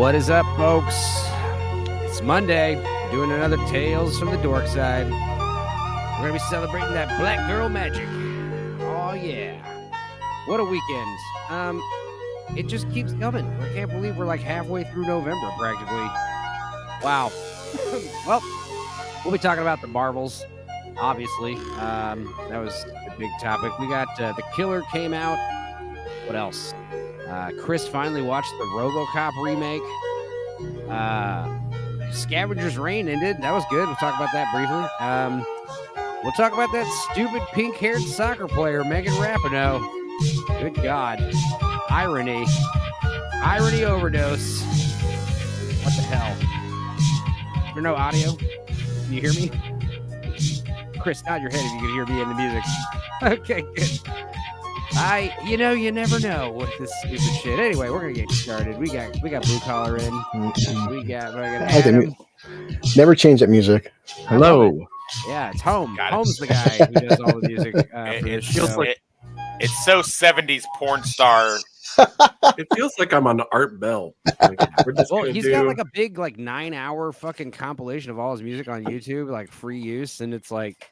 What is up, folks? It's Monday. We're doing another Tales from the Dorkside. We're going to be celebrating that black girl magic. Oh, yeah. What a weekend. It just keeps coming. I can't believe we're like halfway through November, practically. Wow. Well, we'll be talking about the Marvels, obviously. That was a big topic. We got The Killer came out. What else? Chris finally watched the RoboCop remake. Scavenger's Reign ended. That was good. We'll talk about that briefly. We'll talk about that stupid pink-haired soccer player, Megan Rapinoe. Good God. Irony. Irony overdose. What the hell? Is there no audio? Can you hear me? Chris, nod your head if you can hear me in the music. Okay, good. You never know with this stupid shit. Anyway, we're gonna get started. We got blue collar in. We got Adam. Never change that music. Hello. Yeah, it's Home. Home's the guy who does all the music for this show. It's so 70s porn star. It feels like I'm on Art Bell. He's got like a big 9-hour fucking compilation of all his music on YouTube, like free use, and it's like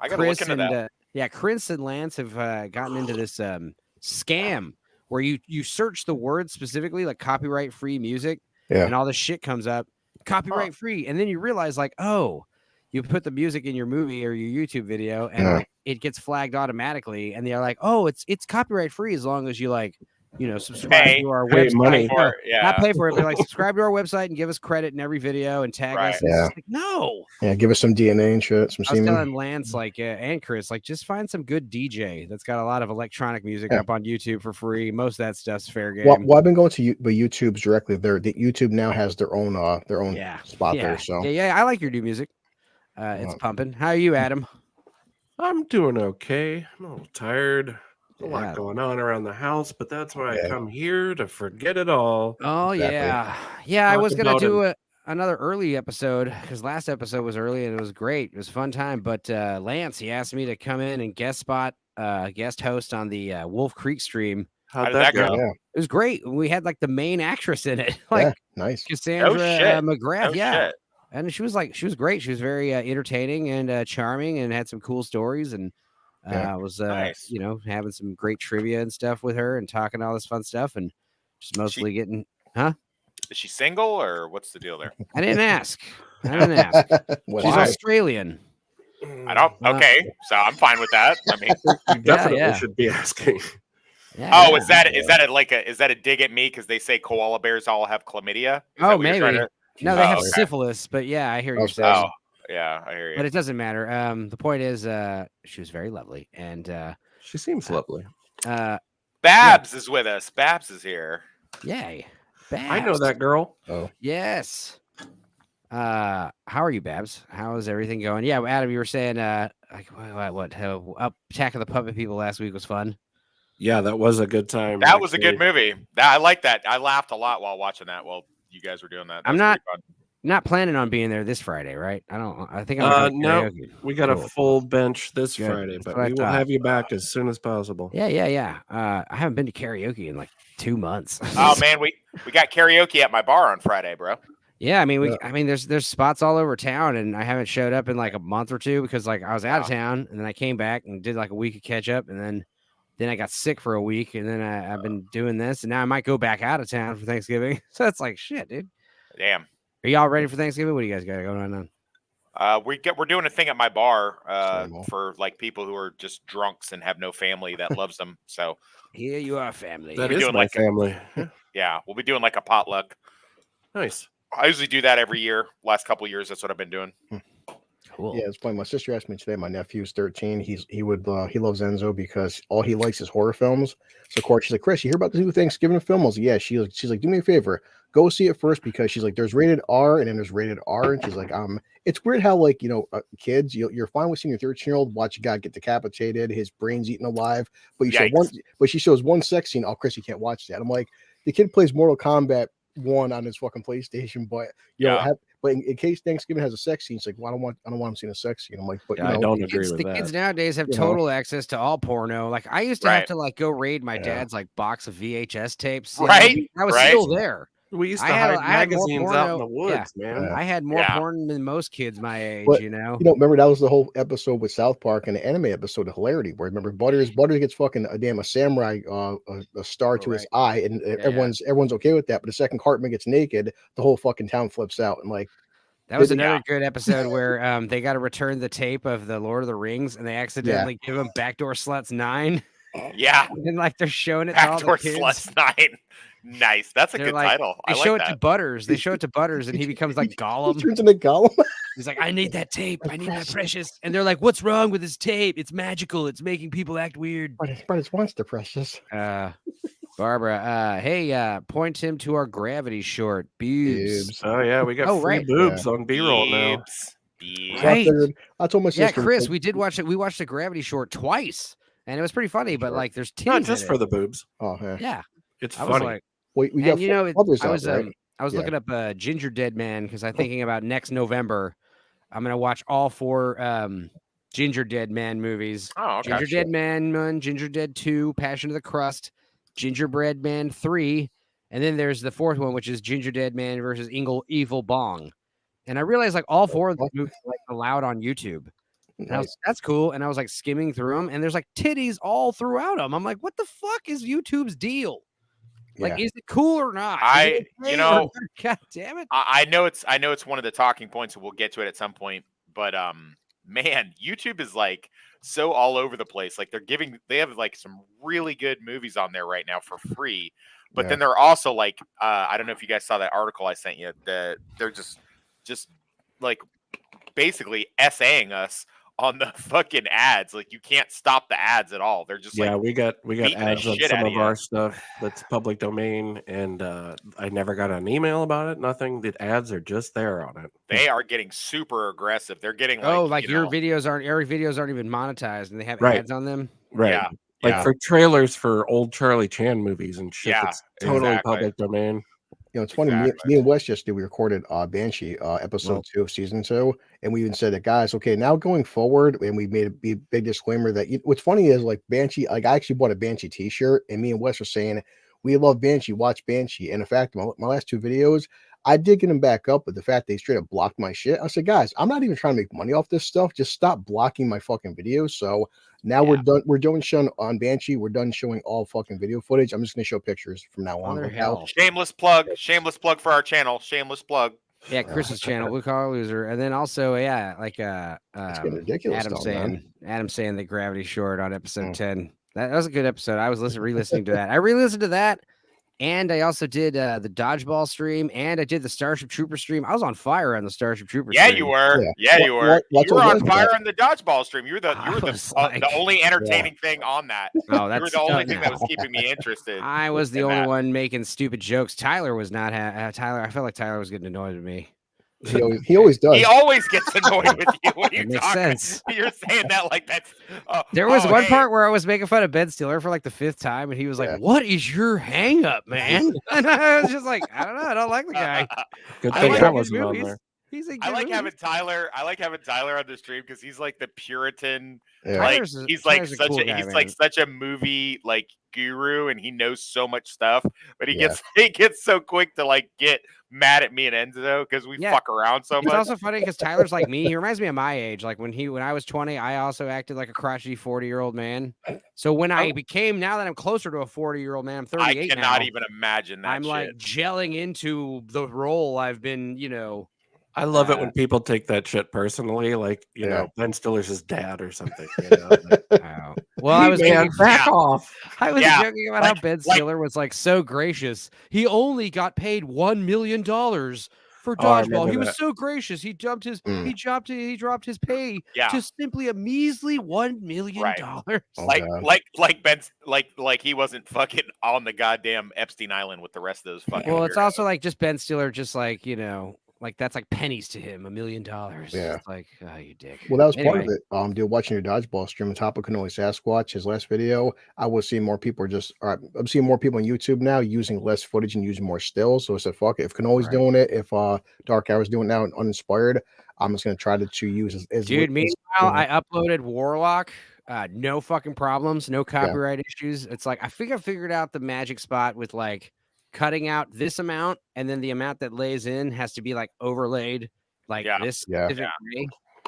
I gotta look into that. Yeah, Chris and Lance have gotten into this scam where you search the word specifically, like copyright free music, and all this shit comes up, copyright free, and then you realize you put the music in your movie or your YouTube video, and it gets flagged automatically, and they're like, oh, it's copyright free as long as you subscribe to our website. Money. Not pay for it, but subscribe to our website and give us credit in every video and tag us. Yeah. No. Yeah, give us some DNA and shit. Some I was telling Lance, and Chris, just find some good DJ that's got a lot of electronic music up on YouTube for free. Most of that stuff's fair game. Well, I've been going to YouTube's directly there. YouTube now has their own spot there. So I like your new music. It's pumping. How are you, Adam? I'm doing okay. I'm a little tired. A lot going on around the house, but that's why I come here to forget it all. Oh, exactly. Yeah. I was going to do another early episode because last episode was early and it was great. It was a fun time. But Lance, he asked me to come in and guest host on the Wolf Creek stream. How'd that go? Yeah. It was great. We had the main actress in it, nice Cassandra McGrath. And she was great. She was very entertaining and charming and had some cool stories and was nice. Having some great trivia and stuff with her and talking all this fun stuff and just mostly getting Is she single or what's the deal there? I didn't ask. She's Australian. I don't. Okay, so I'm fine with that. I mean, you definitely should be asking. Yeah, is that a dig at me because they say koala bears all have chlamydia? Oh, maybe. No, they have syphilis, but yeah, I hear you saying. Oh, yeah, I hear you. But it doesn't matter. The point is, she was very lovely, and she seems lovely. Babs is with us. Babs is here. Yay, Babs. I know that girl. Oh, yes. How are you, Babs? How is everything going? Yeah, Adam, you were saying, what? Attack of the Puppet People last week was fun. Yeah, that was a good time. That was a good movie. I like that. I laughed a lot while watching that. Well, you guys were doing that. I'm not planning on being there this Friday, right? I think no, we got a full bench this Friday, but we will have you back as soon as possible. Yeah. I haven't been to karaoke in 2 months. Oh man, we got karaoke at my bar on Friday, bro. Yeah, I mean, there's spots all over town, and I haven't showed up in a month or two because I was out of town, and then I came back and did a week of catch up, and then I got sick for a week, and then I've been doing this, and now I might go back out of town for Thanksgiving. So that's shit, dude. Damn. Are y'all ready for Thanksgiving? What do you guys got going on? We're doing a thing at my bar for people who are just drunks and have no family that loves them. So here you are, family. That is my family. Yeah, we'll be doing a potluck. Nice. I usually do that every year. Last couple of years, that's what I've been doing. Cool. Yeah, it's funny. My sister asked me today. My nephew's 13. He loves Enzo because all he likes is horror films. So of course she's like, Chris, you hear about the new Thanksgiving film? I was like, yeah. She's like, do me a favor, go see it first because she's like, there's rated R and then there's rated R, and she's like, it's weird how kids, you're fine with seeing your 13-year-old watch a guy get decapitated, his brains eaten alive, but she shows one sex scene. Oh, Chris, you can't watch that. I'm like, the kid plays Mortal Kombat 1 on his fucking PlayStation, but but in case Thanksgiving has a sex scene, it's like, well, I don't want him seeing a sex scene. I'm like, but I don't agree with that. The kids nowadays have total access to all porno. I used to have to go raid my dad's box of VHS tapes. Right. I was still there. We used to hide magazines out in the Yeah, woods, man. I had more Yeah. porn than most kids my age. But, You know. remember that was the whole episode with South Park and the anime episode of Hilarity, where remember Butters gets fucking a samurai a star to his eye, and everyone's okay with that. But the second Cartman gets naked, the whole fucking town flips out, and like that was another good episode where they got to return the tape of the Lord of the Rings, and they accidentally give them Backdoor Sluts 9. Yeah, and like they're showing it to all the Backdoor kids. Sluts 9. Nice. That's a good title. They show it to Butters. They show it to Butters, and he becomes like Gollum. He turns into Gollum. He's like, I need that tape. I need my precious. And they're like, what's wrong with this tape? It's magical. It's making people act weird. But it's once the precious. Barbara, hey, point him to our gravity short. Boobs. Oh, yeah. We got free boobs on B-roll now. Right. I told my sister. Yeah, Chris, we did watch it. We watched the gravity short twice, and it was pretty funny, but like there's titties. Not just for the boobs. Oh, yeah. It's funny. We got I was looking up Ginger Dead Man because I'm thinking about next November. I'm gonna watch all 4 Ginger Dead Man movies. Oh, okay. Ginger Dead Man 1, Ginger Dead 2, Passion of the Crust, Gingerbread Man 3, and then there's the 4th one, which is Ginger Dead Man versus Evil Bong. And I realized like all 4 of the movies are like allowed on YouTube. And I was, that's cool. And I was like skimming through them, and there's like titties all throughout them. I'm like, what the fuck is YouTube's deal? Like, is it cool or not? God damn it. I know it's one of the talking points, and we'll get to it at some point. But man, YouTube is like so all over the place. Like they have like some really good movies on there right now for free. But then they're also like, I don't know if you guys saw that article I sent you. They're just like basically essaying us on the fucking ads. Like you can't stop the ads at all. They're just we got ads on some of our stuff that's public domain, and I never got an email about it. Nothing. The ads are just there on it. They are getting super aggressive. They're getting your videos aren't even monetized, and they have ads on them. Right. Yeah. Like for trailers for old Charlie Chan movies and shit. Yeah, that's totally public domain. It's funny. Me and Wes we recorded Banshee episode 2 of season 2, and we even said that, guys, okay, now going forward, and we made a big disclaimer that what's funny is like Banshee, like I actually bought a Banshee t-shirt, and me and Wes were saying we love Banshee, watch Banshee. And in fact, my last 2 videos, I did get them back up, but the fact they straight up blocked my shit, I said, guys, I'm not even trying to make money off this stuff. Just stop blocking my fucking videos. So now we're done. We're doing showing on Banshee. We're done showing all fucking video footage. I'm just gonna show pictures from now on. Shameless plug for our channel. Shameless plug. Yeah, Chris's channel, Blue Collar Loser, and then also like it's getting ridiculous. Adam saying that Gravity Short on episode 10. That was a good episode. I was re-listening to that. I re-listened to that. And I also did the dodgeball stream, and I did the Starship Trooper stream. I was on fire on the Starship Trooper stream. Yeah, you were. Yeah, you were. You were on fire on the dodgeball stream. You were the only entertaining thing on that. Oh, you were the only thing that was keeping me interested. I was the only one making stupid jokes. Tyler was not. Tyler, I felt like Tyler was getting annoyed with me. He always does. He always gets annoyed with you when you makes talk. Sense. You're saying that like that's. There was one part where I was making fun of Ben Stiller for like the 5th time, and he was like, "What is your hang up, man?" And I was just like, "I don't know. I don't like the guy." Good thing I wasn't on there. I like having Tyler on the stream because he's like the Puritan. Yeah. Like he's like such a movie like guru, and he knows so much stuff. But he gets so quick to like get mad at me and Enzo because we fuck around so much. It's also funny because Tyler's like me. He reminds me of my age. Like when I was 20, I also acted like a crotchety 40-year-old man. So when I became, now that I'm closer to a 40-year-old man, I'm 38 I cannot even imagine that. I'm shit. like gelling into the role I've been, I love it when people take that shit personally, like know Ben Stiller's his dad or something. Like, well, I was back off. I was joking about how Ben Stiller was like so gracious. He only got paid $1 million for dodgeball. He was so gracious. He dropped his pay to simply a measly $1 million. Like he wasn't fucking on the goddamn Epstein Island with the rest of those fucking. Well, it's also like just Ben Stiller, just like like that's like pennies to him, $1 million. Yeah, it's like, oh, you dick. Well, that was part of it. Dude, watching your dodgeball stream on top of Canoe Sasquatch, his last video, I was seeing more people I'm seeing more people on YouTube now using less footage and using more stills. So I said, fuck it. If Canoe's doing it, if Dark Hour's doing it now and Uninspired, I'm just gonna try to use as dude. Meanwhile, I uploaded Warlock. No fucking problems, no copyright issues. It's like I think I figured out the magic spot with like cutting out this amount, and then the amount that lays in has to be like overlaid like this specific way.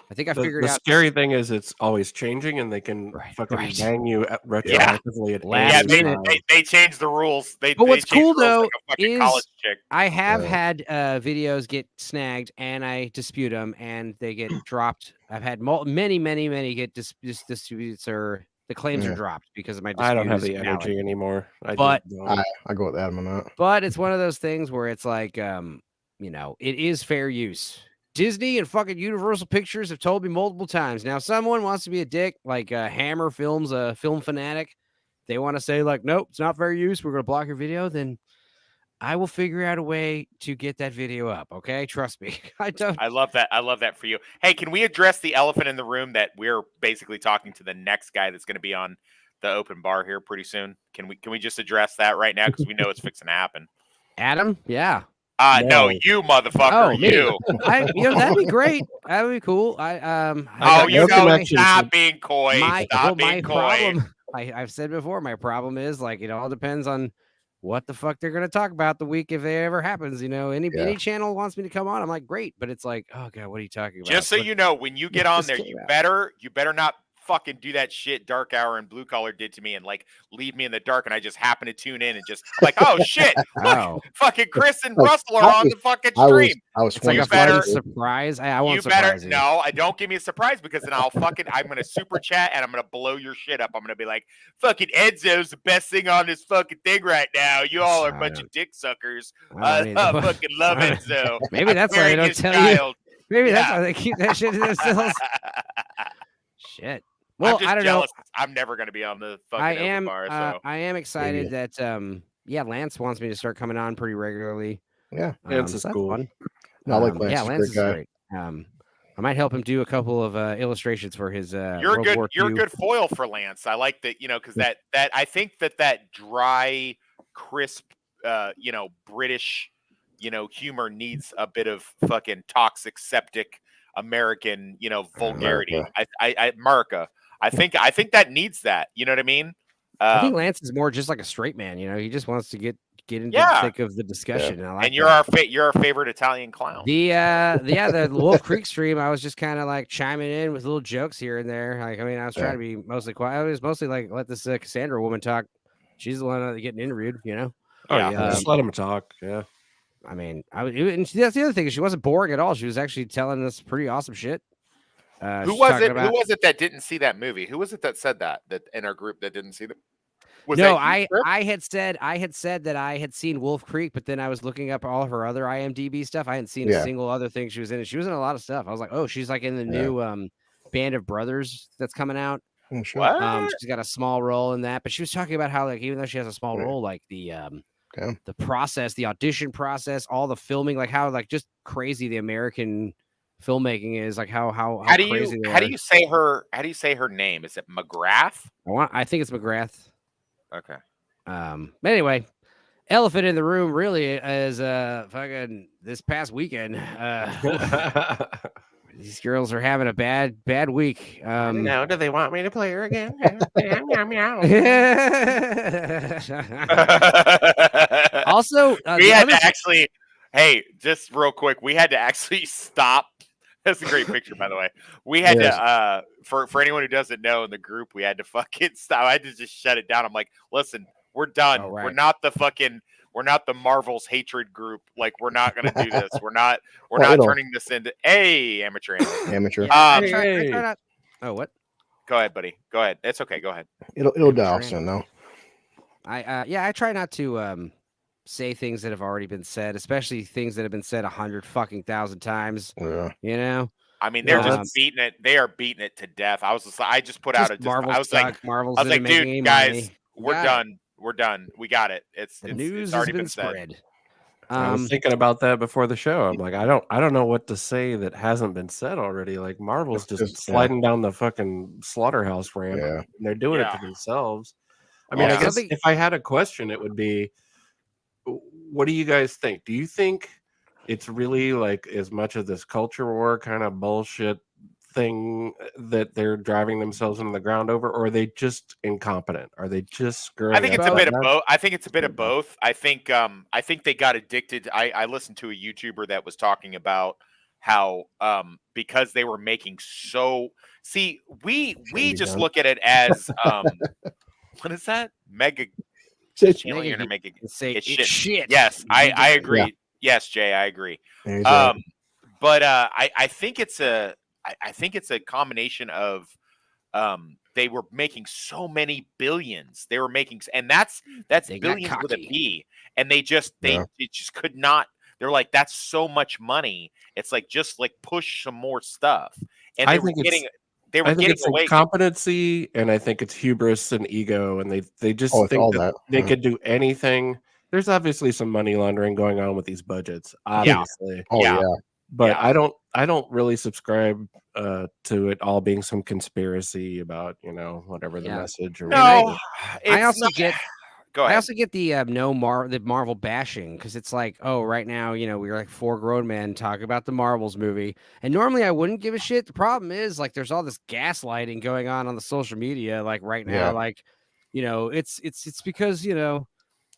I think I figured the out. The scary thing is it's always changing, and they can fucking bang you retroactively at last minute. They changed the rules. But what's cool though is chick. I have had videos get snagged, and I dispute them, and they get dropped. I've had many get disputes, or the claims are dropped because of my dispute. I don't have the energy anymore. I go with Adam on that. But it's one of those things where it's like, you know, it is fair use. Disney and fucking Universal Pictures have told me multiple times. Now, someone wants to be a dick, like Hammer Films, a film fanatic. They want to say, like, nope, it's not fair use. We're going to block your video. Then I will figure out a way to get that video up. Okay. Trust me. I love that. I love that for you. Hey, can we address the elephant in the room that we're basically talking to the next guy that's going to be on the open bar here pretty soon? Can we just address that right now? Because we know it's fixing to happen. Adam? Yeah. No, you motherfucker. Oh, you. That'd be great. That'd be cool. Stop being coy. Stop being coy. Problem, I've said before, my problem is like it all depends on what the fuck they're gonna talk about the week if it ever happens. You know, any channel wants me to come on, I'm like, great, but it's like, oh god, what are you talking about? Just so you know, when you get on there, you better not fucking do that shit Dark Hour and Blue Collar did to me and like leave me in the dark, and I just happen to tune in and just like, oh shit, look, fucking Chris and Russell are on the fucking stream. I was like a surprise. I won't surprise you. No, I don't give me a surprise, because then I'm gonna super chat and I'm gonna blow your shit up. I'm gonna be like, fucking Enzo's the best thing on this fucking thing right now. You all are a bunch of dick suckers. I fucking love Enzo. Maybe that's why they don't tell you. Maybe that's why they keep that shit to themselves. Shit. Well, I don't know. I'm never going to be on the fucking open bar. So I am excited that Lance wants me to start coming on pretty regularly. Yeah, Lance is cool. Fun. No, I like Lance. Yeah, Lance is great. I might help him do a couple of illustrations for his. You're a good foil for Lance. I like that, because that I think that dry, crisp, British, humor needs a bit of fucking toxic, septic American, vulgarity. America. I think that needs that. You know what I mean? I think Lance is more just like a straight man. He just wants to get into the thick of the discussion. Yeah. And you're our favorite Italian clown. The Wolf Creek stream, I was just kind of like chiming in with little jokes here and there. Like, I mean, I was trying to be mostly quiet. I was mostly like, let this Cassandra woman talk. She's the one getting interviewed. Oh yeah, just let him talk. Yeah. I mean, that's the other thing. She wasn't boring at all. She was actually telling us pretty awesome shit. Who was it that didn't see that movie? Who was it that said that in our group that didn't see them? I had said that I had seen Wolf Creek, but then I was looking up all of her other IMDb stuff. I hadn't seen a single other thing she was in. She was in a lot of stuff. I was like, oh, she's like in the new Band of Brothers that's coming out. Sure. She's got a small role in that, but she was talking about how like even though she has a small role, like the process, the audition process, all the filming, like how like just crazy the American filmmaking is, like how do you say her name? Is it McGrath? I think it's McGrath. Okay. But anyway, elephant in the room really is fucking this past weekend. These girls are having a bad week. Now, do they want me to play her again? Also, we had to actually. Hey, just real quick, we had to actually stop. That's a great picture, by the way. We had to, for anyone who doesn't know in the group, we had to fucking stop. I had to just shut it down. I'm like, listen, we're done. Oh, right. We're not the Marvel's hatred group. Like, we're not going to do this. We're not turning this into amateur. Amateur. Oh, what? Go ahead, buddy. Go ahead. It's okay. Go ahead. It'll die off soon, though. I try not to say things that have already been said, especially things that have been said 100,000 times. Yeah. I mean, they're just beating it. They are beating it to death. I just put out Marvel's I was like, dude, guys, we're done. We're done. We got it. It's already been spread. I was thinking about that before the show. I'm like, I don't know what to say that hasn't been said already. Like Marvel's just sliding down the fucking slaughterhouse ramp. Yeah. And they're doing it to themselves. I mean, I guess if I had a question, it would be, what do you guys think? Do you think it's really like as much of this culture war kind of bullshit thing that they're driving themselves into the ground over, or are they just incompetent? Are they just screwing I think up? it's a bit of That's- both. I think it's a bit of both. I think they got addicted. I listened to a YouTuber that was talking about how because they were making we just Gun. look at it as what is that? Mega Shit. channeling or Mega making say it's it's shit. Yes, I DJ. agree. Yes, Jay, I agree. Yeah, he's right. But I think it's I think it's a combination of they were making so many billions. They were making, and that's They got billions with a cocky. B. And they just Yeah. just could not. They're like, that's so much money. It's like just like push some more stuff. And I they were think it's- getting they were I think getting it's away. incompetency, and I think it's hubris and ego, and they just Oh, it's think all that that. they Yeah. could do anything. There's obviously some money laundering going on with these budgets, obviously. Oh Yeah. yeah. But Yeah. I don't really subscribe to it all being some conspiracy about, you know, whatever the Yeah. message or No, whatever. I it's also not- get Go ahead. I also get the the Marvel bashing because it's like, oh, right now, you know, we're like 4 grown men talking about the Marvels movie, and normally I wouldn't give a shit. The problem is like there's all this gaslighting going on the social media, like right now, Yeah. like, you know, it's because you know,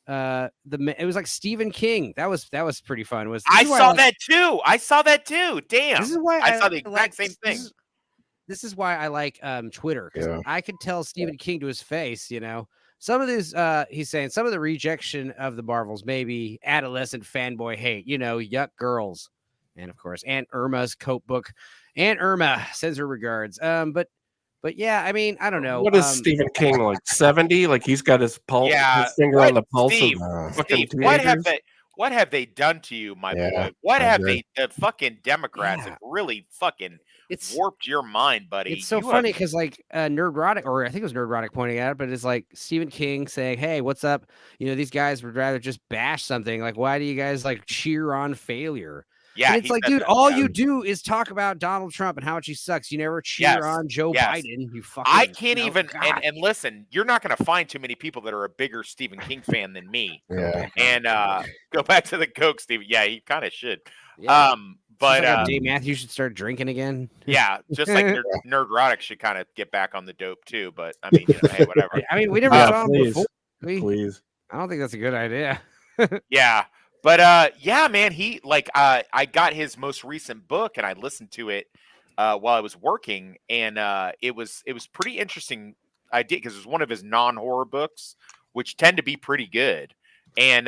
it was like Stephen King. That was pretty fun. I saw that too. I saw that too. Damn. This is why I saw the exact like, same thing. This is why I like Twitter, because Yeah. I could tell Stephen King to his face, you know. Some of this, he's saying some of the rejection of the Marvels, maybe adolescent fanboy hate, you know, yuck girls. And of course, Aunt Irma's coat book. Aunt Irma sends her regards. But yeah, I mean, I don't know. What is Stephen King, like 70? Like he's got his pulse, Yeah, his finger what- on the pulse Steve, of fucking Steve, what have teenagers? they done to you, my Yeah, boy? What I have agree. the fucking Democrats Yeah. have really fucking It's warped your mind, buddy? It's so You have- funny because like Nerdrotic, or I think it was Nerdrotic pointing at it, but it's like Stephen King saying, "Hey, what's up? You know, these guys would rather just bash something. Like, why do you guys like cheer on failure?" yeah, And it's he like, said dude, that, all yeah. you do is talk about Donald Trump and how much he sucks. You never cheer Yes, on Joe yes. Biden. You fucking. I can't you know, even God. and listen, you're not going to find too many people that are a bigger Stephen King fan than me. Yeah. And go back to the Coke, Steve. Yeah, he kind of should. Yeah. But Just like Dave Matthews should start drinking again. yeah, just like Nerdrotic should kind of get back on the dope too. But I mean, you know, hey, whatever. I mean, we never Yeah, saw him please. before. Please. I don't think that's a good idea. Yeah. But yeah, man, he like I got his most recent book and I listened to it while I was working, and it was pretty interesting idea because it was one of his non-horror books, which tend to be pretty good. And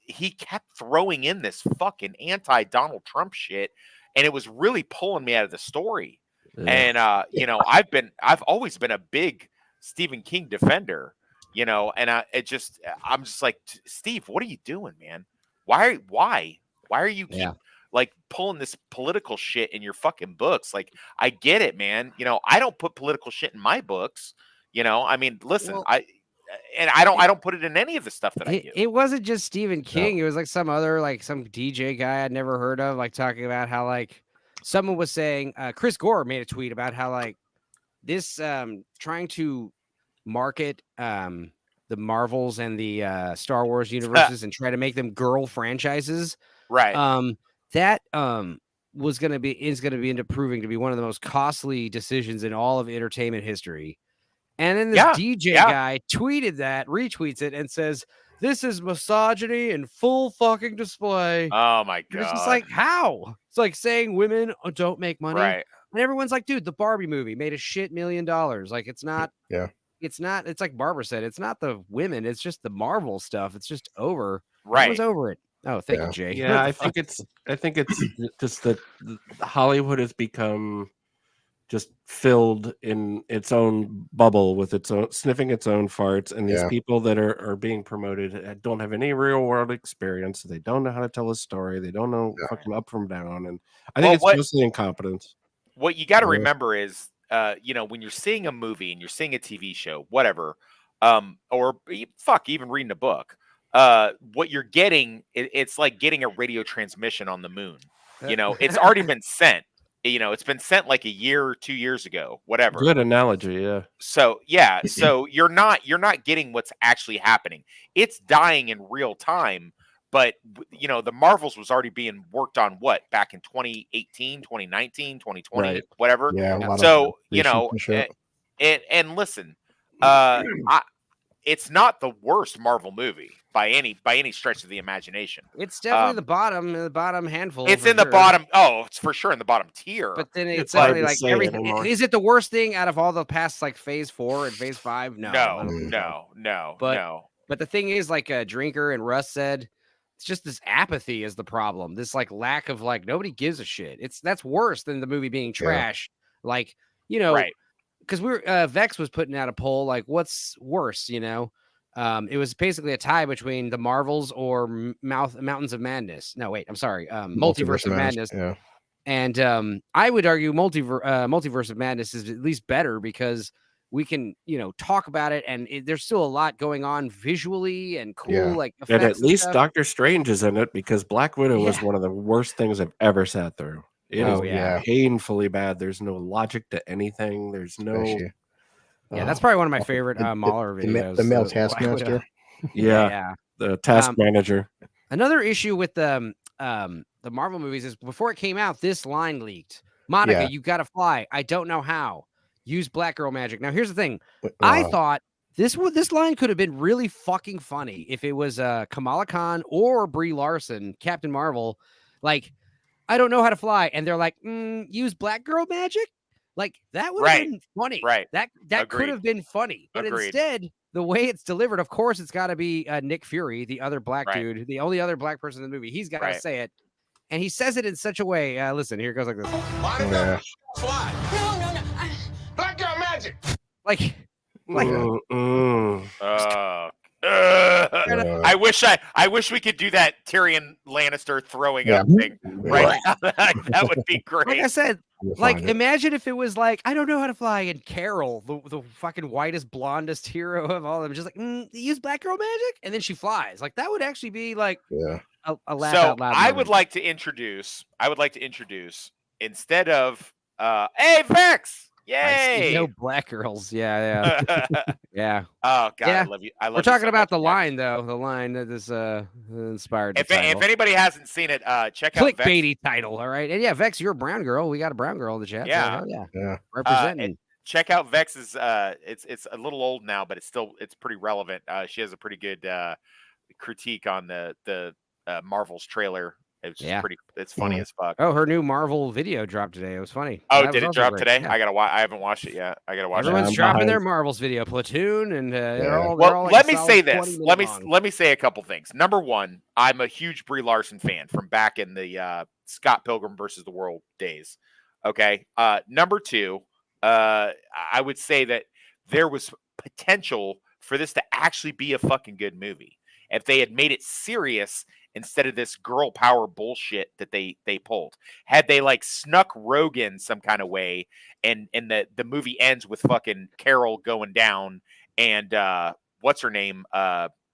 he kept throwing in this fucking anti-Donald Trump shit, and it was really pulling me out of the story. And you know, I've always been a big Stephen King defender, you know, and I'm just like, Steve, what are you doing, man? Why are you keep, Yeah. like pulling this political shit in your fucking books? Like, I get it, man. You know, I don't put political shit in my books. You know, I mean, listen, Well, I don't put it in any of the stuff that I do. It wasn't just Stephen King. It was like some other, like some DJ guy I'd never heard of, like talking about how like someone was saying, Chris Gore made a tweet about how like this trying to market the Marvels and the Star Wars universes and try to make them girl franchises. Right. That is going to be into proving to be one of the most costly decisions in all of entertainment history. And then this DJ guy retweets it and says, "This is misogyny in full fucking display." Oh my And god. it's just like, how? It's like saying women don't make money. Right. And everyone's like, dude, the Barbie movie made a shit $1 million. Like, it's not. Yeah. It's not. It's like Barbara said. It's not the women. It's just the Marvel stuff. It's just over. Right. Everyone's over it. Oh, thank you, Jay. Yeah, I think it's just that Hollywood has become just filled in its own bubble with its own sniffing its own farts, and these people that are being promoted don't have any real world experience. They don't know how to tell a story. They don't know fucking up from down, and I think it's mostly incompetence. What you got to remember is, you know, when you're seeing a movie and you're seeing a TV show, whatever, or even reading a book, what you're getting, it's like getting a radio transmission on the moon. You know, it's already been sent. You know, it's been sent like a year or 2 years ago, whatever. Good analogy, yeah. So yeah, so you're not getting what's actually happening. It's dying in real time, But the Marvels was already being worked on back in 2018, 2019, 2020, Right. whatever. Yeah, a lot So, of reshoots and shit. and listen, it's not the worst Marvel movie by any stretch of the imagination. It's definitely the bottom handful. It's for in the sure. bottom. Oh, it's for sure in the bottom tier. But then it's hard definitely to like say everything. anymore. Is it the worst thing out of all the past like phase 4 and phase 5? No, I don't think so. No. But the thing is, like Drinker and Russ said, it's just this apathy is the problem. This like lack of like nobody gives a shit. That's worse than the movie being trash. Like, right. because Vex was putting out a poll like, what's worse? It was basically a tie between the Marvels or Mountains of Madness. No, wait, I'm sorry, Multiverse of Madness. Yeah. And I would argue Multiverse of Madness is at least better because we can, talk about it, and there's still a lot going on visually and cool, like effects And at least stuff. Doctor Strange is in it, because Black Widow was one of the worst things I've ever sat through. It is painfully bad. There's no logic to anything. There's no. Yeah, that's probably one of my favorite Mahler videos. The male Taskmaster. Yeah, the Task Manager. Another issue with the Marvel movies is before it came out, this line leaked. Monica, you got to fly. I don't know how. Use black girl magic. Now, here's the thing. I thought this line could have been really fucking funny if it was Kamala Khan or Brie Larson, Captain Marvel. Like, I don't know how to fly. And they're like, use black girl magic? Like, that would have been funny. Right. That could have been funny. But instead, the way it's delivered, of course, it's got to be Nick Fury, the other black dude, the only other black person in the movie. He's got to say it. And he says it in such a way. Listen, here it goes like this. Fly. No. Black girl magic. Like. I wish we could do that Tyrion Lannister throwing up thing right now. That would be great. Like I said, imagine if it was like, I don't know how to fly, and Carol, the fucking whitest, blondest hero of all of them, just like, use black girl magic, and then she flies. Like, that would actually be like a laugh out loud. I would like to introduce instead of hey Vex. Yay! No black girls. Yeah. Yeah. Oh God, I love you. I love. We're talking about the line though. The line that is inspired. If anybody hasn't seen it, check out clickbaity title. All right, and Vex, you're a brown girl. We got a brown girl in the chat. Yeah, so yeah. Representing. Check out Vex's. It's a little old now, but it's pretty relevant. She has a pretty good critique on the Marvel's trailer. It's pretty. It's funny as fuck. Oh, her new Marvel video dropped today. It was funny. Oh, did it drop today? Yeah. I haven't watched it yet. I gotta watch Everyone's it. dropping their Marvels video, Platoon, and they're all. Like let me say this. Let me say a couple things. Number one, I'm a huge Brie Larson fan from back in the Scott Pilgrim versus the World days. Okay. Number two, I would say that there was potential for this to actually be a fucking good movie if they had made it serious instead of this girl power bullshit that they pulled. Had they like snuck Rogan some kind of way, and the movie ends with fucking Carol going down and what's her name,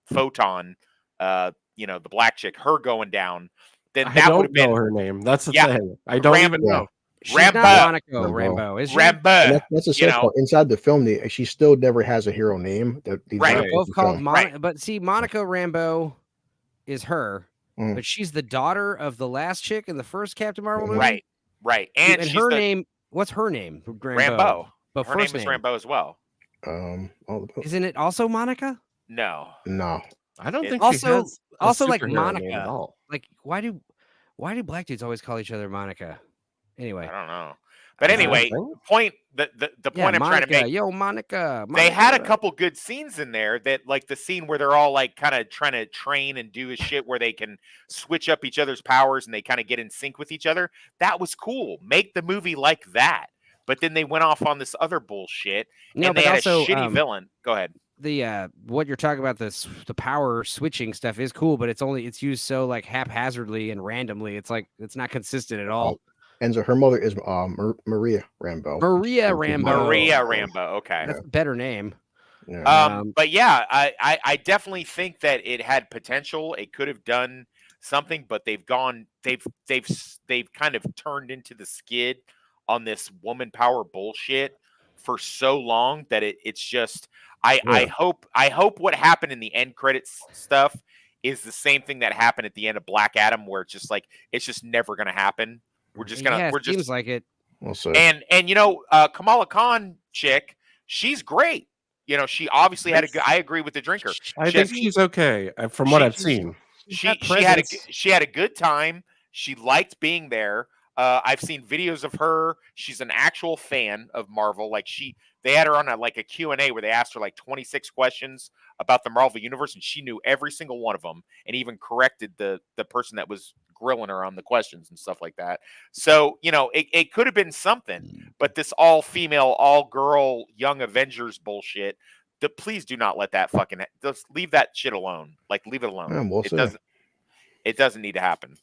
Photon, the black chick, her going down, then that would have been her name. That's the thing. I don't even know. Rambo, is she? Rambo. That's the sad part. Inside the film, she still never has a hero name. They're both called Monica. But see, Monica Rambeau is her, but she's the daughter of the last chick in the first Captain Marvel movie. Right. And her name, what's her name? Rambeau. But her name is Rambeau as well. Isn't it also Monica? No. I don't think also she has also like Monica Monica. Like why do black dudes always call each other Monica? Anyway, I don't know. But anyway, the point I'm trying to make. Yo, Monica. They had a couple good scenes in there that, like the scene where they're all like kind of trying to train and do a shit where they can switch up each other's powers and they kind of get in sync with each other. That was cool. Make the movie like that. But then they went off on this other bullshit, and they had a shitty villain. Go ahead. The what you're talking about, the power switching stuff is cool, but it's used so like haphazardly and randomly. It's like it's not consistent at all. And so her mother is Maria Rambeau. Maria Rambeau. Okay, that's a better name. Yeah. But yeah, I definitely think that it had potential. It could have done something, but they've kind of turned into the skid on this woman power bullshit for so long that it's just. I hope what happened in the end credits stuff is the same thing that happened at the end of Black Adam, where it's just like it's just never going to happen. We're just gonna Yeah, we're it just seems like it. We'll see. and Kamala Khan chick, she's great. She obviously had a good. I agree with the drinker. I think she's okay from what I've seen. She had a good time. She liked being there. I've seen videos of her. She's an actual fan of Marvel. Like they had her on a Q&A where they asked her like 26 questions about the Marvel universe, and she knew every single one of them, and even corrected the person that was grilling her on the questions and stuff like that. So it could have been something, but this all female, all girl, young Avengers bullshit. Please do not let that fucking. Just leave that shit alone. Like leave it alone. Yeah, we'll see. It doesn't need to happen.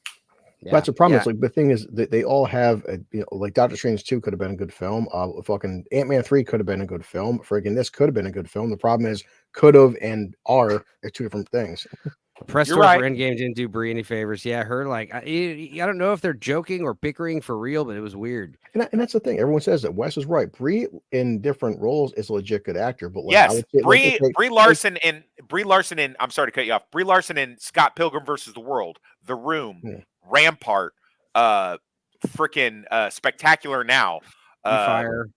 Yeah. That's the problem. It's like the thing is that they all have like Doctor Strange 2 could have been a good film. Fucking Ant-Man 3 could have been a good film. Friggin' this could have been a good film. The problem is could have and are two different things. Press tour for Endgame didn't do Brie any favors. Yeah, her I don't know if they're joking or bickering for real, but it was weird. And that's the thing. Everyone says that Wes is right. Brie in different roles is a legit good actor, but yes, Brie Larson in I'm sorry to cut you off. Brie Larson in Scott Pilgrim versus the World, The Room, Rampart, freaking Spectacular Now, Fire.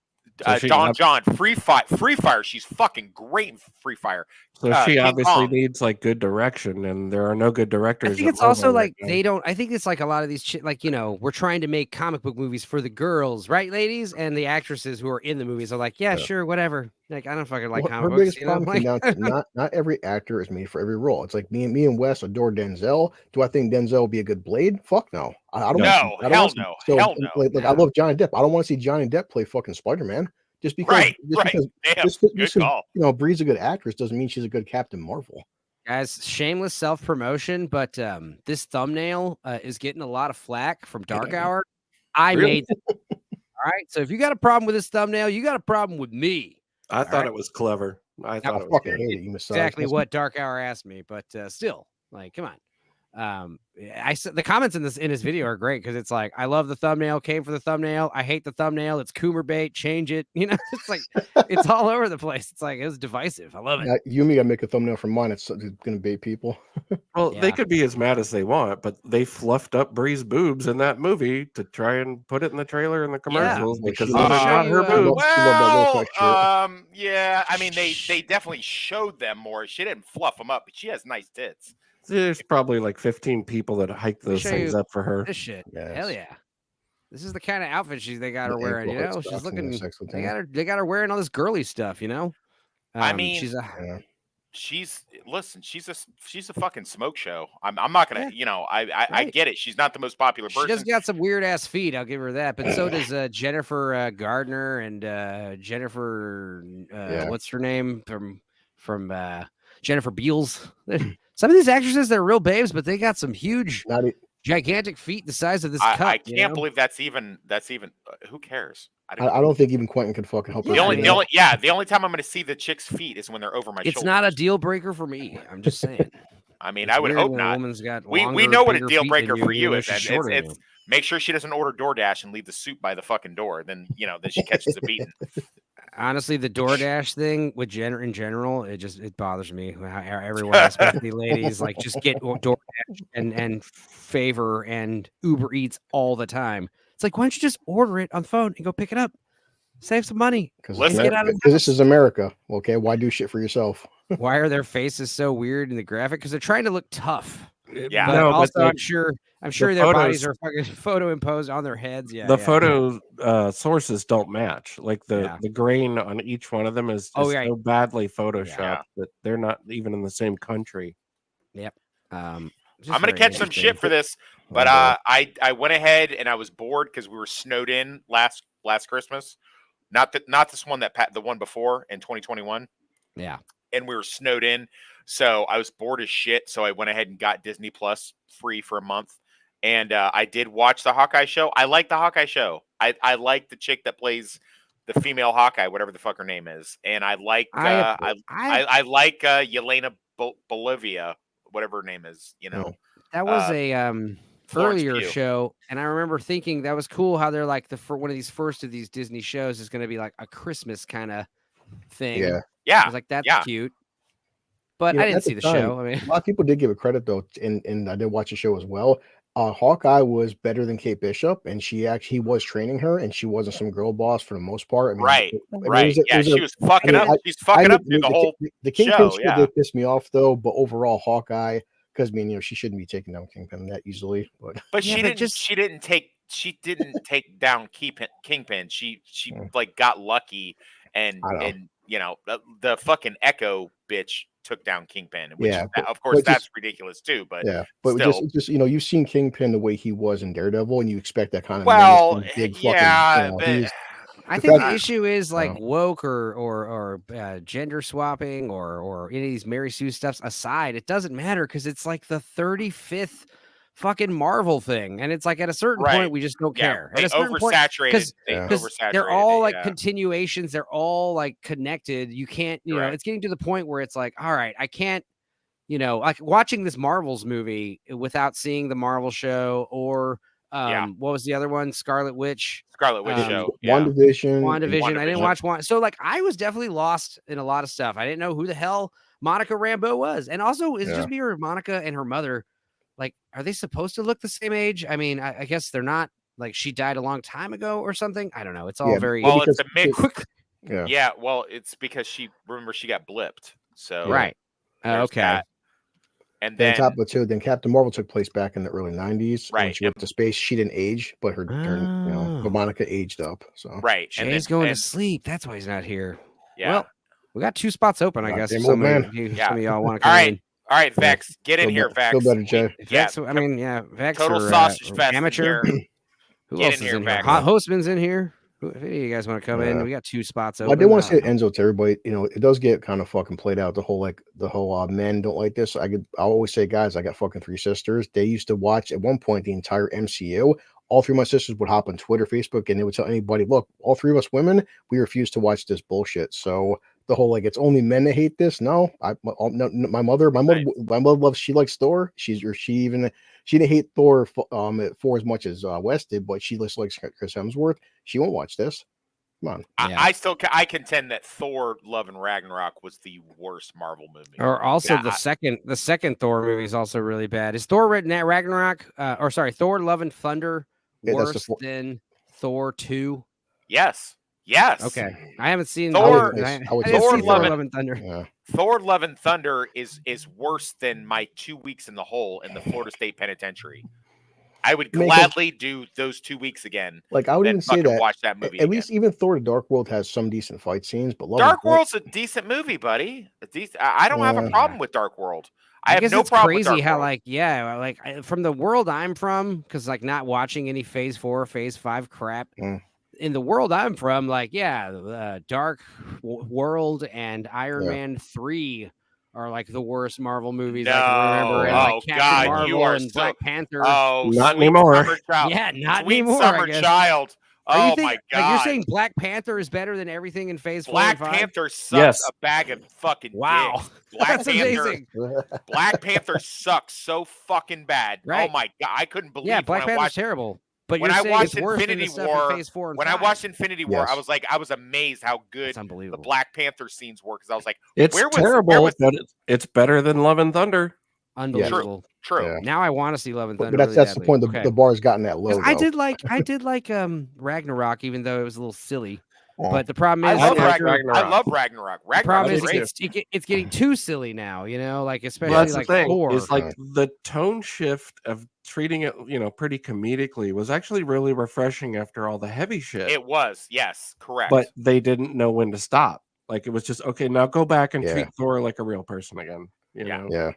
John, Free Fire. She's fucking great in Free Fire. So she King obviously Kong. Needs like good direction, and there are no good directors. I think it's also like they don't. I think it's like a lot of these we're trying to make comic book movies for the girls, right, ladies? And the actresses who are in the movies are like, yeah. Sure, whatever. Like I don't fucking like comic books. Biggest problem came down to not every actor is made for every role. It's like me and Wes adore Denzel. Do I think Denzel will be a good Blade? Fuck no. I don't. No, hell no. Hell no. Like I love Johnny Depp. I don't want to see Johnny Depp play fucking Spider-Man. Just because, Brie's a good actress doesn't mean she's a good Captain Marvel. Guys, shameless self-promotion, but this thumbnail is getting a lot of flack from Dark Hour. I made it. All right. So if you got a problem with this thumbnail, you got a problem with me. I thought it was clever. I thought it was exactly what Dark Hour asked me, but still, like, come on. The comments in this video are great because it's like, I love the thumbnail, came for the thumbnail, I hate the thumbnail, it's Coomer bait, change it. It's like it's all over the place. It's like it was divisive. I love it. You and me gotta make a thumbnail for mine. It's gonna bait people. Well, they could be as mad as they want, but they fluffed up Brie's boobs in that movie to try and put it in the trailer and the commercials because those are not her boobs. Well, yeah, I mean they definitely showed them more. She didn't fluff them up, but she has nice tits. There's probably like 15 people that hike those things up for her. This shit. Yes. Hell yeah. This is the kind of outfit they got her wearing, she's looking they got her wearing all this girly stuff, I mean, she's a fucking smoke show. I'm not gonna, I get it. She's not the most popular person. She does got some weird ass feet, I'll give her that. But so does Jennifer Gardner and Jennifer what's her name from Jennifer Beals. Some of these actresses, they're real babes, but they got some huge, gigantic feet the size of this cup. I can't believe that's even. Who cares? I don't think even Quentin could fucking help. The only time I'm going to see the chick's feet is when they're over my shoulders. It's not a deal breaker for me. I'm just saying. I mean, I would hope not. We know what a deal breaker for you is. It's make sure she doesn't order DoorDash and leave the soup by the fucking door. Then then she catches a beating. Honestly, the DoorDash thing in general, it bothers me how everyone, especially ladies, like just get DoorDash and Favor and Uber Eats all the time. It's like, why don't you just order it on the phone and go pick it up? Save some money. Because this is America. Okay, why do shit for yourself? Why are their faces so weird in the graphic? Because they're trying to look tough. Yeah, but also I'm sure their bodies are fucking photo imposed on their heads. Yeah, the photo sources don't match. Like the grain on each one of them is so badly photoshopped that they're not even in the same country. Yep. I'm gonna catch some shit for this, but I went ahead and I was bored because we were snowed in last Christmas. Not this one the one before in 2021. Yeah. And we were snowed in. So I was bored as shit. So I went ahead and got Disney Plus free for a month. And I did watch the Hawkeye show. I like the Hawkeye show. I like the chick that plays the female Hawkeye, whatever the fuck her name is. And I like I like Yelena Bolivia, whatever her name is, That was a earlier show, and I remember thinking that was cool how they're like one of these first of these Disney shows is going to be like a Christmas kind of thing. Yeah. I was like, that's cute. but You know, I didn't at the see the time, show. I mean, a lot of people did give it credit though, and I did watch the show as well. Hawkeye was better than Kate Bishop, and he was training her, and she wasn't some girl boss for the most part. I mean, Right, right. It Yeah, was she was fucking up. She's fucking up through the whole the Kingpin show. shit Yeah, did piss me off though, but overall, Hawkeye, because I mean, you know, she shouldn't be taking down Kingpin that easily, but Yeah, she but didn't. just- She didn't take down Kingpin. She like got lucky, and I know. and you know the fucking Echo bitch took down Kingpin, which Yeah, is, of course that's ridiculous too. But yeah, but still, just you know, you've seen Kingpin the way he was in Daredevil, and you expect that kind of well, menacing, big yeah, fucking, you know, but he's I the think fact the that- issue is like Yeah. woke or gender swapping or any of these Mary Sue stuffs aside. It doesn't matter because it's like the 35th fucking Marvel thing, and it's like at a certain right. point we just don't Yeah, care. they At a certain point, oversaturated. They Yeah. oversaturated. they're all it, like yeah. continuations. They're all like connected. You can't, you know, Correct. it's getting to the point where it's like, all right, I can't, you know, like watching this Marvels movie without seeing the Marvel show or Yeah. what was the other one? Scarlet Witch. Scarlet Witch Um, show. Yeah. WandaVision. I didn't WandaVision. watch so like I was definitely lost in a lot of stuff. I didn't know who the hell Monica Rambeau was. And also, is it just me or Monica and her mother? Like, are they supposed to look the same age? I mean, I guess they're not. Like, she died a long time ago or something. I don't know. It's all very well. It's a mix. quick. Yeah. Well, it's because she got blipped. So Right. Okay. that. And then then top of two, then Captain Marvel took place back in the early 90s. When Right, she went to space, she didn't age, but you know, but Monica aged up. So right. Jay's going to sleep. That's why he's not here. Yeah. Well, we got 2 spots open, I guess. If Goddamn old some of man. you, Yeah. some of y'all want to All come right. in. All right, Vex, get in Feel here, be- Vex. feel better, Jay. Vex, I mean, yeah, Vex total or, sausage fest in amateur. here. Who Get else in is here, in here? Vex. Hostman's in here. If any of you guys want to come in, we got 2 spots open. I did want to say Enzo to everybody, you know, it does get kind of fucking played out. The whole men don't like this. I always say, guys, I got fucking 3 sisters. They used to watch at one point the entire MCU. All 3 of my sisters would hop on Twitter, Facebook, and they would tell anybody, look, all 3 of us women, we refuse to watch this bullshit. So the whole like it's only men that hate this. No, my mother loves. She likes Thor. She didn't hate Thor for as much as Wes did, but she just likes Chris Hemsworth. She won't watch this. Come on. I contend that Thor: Love and Ragnarok was the worst Marvel movie. Or also the second Thor movie is also really bad. Is Thor Ragnarok? Thor: Love and Thunder worse than Thor 2? Yes. Yes. Okay. I haven't seen Thor. Thor: Love and Thunder. Yeah. Thor: Love and Thunder is worse than my 2 weeks in the hole in the Florida State Penitentiary. I would gladly do those 2 weeks again. Like I would even say that. Watch that movie. At least even Thor: The Dark World has some decent fight scenes, but Dark World's a decent movie, buddy. I don't have a problem with Dark World. I have no problem with Dark Crazy how World. from the world I'm from, because like not watching any Phase 4 or Phase 5 crap. In the world I'm from, Dark World and Iron Man 3 are like the worst Marvel movies I can remember. And like Captain Marvel and Black Panther. Oh, not anymore. Yeah, not Sweet anymore. Summer Child. Oh my God! Like you're saying Black Panther is better than everything in Phase 4 Black and 5? Panther sucks a bag of fucking dicks. That's amazing. Black Panther sucks so fucking bad. Right. Oh my God! I couldn't believe. Yeah, Black Panther's terrible. But when you're I saying watched it's worse Infinity than the stuff War, in Phase 4 and when 5. I watched Infinity War, Yes. I was amazed how good the Black Panther scenes were. Because I was like, it's terrible, but it's better than Love and Thunder. Unbelievable. True. Yeah. Now I want to see Love and Thunder. But that's the point. The bar's gotten that low. I did like Ragnarok, even though it was a little silly. Oh. But the problem is, I love Ragnarok. The problem is great. it's getting too silly now. You know, like especially Well, that's like the thing. Thor. It's like the tone shift of treating it, pretty comedically was actually really refreshing after all the heavy shit. It was, yes, correct. But they didn't know when to stop. Like it was just okay. Now go back and treat Thor like a real person again. You know? Yeah.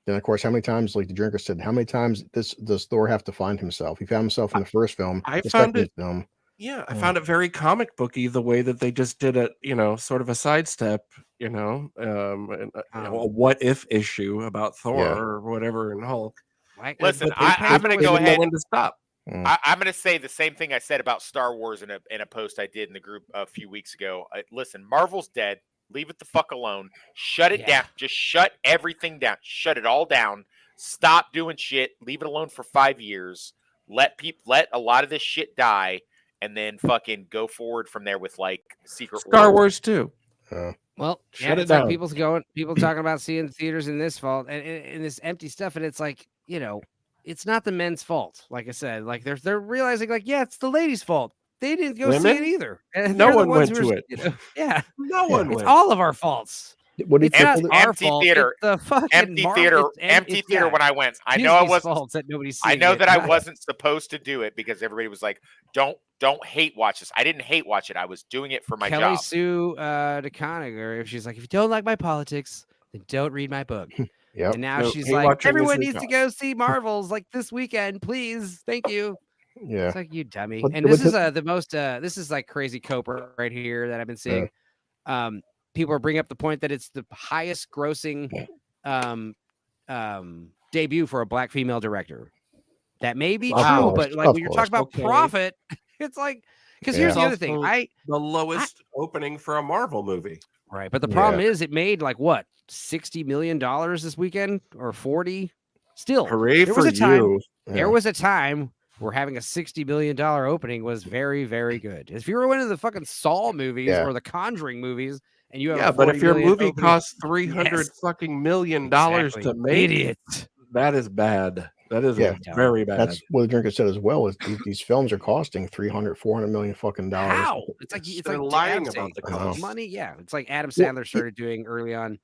Then of course, how many times, like the drinker said, how many times does Thor have to find himself? He found himself in the first film. I found it. Film. Yeah, I found it very comic booky the way that they just did it. Sort of a sidestep. A what if issue about Thor or whatever and Hulk. Listen, I'm going to go ahead. When to stop. I'm going to say the same thing I said about Star Wars in a post I did in the group a few weeks ago. Listen, Marvel's dead. Leave it the fuck alone. Shut it down. Just shut everything down. Shut it all down. Stop doing shit. Leave it alone for 5 years. Let a lot of this shit die, and then fucking go forward from there with like Secret Star Wars too. Well, Shut it it's like down. people talking about seeing theaters in this fault and this empty stuff, and it's like, it's not the men's fault. Like I said, like they're realizing, like, yeah, it's the ladies' fault. They didn't go see it Women? either, and No they're the one ones went who to are, it. yeah, No Yeah. one it's went. all of our faults. What did It's not people? our Empty fault. theater. It's the fucking Empty Marvel. theater. It's Empty theater when I went. I know I Disney's wasn't. fault that nobody's I seeing know it. that I wasn't supposed to do it because everybody was like, "Don't hate watch this." I didn't hate watch it. I was doing it for my Kelly job. Sue DeConnick, she's like, if you don't like my politics, then don't read my book. Yep. And now So she's hate like, watching is everyone your needs to job. go see Marvels like this weekend, please. Thank you. Yeah. It's like, you dummy. But- And but this is the- the most this is like crazy Coper right here that I've been seeing. People are bringing up the point that it's the highest grossing debut for a black female director. That may be Of true, course, but like of when you're course. talking about Okay. profit, it's like, because Yeah. here's the other It's thing. also the lowest opening for a Marvel movie. Right, but the Yeah. problem is it made like what, $60 million this weekend or 40? Still, Hooray there for was a time. you. There was a time where having a $60 million opening was very, very good. If you were one of the fucking Saw movies Yeah. or the Conjuring movies, and you have Yeah, a but if 40 your million movie opening, costs $300 Yes. fucking million dollars exactly. to make, idiot. that is bad. That is Yeah. very bad. That's what the drinker said as well. Is these films are costing 400 million fucking dollars. How? It's like They're lying Adam about the saying, cost. money. Yeah, it's like Adam Well, Sandler started doing early on.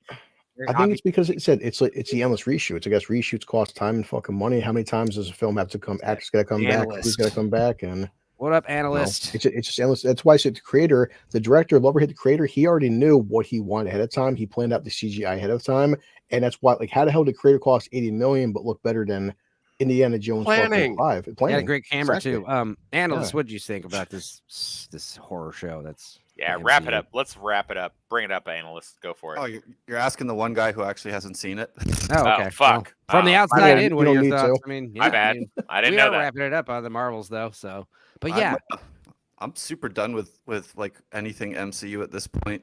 Very I think it's because it said it's the endless reshoots. I guess reshoots cost time and fucking money. How many times does a film have to come? Actors got to come back. Who's Analyst. got to come back? And What up, you know, analyst? it's just endless. That's why I said the creator, the director, Loverhead, the creator, he already knew what he wanted ahead of time. He planned out the CGI ahead of time, and that's why. Like, how the hell did the creator cost 80 million but look better than Indiana Jones Planning. 5? He had a Planning. great camera Exactly. too. Analyst, what did you think about this horror show? That's Yeah, the wrap it MCU? up. Let's wrap it up. Bring it up, analyst. Go for it. Oh, you're asking the one guy who actually hasn't seen it? Oh, Oh, okay. fuck. Well, from the Oh, outside bad. in, what You are your don't need thoughts? to. I mean, My bad. I didn't we know are that. wrapping it up on the Marvels though. So, but I'm- yeah, I'm super done with like anything MCU at this point.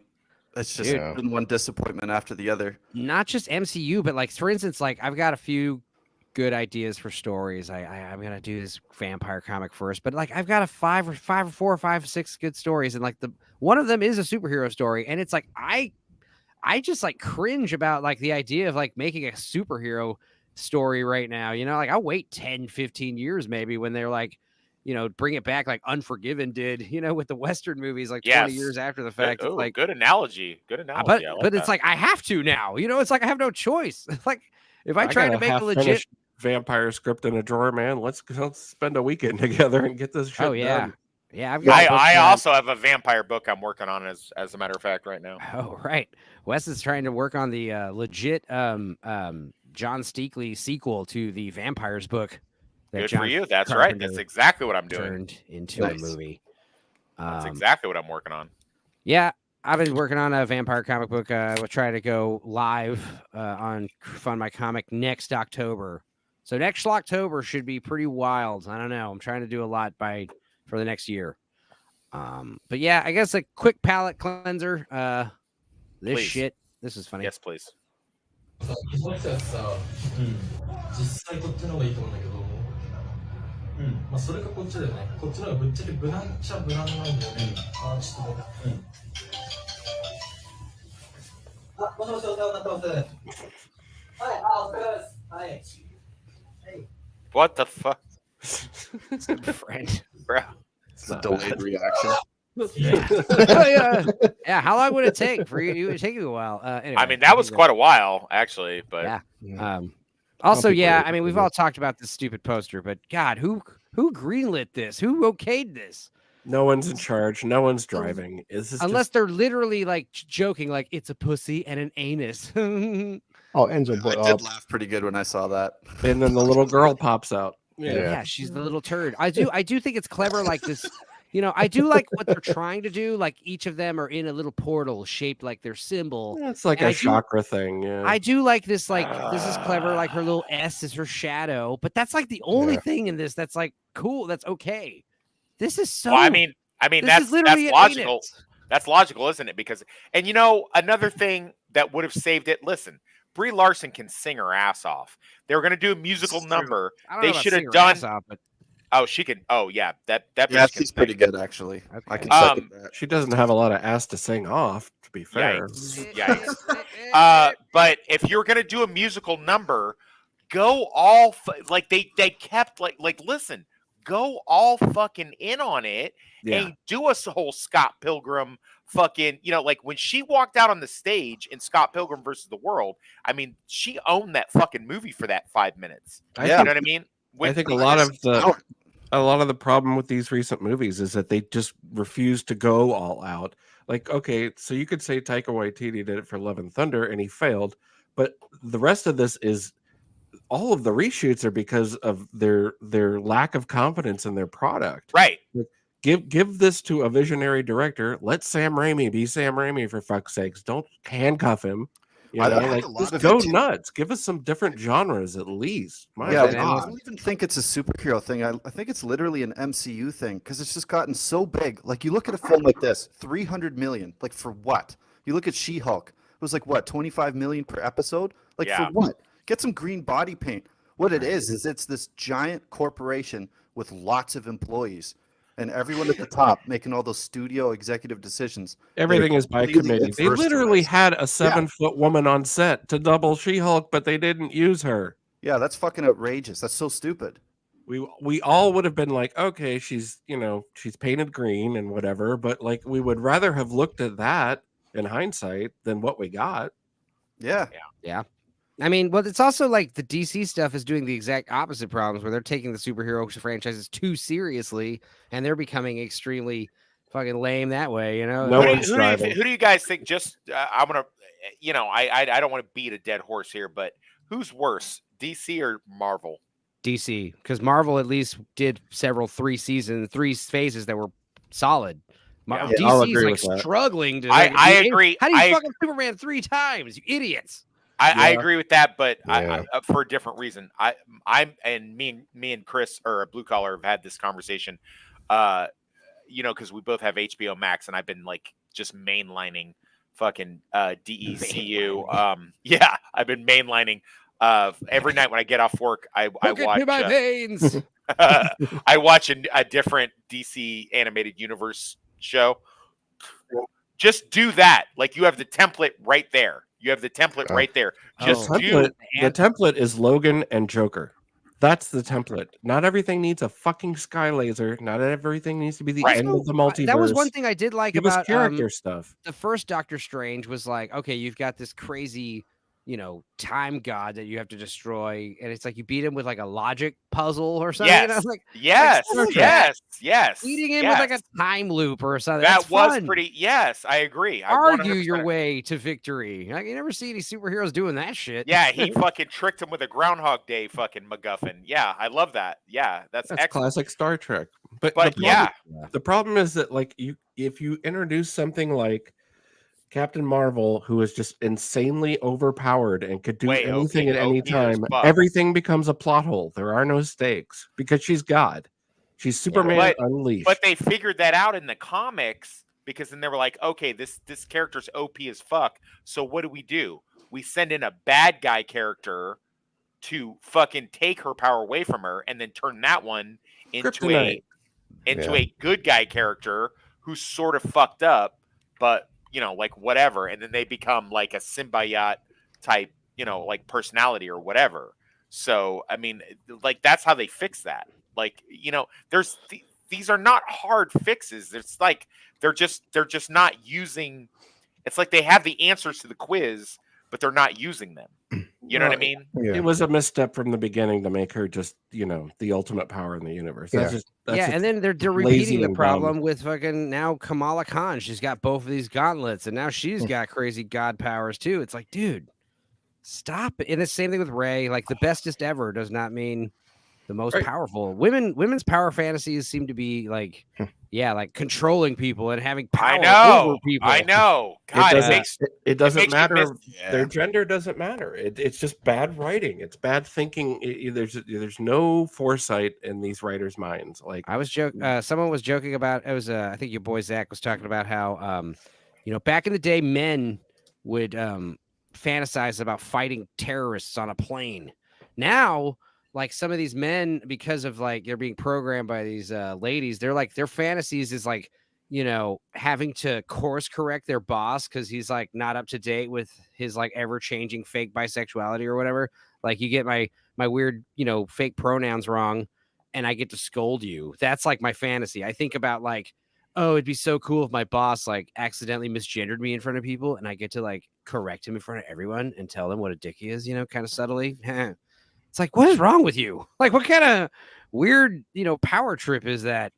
It's just Dude. been one disappointment after the other. not just MCU, but like for instance, like I've got a few good ideas for stories. I'm gonna do this vampire comic first, but like I've got four or five, six good stories, and like one of them is a superhero story, and it's like I just like cringe about like the idea of like making a superhero story right now. Like I'll wait 10, 15 years maybe when they're like, bring it back like Unforgiven did, with the Western movies like 20 Yes. years after the fact. Good, It's like, good analogy. Good analogy. but I like but it's that. like I have to now. It's like I have no choice. Like if I try got to make a legit. half-finished vampire script in a drawer, man. Let's spend a weekend together and get this shit Oh yeah, done. yeah. I've got. I also have a vampire book I'm working on as a matter of fact right now. Oh right, Wes is trying to work on the legit John Steakley sequel to the Vampires book. that Good John for you. That's right. Carpenter That's exactly what I'm doing. turned into Nice. a movie. That's exactly what I'm working on. Yeah, I've been working on a vampire comic book. We'll try to go live on Fund My Comic next October. So next October should be pretty wild. I don't know. I'm trying to do a lot for the next year. But yeah, I guess a quick palate cleanser. This Please. shit. This is funny. Yes, please. その人たちさ、実際こっちの方がいいと思うんだけど、まあそれかこっちだよね。こっちの方がぶっちゃけ無難っちゃ無難なんだよね。あ、ちょっと待って。あ、もしもしお世話になってます。はい、あ、お疲れです。はい。 What the fuck, Friend. bro? It's a delayed reaction. Oh, yeah. Yeah. How long would it take for you? It would take you a while. Anyway, I mean, that was quite a while actually, but Yeah. Also, people yeah. are I mean, we've all talked about this stupid poster, but God, who greenlit this? Who okayed this? No one's in charge. No one's driving. Is this Unless just, they're literally like joking, like it's a pussy and an anus. Oh, Enzo, but I did laugh pretty good when I saw that. and then the little girl pops out. Yeah, she's the little turd. I do think it's clever, like this. I do like what they're trying to do. Like each of them are in a little portal shaped like their symbol. It's like And a I do- chakra thing. Yeah. I do like this. Like this is clever. Like her little S is her shadow, but that's like the only Yeah. thing in this that's like cool. That's okay. This is so. well, I mean this that's is literally that's an logical. anus. That's logical, isn't it? Because another thing that would have saved it. Listen, Brie Larson can sing her ass off. They were going to do a musical number. I don't They know about should have sing her done. ass off, but Oh, she can. Oh, yeah. That Yeah, bitch can she's sing. pretty good actually. I Okay. can second that. She doesn't have a lot of ass to sing off, to be fair. Yikes. But if you're gonna do a musical number, go all like they kept like listen, go all fucking in on it Yeah. and do a whole Scott Pilgrim fucking, like when she walked out on the stage in Scott Pilgrim versus the World, I mean, she owned that fucking movie for that 5 minutes. Yeah. You know what I mean? I think a lot of the problem with these recent movies is that they just refuse to go all out. Like, okay, so you could say Taika Waititi did it for Love and Thunder and he failed, but the rest of this is all of the reshoots are because of their lack of confidence in their product. Right. Like, give this to a visionary director. Let Sam Raimi be Sam Raimi, for fuck's sakes. Don't handcuff him. I think a lot just of go it too- nuts. Give us some different genres at least. My Yeah, I God. don't even think it's a superhero thing. I think it's literally an MCU thing because it's just gotten so big. Like you look at a film like this, 300 million. Like for what? You look at She-Hulk. It was like what, 25 million per episode? Like Yeah. for what? Get some green body paint. What it is it's this giant corporation with lots of employees and everyone at the top making all those studio executive decisions. Everything is by completely committee. They adverse to literally this. had a 7-foot woman on set to double She-Hulk, but they didn't use her. Yeah, that's fucking outrageous. That's so stupid. We all would have been like, okay, she's painted green and whatever, but like we would rather have looked at that in hindsight than what we got. Yeah. Yeah. I mean, well, it's also like the DC stuff is doing the exact opposite problems where they're taking the superhero franchises too seriously and they're becoming extremely fucking lame that way, you know? No Who do, one's who, do you, striving. who do you guys think? Just I'm gonna, I don't want to beat a dead horse here, but who's worse, DC or Marvel? DC, because Marvel at least did three phases that were solid. Yeah. Yeah, I'll DC's agree like with that. struggling to. I agree. How do you I- fucking Superman 3 times? You idiots! I Yeah. agree with that, but Yeah. for a different reason. Me and Chris or Blue Collar have had this conversation. Because we both have HBO Max, and I've been like just mainlining fucking DECU. Yeah, I've been mainlining. Every night when I get off work, I Look watch. at my veins. I watch a different DC animated universe show. Just do that. Like you have the template right there. You have the template right there. Just do. The template is Logan and Joker. That's the template. Not everything needs a fucking sky laser. Not everything needs to be the end of the multiverse. That was one thing I did like Give us about character stuff. the first Doctor Strange was like, okay, you've got this crazy, time god that you have to destroy, and it's like you beat him with like a logic puzzle or something. Yes. Like Yes. Star Trek. Yes. beating him with like a time loop or something. That That's was fun. pretty. Yes, I agree. I Argue 100% your way to victory. Like, you never see any superheroes doing that shit. Yeah, he fucking tricked him with a Groundhog Day fucking MacGuffin. Yeah, I love that. Yeah, that's excellent. Classic Star Trek. But the problem is that like if you introduce something like Captain Marvel, who is just insanely overpowered and could do anything at any time, everything becomes a plot hole. There are no stakes because she's God. She's Superman unleashed. But they figured that out in the comics because then they were like, okay, this character's OP as fuck. So what do? We send in a bad guy character to fucking take her power away from her and then turn that one into a good guy character who's sort of fucked up, but like whatever, and then they become like a symbiote type, like personality or whatever. So I mean, like that's how they fix that. Like there's these are not hard fixes. It's like they're just not using. It's like they have the answers to the quiz, but they're not using them. You know what I mean? Yeah. It was a misstep from the beginning to make her just, the ultimate power in the universe. That's and then they're repeating the problem with fucking now Kamala Khan. She's got both of these gauntlets, and now she's got crazy god powers too. It's like, dude, stop it. And the same thing with Rey. Like the bestest ever does not mean the most powerful. Women's power fantasies seem to be like, like controlling people and having power over people. I know. God, it doesn't matter. Their gender doesn't matter. It's just bad writing. It's bad thinking. There's no foresight in these writers' minds. Like I was joking. Someone was joking about it was. I think your boy Zach was talking about how, back in the day, men would fantasize about fighting terrorists on a plane. Now like some of these men, because of like they're being programmed by these ladies, they're like their fantasies is like, you know, having to course correct their boss because he's like not up to date with his like ever changing fake bisexuality or whatever. Like you get my weird, you know, fake pronouns wrong and I get to scold you. That's like my fantasy. I think about like, oh, it'd be so cool if my boss like accidentally misgendered me in front of people and I get to like correct him in front of everyone and tell them what a dick he is, you know, kind of subtly. It's like, what is wrong with you? Like, what kind of weird, you know, power trip is that?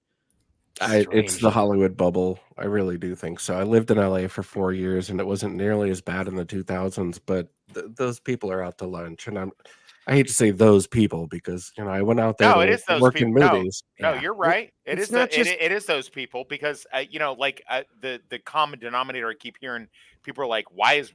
It's the Hollywood bubble. I really do think so. I lived in LA for 4 years, and it wasn't nearly as bad in the 2000s. But those people are out to lunch, and I hate to say those people because you know I went out there No, it to is those work in people. movies. No, Yeah. you're right. It It's is not just- it is those people because you know, like the common denominator I keep hearing people are like, why is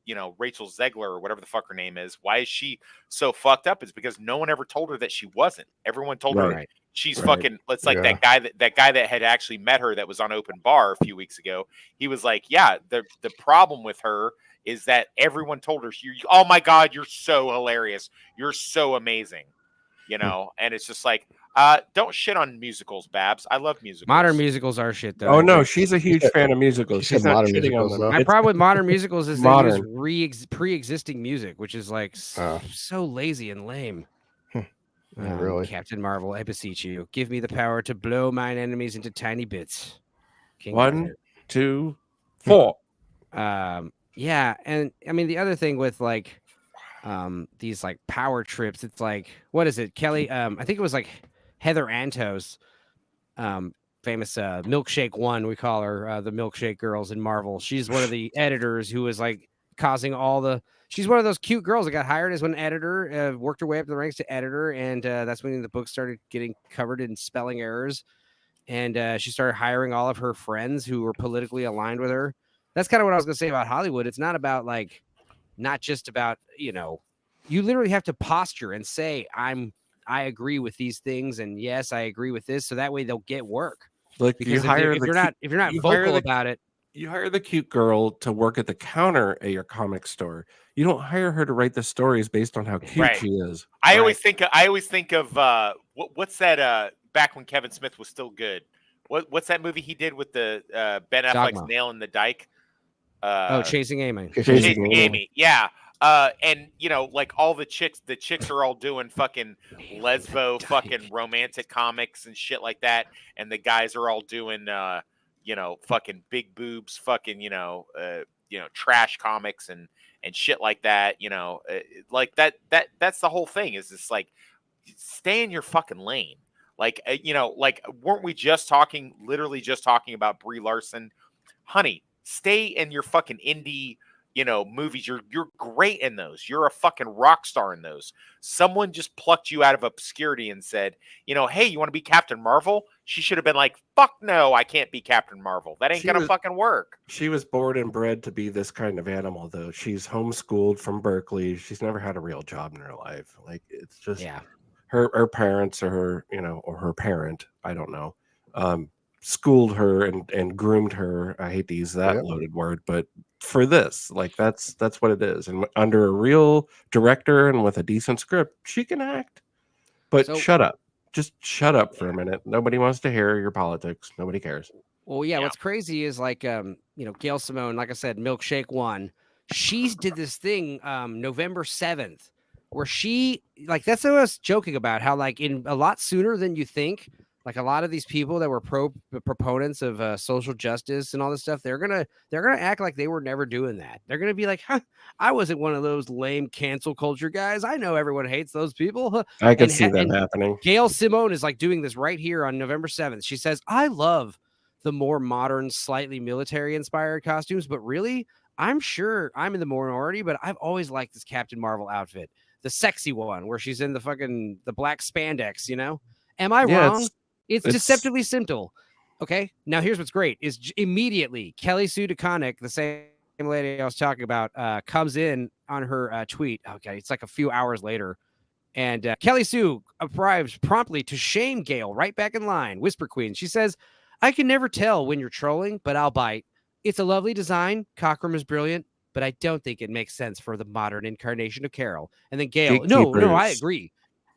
you know, Rachel Zegler or whatever the fuck her name is, why is she so fucked up? It's because no one ever told her that she wasn't. Everyone told her Right. she's Right. fucking. It's like Yeah. that guy that had actually met her that was on Open Bar a few weeks ago. He was like, yeah, the problem with her is that everyone told her, oh my God, you're so hilarious, you're so amazing, you know. And it's just like, don't shit on musicals, Babs. I love musicals. Modern musicals are shit, though. Oh no, she's a huge fan of musicals. she She's said not modern shitting on musicals, them. though. My problem with modern musicals is they modern. use pre-existing music, which is like Oh. so lazy and lame. Yeah, really. Captain Marvel, I beseech you, give me the power to blow mine enemies into tiny bits. King 1, 2, 4. Yeah, and I mean the other thing with like these like power trips, it's like, what is it, Kelly? I think it was like Heather Antos, famous Milkshake One, we call her, the Milkshake Girls in Marvel. She's one of the editors who was like causing all the. She's one of those cute girls that got hired as an editor, worked her way up the ranks to editor, and that's when the book started getting covered in spelling errors. And she started hiring all of her friends who were politically aligned with her. That's kind of what I was going to say about Hollywood. It's not about like, not just about, you know, you literally have to posture and say, I agree with these things, and yes, I agree with this, so that way they'll get work. Look, Because if you're not vocal about it, you hire the cute girl to work at the counter at your comic store. You don't hire her to write the stories based on how cute Right. she is. I always think of what's that back when Kevin Smith was still good. What's that movie he did with the Ben Affleck's Dogma. Nail in the Dike? Chasing Amy. Chasing Amy. Yeah. And you know, like all the chicks are all doing fucking lesbo fucking romantic comics and shit like that, and the guys are all doing you know, fucking big boobs, fucking, you know, trash comics and shit like that, you know, like that's the whole thing, is this like, stay in your fucking lane. Like, you know, like, weren't we literally just talking about Brie Larson? Honey, stay in your fucking indie, you know, movies. You're great in those. You're a fucking rock star in those. Someone just plucked you out of obscurity and said, you know, hey, you want to be Captain Marvel? She should have been like, fuck no, I can't be Captain Marvel. That ain't gonna fucking work. She was born and bred to be this kind of animal, though. She's homeschooled from Berkeley. She's never had a real job in her life. Like, it's just her parents, or her, you know, or her parent, I don't know, schooled her and groomed her. I hate to use that loaded word, but for this, like, that's what it is. And under a real director and with a decent script, she can act. But shut up. Just shut up for a minute. Nobody wants to hear your politics. Nobody cares. Well, yeah, what's crazy is like, you know, Gail Simone, like I said, Milkshake One, she did this thing November 7th, where she, like, that's what I was joking about, how like in a lot sooner than you think, like a lot of these people that were proponents of social justice and all this stuff, they're gonna act like they were never doing that. They're gonna be like, I wasn't one of those lame cancel culture guys. I know everyone hates those people. I can see that happening. Gail Simone is like doing this right here on November 7th. She says, I love the more modern, slightly military inspired costumes, but really, I'm sure I'm in the minority, but I've always liked this Captain Marvel outfit, the sexy one where she's in the black spandex, you know? Am I wrong? It's deceptively simple. Okay. Now here's what's great is immediately Kelly Sue DeConnick, the same lady I was talking about, comes in on her tweet. Okay. It's like a few hours later. And Kelly Sue arrives promptly to shame Gail right back in line. Whisper Queen. She says, I can never tell when you're trolling, but I'll bite. It's a lovely design. Cockrum is brilliant, but I don't think it makes sense for the modern incarnation of Carol. And then Gail, no, I agree.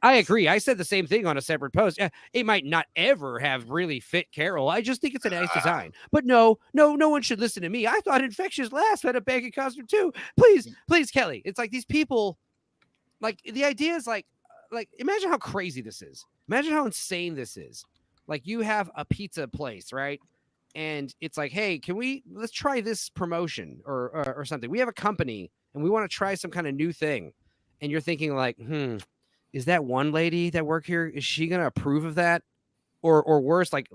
I agree. I said the same thing on a separate post. It might not ever have really fit Carol. I just think it's a nice design. But no one should listen to me. I thought Infectious Laughs had a baggy costume too. Please, Kelly. It's like these people, like the idea is like imagine how crazy this is. Imagine how insane this is. Like you have a pizza place, right? And it's like, hey, let's try this promotion or something. We have a company and we want to try some kind of new thing. And you're thinking like, is that one lady that worked here? Is she going to approve of that? Or worse, like,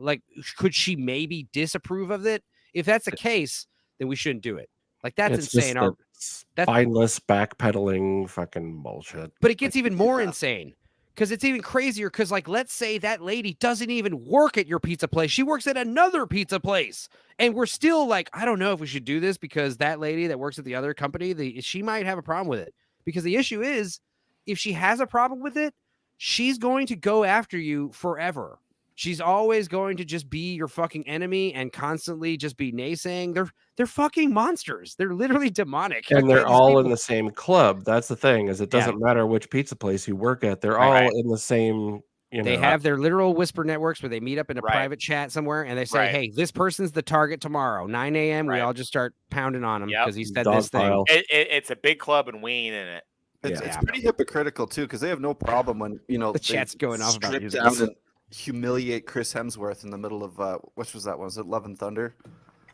could she maybe disapprove of it? If that's the case, then we shouldn't do it. Like, that's insane. That's spineless backpedaling fucking bullshit. But it gets even more insane because it's even crazier. Because, like, let's say that lady doesn't even work at your pizza place. She works at another pizza place. And we're still like, I don't know if we should do this because that lady that works at the other company, she might have a problem with it. Because the issue is, if she has a problem with it, she's going to go after you forever. She's always going to just be your fucking enemy and constantly just be naysaying. They're fucking monsters. They're literally demonic. And they're all in the same club. That's the thing, is it doesn't matter which pizza place you work at. They're all in the same, they have their literal whisper networks where they meet up in a private chat somewhere and they say, hey, this person's the target tomorrow. 9 a.m. We all just start pounding on him because he said this thing. It's a big club and we ain't in it. It's pretty hypocritical too, because they have no problem when the chat's going off about strip down and humiliate Chris Hemsworth in the middle of which was that one? Was it Love and Thunder?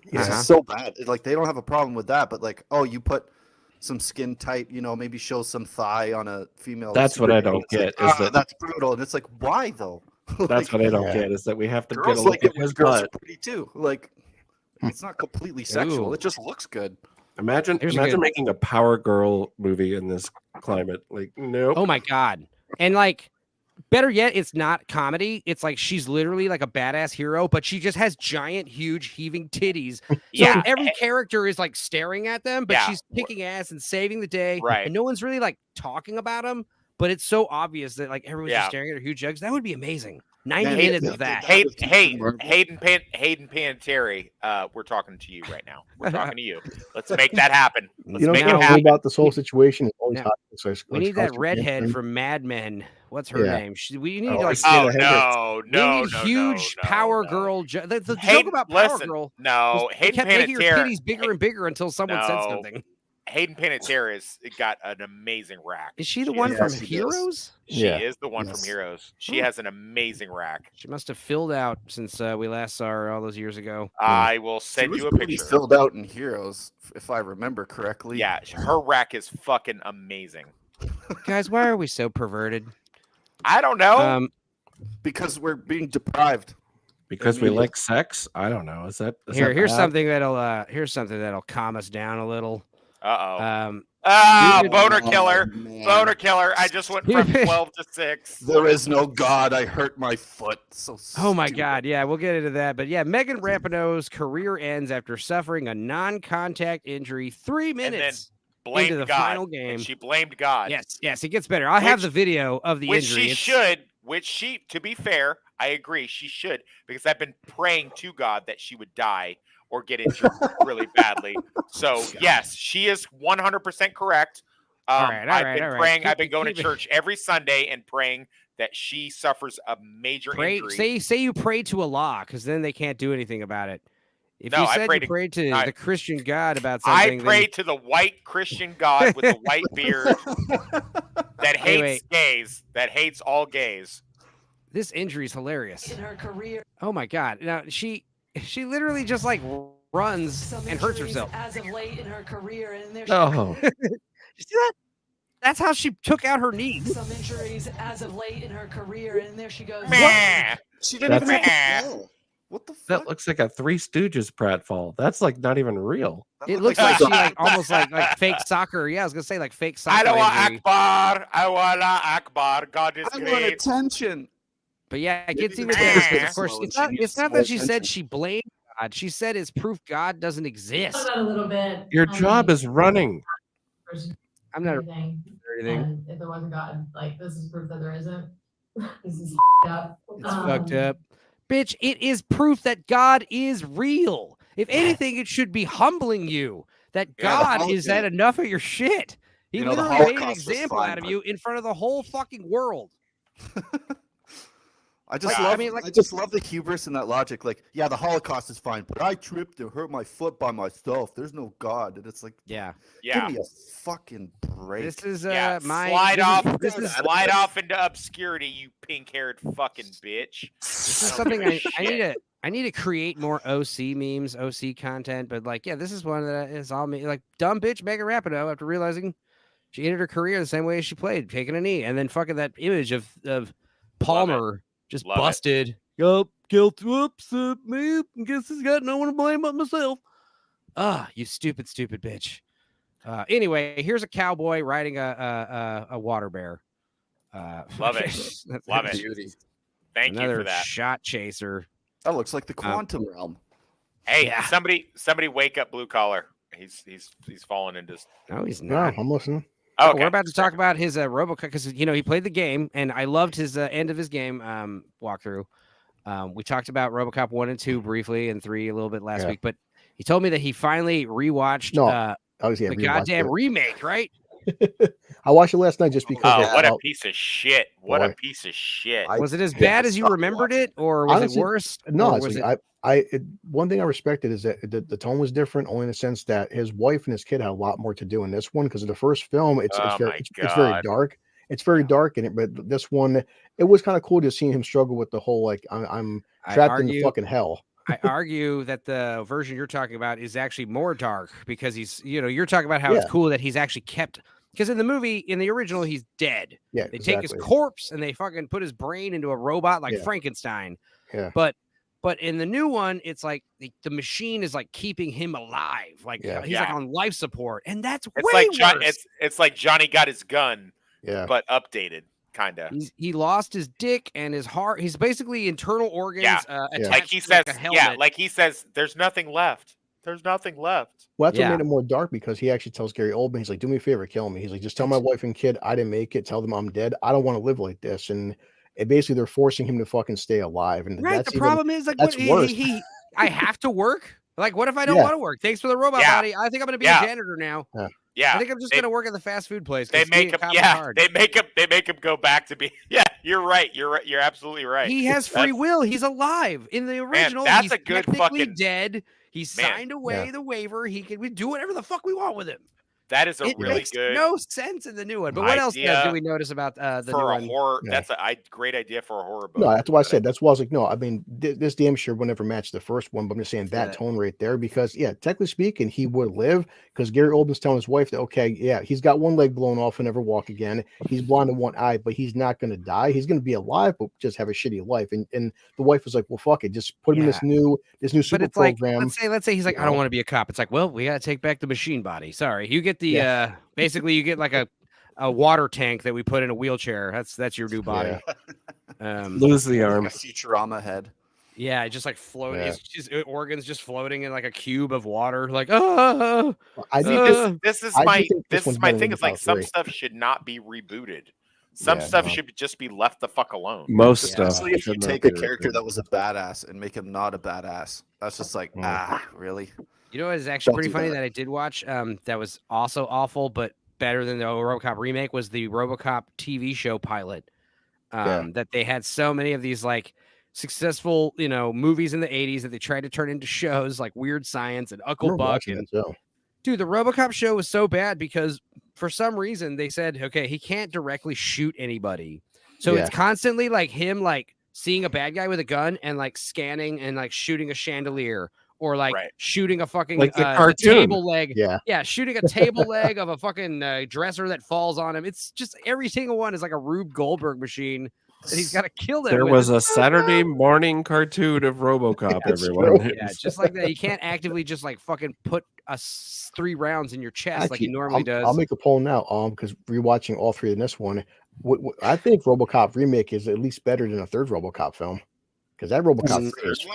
It's so bad. Like they don't have a problem with that, but like, oh, you put some skin tight, maybe show some thigh on a female. That's what I don't get. Like, that's brutal, and it's like, why though? That's what I don't get, is that we have to girls get a look at his girls butt. are pretty too. Like, it's not completely sexual. It just looks good. Imagine making a Power Girl movie in this climate. Like, no. Oh my god! And like, better yet, it's not comedy. It's like she's literally like a badass hero, but she just has giant, huge, heaving titties. So every character is like staring at them, but she's kicking ass and saving the day. Right. And no one's really like talking about them, but it's so obvious that like everyone's just staring at her huge jugs. That would be amazing. 90 minutes of that. Hayden Panettiere, we're talking to you right now. We're talking to you. Let's make that happen. Let's make it happen. About this whole situation. We need that redhead from Mad Men. What's her name? We need like huge Power Girl. The joke about Power Girl. No, Hayden Panettiere making her titties bigger and bigger until someone said something. Hayden Panettiere has got an amazing rack. Is she the one from Heroes? She is the one from Heroes. She has an amazing rack. She must have filled out since we last saw her all those years ago. I will send you a picture. Filled out in Heroes, if I remember correctly. Yeah, her rack is fucking amazing. Guys, why are we so perverted? I don't know. Because we're being deprived. Because we like sex? I don't know. Is here's something that'll calm us down a little. Boner killer. Boner killer. I just went from 12 to 6. There is no God. I hurt my foot. So oh my God. Yeah, we'll get into that. But yeah, Megan Rapinoe's career ends after suffering a non-contact injury 3 minutes into the final game. And she blamed God. Yes, it gets better. I have the video of the injury. To be fair, I agree, she should, because I've been praying to God that she would die or get injured really badly. So yes, she is 100% correct. I've been going to church every Sunday and praying that she suffers a major injury. Say you pray to Allah, because then they can't do anything about it. If you said you prayed to the Christian God about something, I pray to the white Christian God with the white beard that hates gays, that hates all gays. This injury is hilarious. In her career. Oh my God! Now she literally just like runs and hurts herself. As of late in her career, and there you see that? That's how she took out her knees. Some injuries as of late in her career, and there she goes. She didn't even fall. What the fuck? That looks like a Three Stooges pratfall. That's like not even real. It looks like she almost like fake soccer. Yeah, I was gonna say like fake soccer. I don't want Akbar. I want Akbar. God is great. I want attention. But yeah, it gets even better. Of course, it's not that she said she blamed God. She said it's proof God doesn't exist. A little bit. Your job is running. I'm not anything. And if there wasn't God, like this is proof that there isn't. This is up. It's fucked up. Bitch, it is proof that God is real. If anything, it should be humbling you that God is at enough of your shit. He literally made an example out of you in front of the whole fucking world. I just Like, love. I mean, like- I just love the hubris in that logic. Like, yeah, the Holocaust is fine, but I tripped and hurt my foot by myself. There's no God, and it's like, Yeah. give me a fucking break. This is Yeah, my slide this off. Is, this is slide off into obscurity, you pink-haired fucking bitch. This is I don't something give a I need to create more OC memes, OC content. But like, yeah, this is one that is all me. Like, dumb bitch Megan Rapinoe after realizing she ended her career the same way as she played, taking a knee, and then fucking that image of Palmer just Love it. busted. Yup, guilt. Whoops, me. Guess he's got no one to blame but myself. Ah, you stupid bitch. Anyway, here's a cowboy riding a water bear. Love it. Love it. Thank you Another for that. shot chaser. That looks like the quantum realm. Hey, Yeah. somebody wake up Blue Collar. He's fallen into. No, he's No, not. I'm listening. Oh, We're about to talk about his RoboCop because he played the game, and I loved his end of his game walkthrough. We talked about RoboCop 1 and 2 briefly, and 3 a little bit last week, but he told me that he finally rewatched the goddamn remake, right? I watched it last night just because. Oh, what a piece of shit! What a piece of shit! Was it as bad as you remembered it, or was it worse? No, was one thing I respected is that the tone was different, only in the sense that his wife and his kid had a lot more to do in this one, because in the first film, it's very dark. It's very dark in it, but this one, it was kind of cool to see him struggle with the whole like I'm trapped in the fucking hell. I argue that the version you're talking about is actually more dark because he's, you're talking about how it's cool that he's actually kept. Because in the movie, in the original, he's dead. Yeah, they take his corpse and they fucking put his brain into a robot like Frankenstein. Yeah. But in the new one, it's like the machine is like keeping him alive. Like he's like on life support, and that's way worse. It's like Johnny got his gun, but updated, kind of. He lost his dick and his heart. He's basically internal organs. Attached like he to says. like a helmet. Like he says, there's nothing left. There's nothing left. Well, that's what made it more dark, because he actually tells Gary Oldman, he's like, do me a favor, kill me. He's like, just tell my wife and kid I didn't make it. Tell them I'm dead. I don't want to live like this. And basically they're forcing him to fucking stay alive. And the problem is like, that's worse. I have to work. Like, what if I don't want to work? Thanks for the robot body. I think I'm going to be a janitor now. Yeah, I think I'm just going to work at the fast food place. They make him. They make him go back to be. Yeah, you're right. You're absolutely right. He has free will. He's alive. In the original, that's he's a good technically fucking dead. He signed away the waiver. We do whatever the fuck we want with him. That is it really makes good. No sense in the new one. But what else do we notice about the new one? Horror? That's a great idea for a horror book. No, that's what I said. That's why I was like, no. I mean, this damn sure would never match the first one. But I'm just saying that tone right there, because technically speaking, he would live, because Gary Oldman's telling his wife that he's got one leg blown off and never walk again. He's blind in one eye, but he's not going to die. He's going to be alive, but just have a shitty life. And the wife was like, well, fuck it, just put him in this new super program. Like, let's say he's like, I don't want to be a cop. It's like, well, we got to take back the machine body. Sorry, you get the basically you get like a water tank that we put in a wheelchair. That's your new body. Lose the arm. Like a Futurama head. Yeah, just like floating. Yeah. It's just organs just floating in like a cube of water. Like, this is my thing. Is like some stuff should not be rebooted. Some stuff should just be left the fuck alone. Most stuff. Especially if you take a character that was a badass and make him not a badass. That's just like, really? You know what is actually pretty funny that I did watch that was also awful, but better than the RoboCop remake, was the RoboCop TV show pilot. That they had so many of these like successful, movies in the 80s that they tried to turn into shows like Weird Science and Uncle Buck. Dude, the RoboCop show was so bad because for some reason they said, okay, he can't directly shoot anybody. So it's constantly like him like seeing a bad guy with a gun and like scanning and like shooting a chandelier. Or like shooting a fucking like the cartoon. table leg. Shooting a table leg of a fucking dresser that falls on him. It's just every single one is like a Rube Goldberg machine that he's got to kill them. There was a Saturday morning cartoon of RoboCop, everyone. Yeah, just like that. You can't actively just like fucking put 3 rounds in your chest like he normally does. I'll make a poll now, because rewatching all 3 in this one, I think RoboCop remake is at least better than a third RoboCop film. Because that RoboCop 3 is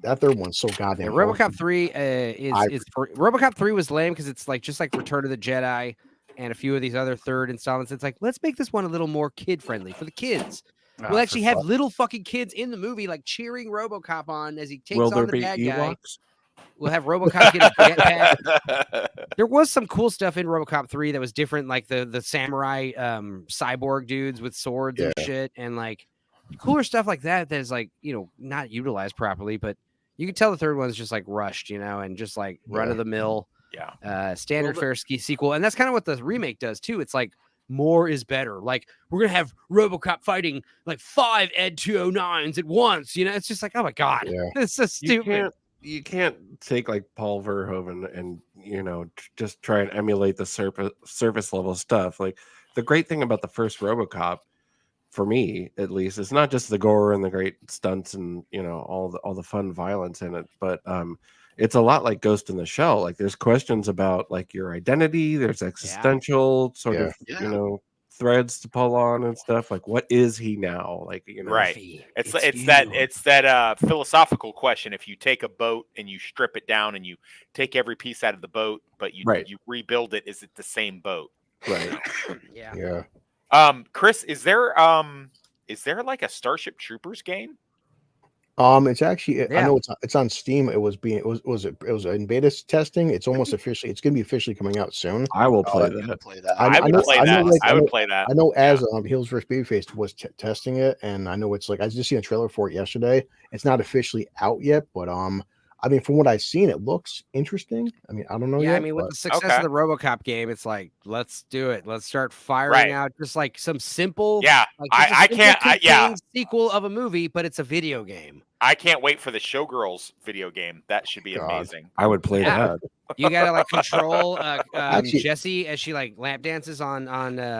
that third one's so goddamn. RoboCop 3 RoboCop 3 was lame because it's like just like Return of the Jedi and a few of these other third installments. It's like, let's make this one a little more kid friendly for the kids. We'll actually have little fucking kids in the movie like cheering RoboCop on as he takes on the bad guy. We'll have RoboCop get a jetpack. There was some cool stuff in RoboCop 3 that was different, like the samurai cyborg dudes with swords and shit, and like cooler stuff like that is like, not utilized properly, but you can tell the third one's just like rushed, and just like run of the mill, standard fare sequel. And that's kind of what the remake does too. It's like more is better. Like we're gonna have RoboCop fighting like 5 Ed 209s at once. It's just like, oh my god, it's so stupid. You can't take like Paul Verhoeven and just try and emulate the surface level stuff. Like the great thing about the first RoboCop, for me at least, is not just the gore and the great stunts and all the fun violence in it, but it's a lot like Ghost in the Shell. Like there's questions about like your identity. There's existential sort of threads to pull on and stuff. Like what is he now? Like right. It's that philosophical question. If you take a boat and you strip it down and you take every piece out of the boat, but you rebuild it, is it the same boat? Right. Yeah. Chris, is there like a Starship Troopers game? It's actually I know it's on Steam. It was in beta testing. It's almost officially. It's going to be officially coming out soon. I will play that. I would play that. I know as Heels vs Babyface was testing it, and I know it's like I just seen a trailer for it yesterday. It's not officially out yet, but I mean, from what I've seen, it looks interesting. I mean, I don't know yet. I mean, with the success of the RoboCop game, it's like, let's do it. Let's start firing out just like some simple, sequel of a movie, but it's a video game. I can't wait for the Showgirls video game. That should be amazing. I would play that. You gotta like control Jessie as she like lap dances on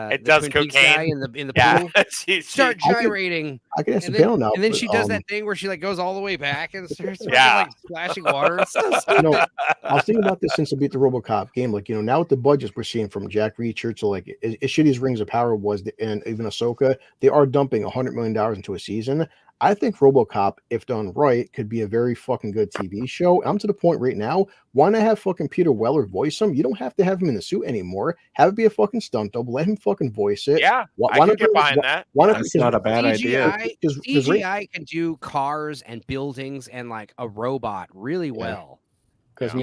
it does cocaine in the pool. Start gyrating. I can ask the panel now. And then she does that thing where she like goes all the way back and starts like splashing water. It's so stupid. I was thinking about this since I beat the RoboCop game. Like now with the budgets we're seeing from Jack Reacher to like as shitty as Rings of Power was, and even Ahsoka, they are dumping $100 million into a season. I think RoboCop, if done right, could be a very fucking good TV show. I'm to the point right now. Why not have fucking Peter Weller voice him? You don't have to have him in the suit anymore. Have it be a fucking stunt double. Let him fucking voice it. Yeah, I can get behind that. That's not a bad idea. CGI can do cars and buildings and like a robot really well. Because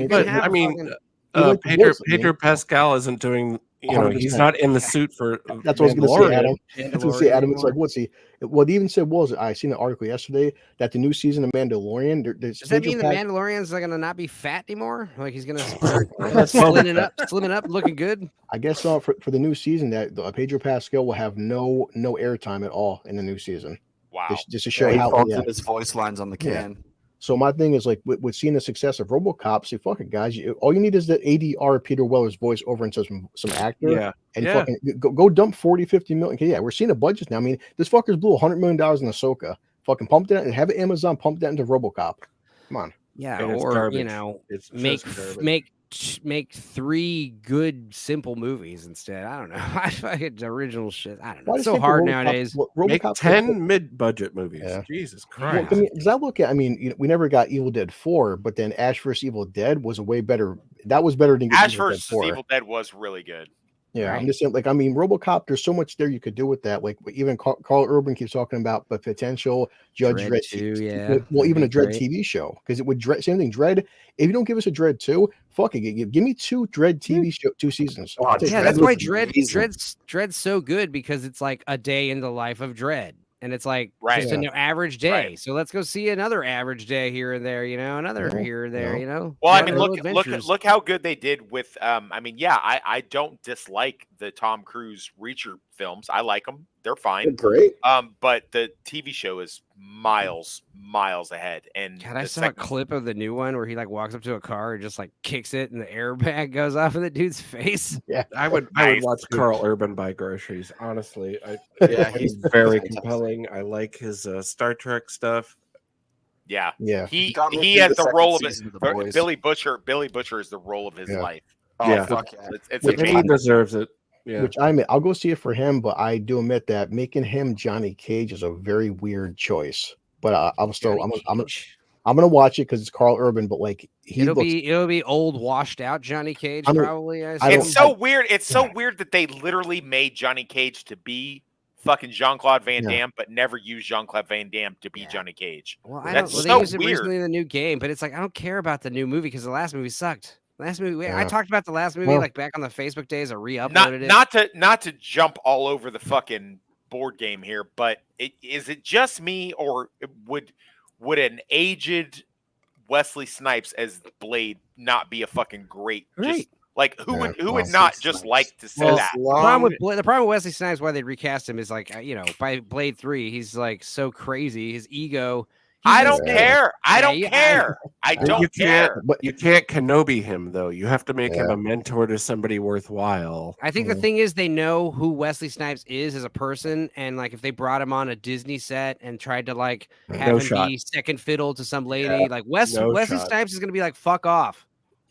Pedro Pascal isn't doing. He's not in the suit for. That's what I was going to say, Adam. That's what I say, Adam. It's like, what's he? What he even said was, I seen an article yesterday that the new season of Mandalorian. Does that mean the Mandalorian's going to not be fat anymore? Like he's going to start slimming up, looking good? I guess for the new season that Pedro Pascal will have no airtime at all in the new season. Wow! Just to show how his voice lines on the can. Yeah. So my thing is like with seeing the success of RoboCop, say fuck it, guys. All you need is the ADR Peter Weller's voice over into some actor, fucking go dump 40-50 million. Yeah, we're seeing the budgets now. I mean, this fucker's blew $100 million in Ahsoka. Fucking pumped it out and have Amazon pump that into RoboCop. Come on. Yeah, or make 3 good simple movies instead. I don't know. I fucking original shit. I don't know. It's so hard nowadays. Make 10 mid-budget movies. Yeah. Jesus Christ. Well, because I look at, we never got Evil Dead 4, but then Ash vs. Evil Dead was a way better. That was better than Ash vs. Evil Dead was really good. Yeah, right. I'm just saying, RoboCop, there's so much there you could do with that. Like, even Carl Urban keeps talking about the potential Judge Dredd 2, even a Dredd TV show. Because it would same thing, Dredd. If you don't give us a Dredd 2, fuck it. Give me 2 Dredd TV show, 2 seasons. Oh, that's why Dredd's so good, because it's like a day in the life of Dredd. And it's like just an average day. Right. So let's go see another average day here and there, another here and there, Well, I mean, look how good they did with I don't dislike the Tom Cruise Reacher films. I like them. They're fine. They're great. But the TV show is miles ahead. And I saw a clip of the new one where he like walks up to a car and just like kicks it and the airbag goes off in the dude's face. Yeah, I would watch Carl Urban buy groceries. Honestly, he's very compelling. I like his Star Trek stuff. Yeah. He has the role of it. Billy Butcher is the role of his life. Oh, fuck yeah. It's he deserves it. Yeah. Which I'll go see it for him, but I do admit that making him Johnny Cage is a very weird choice. But I'm gonna watch it because it's Carl Urban. But like it'll be old, washed out Johnny Cage probably. It's so weird. It's so weird that they literally made Johnny Cage to be fucking Jean-Claude Van Yeah. Damme, but never use Jean-Claude Van Damme to be Johnny Cage. Well, That's they so used it weird. recently in the new game, but it's like I don't care about the new movie because the last movie sucked. Last movie, I Yeah. talked about the last movie Well- like back on the Facebook days. I re-uploaded it. Not to jump all over the fucking board game here, but is it just me, or would an aged Wesley Snipes as Blade not be a fucking great? Just like who would not just like to see that? The problem with Wesley Snipes, why they recast him, is like by Blade 3, he's like so crazy, his ego. I don't care. I don't care. I don't you care. You can't Kenobi him though. You have to make him a mentor to somebody worthwhile. I think the thing is they know who Wesley Snipes is as a person, and like if they brought him on a Disney set and tried to like have him be second fiddle to some lady, like Wesley Snipes is gonna be like, fuck off.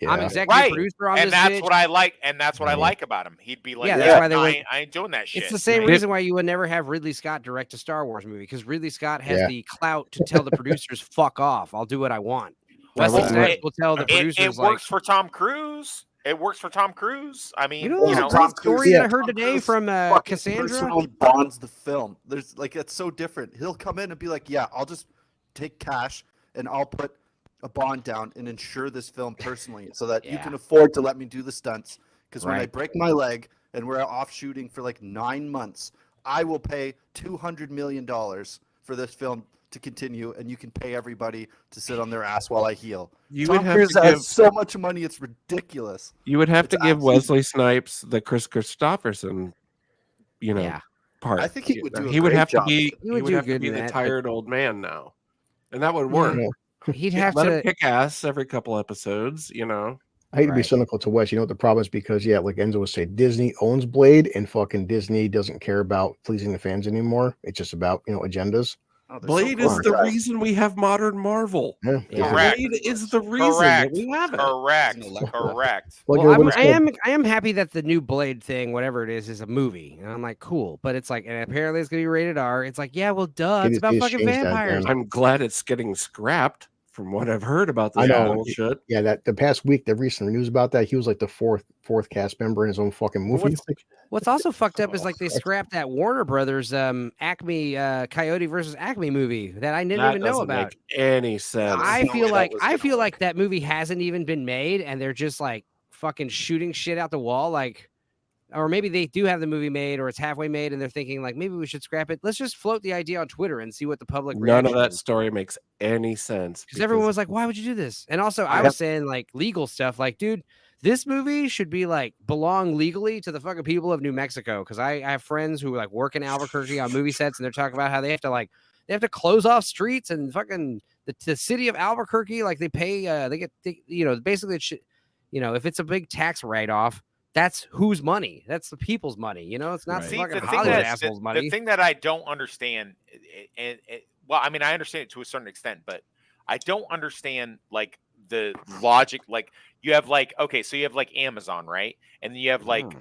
I'm executive producer on and this that's bitch. what I like, and that's what I like about him. He'd be like, that's why they I ain't doing that shit. It's the same reason why you would never have Ridley Scott direct a Star Wars movie, because Ridley Scott has the clout to tell the producers, "Fuck off, I'll do what I want." Wesley Snipes will tell the producers, it works for Tom Cruise. It works for Tom Cruise. I mean, Tom story that I heard today from Cassandra personally bonds the film. There's like it's so different. He'll come in and be like, "Yeah, I'll just take cash and I'll put a bond down and insure this film personally so that you can afford to let me do the stunts. Because when I break my leg and we're off shooting for like 9 months, I will pay $200 million for this film to continue, and you can pay everybody to sit on their ass while I heal." Tom Cruise has so much money, it's ridiculous. You would have to give Wesley Snipes the Chris Christopherson, part. I think he would do. He would have job. to be. He would have do to be good in the that, tired old man now, and that would work. He'd have let to him kick ass every couple episodes. I hate to be cynical to Wes. You know what the problem is? Because like Enzo would say, Disney owns Blade, and fucking Disney doesn't care about pleasing the fans anymore. It's just about agendas. Blade is the reason we have modern Marvel. Correct. Blade is the reason that we have it. Correct. Well, I am happy that the new Blade thing, whatever it is a movie, and I'm like, cool. But it's like, and apparently it's gonna be rated R. It's like, yeah, well, duh, it's about fucking vampires. I'm glad it's getting scrapped. From what I've heard about this bullshit. Yeah, that the past week, the recent news about that, he was like the fourth cast member in his own fucking movie. What's also fucked up is like they scrapped that Warner Brothers Acme Coyote versus Acme movie that I didn't even know about. Make any sense? I feel like that movie hasn't even been made, and they're just like fucking shooting shit out the wall, like. Or maybe they do have the movie made, or it's halfway made, and they're thinking like maybe we should scrap it. Let's just float the idea on Twitter and see what the public. None of that story makes any sense because everyone was like, "Why would you do this?" And also, I was saying like legal stuff, like, dude, this movie should be like belong legally to the fucking people of New Mexico. Because I have friends who like work in Albuquerque on movie sets, and they're talking about how they have to close off streets and fucking the city of Albuquerque, like they pay, basically it should, if it's a big tax write off. That's whose money? That's the people's money. It's not fucking Hollywood assholes' money. The thing that I don't understand, well, I mean, I understand it to a certain extent, but I don't understand like the logic. Like you have like, okay, so you have like Amazon, right? And then you have like,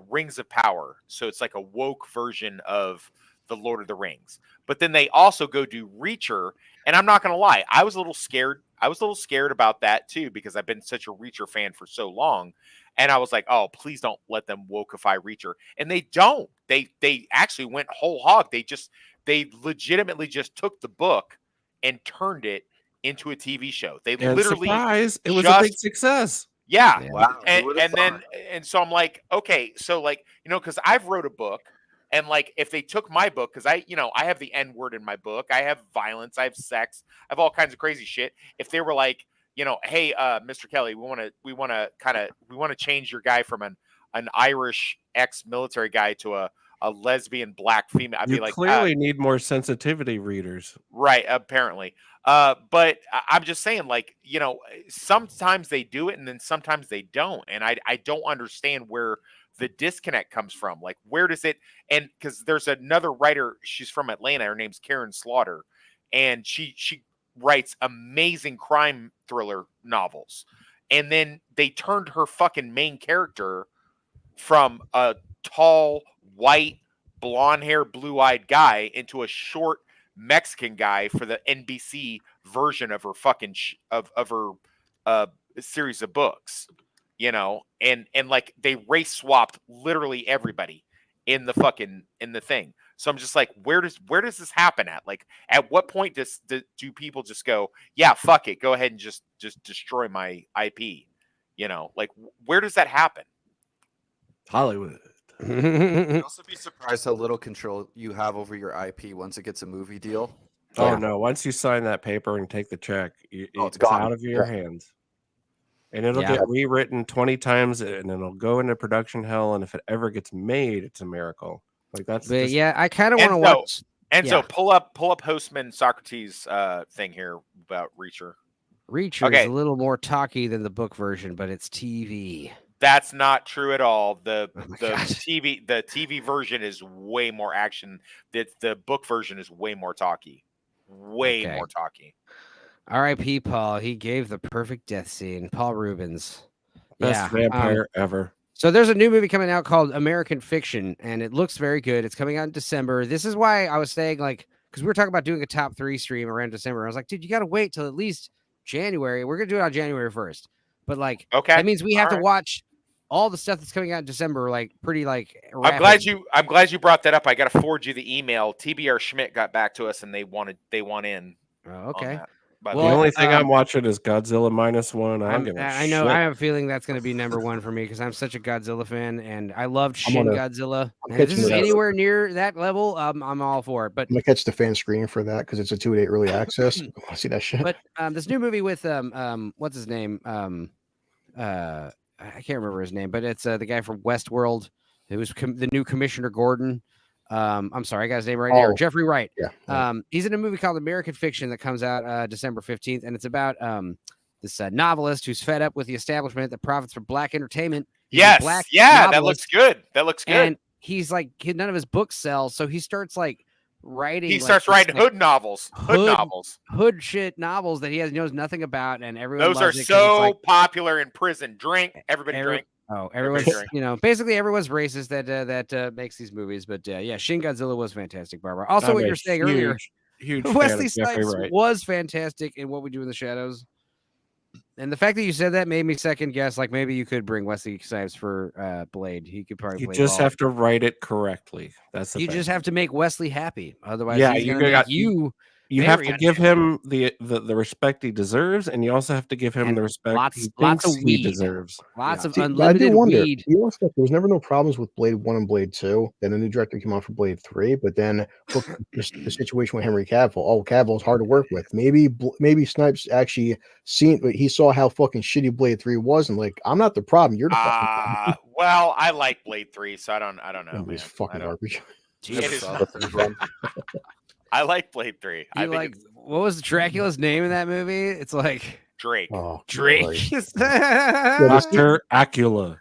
Rings of Power. So it's like a woke version of the Lord of the Rings. But then they also go do Reacher. And I'm not going to lie, I was a little scared. About that too, because I've been such a Reacher fan for so long. And I was like, oh, please don't let them wokeify Reacher. And they don't. They actually went whole hog. They legitimately just took the book and turned it into a TV show. They literally it was a big success. Yeah. Wow. And so I'm like, okay, so like, because I've wrote a book. And like, if they took my book, because I have the N word in my book, I have violence, I have sex, I have all kinds of crazy shit. If they were like, hey, Mr. Kelly, we want to change your guy from an Irish ex-military guy to a lesbian black female. I'd be like, clearly need more sensitivity readers, right? Apparently, but I'm just saying, like, sometimes they do it, and then sometimes they don't, and I don't understand where the disconnect comes from. Like, where does it? And because there's another writer, she's from Atlanta. Her name's Karen Slaughter, and she writes amazing crime thriller novels. And then they turned her fucking main character from a tall, white, blonde hair, blue-eyed guy into a short Mexican guy for the NBC version of her fucking of her series of books. And like they race swapped literally everybody in the thing. So I'm just like, where does this happen at? Like, at what point do people just go, yeah, fuck it, go ahead and just destroy my IP? You know, like, where does that happen? Hollywood. You'd also be surprised how little control you have over your IP once it gets a movie deal. Oh no! Once you sign that paper and take the check, it's gone. out of your hands, and it'll Yeah. get rewritten 20 times, and it'll go into production hell. And if it ever gets made, it's a miracle. Like that's. But just, yeah, I kind of want to Enzo, watch. Enzo, Yeah. pull up Hostman Socrates thing here about Reacher. Reacher Okay. is a little more talky than the book version, but it's TV. That's not true at all. The Oh my God. TV version is way more action. The book version is way more talky. Way Okay. more talky. R.I.P. Paul. He gave the perfect death scene. Paul Rubens. best Yeah. vampire ever. So there's a new movie coming out called American Fiction, and it looks very good. It's coming out in December. This is why I was saying, like, because we were talking about doing a top 3 stream around December. I was like, dude, you got to wait till at least January. We're going to do it on January 1st. But, like, Okay. that means we have All to right. watch all the stuff that's coming out in December, like, pretty, like, I'm glad you brought that up. I got to forward you the email. TBR Schmidt got back to us, and they want in. Oh, on okay. that. By The Well, only thing I'm watching is Godzilla -1. I don't give a I know. shit. I have a feeling that's going to be number 1 for me because I'm such a Godzilla fan, and I loved I'm Shin gonna- Godzilla. I'm And if this catching is that. anywhere near that level, I'm all for it. But I'm gonna catch the fan screening for that because it's a 2-day early access. I want to see that shit. But this new movie with what's his name? I can't remember his name, but it's the guy from Westworld. It was the new Commissioner Gordon. I'm sorry, I got his name right here. Oh, Jeffrey Wright. yeah. He's in a movie called American Fiction that comes out December 15th, and it's about this novelist who's fed up with the establishment that profits from black entertainment. He's a Yes. black Yeah, that novelist, looks good. That looks good. and he's like, none of his books sell, so he starts like writing. He like, starts this, writing like, hood novels. hood shit novels that he knows nothing about, and everyone Those are loves it 'cause it's so like, popular in prison. Drink. Everybody drink. everyone's drink. basically everyone's racist that makes these movies. But yeah, Shin Godzilla was fantastic, Barbara. Also, I'm what a you were saying earlier, huge fan Wesley of Jeffrey Snipes Wright. was fantastic in What We Do in the Shadows. And the fact that you said that made me second guess. Like maybe you could bring Wesley Snipes for Blade. He could probably. You play just ball. have to write it correctly. That's the You thing. just have to make Wesley happy. Otherwise, Yeah, he's you gonna got- make you. You have very to give him the respect he deserves, and you also have to give him And the respect lots he of thinks he weed. deserves. Lots Yeah. of See, but I do unlimited wonder. weed. You know, stuff. There was never no problems with Blade 1 and Blade 2. Then a new director came on for Blade 3, but then look at the situation with Henry Cavill. Oh, Cavill's hard to work with. Maybe Snipes actually he saw how fucking shitty Blade 3 was, and like, I'm not the problem. You're the fucking problem. Well, I like Blade 3, so I don't know, That man. movie's fucking I don't- garbage. It is not- I like Blade 3. I You think like it's what was Dracula's name in that movie? It's like Drake. Oh, Drake. Christ. Dr. Acula.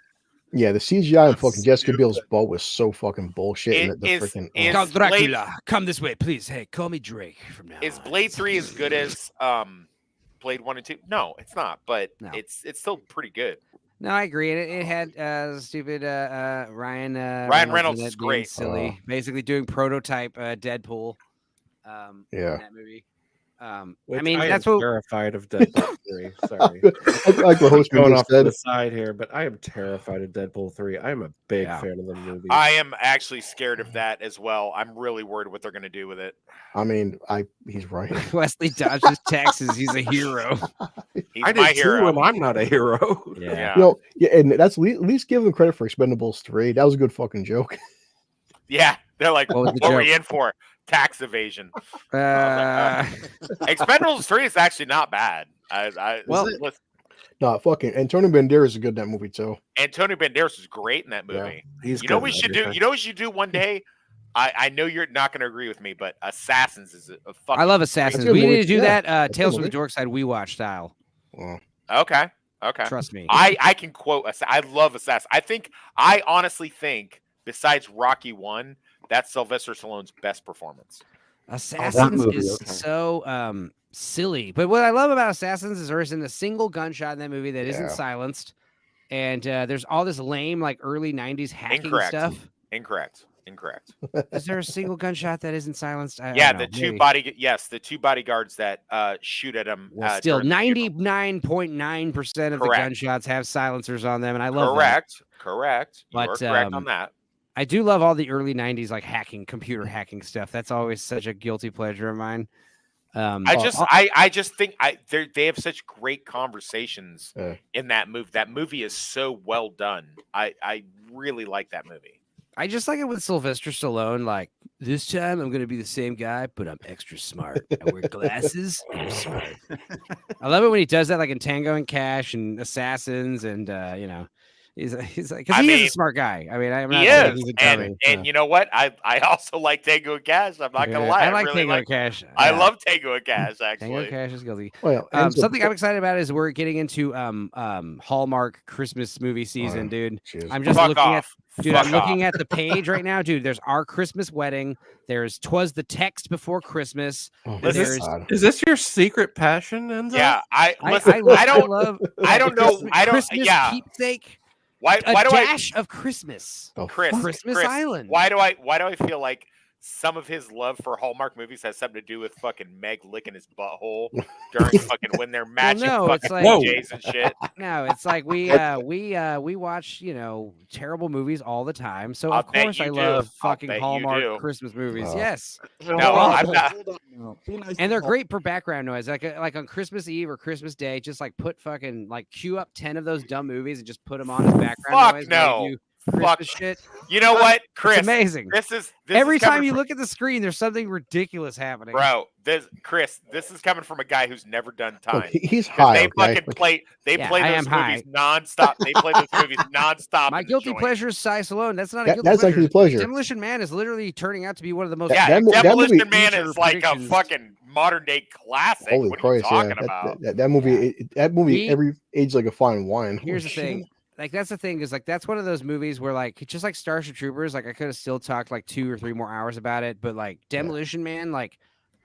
Yeah, the CGI and fucking Jessica Biel's boat was so fucking bullshit. It And the is- freaking is- Count Blade- Dracula, come this way, please. Hey, call me Drake from now. Is on. Blade 3 as good as Blade 1 and 2? No, it's not, but No. it's still pretty good. No, I agree. And it had stupid Ryan Reynolds in is it being great. silly, basically doing prototype Deadpool. Yeah. in that movie. I Which mean, I that's am what. terrified of Deadpool 3. Sorry. like the host Going just off to said. the side here, but I am terrified of Deadpool 3. I am a big Yeah. fan of the movie. I am actually scared of that as well. I'm really worried what they're going to do with it. I mean, he's right. Wesley dodges taxes. He's a hero. He's I my did too, hero. and I'm not a hero. Yeah. You know, yeah, and that's at least give them credit for Expendables 3. That was a good fucking joke. Yeah. They're like, What was what the were you joke? in for? Tax evasion. Uh, Expendables 3 is actually not bad. Well- listen, No, fucking Antonio Banderas is good in that movie too. Antonio Banderas was great in that Yeah. movie. He's You know good what we at should do? everything. You know what we should do one day? I know you're not going to agree with me, but Assassins is a fucking. I love Assassins. good We movie. need to do Yeah, that. a good Tales from the movie. Dorkside We Watch style. Well, Okay. Okay. Trust me. I can quote. I love Assassins. I honestly think besides Rocky 1, that's Sylvester Stallone's best performance. Assassins movie, is okay. so silly. But what I love about Assassins is there isn't a single gunshot in that movie that isn't Yeah. silenced. And there's all this lame, like early 90s hacking Incorrect. stuff. Incorrect. Is there a single gunshot that isn't silenced? I Yeah, don't know, the two bodyguards that shoot at him. Well, still, during the funeral. 99.9% of the Correct. gunshots have silencers on them, and I love that. Correct. You are But, correct on that. I do love all the early 90s like computer hacking stuff. That's always such a guilty pleasure of mine. I just think they have such great conversations in that movie. That movie is so well done. I really like that movie. I just like it with Sylvester Stallone. Like, this time I'm going to be the same guy, but I'm extra smart. I wear glasses and I'm smart. I love it when he does that, like in Tango and Cash and Assassins, and you know, he's like, because he is a smart guy. I mean, I'm not saying he's a dummy. And you know what? I also like Tango and Cash. I'm not gonna lie. I like really Tango and Cash. I love Tango and Cash. Actually, Tango and Cash is guilty. Well, something I'm excited about is we're getting into Hallmark Christmas movie season, dude. I'm just looking at the page right now, dude. There's Our Christmas Wedding. There's 'Twas the Text Before Christmas. Is this your secret passion, Enzo? Yeah, I don't know. Christmas keepsake. Why do dash of Christmas? Christmas Island. Why do I feel like some of his love for Hallmark movies has something to do with fucking Meg licking his butthole during fucking when they're matching fucking DJs and shit? No, it's like we watch, you know, terrible movies all the time. So of course I love fucking Hallmark Christmas movies. Yes. No, I'm not. And they're great for background noise. Like on Christmas Eve or Christmas Day, just like put fucking like queue up 10 of those dumb movies and just put them on as background noise. No. Fuck shit. You know what, Chris? It's amazing. Every time you look at the screen, there's something ridiculous happening. Bro, this is coming from a guy who's never done time. He's high. They fucking play those movies nonstop. They play those movies nonstop. My guilty pleasure is Cy Stallone. That's not a guilty pleasure. Actually a pleasure. Demolition Man is literally turning out to be one of the most. Yeah, Demolition Man is like a fucking modern day classic. Holy what Christ! are you talking about? That movie, every age like a fine wine. Here's the thing. Like, that's the thing is like, that's one of those movies where like, just like Starship Troopers, like I could have still talked like 2 or 3 more hours about it. But like Demolition Man, like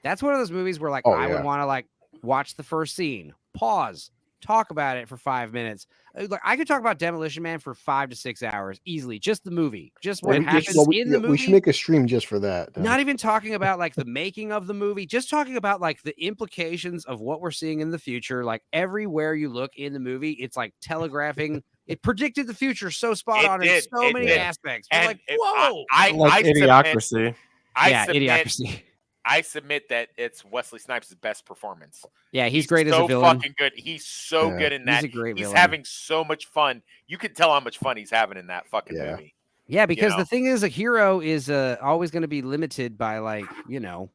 that's one of those movies where like, I would want to like watch the first scene, pause, talk about it for 5 minutes. Like I could talk about Demolition Man for 5 to 6 hours easily. Just the movie, just what happens in the movie. We should make a stream just for that. Not even talking about like the making of the movie, just talking about like the implications of what we're seeing in the future. Like everywhere you look in the movie, it's like telegraphing. It predicted the future so spot on in so many aspects. We're like, whoa! Idiocracy. Idiocracy. I submit that it's Wesley Snipes' best performance. Yeah, he's great as a villain. Fucking good. He's so good in that. He's a great villain. He's having so much fun. You can tell how much fun he's having in that fucking movie. Yeah, because the thing is, a hero is always going to be limited by like, you know,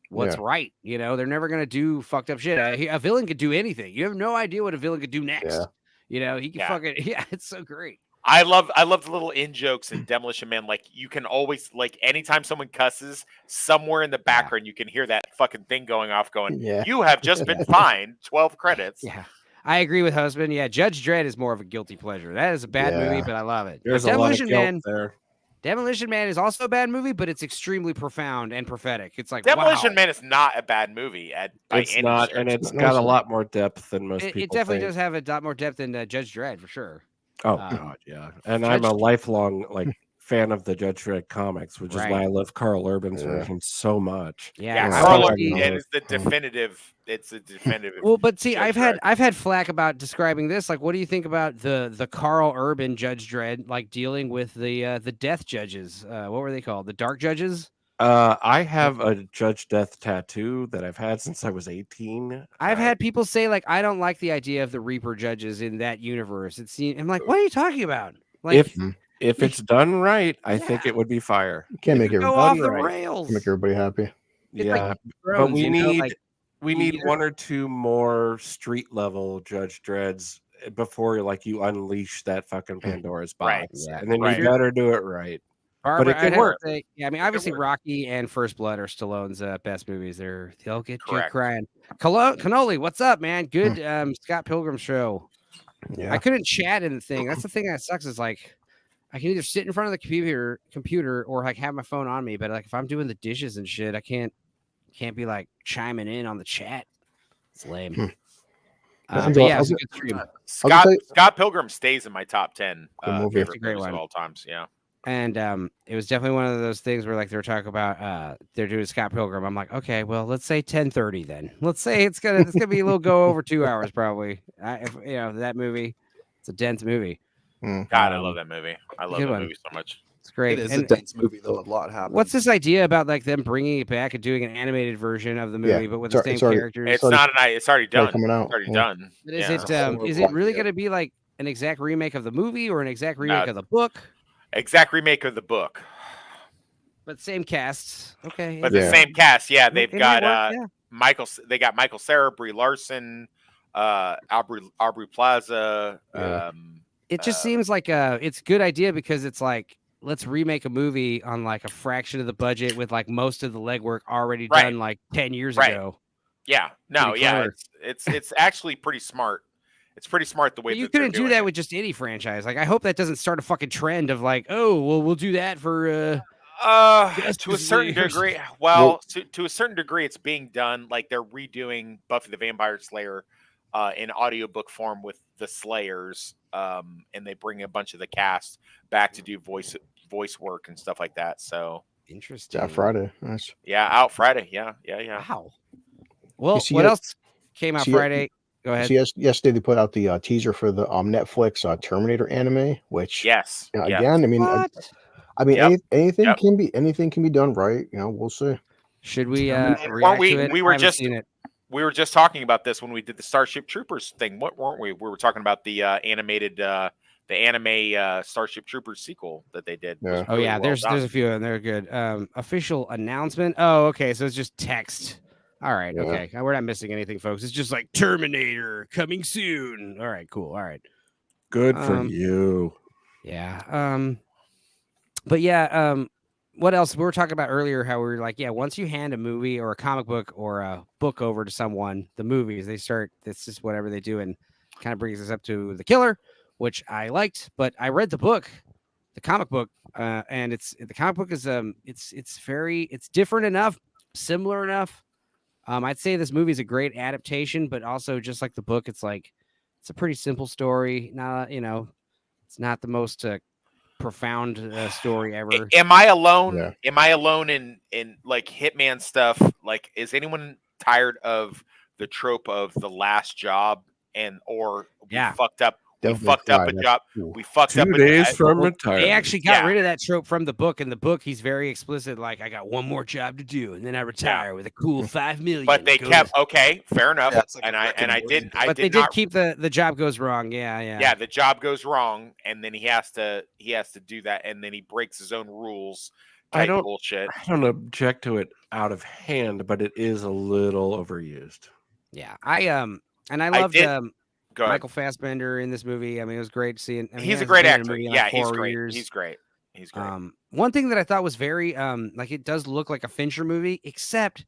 what's right. You know, they're never going to do fucked up shit. A villain could do anything. You have no idea what a villain could do next. Yeah. You know, he can fucking it's so great. I love the little in jokes in Demolition Man. Like you can always like anytime someone cusses, somewhere in the background you can hear that fucking thing going off. Going, you have just been fined 12 credits. Yeah, I agree with husband. Yeah, Judge Dredd is more of a guilty pleasure. That is a bad movie, but I love it. There's a lot of guilt there. Demolition Man is also a bad movie, but it's extremely profound and prophetic. It's like Demolition Man is not a bad movie. It's not, and it's got a lot more depth than most people. It definitely does have a lot more depth than Judge Dredd for sure. Oh God, yeah. And I'm a lifelong fan of the Judge Dredd comics, which is why I love Carl Urban's version so much. Yeah, Carl Urban is the definitive. It's a definitive. Well, but see, I've had flack about describing this. Like, what do you think about the Carl Urban Judge Dredd, like dealing with the death judges? What were they called? The dark judges? I have a Judge Death tattoo that I've had since I was 18. I've had people say like, I don't like the idea of the Reaper judges in that universe. I'm like, what are you talking about? Like, if it's done right, I think it would be fire. You can't make everybody go off the rails. Make everybody happy. Yeah, but we need 1 or 2 more street level Judge Dredds before you unleash that fucking Pandora's box, and then you better do it right. Barbara, but it could work. I mean, obviously, Rocky and First Blood are Stallone's best movies. They'll get you crying. Cannoli, what's up, man? Good Scott Pilgrim show. Yeah, I couldn't chat in the thing. That's the thing that sucks. Is like I can either sit in front of the computer or like have my phone on me. But like if I'm doing the dishes and shit, I can't be like chiming in on the chat. It's lame. But yeah, it's a good stream. Scott Pilgrim stays in my top 10 favorite movies of all times. Yeah. And it was definitely one of those things where like they were talking about they're doing Scott Pilgrim. I'm like, okay, well, let's say 10:30 then. Let's say it's gonna be a little go over 2 hours probably. If, that movie, it's a dense movie. God, I love that movie. I love that movie so much. It's great. It is And a dense movie, though. A lot happens. what's this idea about like them bringing it back and doing an animated version of the movie, but with the same characters? It's not an. It's already done. Coming out. It's already done. But is it really going to be like an exact remake of the movie or an exact remake of the book? Exact remake of the book. But same casts. Okay. But the same cast, yeah. They've got Michael. They got Michael Cera, Brie Larson, Aubrey Plaza. Yeah. It just seems like it's a good idea because it's like, let's remake a movie on like a fraction of the budget with like most of the legwork already done like 10 years ago. Yeah. No, yeah. It's actually pretty smart. It's pretty smart the way you couldn't do that with just any franchise. Like, I hope that doesn't start a fucking trend of like, oh, well, we'll do that for to a certain degree. Well, to a certain degree, it's being done. Like they're redoing Buffy the Vampire Slayer in audiobook form with the Slayers, and they bring a bunch of the cast back to do voice work and stuff like that. So interesting. Out Friday. Nice. Yeah, out Friday. Yeah. Wow. Well, what else came out Friday? Go ahead. Yesterday they put out the teaser for the Netflix Terminator anime, which again, I mean, anything can be done right. You know, we'll see. Should we? We were just talking about this when we did the Starship Troopers thing. What weren't we? We were talking about the animated, the anime Starship Troopers sequel that they did. Yeah. Oh yeah, there's a few and they're good. Official announcement. Oh, okay, so it's just text. All right, okay. We're not missing anything, folks. It's just like Terminator coming soon. All right, cool. All right. Good for you. Yeah. But yeah, what else? We were talking about earlier how we were like, yeah, once you hand a movie or a comic book or a book over to someone, the movies, this is whatever they do, and kind of brings us up to The Killer, which I liked, but I read the book, the comic book, and the comic book is it's different enough, similar enough. I'd say this movie is a great adaptation, but also just like the book, it's a pretty simple story. Not, it's not the most profound story ever. Am I alone? Yeah. Am I alone in like Hitman stuff? Like, is anyone tired of the trope of the last job or fucked up? We fucked up a job. We fucked up 2 days from retirement. They actually got rid of that trope from the book. In the book, he's very explicit. Like, I got one more job to do, and then I retire with a cool $5 million. But they kept fair enough. Yeah, like they did keep the job goes wrong. Yeah. The job goes wrong, and then he has to do that, and then he breaks his own rules. Bullshit. I don't object to it out of hand, but it is a little overused. Yeah, I loved Michael Fassbender in this movie. I mean, it was great seeing. He's a great actor. Yeah, he's great. He's great. One thing that I thought was very like it does look like a Fincher movie, except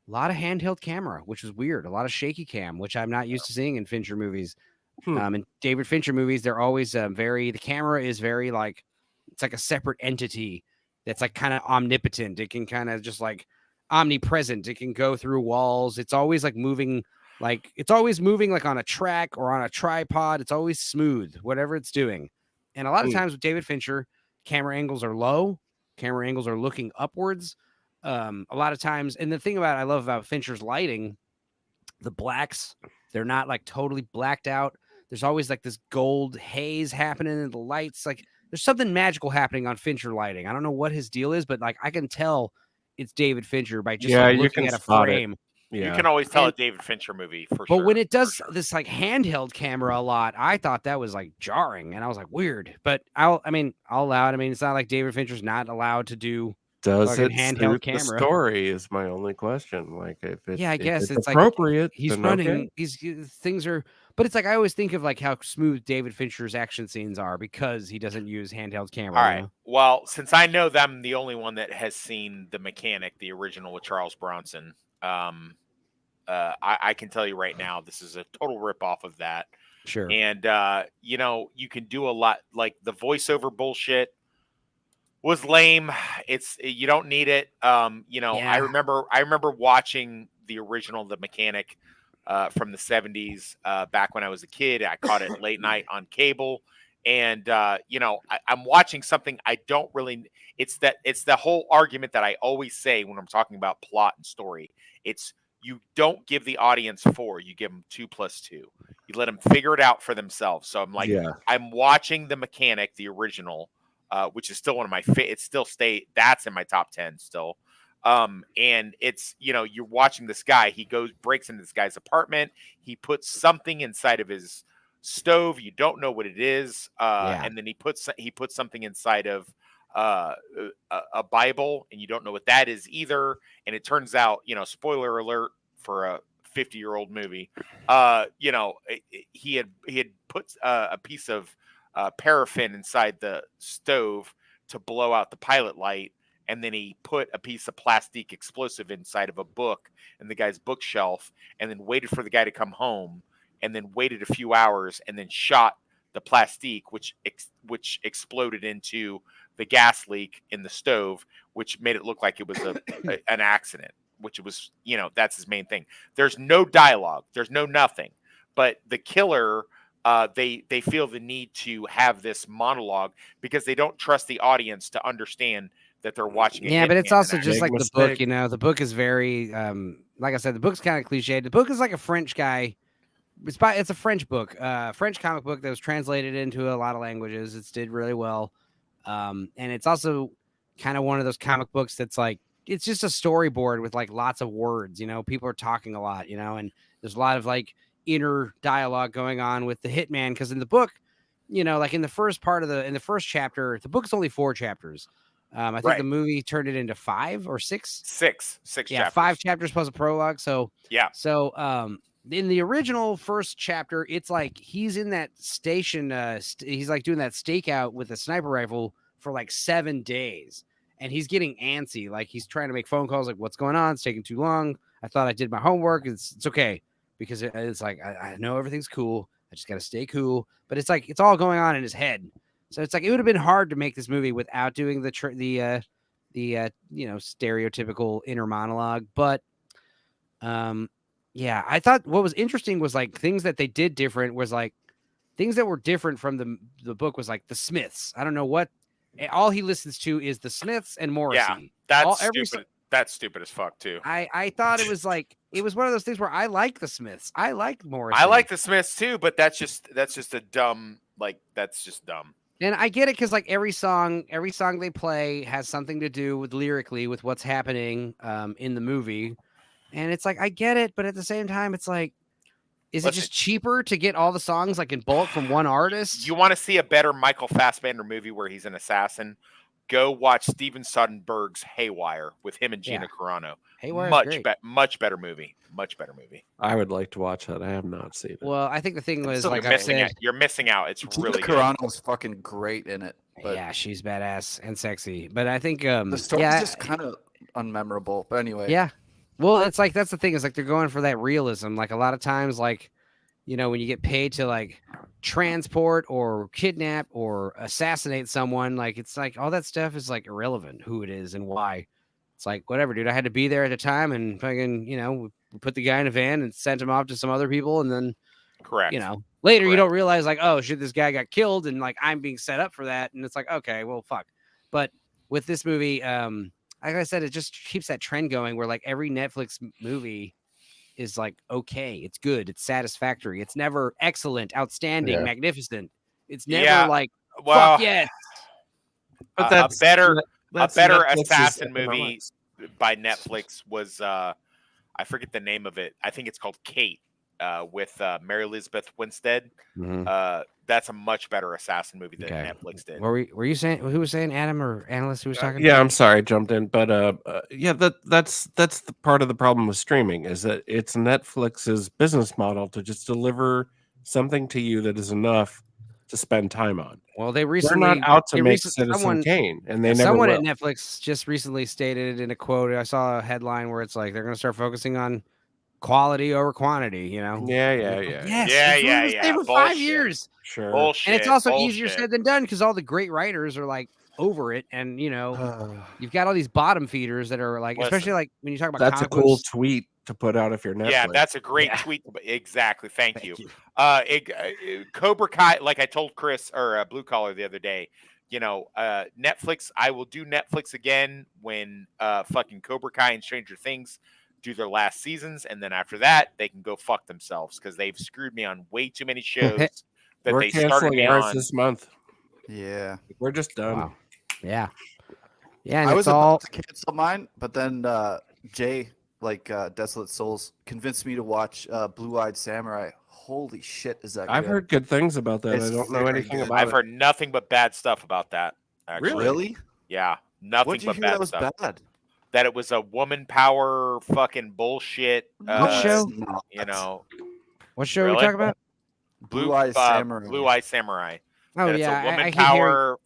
a lot of handheld camera, which was weird. A lot of shaky cam, which I'm not used to seeing in Fincher movies. In David Fincher movies, they're always the camera is very like, it's like a separate entity that's like kind of omnipotent. It can kind of just like omnipresent. It can go through walls. It's always like moving. Like it's always moving like on a track or on a tripod. It's always smooth, whatever it's doing. And a lot of times with David Fincher, camera angles are low. Camera angles are looking upwards. A lot of times. And the thing I love about Fincher's lighting, the blacks, they're not like totally blacked out. There's always like this gold haze happening in the lights. Like there's something magical happening on Fincher lighting. I don't know what his deal is, but like I can tell it's David Fincher by just looking at a frame. Yeah. You can always tell a David Fincher movie for sure. But when it does this like handheld camera a lot, I thought that was like jarring, and I was like weird. But I'll allow it. I mean, it's not like David Fincher's not allowed to do. Does it handheld camera? The story is my only question. Like if it's I guess it's appropriate. Like he's running. Okay. These things are, but it's like I always think of like how smooth David Fincher's action scenes are because he doesn't use handheld camera. All right. Well, since I know them, the only one that has seen The Mechanic, the original with Charles Bronson. I can tell you right now, this is a total ripoff of that. Sure. And, you can do a lot, like the voiceover bullshit was lame. You don't need it. I remember watching the original, The Mechanic, from the 70s, back when I was a kid. I caught it late night on cable. And, I'm watching something I don't really, it's the whole argument that I always say when I'm talking about plot and story. It's, you don't give the audience 4, you give them 2 + 2. You let them figure it out for themselves. So I'm like, I'm watching The Mechanic, the original, which is still one of my it's still that's in my top 10 still. And it's, you're watching this guy, he breaks into this guy's apartment, he puts something inside of his stove, you don't know what it is, and then he puts something inside of a Bible, and you don't know what that is either, and it turns out, spoiler alert for a 50-year-old movie, he had put a piece of paraffin inside the stove to blow out the pilot light, and then he put a piece of plastic explosive inside of a book in the guy's bookshelf, and then waited for the guy to come home, and then waited a few hours, and then shot the plastique, which exploded into the gas leak in the stove, which made it look like it was an accident, which it was, that's his main thing. There's no dialogue. There's no nothing. But the killer, they feel the need to have this monologue because they don't trust the audience to understand that they're watching. Yeah, but it's also just like the book, the book is very, like I said, the book's kind of cliched. The book is like a French guy. It's a French book, French comic book that was translated into a lot of languages. It's did really well. And it's also kind of one of those comic books that's like, it's just a storyboard with like lots of words, people are talking a lot, and there's a lot of like inner dialogue going on with the hitman. Because in the book, like in the first chapter, the book's only 4 chapters. I think the movie turned it into 5 or 6. Six chapters. 5 chapters plus a prologue. So yeah. So in the original first chapter, it's like he's in that station. He's like doing that stakeout with a sniper rifle for like 7 days, and he's getting antsy. Like he's trying to make phone calls. Like, what's going on? It's taking too long. I thought I did my homework. It's okay because it's like I know everything's cool. I just got to stay cool. But it's like it's all going on in his head. So it's like it would have been hard to make this movie without doing the stereotypical inner monologue. But yeah, I thought what was interesting was like things that they did different was like things that were different from the book was like the Smiths. I don't know what all he listens to is the Smiths and Morrissey. Yeah, that's stupid as fuck too. I thought it was like it was one of those things where I like the Smiths. I like Morrissey. I like the Smiths too, but that's just a dumb that's just dumb. And I get it because like every song they play has something to do with lyrically with what's happening in the movie. And it's like, I get it, but at the same time, it's like, is it just cheaper to get all the songs like in bulk from one artist? You want to see a better Michael Fassbender movie where he's an assassin? Go watch Steven Soderbergh's Haywire with him and Gina Carano. Haywire, much better movie. Much better movie. I would like to watch that. I have not seen it. Well, I think the thing was you're missing out. It's really Carano's fucking great in it. But yeah, she's badass and sexy. But I think the story's just kind of unmemorable. But anyway, yeah. Well, it's like that's the thing is like they're going for that realism. Like a lot of times, like when you get paid to like transport or kidnap or assassinate someone, like it's like all that stuff is like irrelevant. Who it is and why. It's like whatever, dude. I had to be there at the time, and fucking we put the guy in a van and sent him off to some other people, and then correct. Later you don't realize like, oh shit, this guy got killed, and like I'm being set up for that, and it's like okay, well fuck. But with this movie, like I said, it just keeps that trend going where like every Netflix movie is like, okay, it's good. It's satisfactory. It's never excellent, outstanding, magnificent. It's never like, fuck yes. But that's a better assassin movie by Netflix was, I forget the name of it. I think it's called Kate with Mary Elizabeth Winstead. Mm-hmm. That's a much better assassin movie than Netflix did. Were you saying who was saying Adam or analyst who was talking? Yeah, I'm sorry, I jumped in, but that's the part of the problem with streaming is that it's Netflix's business model to just deliver something to you that is enough to spend time on. Well, they're not out to make Citizen Kane, and they never someone will. at Netflix just recently stated in a quote. I saw a headline where it's like they're going to start focusing on quality over quantity. Yeah. For 5 years. Sure. Bullshit, and it's also easier said than done because all the great writers are like over it, and you've got all these bottom feeders that are like, especially like when you talk about that's a cool tweet to put out if you're Netflix. Yeah, that's a great tweet. Exactly. Thank you. Cobra Kai, like I told Chris or Blue Collar the other day, Netflix. I will do Netflix again when fucking Cobra Kai and Stranger Things do their last seasons, and then after that they can go fuck themselves because they've screwed me on way too many shows that they started me on this month. Yeah, we're just done. Wow. Yeah. Yeah, and I it's was all about to cancel mine, but then Jay, Desolate Souls, convinced me to watch Blue Eyed Samurai. Holy shit, is that I've good? heard good things about that. It's I don't know very anything good. about I've it. heard nothing but bad stuff about that. Actually. Really? Yeah, nothing What did you but hear bad that was stuff. bad? That it was a woman power fucking bullshit. What show? It's not. You know, what show are we really? talking about? Blue Eyes Samurai. Blue Eye Samurai. Oh That it's yeah, a woman I keep hearing. power.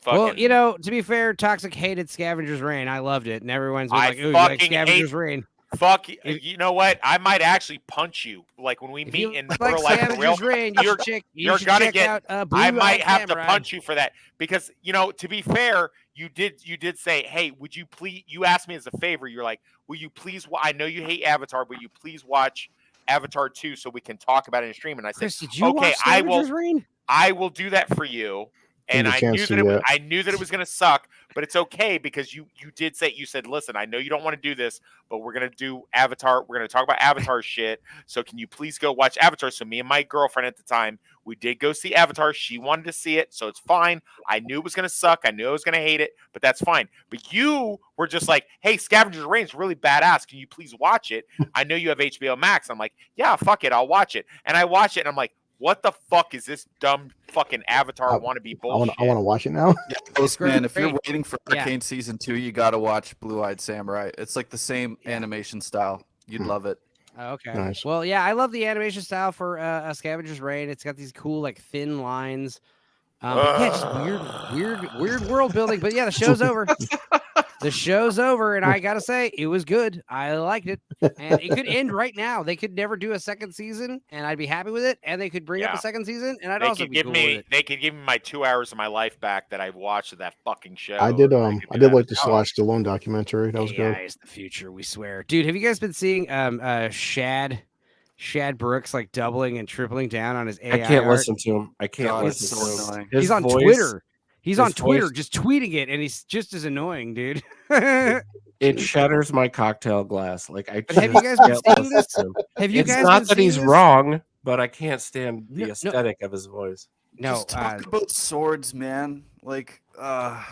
Fucking, Well, you know, to be fair, Toxic hated Scavenger's Reign. I loved it, and everyone's been I like, "Ooh, you like fucking Scavenger's hate- Reign." fuck. If- You know what? I might actually punch you. Like when we If meet you in like real life for real. Scavenger's Reign, you you're should gonna check get- out Blue I might Eyed have Samurai. to punch you for that because to be fair, you did say, hey, would you please? You asked me as a favor. You're like, will you please? I know you hate Avatar, but you please watch Avatar 2 so we can talk about it in stream. And I said, Chris, did you okay, watch Scavenger's Reign? I will do that for you. And Didn't get a chance to yet. I knew that it was going to suck, but it's okay because you said, listen, I know you don't want to do this, but we're going to do Avatar. We're going to talk about Avatar shit. So can you please go watch Avatar? So me and my girlfriend at the time, we did go see Avatar. She wanted to see it, so it's fine. I knew it was going to suck. I knew I was going to hate it, but that's fine. But you were just like, hey, Scavenger's Reign is really badass. Can you please watch it? I know you have HBO Max. I'm like, yeah, fuck it. I'll watch it. And I watch it, and I'm like, what the fuck is this dumb fucking Avatar wannabe bullshit? I want to watch it now. Yeah, Postman, if you're great. waiting for Yeah. Arcane Season 2, you got to watch Blue Eyed Samurai. It's like the same animation style. You'd love it. Oh, okay. Nice. Well, yeah, I love the animation style for Scavenger's Reign. It's got these cool, like, thin lines. But yeah, just weird world building. But yeah, the show's over. The show's over, and I gotta say, it was good. I liked it, and it could end right now. They could never do a second season, and I'd be happy with it. And they could bring up Yeah. a second season, and I'd They also could be give cool me with it. they could give me my 2 hours of my life back that I watched of that fucking show. I did. They I could do did that. like the Slash Stallone documentary. That was AI good. is the future, we swear, dude. Have you guys been seeing Shad Brooks like doubling and tripling down on his AI? I can't art? listen to him. I can't God, listen it's to so him. annoying. His He's on voice, Twitter. He's his on Twitter voice- just tweeting it, and he's just as annoying, dude. It shatters my cocktail glass. Like I But have you just guys been can't seeing listen this? to him. Have you It's guys not been that he's seeing this? wrong, but I can't stand the No, no. aesthetic of his voice. No. Just talk about swords, man. Like, Oh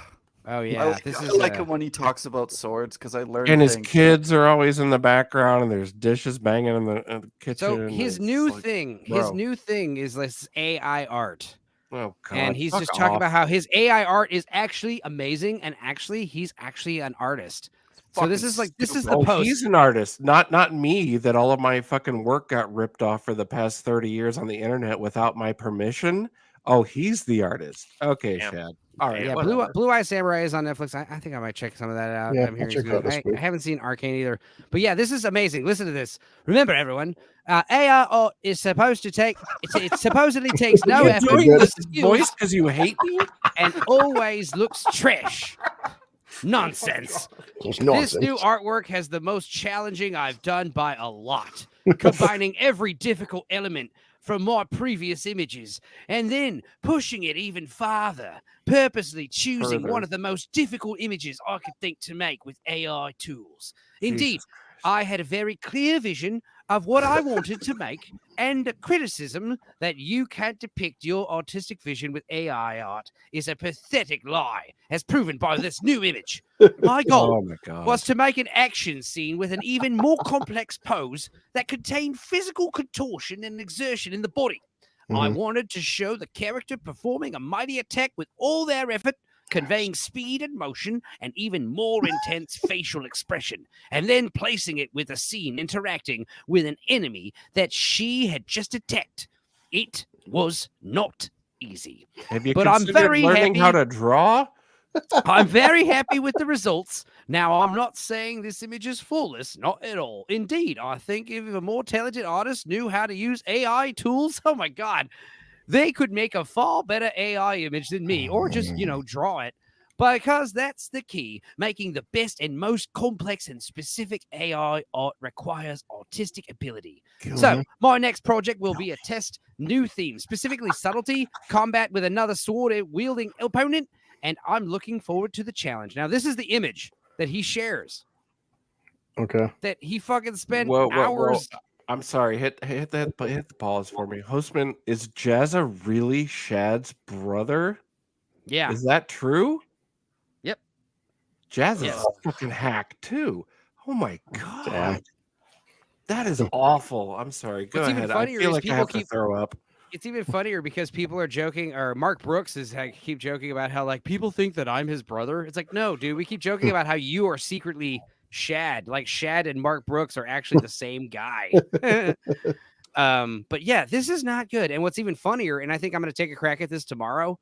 I yeah, like, this I is like it when he talks about swords because I learned And his things. kids are always in the background, and there's dishes banging in the kitchen. so and his it's new like, thing. bro. His new thing is this AI art. Oh god! And he's fuck just talking off. about how his AI art is actually amazing, and actually he's actually an artist. So this is the Oh, post. he's an artist, not me. That all of my fucking work got ripped off for the past 30 years on the internet without my permission. Oh, he's the artist. Okay, Damn. Shad. All right, Yeah, whatever. Blue Eye Samurai is on Netflix. I think I might check some of that out. Yeah, I'm I'll hearing check it's it out good. this I week. haven't seen Arcane either. But yeah, this is amazing. Listen to this. Remember, everyone, AI art is supposed to take. It supposedly takes no Are you effort, doing good. this skills, voice because you hate me? and always looks trash. Nonsense. It's This nonsense. new artwork has the most challenging I've done by a lot, combining every difficult element from my previous images and then pushing it even farther, purposely choosing Further. one of the most difficult images I could think to make with AI tools. Indeed, Jesus I had a very clear vision of what I wanted to make and the criticism that you can't depict your artistic vision with AI art is a pathetic lie, as proven by this new image. My goal Oh my god! was to make an action scene with an even more complex pose that contained physical contortion and exertion in the body. I Mhm. wanted to show the character performing a mighty attack with all their effort, conveying speed and motion and even more intense facial expression, and then placing it with a scene interacting with an enemy that she had just attacked. It was not easy. Have you but I'm considered very learning how happy- to draw? I'm very happy with the results. Now, I'm not saying this image is flawless, not at all. Indeed, I think if a more talented artist knew how to use AI tools, oh my God, they could make a far better AI image than me, or just, draw it. Because that's the key. Making the best and most complex and specific AI art requires artistic ability. So, my next project will be a test new theme, specifically subtlety, combat with another sword-wielding opponent, and I'm looking forward to the challenge. Now, this is the image that he shares, Okay. that he fucking spent Whoa. hours. I'm sorry. Hit the pause for me. Hostman, is Jazza really Shad's brother? Yeah. Is that true? Jazz Yes. is fucking hack too. Oh my god. Yeah. That is awful. I'm sorry. Go What's even ahead. I funnier feel is like I people have to keep- throw up. It's even funnier because people are joking, or Mark Brooks is keep joking about how like people think that I'm his brother. It's like, no, dude, we keep joking about how you are secretly Shad. Like Shad and Mark Brooks are actually the same guy. But yeah, this is not good. And what's even funnier, and I think I'm going to take a crack at this tomorrow,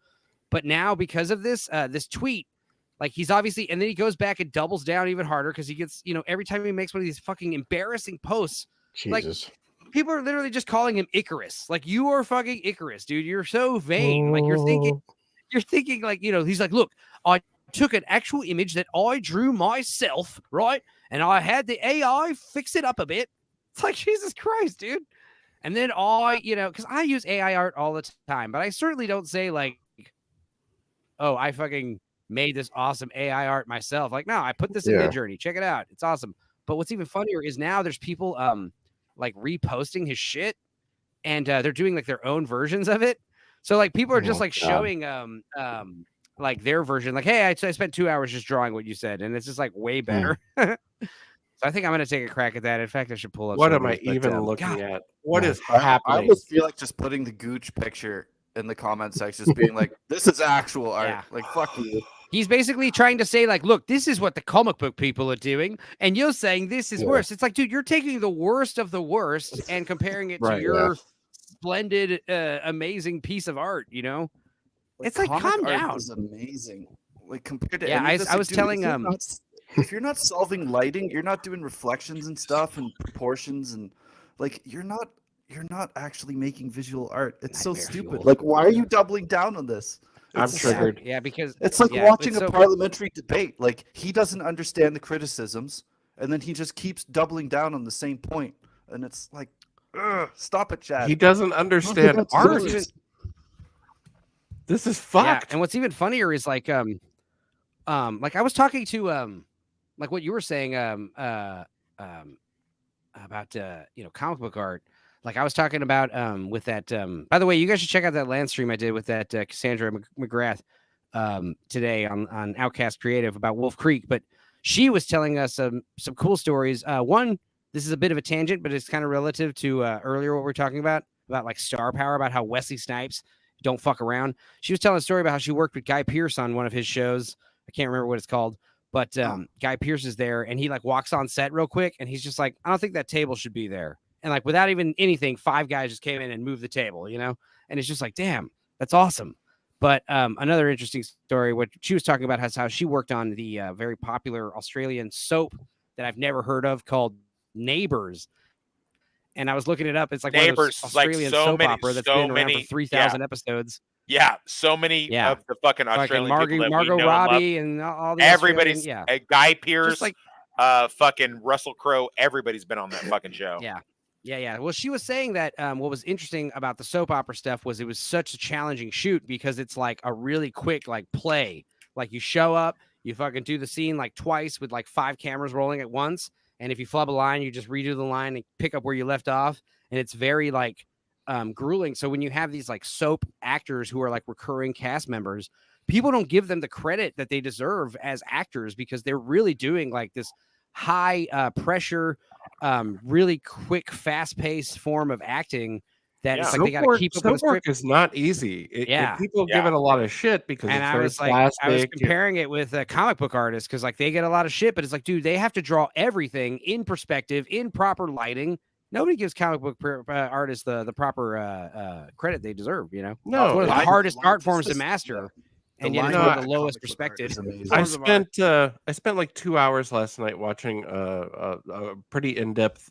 but now because of this, this tweet, like he's obviously, and then he goes back and doubles down even harder because he gets, every time he makes one of these fucking embarrassing posts, Jesus. like people are literally just calling him Icarus. Like, you are fucking Icarus, dude. You're so vain. Like you're thinking like, he's like, look, I took an actual image that I drew myself, right? And I had the AI fix it up a bit. It's like, Jesus Christ, dude. And then because I use AI art all the time, but I certainly don't say like, oh, I fucking made this awesome AI art myself. Like, no, I put this in Midjourney. Check it out. It's awesome. But what's even funnier is now there's people like reposting his shit, and they're doing like their own versions of it. So like people are just like showing like their version, like, hey, I spent 2 hours just drawing what you said, and it's just like way better. So I think I'm gonna take a crack at that. In fact, I should pull up. What am I even looking at? What is happening? I almost feel like just putting the Gooch picture in the comment section, just being like, "This is actual art." Yeah. Like, fuck you. He's basically trying to say, like, look, this is what the comic book people are doing, and you're saying this is worse. It's like, dude, you're taking the worst of the worst and comparing it to your splendid, amazing piece of art. It's like, calm down. Is amazing. Like compared to I was telling if you're not solving lighting, you're not doing reflections and stuff and proportions, and like you're not actually making visual art. It's so stupid. Fuel. Like, why are you doubling down on this? I'm triggered. Yeah, because it's like watching a parliamentary debate. Like, he doesn't understand the criticisms, and then he just keeps doubling down on the same point. And it's like, stop it, Chad. He doesn't understand art. This is fucked. Yeah, and what's even funnier is like I was talking to like what you were saying about comic book art. Like I was talking about with that by the way, you guys should check out that land stream I did with that Cassandra McGrath today on Outcast Creative about Wolf Creek, but she was telling us some cool stories. One, this is a bit of a tangent, but it's kind of relative to earlier what we we're talking about like star power, about how Wesley Snipes don't fuck around. She was telling a story about how she worked with Guy Pearce on one of his shows. I can't remember what it's called, but Guy Pearce is there, and he like walks on set real quick, and he's just like, I don't think that table should be there. And like without even anything, 5 guys just came in and moved the table, and it's just like, damn, that's awesome. But another interesting story, what she was talking about, is how she worked on the very popular Australian soap that I've never heard of called Neighbours. And I was looking it up. It's like Neighbours, one of those Australian soap opera that's been around for 3,000 episodes. Yeah, so many of the fucking Australian people that Margot we know Robbie and all the everybody's Guy Pearce, just like fucking Russell Crowe. Everybody's been on that fucking show. Yeah. Well, she was saying that what was interesting about the soap opera stuff was it was such a challenging shoot because it's like a really quick like play. Like you show up, you fucking do the scene like twice with like 5 cameras rolling at once. And if you flub a line, you just redo the line and pick up where you left off. And it's very like grueling. So when you have these like soap actors who are like recurring cast members, people don't give them the credit that they deserve as actors because they're really doing like this high pressure, really quick, fast paced form of acting that it's like they got to keep up with the script. Is not easy. People give it a lot of shit because and it's very plastic. I was comparing it with comic book artists because like they get a lot of shit, but it's like, dude, they have to draw everything in perspective, in proper lighting. Nobody gives comic book artists the proper credit they deserve. No, it's one of the hardest art forms to master. And yet it's one of the lowest respected. I spent like 2 hours last night watching a pretty in-depth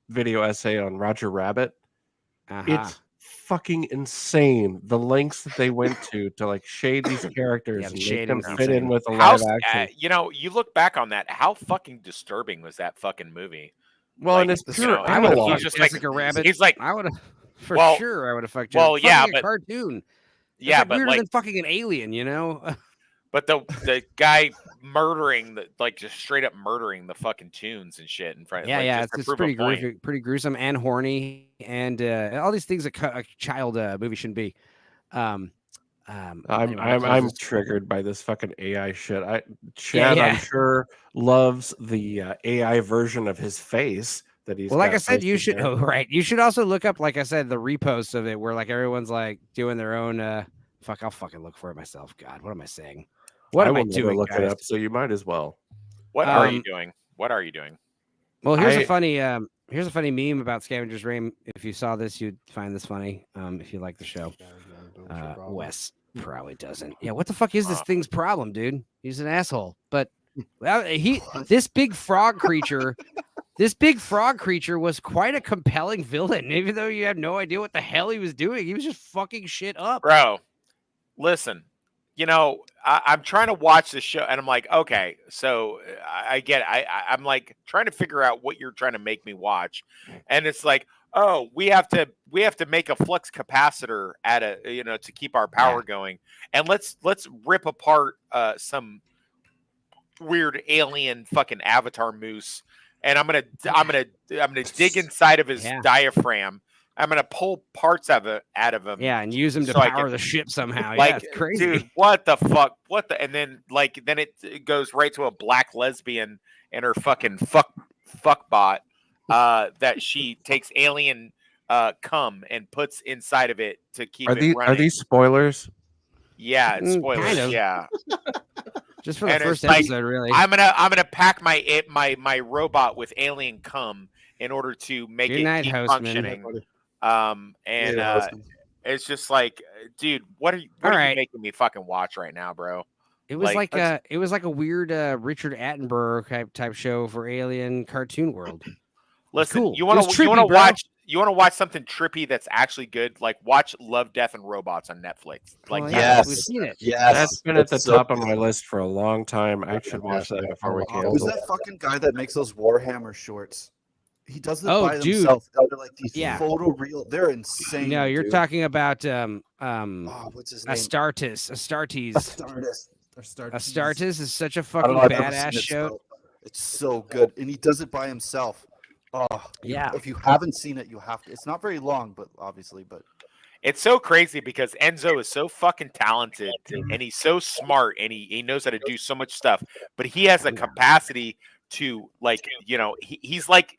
video essay on Roger Rabbit. It's fucking insane the lengths that they went to like shade these characters and make them fit in with a live action. You look back on that, how fucking disturbing was that fucking movie? Well, like, and it's pure I would have just Jessica Rabbit. He's like, I would have sure. I would have fucked. Well, yeah, but a cartoon. Yeah, like but weirder like than fucking an alien, But the guy murdering just straight up murdering the fucking tunes and shit in front. Yeah, it's pretty gruesome and horny and all these things a child movie shouldn't be. I'm triggered by this fucking AI shit. Chad, I'm sure, loves the AI version of his face that he's. Well, like I said, you should. Oh, right. You should also look up, like I said, the reposts of it where like everyone's like doing their own. Fuck, I'll fucking look for it myself. God, what am I saying? What am I doing? Look guys? it up, so you might as well. What are you doing? What are you doing? Well, here's a funny meme about Scavenger's Reign. If you saw this, you'd find this funny. If you like the show, Wes probably doesn't. Yeah, what the fuck is this thing's problem, dude? He's an asshole. But this big frog creature was quite a compelling villain, even though you had no idea what the hell he was doing. He was just fucking shit up, bro. Listen. I'm trying to watch the show and I'm like, okay, so I get it. I'm like trying to figure out what you're trying to make me watch. And it's like, oh, we have to make a flux capacitor at to keep our power going. And let's rip apart some weird alien fucking avatar moose. And I'm gonna dig inside of his diaphragm. I'm gonna pull parts of it out of him. Yeah, and use them to power the ship somehow. Like, yeah, it's crazy. Dude, what the fuck? And then it goes right to a black lesbian and her fucking fuck bot that she takes alien cum and puts inside of it to keep it running. Are these spoilers? Yeah, it's spoilers. Kind of. Yeah. Just for the first episode, really. I'm gonna pack my robot with alien cum in order to make it keep functioning. It's just like, dude, what are you making me fucking watch right now, bro? It was like a weird Richard Attenborough type show for Alien Cartoon World. Listen, cool. you want to watch something trippy that's actually good? Like watch Love, Death, and Robots on Netflix. Like yes, we've seen it. Yes, that's been at the top of my list for a long time. I should watch that before we cancel. Who's that fucking guy that makes those Warhammer shorts? He does it by himself. They're like these photo real. They're insane. No, you're talking about what's his name? Astartes. Astartes is such a fucking badass show. It's so good, and he does it by himself. Oh yeah. If you haven't seen it, you have to. It's not very long, but obviously, it's so crazy because Enzo is so fucking talented and he's so smart and he knows how to do so much stuff, but he has a capacity to he's like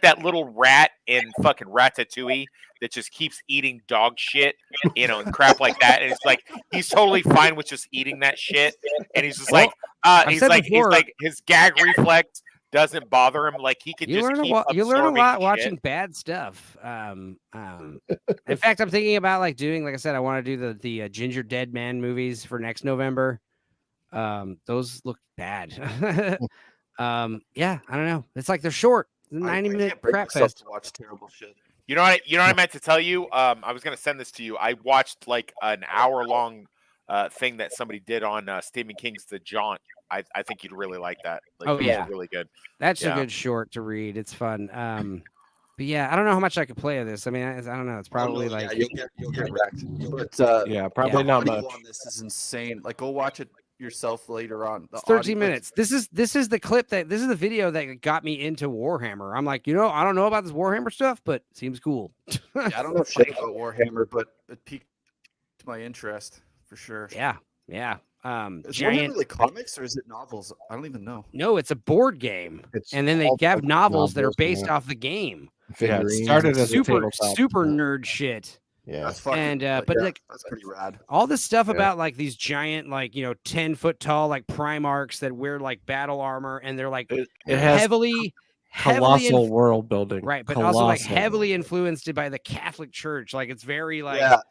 that little rat in fucking Ratatouille that just keeps eating dog shit, and crap like that. And it's like he's totally fine with just eating that shit, and he's just he's like his gag reflex doesn't bother him. Like he could you learn a lot watching bad stuff. In fact, I'm thinking about doing, like I said, I want to do the Ginger Dead Man movies for next November. Those look bad. Yeah, I don't know. It's like they're short. 90-minute crap fest. To watch terrible shit. You know what I meant to tell you? I was gonna send this to you. I watched like an hour-long thing that somebody did on Stephen King's The Jaunt. I think you'd really like that. Really good. That's a good short to read. It's fun. But yeah, I don't know how much I could play of this. I mean, I don't know. It's probably you'll get wrecked. But probably not much. This is insane. Like, go watch it yourself later on. It's 13 minutes. This is the clip this is the video that got me into Warhammer. I'm like, I don't know about this Warhammer stuff, but it seems cool. I don't know shit about Warhammer, but it piqued my interest for sure. Yeah. Is Warhammer like comics or is it novels? I don't even know. No, it's a board game, and then they have novels that are based off the game. Yeah, it started as super nerd shit. Yeah, that's fucking, but that's pretty rad. All this stuff about these giant 10-foot tall Primarchs that wear battle armor, and they're it has colossal world building, right? But also heavily influenced by the Catholic Church. It's very they have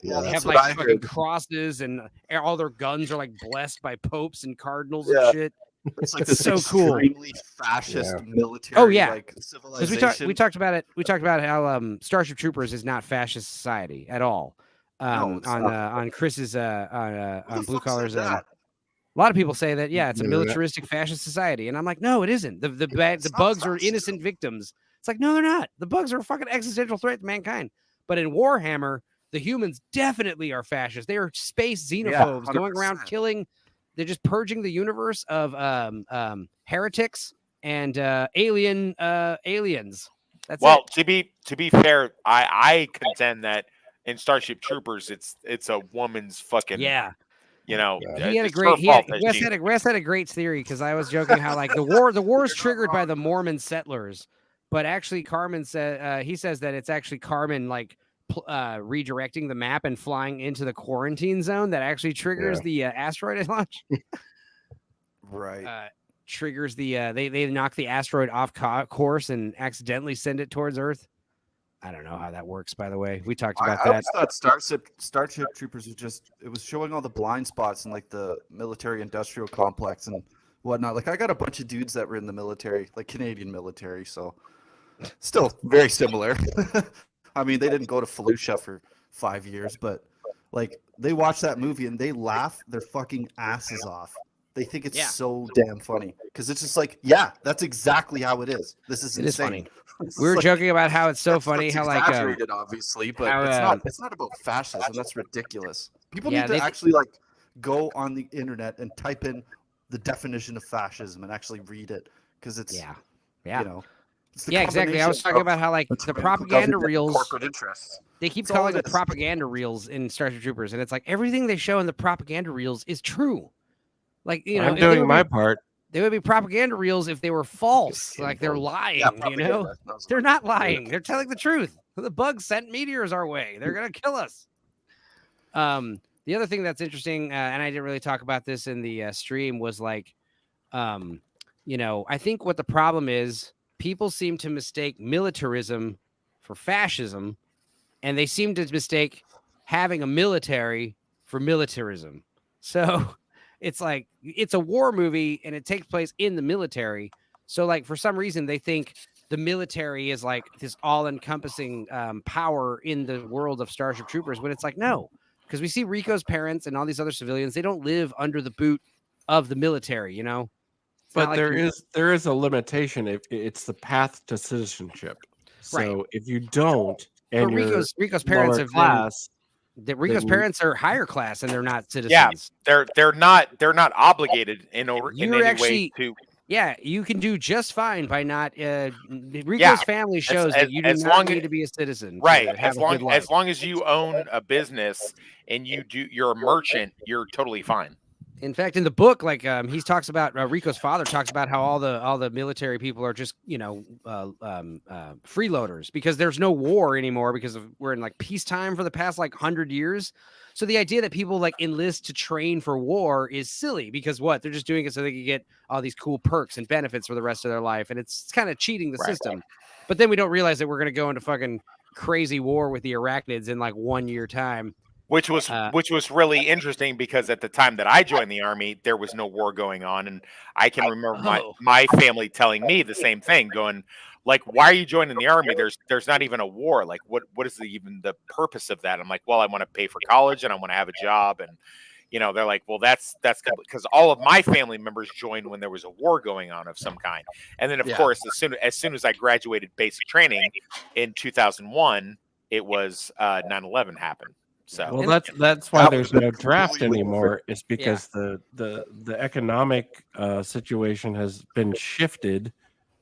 fucking crosses, and all their guns are blessed by popes and cardinals and shit. It's like this so cool, extremely fascist military. Oh yeah, civilization. We talked about it. We talked about how Starship Troopers is not fascist society at all. On Chris's on Blue Collars. A lot of people say that it's a militaristic fascist society, and I'm like, no, it isn't. The bugs are innocent victims. It's like, no, they're not. The bugs are a fucking existential threat to mankind. But in Warhammer, the humans definitely are fascists. They are space xenophobes going around killing. They're just purging the universe of heretics and aliens. That's to be fair, I contend that in Starship Troopers, it's a woman's fucking Yeah. You know, He had a it's great. her He had, fault that Wes she- had a great theory because I was joking how like the war is triggered by the Mormon settlers, but actually Carmen said he says that it's actually Carmen like redirecting the map and flying into the quarantine zone that actually triggers the asteroid launch. Right. Triggers the they knock the asteroid off course and accidentally send it towards Earth. I don't know how that works, by the way. We talked about I that. always thought Starship Troopers was showing all the blind spots in like the military industrial complex and whatnot. Like I got a bunch of dudes that were in the military, like Canadian military, so still very similar. I mean, they didn't go to Fallujah for 5 years, but like they watch that movie and they laugh their fucking asses off. They think it's so damn funny because it's just like, yeah, that's exactly how it is. This is insane. Funny. We were joking about how it's so funny how like exaggerated, obviously, but it's not about fascism. That's ridiculous. People need to actually like go on the internet and type in the definition of fascism and actually read it because it's you know. Exactly. I was talking about how like the propaganda reels, corporate interests. They keep calling them propaganda reels in Starship Troopers, and it's like everything they show in the propaganda reels is true. Like I'm doing my part. They would be propaganda reels if they were false, like they're lying. You know, they're not lying. They're telling the truth. The bugs sent meteors our way. They're gonna kill us. The other thing that's interesting, and I didn't really talk about this in the stream, was like, you know, I think what the problem is, people seem to mistake militarism for fascism, and they seem to mistake having a military for militarism. So it's like it's a war movie and it takes place in the military. So like for some reason they think the military is like this all-encompassing power in the world of Starship Troopers, when it's like no, because we see Rico's parents and all these other civilians, they don't live under the boot of the military, you know. But there is a limitation. If it's the path to citizenship, so if you don't, and Rico's parents have class. Rico's parents are higher class and they're not citizens. Yeah, they're not obligated in any way to. Yeah, you can do just fine by not. Rico's family shows that you do not need to be a citizen, right? As long as you own a business and you're a merchant, you're totally fine. In fact, in the book, like he talks about Rico's father talks about how all the military people are just freeloaders because there's no war anymore because we're in like peacetime for the past like 100 years. So the idea that people like enlist to train for war is silly because they're just doing it so they can get all these cool perks and benefits for the rest of their life, and it's kind of cheating the system. But then we don't realize that we're going to go into fucking crazy war with the arachnids in like 1 year time. Which was really interesting because at the time that I joined the army, there was no war going on, and I can remember my family telling me the same thing, going like, "Why are you joining the army? There's not even a war. Like, what is even the purpose of that?" I'm like, "Well, I want to pay for college and I want to have a job," and they're like, "Well, that's because all of my family members joined when there was a war going on of some kind," and then of course, as soon as I graduated basic training in 2001, it was 9/11 happened. So well, that's why there's no draft anymore. Is because the economic situation has been shifted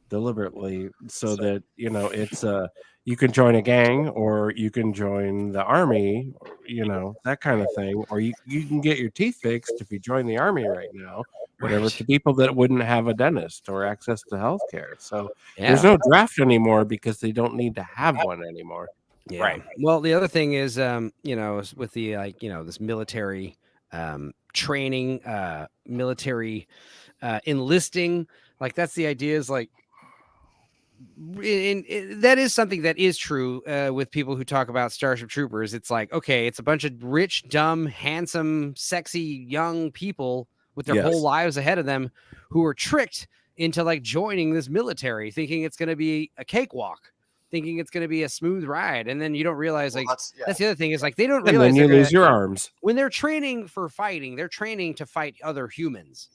deliberately so that it's you can join a gang or you can join the army, that kind of thing, or you can get your teeth fixed if you join the army right now. Whatever to people that wouldn't have a dentist or access to healthcare. So there's no draft anymore because they don't need to have one anymore. Yeah. Right. Well, the other thing is, with the this military training, military enlisting, like that's the idea is like, that is something that is true with people who talk about Starship Troopers. It's like, okay, it's a bunch of rich, dumb, handsome, sexy, young people with their whole lives ahead of them who are tricked into like joining this military, thinking it's going to be a cakewalk. Thinking it's going to be a smooth ride, and then you don't realize that's the other thing is like they don't realize. And then you lose your arms when they're training for fighting. They're training to fight other humans.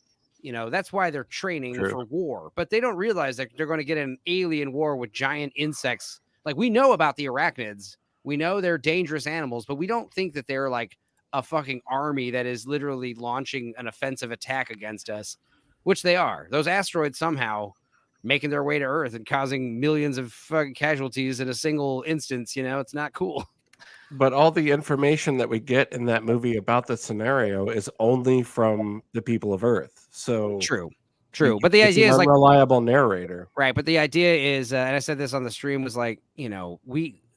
That's why they're training for war. But they don't realize that they're going to get an alien war with giant insects. Like we know about the arachnids, we know they're dangerous animals, but we don't think that they're like a fucking army that is literally launching an offensive attack against us, which they are. Those asteroids somehow making their way to Earth and causing millions of fucking casualties in a single instance. It's not cool. But all the information that we get in that movie about the scenario is only from the people of Earth. So True. you- But the it's idea an is like unreliable narrator. right. But the idea is, and I said this on the stream, was like, the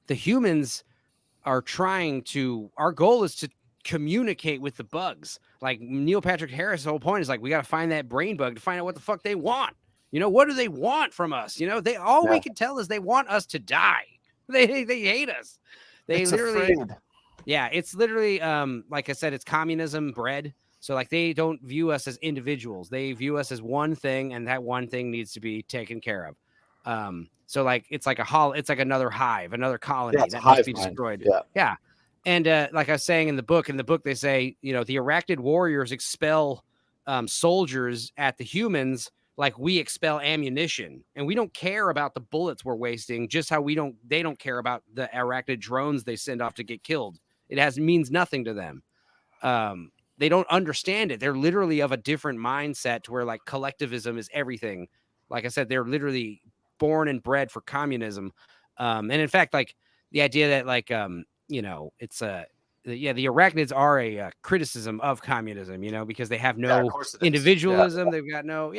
humans are trying to. Our goal is to communicate with the bugs. Like Neil Patrick Harris' whole point is like we got to find that brain bug to find out what the fuck they want. What do they want from us? They all we can tell is they want us to die. They hate us. They It's literally, afraid. yeah, it's literally like I said, it's communism bred. So like they don't view us as individuals. They view us as one thing, and that one thing needs to be taken care of. So like it's like it's like another hive, another colony it's a that must hive be mind. destroyed. Yeah. And like I was saying in the book they say, the Arachnid warriors expel soldiers at the humans like we expel ammunition, and we don't care about the bullets we're wasting, just how they don't care about the Arachnid drones they send off to get killed. It means nothing to them. They don't understand it. They're literally of a different mindset to where like collectivism is everything. Like I said, they're literally born and bred for communism. And in fact, like the idea that like, it's the Arachnids are a criticism of communism, because they have no individualism. They've got no,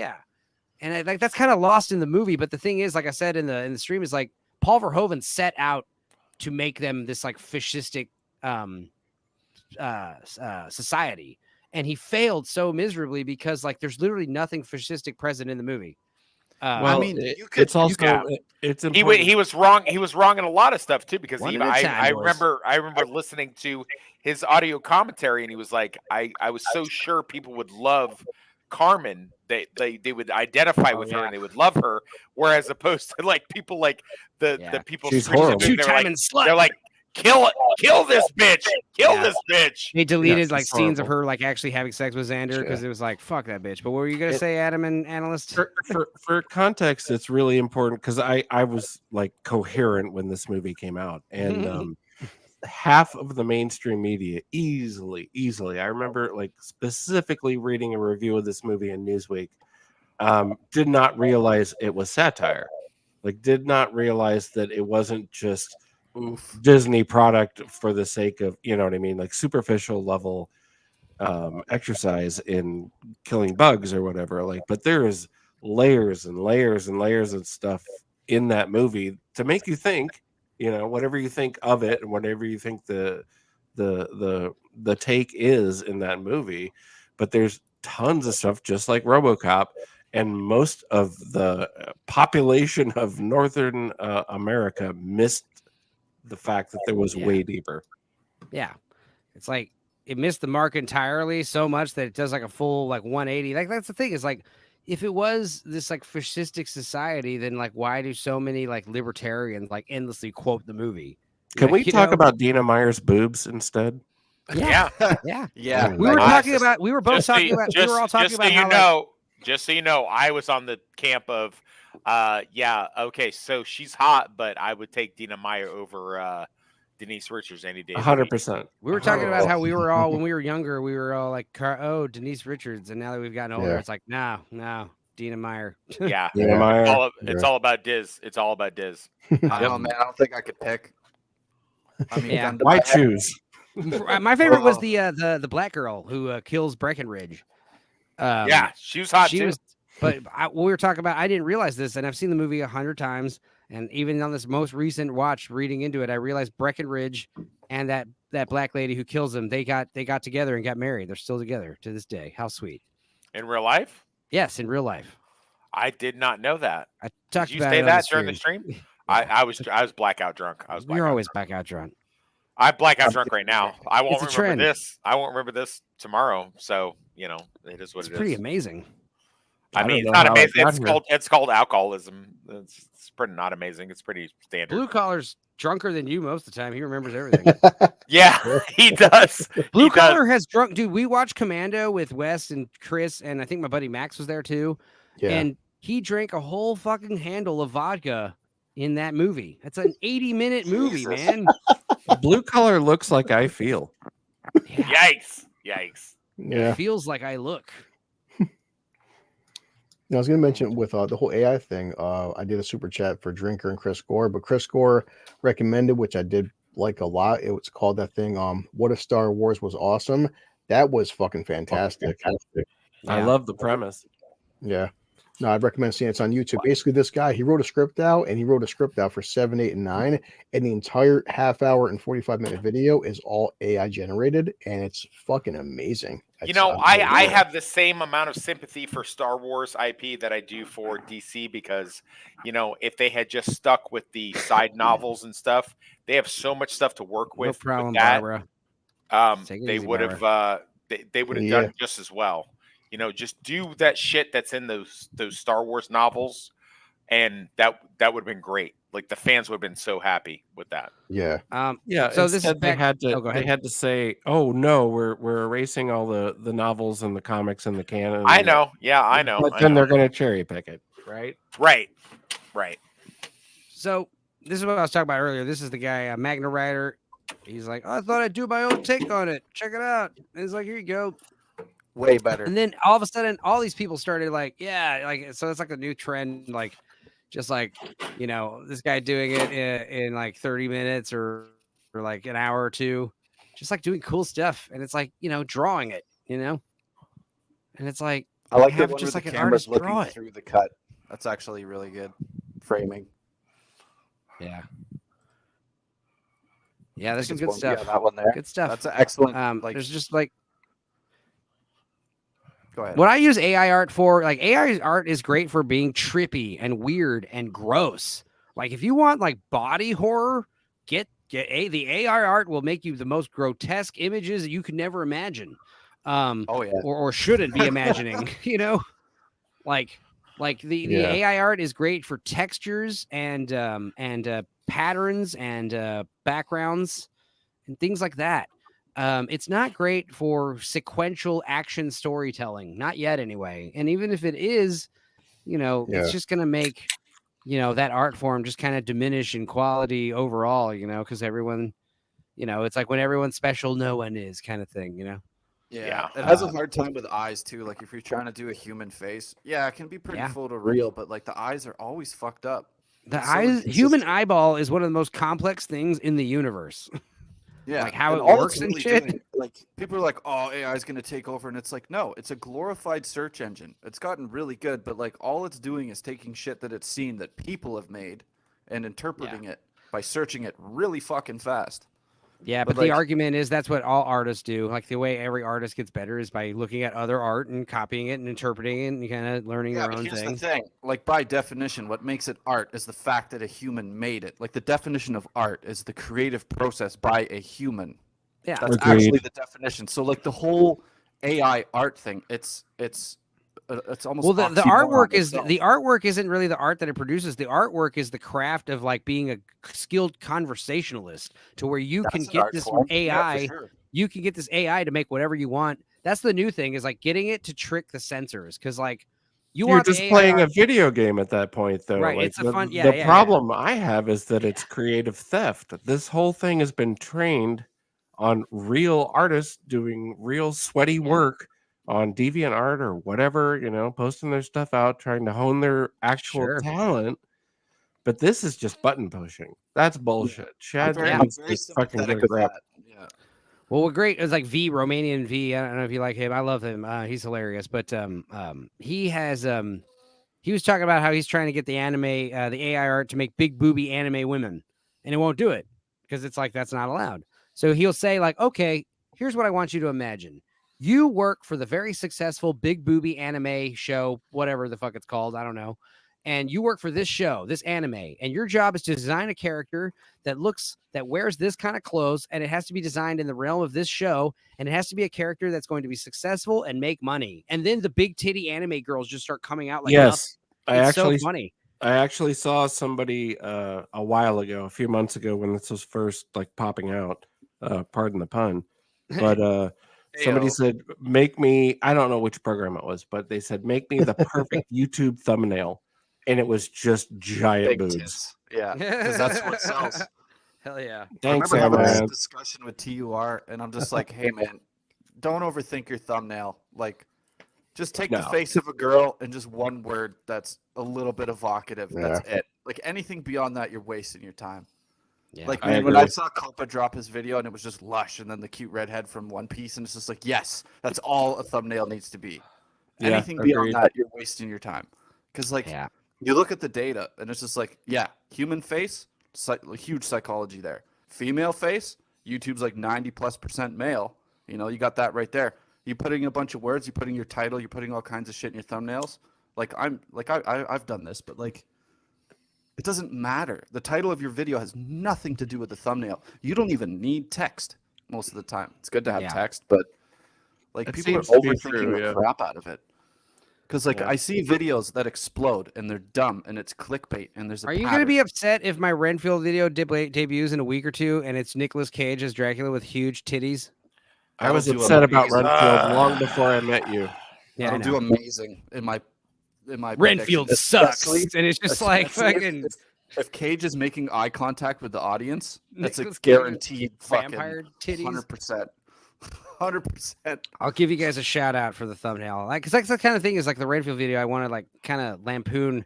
and like that's kind of lost in the movie. But the thing is, like I said in the stream, is like Paul Verhoeven set out to make them this like fascistic society, and he failed so miserably because like there's literally nothing fascistic present in the movie. Well, I mean, it's also it's important. He was wrong. He was wrong in a lot of stuff too, because One at a time, I boys. remember listening to his audio commentary, and he was like, I was so sure people would love Carmen, they would identify with her and they would love her, whereas opposed to like people like the people She's screaming horrible. at me, they're like kill this bitch, this bitch. They deleted Yes, like it's scenes of horrible. her like actually having sex with Xander because it was like fuck that bitch. But what were you gonna say, Adam and analyst? For context, it's really important because I was like coherent when this movie came out, and half of the mainstream media easily, I remember like specifically reading a review of this movie in Newsweek, did not realize it was satire, like did not realize that it wasn't just Disney product for the sake of, you know what I mean, like superficial level exercise in killing bugs or whatever, like, but there is layers and layers and layers of stuff in that movie to make you think, whatever you think of it and whatever you think the take is in that movie. But there's tons of stuff just like RoboCop, and most of the population of Northern America missed the fact that there was way deeper. Yeah, it's like it missed the mark entirely so much that it does like a full like 180. Like that's the thing, is like if it was this like fascistic society, then like why do so many like libertarians like endlessly quote the movie? Can we talk about Dina Meyer's boobs instead? Yeah. We were talking about. We were both talking about. We were all talking about how. Just so you know, I was on the camp of, okay, so she's hot, but I would take Dina Meyer over Denise Richards any day. 100%. We were talking about how we were all, when we were younger, we were all like, oh, Denise Richards, and now that we've gotten older, it's like, no, Dina Meyer. Yeah, Dina Meyer. It's all about Diz. It's all about Diz. Oh man, I don't think I could pick. I mean, why choose? My favorite was the black girl who kills Breckenridge. She was hot too. But we were talking about, I didn't realize this, and I've seen the movie 100 times, and even on this most recent watch, reading into it, I realized Breckenridge and that black lady who kills him, they got together and got married. They're still together to this day. How sweet! In real life? Yes, in real life. I did not know that. I talked Did you about say it that during the stream? Yeah. I was blackout drunk. You're always blackout drunk. I'm blackout drunk right now. I won't It's a remember trend. this. I won't remember this tomorrow. So it is what it is. Pretty amazing. I mean, it's not amazing. It's called alcoholism. It's pretty not amazing. It's pretty standard. Blue collar's drunker than you most of the time. He remembers everything. Yeah, he does. Blue collar has drunk. Dude, we watched Commando with Wes and Chris, and I think my buddy Max was there too. Yeah. And he drank a whole fucking handle of vodka in that movie. That's an 80-minute movie, man. Blue collar looks like I feel. Yeah. Yikes. Yeah. It feels like I look. I was going to mention with the whole AI thing, I did a super chat for Drinker and Chris Gore, but Chris Gore recommended, which I did like a lot. It was called that thing. What if Star Wars was awesome? That was fucking fantastic. I love the premise. Yeah. No, I'd recommend seeing it. It's on YouTube. Basically, this guy, he wrote a script out for 7, 8, and 9. And the entire half hour and 45-minute video is all AI generated. And it's fucking amazing. You know, I have the same amount of sympathy for Star Wars IP that I do for DC because, you know, if they had just stuck with the side novels and stuff, they have so much stuff to work with. No problem, with that. Barbara. Take it They easy, would Barbara. have they would have done just as well. You know, just do that shit that's in those Star Wars novels, and that would have been great. Like the fans would have been so happy with that. Yeah. Yeah. So this is instead they back. had to say, "Oh no, we're erasing all the novels and the comics and the canon." I know. Yeah, I know. But then they're going to cherry pick it, right? Right. So this is what I was talking about earlier. This is the guy, Magna Rider. He's like, I thought I'd do my own take on it. Check it out. And he's like, here you go. Way better. And then all of a sudden, all these people started like, yeah, like, so it's like a new trend, like, just like, you know, this guy doing it in like 30 minutes or like an hour or two, just like doing cool stuff. And it's like, you know, drawing it, you know, and it's like, I like have the one just where like the an camera's artist draw looking it. through the cut. That's actually really good framing. Yeah. Yeah, there's some It's good one- stuff. Yeah, that one there. Good stuff. That's an excellent. Like, there's just like, go ahead. what I use AI art for, like AI art is great for being trippy and weird and gross. Like if you want like body horror, the AI art will make you the most grotesque images that you could never imagine. Oh yeah. Or shouldn't be imagining, you know, like the AI art is great for textures and patterns and backgrounds and things like that. It's not great for sequential action storytelling, not yet anyway. And even if it is, you know, it's just going to make, you know, that art form just kind of diminish in quality overall, you know, because everyone, you know, it's like when everyone's special, no one is kind of thing, you know? Yeah. It has a hard time with eyes too. Like if you're trying to do a human face, yeah, it can be pretty photoreal, but like the eyes are always fucked up. The eyes, human eyeball is one of the most complex things in the universe. Yeah, like how and it all works it's and really shit. doing, like people are like, "Oh, AI is going to take over," and it's like, no, it's a glorified search engine. It's gotten really good, but like all it's doing is taking shit that it's seen that people have made and interpreting it by searching it really fucking fast. Yeah, but the argument is that's what all artists do. Like the way every artist gets better is by looking at other art and copying it and interpreting it and kind of learning their own here's thing. the thing. Like by definition, what makes it art is the fact that a human made it. Like the definition of art is the creative process by a human. Yeah, that's actually the definition. So like the whole AI art thing, it's almost the artwork is the artwork isn't really the art that it produces. The artwork is the craft of like being a skilled conversationalist to where you can get this AI. You can get this AI to make whatever you want. That's the new thing is like getting it to trick the censors because like you're just playing a video game at that point though. Right? Like, it's a fun. The problem I have is that it's creative theft. This whole thing has been trained on real artists doing real sweaty work on DeviantArt or whatever, you know, posting their stuff out, trying to hone their actual talent. But this is just button pushing. That's bullshit. Chad needs to fucking get a grip. Yeah. Well, we're great. It's like Romanian V. I don't know if you like him. I love him. He's hilarious. But he has he was talking about how he's trying to get the anime, the AI art to make big booby anime women, and it won't do it because it's like that's not allowed. So he'll say like, okay, here's what I want you to imagine. You work for the very successful big booby anime show, whatever the fuck it's called. I don't know. And you work for this show, this anime, and your job is to design a character that wears this kind of clothes, and it has to be designed in the realm of this show, and it has to be a character that's going to be successful and make money. And then the big titty anime girls just start coming out like yes, it's so funny. I actually saw somebody a while ago, a few months ago, when this was first like popping out. Pardon the pun, but somebody said, "Make me." I don't know which program it was, but they said, "Make me the perfect YouTube thumbnail," and it was just giant Big boobs. tits. Yeah, because that's what sells. Hell yeah! Thanks, I remember having man. this discussion with TUR, and I'm just like, "Hey, man, don't overthink your thumbnail. Like, just take the face of a girl and just one word that's a little bit evocative. That's it. Like anything beyond that, you're wasting your time." Yeah. Like, I man, when agree. I saw Copa drop his video and it was just Lush and then the cute redhead from One Piece, and it's just like, yes, that's all a thumbnail needs to be. Yeah, Anything beyond agreed. that, you're wasting your time. Because, like, Yeah. you look at the data and it's just like, yeah, human face, huge psychology there. Female face, YouTube's like 90+% male. You know, you got that right there. You putting a bunch of words, you putting your title, you're putting all kinds of shit in your thumbnails. Like, I've done this, but like, it doesn't matter. The title of your video has nothing to do with the thumbnail. You don't even need text most of the time. It's good to have Yeah. text, but like, It people are seems to be overthinking true, the yeah. crap out of it. Because like, Yeah. I see videos that explode and they're dumb and it's clickbait and there's a Are you pattern. gonna be upset if my Renfield video debuts in a week or two and it's Nicolas Cage as Dracula with huge titties? I was That'll do upset about amazing. Renfield long before I met you. Yeah, I That'll do know. amazing in my Renfield prediction. sucks, Especially- and it's just like especially fucking if Cage is making eye contact with the audience, that's a Nicolas Cage with guaranteed fucking vampire titties. 100%. 100%. I'll give you guys a shout out for the thumbnail, like, cause that's the kind of thing is like the Renfield video. I want to like kind of lampoon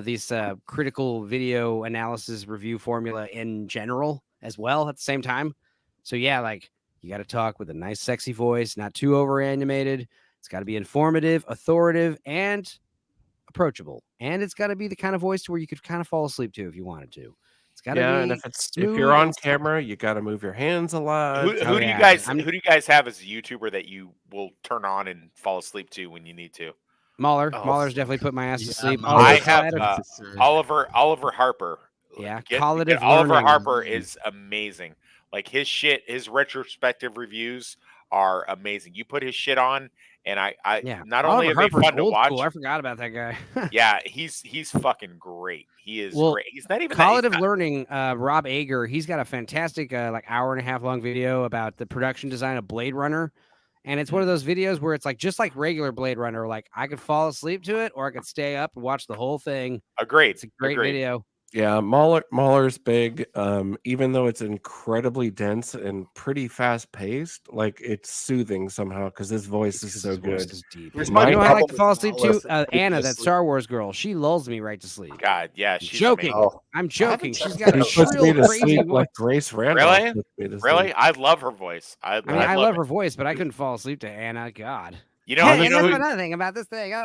these critical video analysis review formula in general as well at the same time. So yeah, like you got to talk with a nice, sexy voice, not too over animated. It's got to be informative, authoritative, and approachable, and it's got to be the kind of voice where you could kind of fall asleep to if you wanted to. It's got to Yeah, be and if smooth you're on and- camera, you got to move your hands a lot. Who Oh, do you yeah. guys I'm- who do you guys have as a YouTuber that you will turn on and fall asleep to when you need to? Mahler. Oh, Mahler's definitely put my ass to yeah, sleep. Mahler. I Also, have Adam- Oliver Harper. Yeah, Get- Collative Oliver Learning. Harper is amazing. Like his retrospective reviews are amazing. You put his shit on, and I yeah. not only Oliver are they Harper's fun to old watch. school. I forgot about that guy. Yeah, he's fucking great. He is Well, great. He's not even that, he's Collative not- Learning, Rob Ager, he's got a fantastic like hour and a half long video about the production design of Blade Runner. And it's one of those videos where it's like just like regular Blade Runner, like I could fall asleep to it or I could stay up and watch the whole thing. Agreed. It's a great Agreed. video. Yeah, Mahler's big. Even though it's incredibly dense and pretty fast paced, like it's soothing somehow because his voice is so His voice good. is deep. Here's You my know what I like to problem fall with asleep Mahler. to? Anna, that Star Wars girl. She lulls me right to sleep. God, yeah, she's Joking. amazing. Oh, I'm joking. tried She's to got a He's supposed to be shrill, to crazy sleep voice. like Grace Randolph. Really? puts me to Really? sleep. I love her voice. I mean, I love love it. her voice, but I couldn't fall asleep to Anna. God. You know, Hey, you and know, that's who, another thing about this thing. you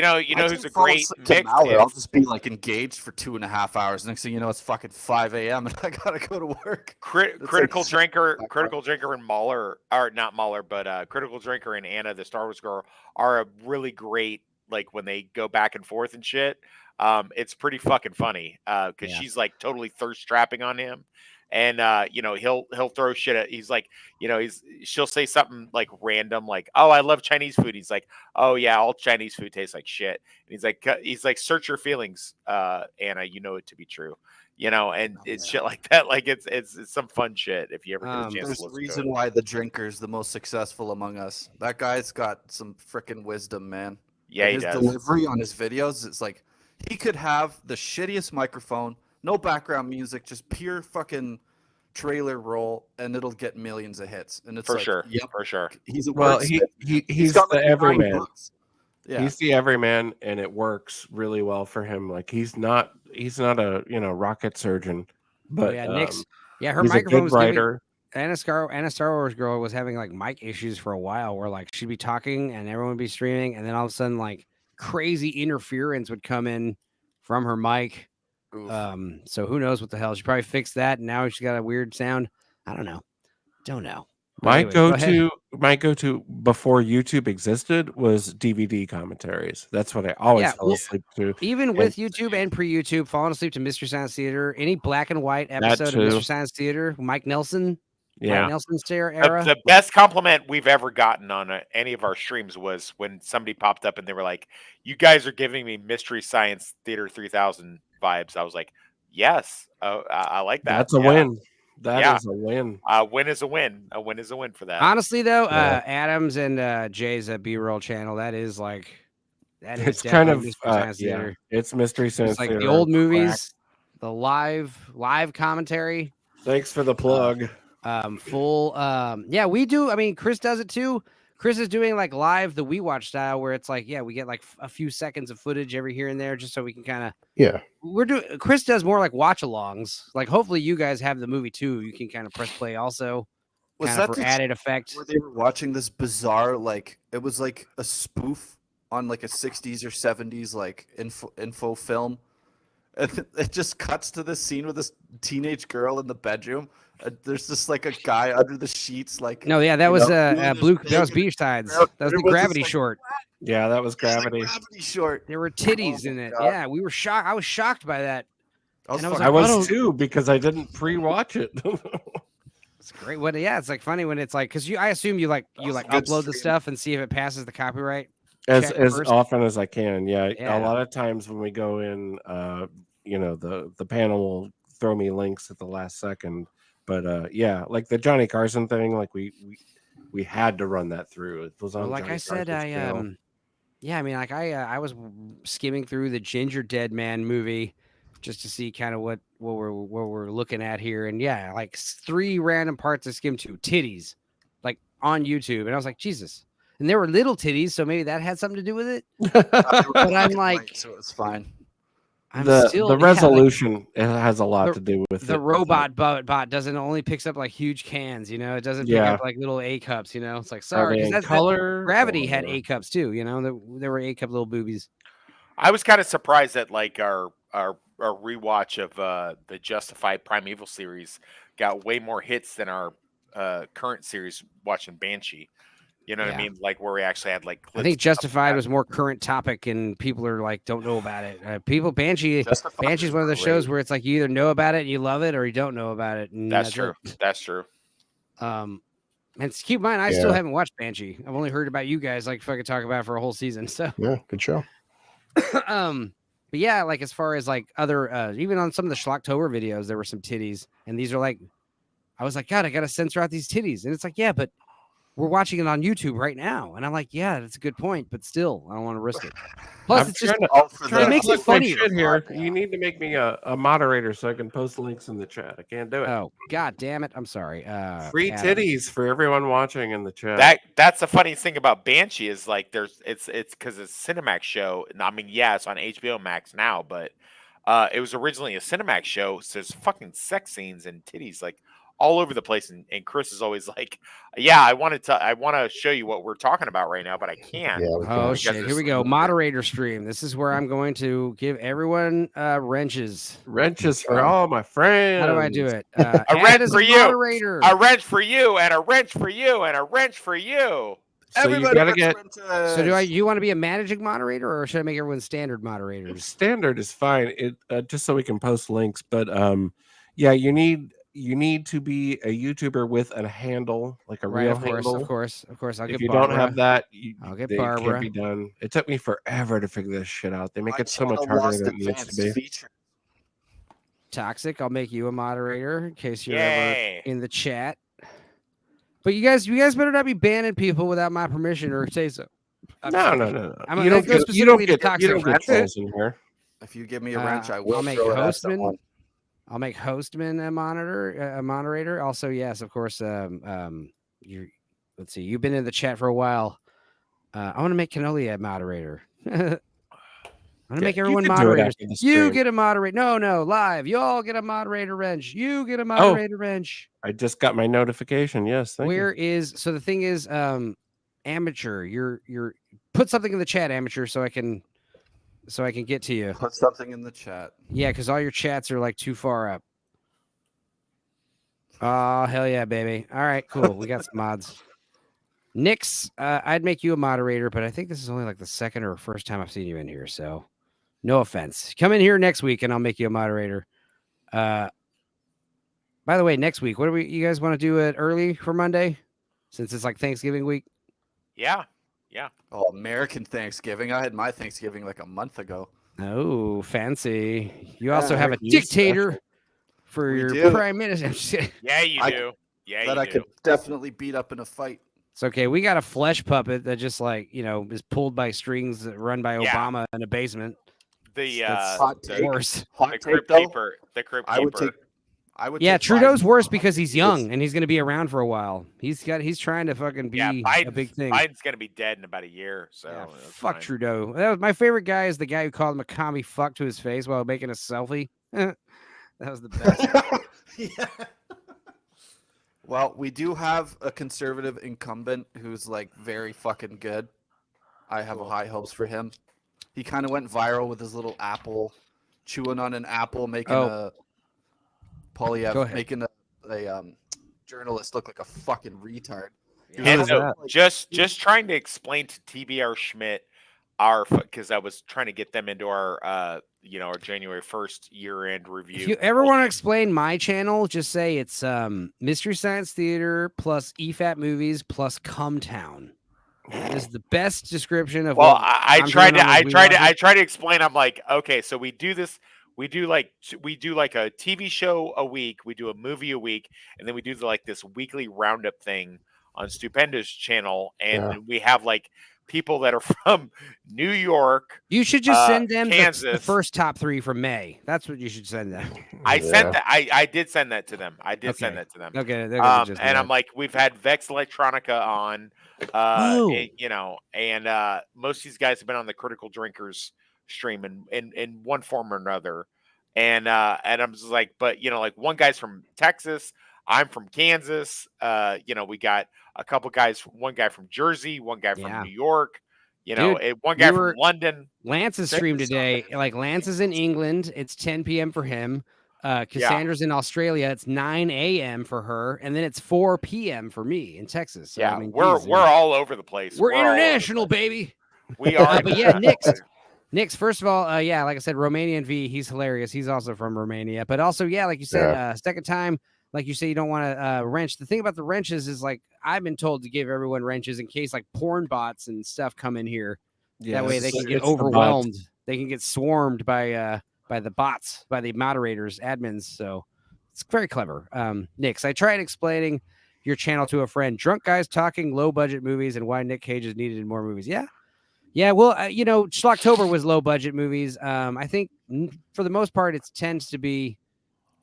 know I who's a can fall great asleep to mix Mahler. I'll is just be like engaged for 2.5 hours. Next thing you know, it's fucking 5 a.m. and I gotta go to work. Critical like- Drinker and Mahler, or not Mahler, but Critical Drinker and Anna, the Star Wars girl, are a really great, like when they go back and forth and shit. It's pretty fucking funny because Yeah. she's like totally thirst trapping on him. And you know, he'll throw shit at, he's like, you know, she'll say something like random, like, oh, I love Chinese food. He's like, oh yeah, all Chinese food tastes like shit. And he's like, search your feelings, Anna, you know it to be true. You know, and it's shit like that. Like it's some fun shit if you ever get a chance There's to a listen to reason it. why the drinker's the most successful among us. That guy's got some freaking wisdom, man. Yeah, Like, he his does. delivery on his videos, it's like he could have the shittiest microphone, no background music, just pure fucking trailer roll, and it'll get millions of hits. And it's For like, sure. yep, For sure. he's a Well, wordsmith. he's got the like 9 everyman. books. Yeah, He's the everyman, and it works really well for him. Like he's not a rocket surgeon, but yeah, Nick's. Yeah, her he's a microphone good was giving, writer. Anna Star Wars girl was having like mic issues for a while where like she'd be talking and everyone would be streaming and then all of a sudden like crazy interference would come in from her mic. So who knows what the hell? She probably fixed that and now she's got a weird sound. I don't know. Don't know. But My anyways, go ahead. go-to before YouTube existed was DVD commentaries. That's what I always Yeah, fell well, asleep to. Even with YouTube and pre-YouTube, falling asleep to Mystery Science Theater, any black and white episode of too. Mystery Science Theater, Mike Nelson, Yeah, Mike Nelson's era. The best compliment we've ever gotten on any of our streams was when somebody popped up and they were like, "You guys are giving me Mystery Science Theater 3000 vibes." I was like, "Yes, I like that." that's a Yeah. win. That Yeah. is a win. A win is a win. A win is a win for that. Honestly, though, Yeah. Adams and Jay's B-roll channel, that is It's kind of Mystery Science yeah. Theater. It's Mystery Science It's like Theater the old on crack. movies, the live Thanks for the plug. full. Yeah, we do. I mean, Chris does it too. Chris is doing like live the We Watch style, where it's like, yeah, we get like a few seconds of footage every here and there, just so we can kind of Chris does more like watch alongs. Like, hopefully you guys have the movie too. You can kind of press play also. Was kind of that for added effect? Where they were watching this bizarre, like it was like a spoof on like a 60s or 70s like info film. And it just cuts to this scene with this teenage girl in the bedroom. There's just like a guy under the sheets, like no, yeah, that was that was Beach Tides. That was the Gravity short. Yeah, that was Gravity. Gravity short. There were titties in it. God. Yeah, we were shocked. I was shocked by that. I was too, because I didn't pre-watch it. It's great. What? Yeah, it's like funny when it's like, because I assume you upload the stuff and see if it passes the copyright as first. often as I can. Yeah, a lot of times when we go in, the panel will throw me links at the last second. But yeah, like the Johnny Carson thing, like we had to run that through. It was on. Well, like Johnny I said, Carson's yeah, I mean, like I was skimming through the Ginger Dead Man movie just to see kind of what we're looking at here, and yeah, like 3 random parts I skimmed to titties, like on YouTube, and I was like, Jesus, and there were little titties, so maybe that had something to do with it. But I'm like, so it's fine. The resolution has a lot to do with the robot bot doesn't only picks up like huge cans, it doesn't pick up like little A cups, it's like, sorry, because color Gravity had A cups too, there were A cup little boobies. I was kind of surprised that like our rewatch of the Justified Primeval series got way more hits than our current series watching Banshee. You know what I mean? Like where we actually had like. I think Justified was more current topic, and people are like don't know about it. Banshee is one of the shows where it's like you either know about it and you love it, or you don't know about it. And that's true. That's true. And keep in mind, I still haven't watched Banshee. I've only heard about you guys like fucking talk about it for a whole season. So yeah, good show. But yeah, like as far as like other, even on some of the Schlocktober videos, there were some titties, and these are like, I was like, God, I gotta censor out these titties, and it's like, yeah, but we're watching it on YouTube right now, and I'm like, yeah, that's a good point, but still, I don't want to risk it. Plus, it's just it makes it funnier. Here, you need to make me a moderator so I can post links in the chat. I can't do it. Oh, God damn it! I'm sorry. Free titties for everyone watching in the chat. That's the funniest thing about Banshee is like it's because it's a Cinemax show. I mean, yeah, it's on HBO Max now, but it was originally a Cinemax show, so there's fucking sex scenes and titties like all over the place, and Chris is always like, yeah, I want to show you what we're talking about right now, but I can't. Oh shit, here we go. Moderator stream. This is where I'm going to give everyone wrenches for all my friends. How do I do it? A wrench for you, moderator. A wrench for you, and a wrench for you, and a wrench for you. So everybody gotta get. So do you want to be a managing moderator, or should I make everyone standard moderators? Standard is fine. It just so we can post links, but yeah, you need to be a YouTuber with a handle, like a real handle. Of course. I'll get if you Barbara. don't have that, I'll get Barbara. Can't be done. It took me forever to figure this shit out. They make it so much harder than it needs to be. Toxic, I'll make you a moderator in case you're ever in the chat. But you guys better not be banning people without my permission or say so. No. You don't get Toxic trolls in here. If you give me a wrench, I will. I'll make Hostman. I'll make Hostman a moderator. Also, yes, of course. Let's see. You've been in the chat for a while. I want to make Cannoli a moderator. I want to make everyone moderators. You get a moderator. No, live. You all get a moderator wrench. You get a moderator wrench. I just got my notification. Yes. Thank you. So the thing is, amateur. You're put something in the chat, amateur, so I can get to you. Put something in the chat. Yeah, because all your chats are like too far up. Oh, hell yeah, baby. All right, cool. We got some mods. Nix, I'd make you a moderator, but I think this is only like the second or first time I've seen you in here, so no offense. Come in here next week and I'll make you a moderator. By the way, next week, you guys want to do it early for Monday? Since it's like Thanksgiving week? Yeah. Oh, American Thanksgiving. I had my Thanksgiving like a month ago. Oh, fancy. You also have a dictator for your prime minister. Yeah, you do. Yeah, I could definitely beat up in a fight. It's okay. We got a flesh puppet that just is pulled by strings run by Obama in a basement. The hot Crypt tape, Keeper. The Crypt Keeper. I would. Yeah, take Biden Trudeau's worse over because he's Biden. young and he's going to be around for a while. He's trying to fucking be a big thing. Biden's gonna be dead in about a year. So Yeah, that's fuck fine. Trudeau. That was my favorite guy is the guy who called him a commie fuck to his face while making a selfie. That was the best. Yeah. Well, we do have a conservative incumbent who's like very fucking good. I have high hopes for him. He kind of went viral with his little apple, chewing on an apple, making Go Polyev, ahead. making a journalist look like a fucking retard. And is so that? just trying to explain to TBR Schmidt because I was trying to get them into our our January 1st year-end review. If you ever want to explain my channel, just say it's Mystery Science Theater plus EFAT movies plus Cumtown. That is the best description of. Well, what I I'm tried doing to on I those tried to WeWatch I tried to explain. I'm like, okay, so we do this. We do like a TV show a week. We do a movie a week, and then we do like this weekly roundup thing on Stupendo's channel, and Yeah. we have like people that are from New York. You should just send them the Kansas. first top 3 from May. That's what you should send them. I sent that. I did send that to them. I did send Okay. that to them. Okay, they're gonna just And I'm like, we've had Vex Electronica on, and most of these guys have been on the Critical Drinkers stream in one form or another, and I'm just like, but like one guy's from Texas, I'm from Kansas, we got a couple guys, one guy from Jersey, one guy from New York, Dude, one guy from London. Lance's stream today, like Lance is in England, it's 10 p.m. for him. Cassandra's in Australia, it's 9 a.m. for her, and then it's 4 p.m. for me in Texas. So, Yeah, I mean, we're all over the place. We're all over the international, place. baby. We are. But yeah, Nick's, first of all, like I said, Romanian V, he's hilarious. He's also from Romania. But also, like you said, second time, like you say, you don't want to wrench. The thing about the wrenches is like I've been told to give everyone wrenches in case like porn bots and stuff come in here. That way they can get overwhelmed. They can get swarmed by the bots, by the moderators, admins. So it's very clever. Nix, I tried explaining your channel to a friend. Drunk guys talking low budget movies and why Nick Cage is needed in more movies. Yeah. Well, Schlocktober was low budget movies. I think for the most part, it tends to be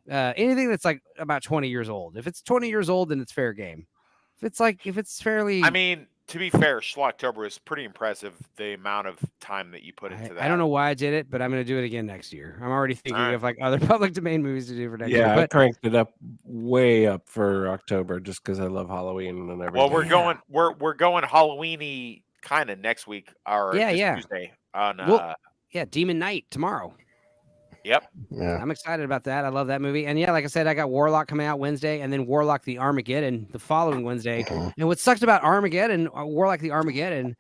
anything that's like about 20 years old. If it's 20 years old, then it's fair game. If it's fairly, I mean, to be fair, Schlocktober is pretty impressive. The amount of time that you put into that. I don't know why I did it, but I'm going to do it again next year. I'm already thinking of like other public domain movies to do for next year. Yeah, I cranked it up way up for October just because I love Halloween and everything. Well, we're going Halloweeny kind of next week or Tuesday on Demon Night tomorrow. Yep. Yeah. I'm excited about that. I love that movie. And like I said, I got Warlock coming out Wednesday and then Warlock the Armageddon the following Wednesday. And what sucks about Armageddon, Warlock the Armageddon,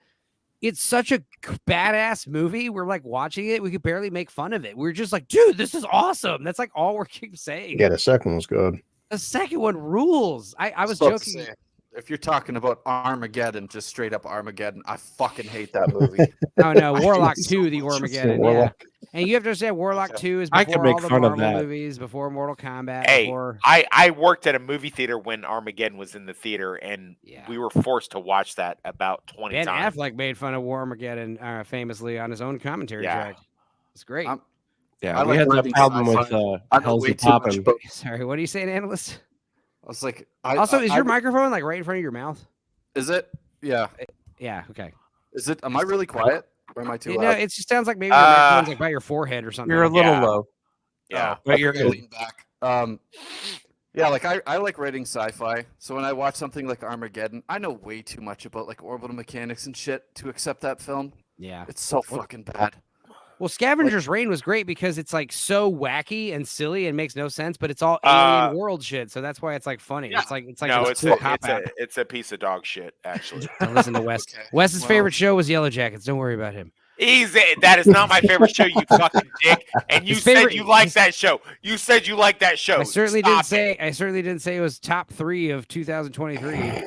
it's such a badass movie. We're like watching it. We could barely make fun of it. We're just like, dude, this is awesome. That's like all we're keep saying. Yeah, the second one's good. The second one rules. I was Supposed to joking. say, if you're talking about Armageddon, just straight up Armageddon, I fucking hate that movie. Oh no, Warlock 2, the Armageddon. Yeah. And you have to understand, Warlock 2 is before all the Marvel movies, before Mortal Kombat. Hey, I worked at a movie theater when Armageddon was in the theater, and we were forced to watch that about 20 Ben times. Affleck made fun of Armageddon famously on his own commentary track. It's great. We had that problem with Hell's Poppin'. Sorry, what are you saying, analyst? I was like, is your microphone like right in front of your mouth? Is it? Yeah. Yeah. Okay. Is it? Am I really quiet? Or am I too loud? No, it just sounds like maybe your microphone's like by your forehead or something. You're a little low. Yeah, but you're good. Lean back. Yeah, like I like writing sci-fi. So when I watch something like Armageddon, I know way too much about like orbital mechanics and shit to accept that film. Yeah. It's so fucking bad. Well, Scavenger's Reign was great because it's like so wacky and silly and makes no sense, but it's all alien world shit. So that's why it's like funny. Yeah. It's like no, it's it's a piece of dog shit, actually. Don't listen to Wes. Okay. Wes's favorite show was Yellow Jackets. Don't worry about him. That is not my favorite show, you fucking dick. And you said you like that show. You said you like that show. I certainly didn't say it was top 3 of 2023.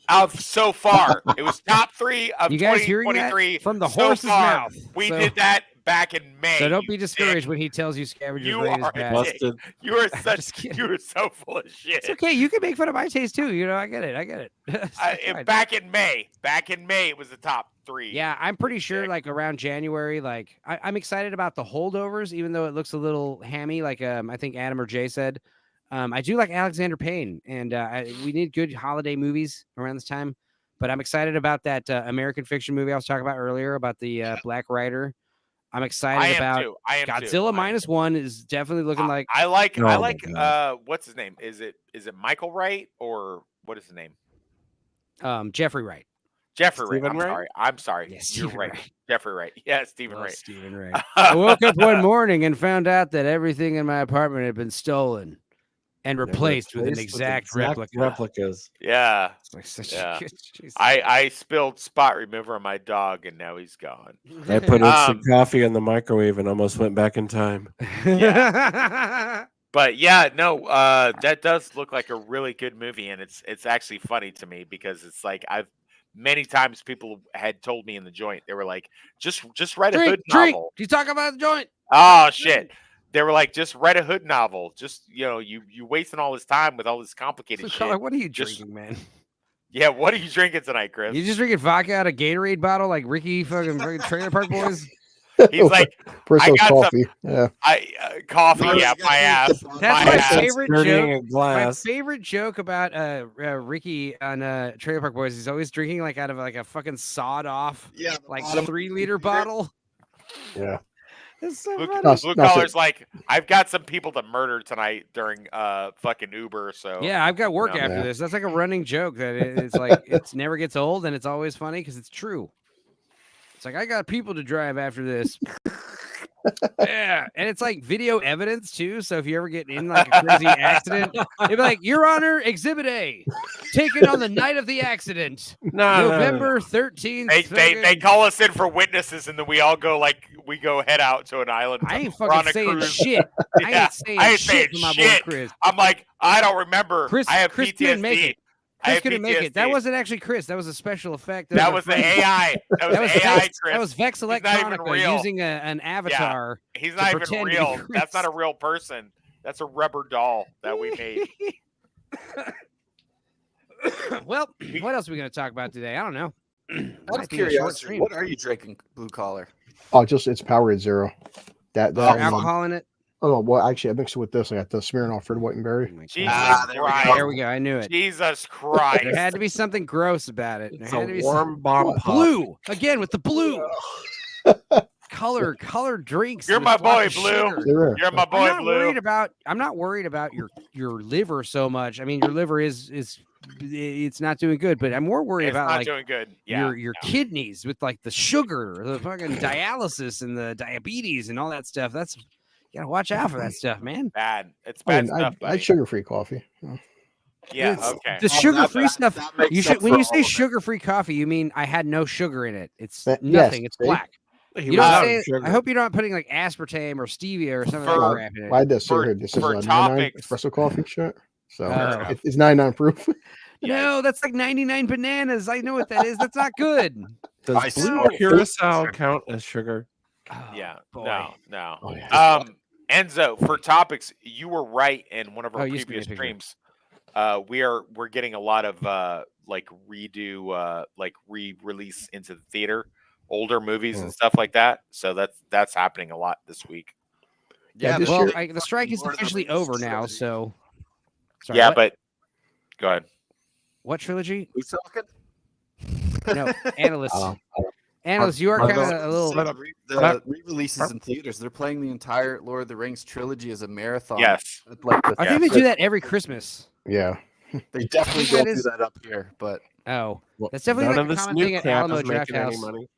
Of so far, it was top 3 of you guys hearing 2023 that from the so horse's far. mouth. We did that back in May. So don't be discouraged when he tells you Scavenger's Reign is bad. You are so full of shit. It's okay. You can make fun of my taste too. I get it. Back in May, it was the top 3. Yeah, I'm pretty sure like around January, like I'm excited about the Holdovers, even though it looks a little hammy. Like I think Adam or Jay said, I do like Alexander Payne, and we need good holiday movies around this time. But I'm excited about that American fiction movie I was talking about earlier about the Black Rider. I'm excited about Godzilla -1 is definitely looking like. I like God. what's his name? Is it Michael Wright or what is his name? Jeffrey Wright. Jeffrey Stephen Wright. Wright? I'm sorry. Yeah, You're Stephen right. Wright. Jeffrey Wright. Yeah, Stephen Love Wright. Stephen Wright. I woke up one morning and found out that everything in my apartment had been stolen and replaced with an exact replica. replicas. Yeah. It's like such Yeah. a good. Jesus. I spilled spot remover on my dog and now he's gone. I put in some coffee in the microwave and almost went back in time. But yeah, no, that does look like a really good movie, and it's actually funny to me because it's like many times people had told me in the joint, they were like, just write a Hood novel. Do you talk about the joint? Oh shit. They were like, just write a Hood novel. Just you wasting all this time with all this complicated shit. What are you drinking, man? Yeah, what are you drinking tonight, Chris? You just drinking vodka out of Gatorade bottle like Ricky fucking Trailer Park Boys? He's like, First I got coffee. Yeah. Coffee. Yeah, my ass. That's my favorite joke. My glass. favorite joke about Ricky on Trailer Park Boys. He's always drinking like out of like a fucking sawed off, like 3-liter bottle. Yeah. It's so Blue funny. Collar's like, I've got some people to murder tonight during fucking Uber. So yeah, I've got work after this. That's like a running joke that it's like it never gets old and it's always funny because it's true. It's like I got people to drive after this. Yeah, and it's like video evidence too. So if you ever get in like a crazy accident, it'd be like, Your Honor, Exhibit A, taken on the night of the accident, November 13th. They call us in for witnesses, and then we all go head out to an island. I ain't fucking saying shit. Yeah, I ain't saying shit for my boy Chris. I'm like, I don't remember. Chris, I have Chris PTSD. couldn't make it. Chris couldn't make it. That PTSD. wasn't actually Chris. That was a special effect. That was the AI. That was AI, Vex, Chris. That was Vex He's not even Electronica real. using an avatar. Yeah. He's to not even pretend to be real. Chris. That's not a real person. That's a rubber doll that we made. Well, what else are we going to talk about today? I don't know. Out of curiosity, what are you drinking, Blue Collar? Oh, it's Powerade Zero. That alcohol in it. Oh well, actually, I mixed it with this. I got the Smirnoff Red, White, and Berry. Jesus Christ! There we go. I knew it. Jesus Christ! There had to be something gross about it. It's There had to a be warm bomb pop. blue again with the blue. Color drinks. You're with my boy, lots of Blue. sugar. You're my boy, Blue. I'm not worried about your liver so much. I mean, your liver is it's not doing good, but I'm more worried about not like doing good. Yeah, your kidneys with like the sugar, the fucking dialysis, and the diabetes and all that stuff. That's you gotta watch out for that stuff, man. Bad. It's bad stuff. I had sugar-free coffee. Yeah. It's, Okay. The sugar-free stuff. makes You up should when for you all say of it. sugar-free coffee, you mean I had no sugar in it. It's Yes, nothing. It's see? black. He You was don't out say. of sugar. I hope you're not putting like aspartame or stevia or something For- like crap in it. I had this For- here. This is for a 99 topics. espresso coffee shit. So Oh. it's 99 proof. No, that's like 99 bananas. I know what that is. That's not good. Does blue know. curacao count as sugar? Oh, Yeah. boy. No. Oh, yeah. Enzo, for topics, you were right in one of our Oh, you sent me a previous picture. streams. We're getting a lot of like re-release into the theater, older movies and stuff like that. So that's happening a lot this week. Yeah, this Well, year- the strike is Lord of the officially Rings over now. trilogy. So, sorry, Yeah, what? but go ahead. What trilogy? We talking? No, analysts. Uh, Analysts, you are kind of a little. The re-releases in theaters. They're playing the entire Lord of the Rings trilogy as a marathon. Yes. Like I think they do that every Christmas. yeah. They definitely think don't that do is- that up here, but Oh, Well, that's definitely none like of a this common new thing at crap Alamo is Draft making any House. money.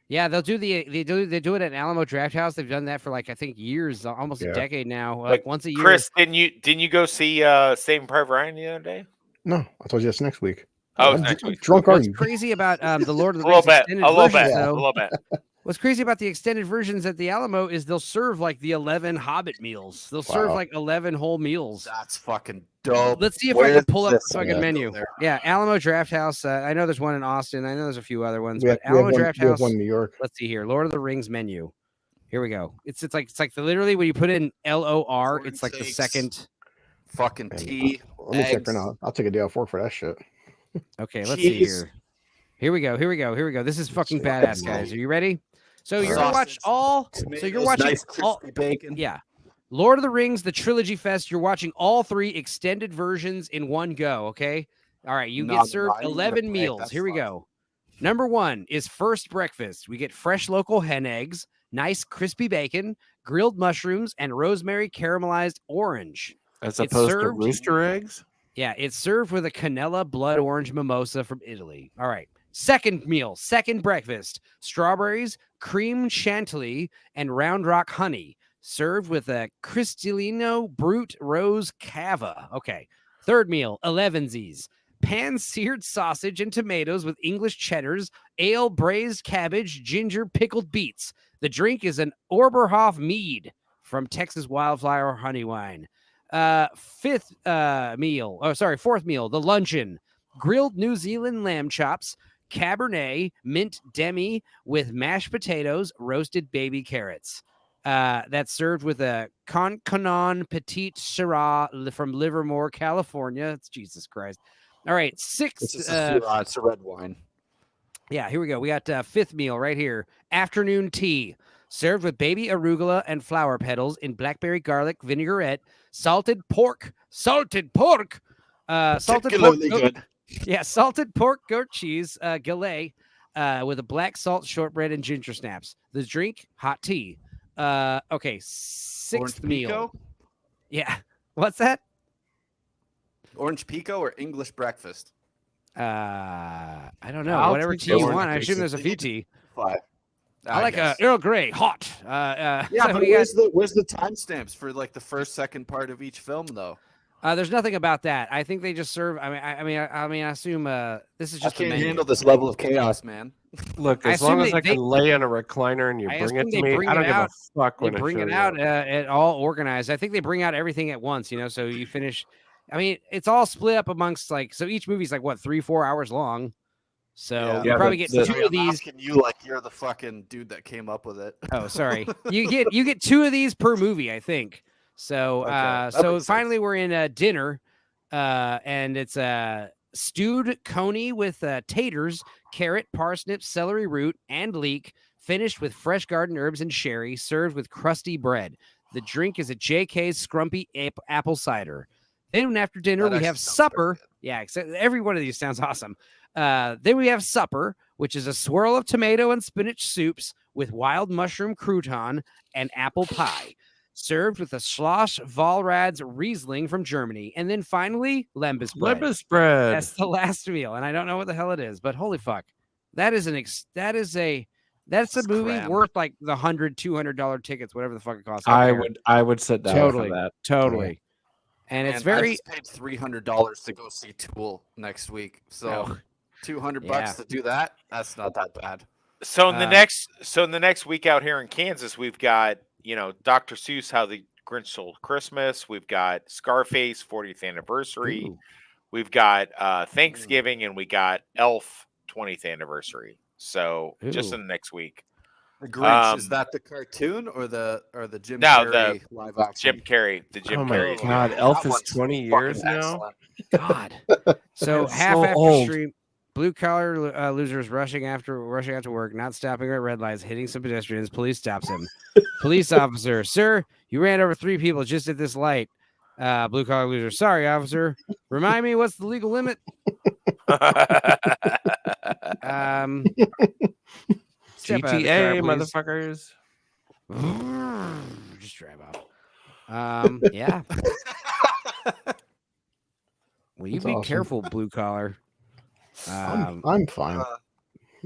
Yeah, they do it at Alamo Draft House. They've done that for like I think years, almost a Yeah. decade now. Like, Like once a year. Chris, didn't you go see Saving Private Ryan the other day? No, I told you that's next week. Oh, I'm it's next week. drunk, are What's you? crazy about the Lord of A the little Rings bit. extended A little versions, bit. A though? little bit. What's crazy about the extended versions at the Alamo is they'll serve like the 11 Hobbit meals. They'll serve Wow. like 11 whole meals. that's fucking dope. Let's see if I Where's can pull up the this fucking at? menu. There. Yeah, Alamo Draft House. I know there's one in Austin. I know there's a few other ones, We have, but we have Alamo one, Draft we have House. one in New York. Let's see here. Lord of the Rings menu. Here we go. It's like literally when you put in LOR, it's like the Steaks. second. Fucking tea. Let me check eggs. right now. I'll take a day off work for that shit. Okay, let's see Cheese. here. Here we go. This is fucking see. badass, guys. Are you ready? So you're gonna watch Sausage, all. So you're tomatoes, watching nice all. crispy bacon. Yeah. Lord of the Rings, the Trilogy Fest. You're watching all 3 extended versions in one go, okay? All right, you get served I need to 11 play. meals. That's Here we fun. go. Number 1 is first breakfast. We get fresh local hen eggs, nice crispy bacon, grilled mushrooms, and rosemary caramelized orange. As It's opposed to served- rooster eggs? Yeah, it's served with a Canella blood orange mimosa from Italy. All right. Second meal, second breakfast, strawberries, cream chantilly, and Round Rock honey, served with a Cristalino Brute Rose Cava. Okay. Third meal, 11sies, pan-seared sausage and tomatoes with English cheddars, ale, braised cabbage, ginger, pickled beets. The drink is an Oberhof mead from Texas Wildflower Honey Wine. Fourth meal, the luncheon, grilled New Zealand lamb chops, Cabernet mint demi with mashed potatoes, roasted baby carrots. That's served with a Concanon Petite Syrah from Livermore, California. It's Jesus Christ. All right, sixth. It's a red wine. Yeah, here we go. We got fifth meal right here. Afternoon tea, served with baby arugula and flower petals in blackberry garlic vinaigrette, salted pork, salted pork Good. yeah, salted pork goat cheese, galette, with a black salt shortbread and ginger snaps. The drink, hot tea. Okay, sixth Orange meal. Pico? Yeah, what's that? Orange Pico or English breakfast? I don't know. I'll Whatever take tea the you orange want. I assume piece. there's a few tea. 5. I like guess. Earl Grey, hot. Yeah, so but we got- where's the timestamps for like the first, second part of each film though? There's nothing about that. I think they just serve. I assume this is I just a can't menu. handle this level of chaos, man. Look, I as long assume as I they- can lay on a recliner and you I bring it assume to they me, bring I don't it give out- a fuck They when I bring show it you out at all organized. I think they bring out everything at once, so you finish. I mean, it's all split up amongst so each movie's like what 3-4 hours long. So you Yeah, probably but get the- two of these. Asking you like you're the fucking dude that came up with it. Oh, sorry. You get 2 of these per movie, I think. So Okay, that so makes finally sense. we're in dinner, and it's a stewed coney with taters, carrot, parsnip, celery root, and leek, finished with fresh garden herbs and sherry, served with crusty bread. The drink is a JK's Scrumpy apple cider. Then after dinner That we actually have sounds very supper. good. Yeah, except every one of these sounds awesome. Then we have supper, which is a swirl of tomato and spinach soups with wild mushroom crouton and apple pie, served with a Schloss Walrads Riesling from Germany. And then finally, Lembas bread. Lembas bread. That's the last meal, and I don't know what the hell it is, but holy fuck, that's a movie crap. worth like the $100-$200 tickets, whatever the fuck it costs. I would sit down Totally. for that. Totally. And it's I very just paid $300 to go see Tool next week. So Oh. $200 Yeah. to do that, that's not that bad. So in the next week out here in Kansas, we've got Dr. Seuss, How the Grinch Stole Christmas. We've got Scarface 40th anniversary. Ooh. We've got Thanksgiving, and we got Elf 20th anniversary. So just Ooh. in the next week, The Grinch, is that the cartoon or the Jim No, Carrey live action? Jim Carrey, the Jim Oh my Carrey. God, That Elf is one's 20 fucking years now. excellent. God. So That's half so after old. stream, blue collar losers rushing out to work, not stopping at red lights, hitting some pedestrians. Police stops him. Police officer, sir, you ran over 3 people just at this light. Blue collar loser, sorry, officer. Remind me, what's the legal limit? Step out of the GTA, car, motherfuckers. please. Just drive off. Yeah. Will you That's be awesome. careful, blue collar? I'm fine.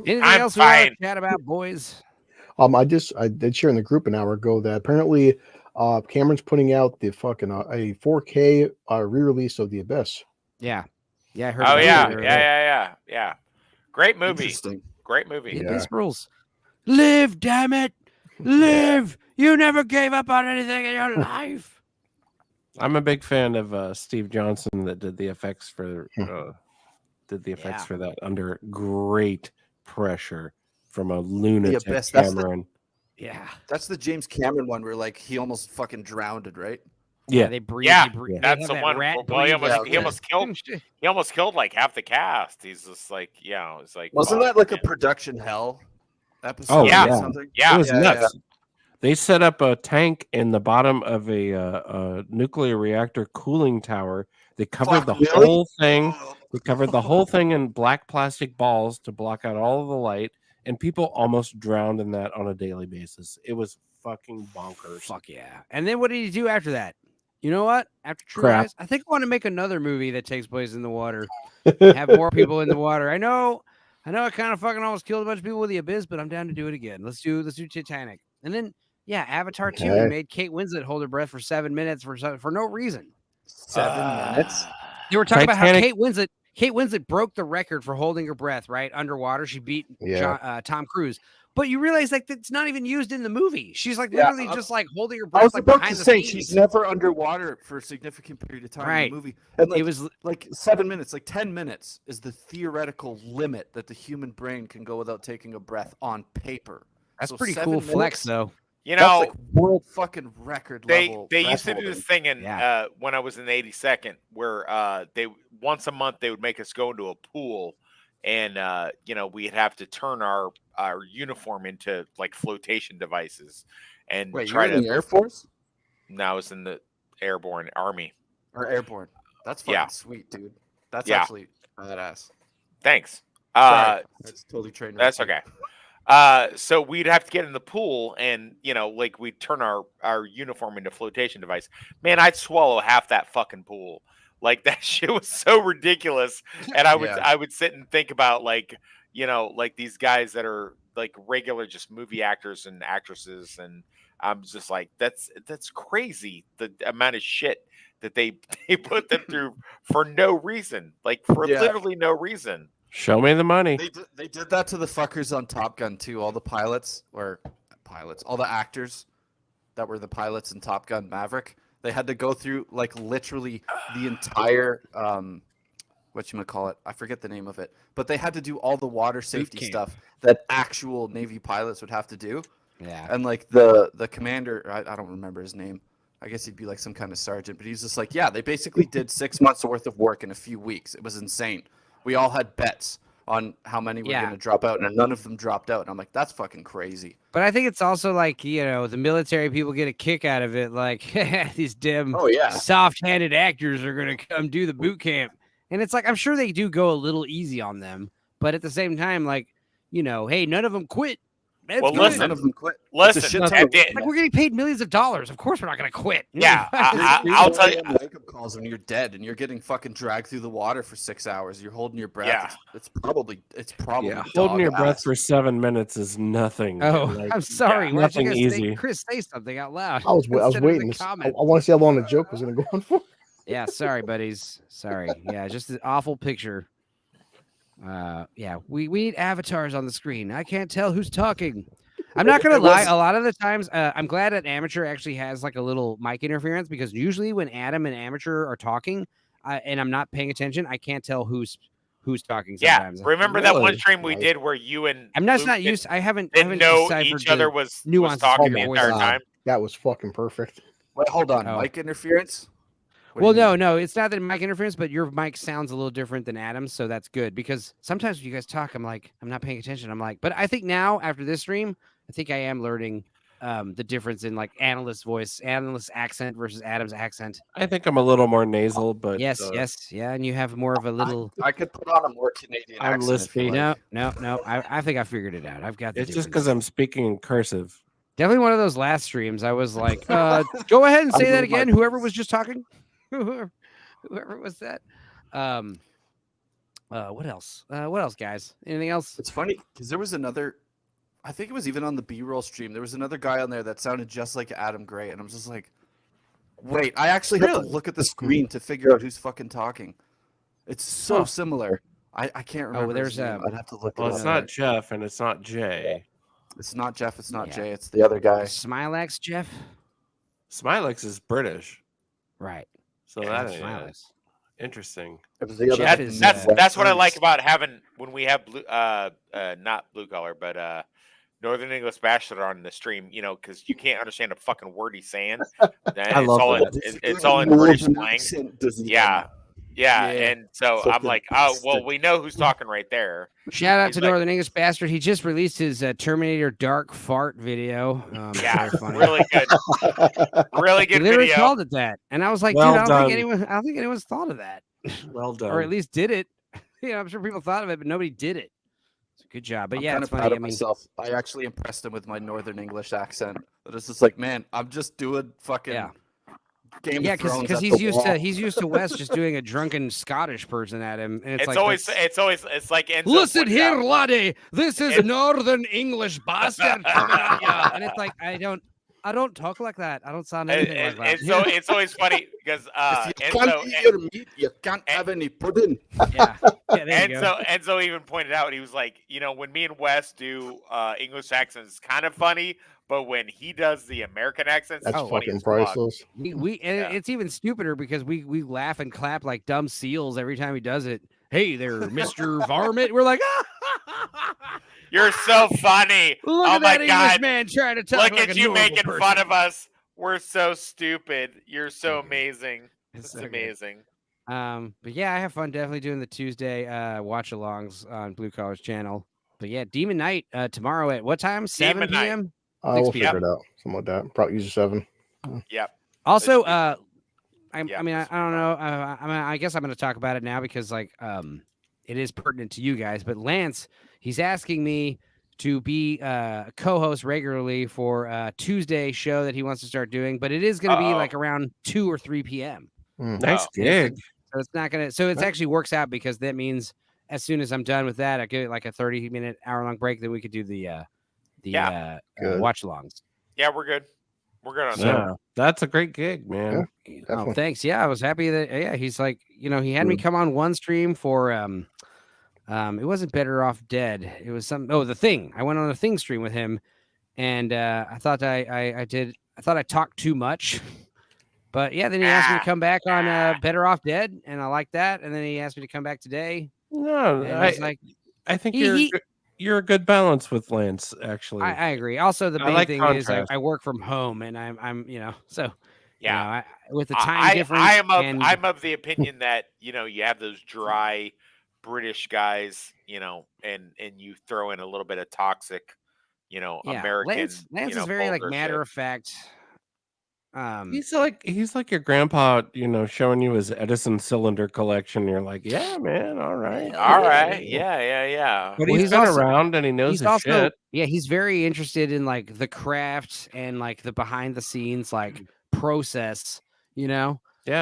Anything I'm else we want fine. to chat about, boys? I did share in the group an hour ago that apparently Cameron's putting out the fucking a 4K re-release of The Abyss. Yeah. Yeah, I heard Oh about yeah, that. yeah. Great movie. Interesting. Great movie. The Yeah. Abyss rules. Live, damn it. Live. You never gave up on anything in your life. I'm a big fan of Steve Johnson that did the effects for Yeah. for that under great pressure from a lunatic Abyss, that's the- Cameron. Yeah. That's the James Cameron one where like he almost fucking drowned it, right? Yeah, They breathe. Yeah, they breathe. that's they have the that one. rat Well, he breathe. almost killed. He almost killed like half the cast. He's just like, it's like. Wasn't fuck, that like a man. production hell episode Oh, or yeah. something? Yeah. it was nuts. They set up a tank in the bottom of a nuclear reactor cooling tower. They covered the whole thing. They covered the whole thing in black plastic balls to block out all of the light, and people almost drowned in that on a daily basis. It was fucking bonkers. Fuck yeah. And then what did he do after that? You know what? After True Crap. Eyes, I think I want to make another movie that takes place in the water. Have more people in the water. I know I kind of fucking almost killed a bunch of people with the Abyss, but I'm down to do it again. Let's do Titanic. And then Avatar 2, he made Kate Winslet hold her breath for 7 minutes for no reason. 7 minutes. They were talking about how Kate Winslet broke the record for holding her breath, right? Underwater. She beat Tom Cruise. But you realize like that's not even used in the movie. She's like literally just like holding her breath. I was like, about to say she's never underwater for a significant period of time in the movie. And like, it was like 7 minutes, like 10 minutes is the theoretical limit that the human brain can go without taking a breath on paper. That's pretty cool flex, though. You know, that's like world fucking record level. They used to do this thing in when I was in the 82nd, where they once a month they would make us go into a pool, and we'd have to turn our uniform into like flotation devices, and try to. In the Air Force? No, I was in the Airborne Army. Or Airborne. That's fucking sweet, dude. That's actually badass. Thanks. That's totally trained. That's okay. So we'd have to get in the pool, and like we'd turn our uniform into flotation device. Man, I'd swallow half that fucking pool. Like that shit was so ridiculous. And I would sit and think about like these guys that are like regular just movie actors and actresses, and I'm just like, that's crazy, the amount of shit that they put them through for no reason, like for literally no reason. Show me the money. They did that to the fuckers on Top Gun too. All the all the actors that were the pilots in Top Gun Maverick. They had to go through like literally the entire whatchamacallit, I forget the name of it, but they had to do all the water safety stuff that actual Navy pilots would have to do. Yeah. And like the commander, I don't remember his name. I guess he'd be like some kind of sergeant, but he's just like, they basically did 6 months worth of work in a few weeks. It was insane. We all had bets on how many were going to drop out, and none of them dropped out. And I'm like, that's fucking crazy. But I think it's also like, the military people get a kick out of it. Like, these dim, soft-handed actors are going to come do the boot camp. And it's like, I'm sure they do go a little easy on them. But at the same time, like, hey, none of them quit. That's good. None of them quit. Listen, like we're getting paid millions of dollars. Of course, we're not going to quit. Yeah, I'll tell you. Wake-up calls when you're dead and you're getting fucking dragged through the water for 6 hours. You're holding your breath. Yeah. It's probably holding your breath for 7 minutes is nothing. Oh, I'm sorry. Nothing easy. Chris, say something out loud. I was waiting. I want to see how long the joke was going to go on for. Yeah, sorry, buddies. Sorry. Yeah, just an awful picture. We need avatars on the screen. I can't tell who's talking. I'm not gonna lie. A lot of the times, I'm glad that Amateur actually has like a little mic interference, because usually when Adam and Amateur are talking, and I'm not paying attention, I can't tell who's talking. Sometimes. Yeah, remember that one stream we did where you and I'm not used. I haven't know each other was talking the entire time. That was fucking perfect. Wait, hold on. Mic interference. Well, no, it's not that mic interference, but your mic sounds a little different than Adam's, so that's good, because sometimes when you guys talk, I'm like, I'm not paying attention. I'm like, but I think now after this stream, I think I am learning the difference in like analyst accent versus Adam's accent. I think I'm a little more nasal, but yes, and you have more of a little. I could put on a more Canadian accent. I'm lispy. No. I think I figured it out. I've got. It's just because I'm speaking in cursive. Definitely one of those last streams. I was like, go ahead and say that again. Whoever was just talking. Whoever was that? What else? What else, guys? Anything else? It's funny because there was another. I think it was even on the B-roll stream. There was another guy on there that sounded just like Adam Gray, and I'm just like, wait, I actually have to look at the screen to figure out who's fucking talking. It's so similar. I can't remember. There's I'd have to look. Well, it's not Jeff and it's not Jay. It's not Jeff. It's not Jay. It's the other guy. Smilex Jeff. Smilex is British, right? So that is interesting. That's what I like about having when we have blue, not blue collar, but Northern English Bachelor on the stream. Because you can't understand a fucking word he's saying. I love it. It's all in British slang. Yeah. Yeah, Yeah. and so I'm Fucking like, oh, well, bastard. we know who's talking right there. Shout out He's to like- Northern English Bastard. He just released his Terminator Dark Fart video. Yeah, very funny. really good, really He good literally video. called it that, and I was like, Well dude, I done. don't think anyone's thought of that, Well done. or at least did it. I'm sure people thought of it, but nobody did it. It's a good job. But I'm yeah, kind it's of funny. proud I of mean, myself. I actually impressed him with my Northern English accent. But it's just like, man, I'm just doing fucking Yeah. Game yeah, of Thrones. because at he's the used wall. to Wes just doing a drunken Scottish person at him, and it's like It's that's- like Enzo Listen pointed here, out. laddie. This is It- Northern English bastard coming at ya. And it's like I don't talk like that. I don't sound anything like that. And so it's always funny because If you Enzo, can't eat your meat, you can't have any pudding. yeah, there you go. Enzo even pointed out, he was like, when me and Wes do English accents, it's kind of funny, but when he does the American accents, That's it's funny fucking as fuck. priceless. And it's even stupider because we laugh and clap like dumb seals every time he does it. Hey there, Mr. Varmint. We're like, You're so funny. look Oh at my that God. English man trying to talk Look like at a you normal making person. fun of us. We're so stupid. You're so amazing. It's so good. amazing. But yeah, I have fun definitely doing the Tuesday watch-alongs on Blue Collars channel. But yeah, Demon Night tomorrow at what time? 7 Demon Night. p.m. We'll 6 figure it out. Something like that. Probably use 7. Yep. Also, Yeah, I mean, I don't know. I guess I'm going to talk about it now because it is pertinent to you guys. But Lance, he's asking me to be co-host regularly for a Tuesday show that he wants to start doing, but it is going to be like around 2 or 3 p.m. Nice Oh. gig. So it's not going to. So it actually works out because that means as soon as I'm done with that, I get like a 30-minute, hour-long break. Then we could do the Good. watch-alongs. Yeah, we're good. We're good on that. Yeah, that's a great gig, man. Oh, Definitely. thanks. Yeah, I was happy that he's like, he had me come on one stream for it wasn't Better Off Dead. It was The Thing. I went on a Thing stream with him, and I thought I talked too much. But yeah, then he asked me to come back on Better Off Dead, and I like that. And then he asked me to come back today. No, And I was like, I think he- you're a good balance with Lance, actually. I agree. Also, the I big like thing is contrast. I work from home, and I'm so Yeah. with the time difference. I'm of the opinion that you have those dry British guys, and you throw in a little bit of toxic, American. Lance is very like vulgar matter shit. of fact. He's like your grandpa, showing you his Edison cylinder collection. You're like, yeah, man, all right, All right, yeah. But Well, he's he's been also- around and he knows He's his also shit. he's very interested in like the craft and like the behind the scenes like process. Yeah,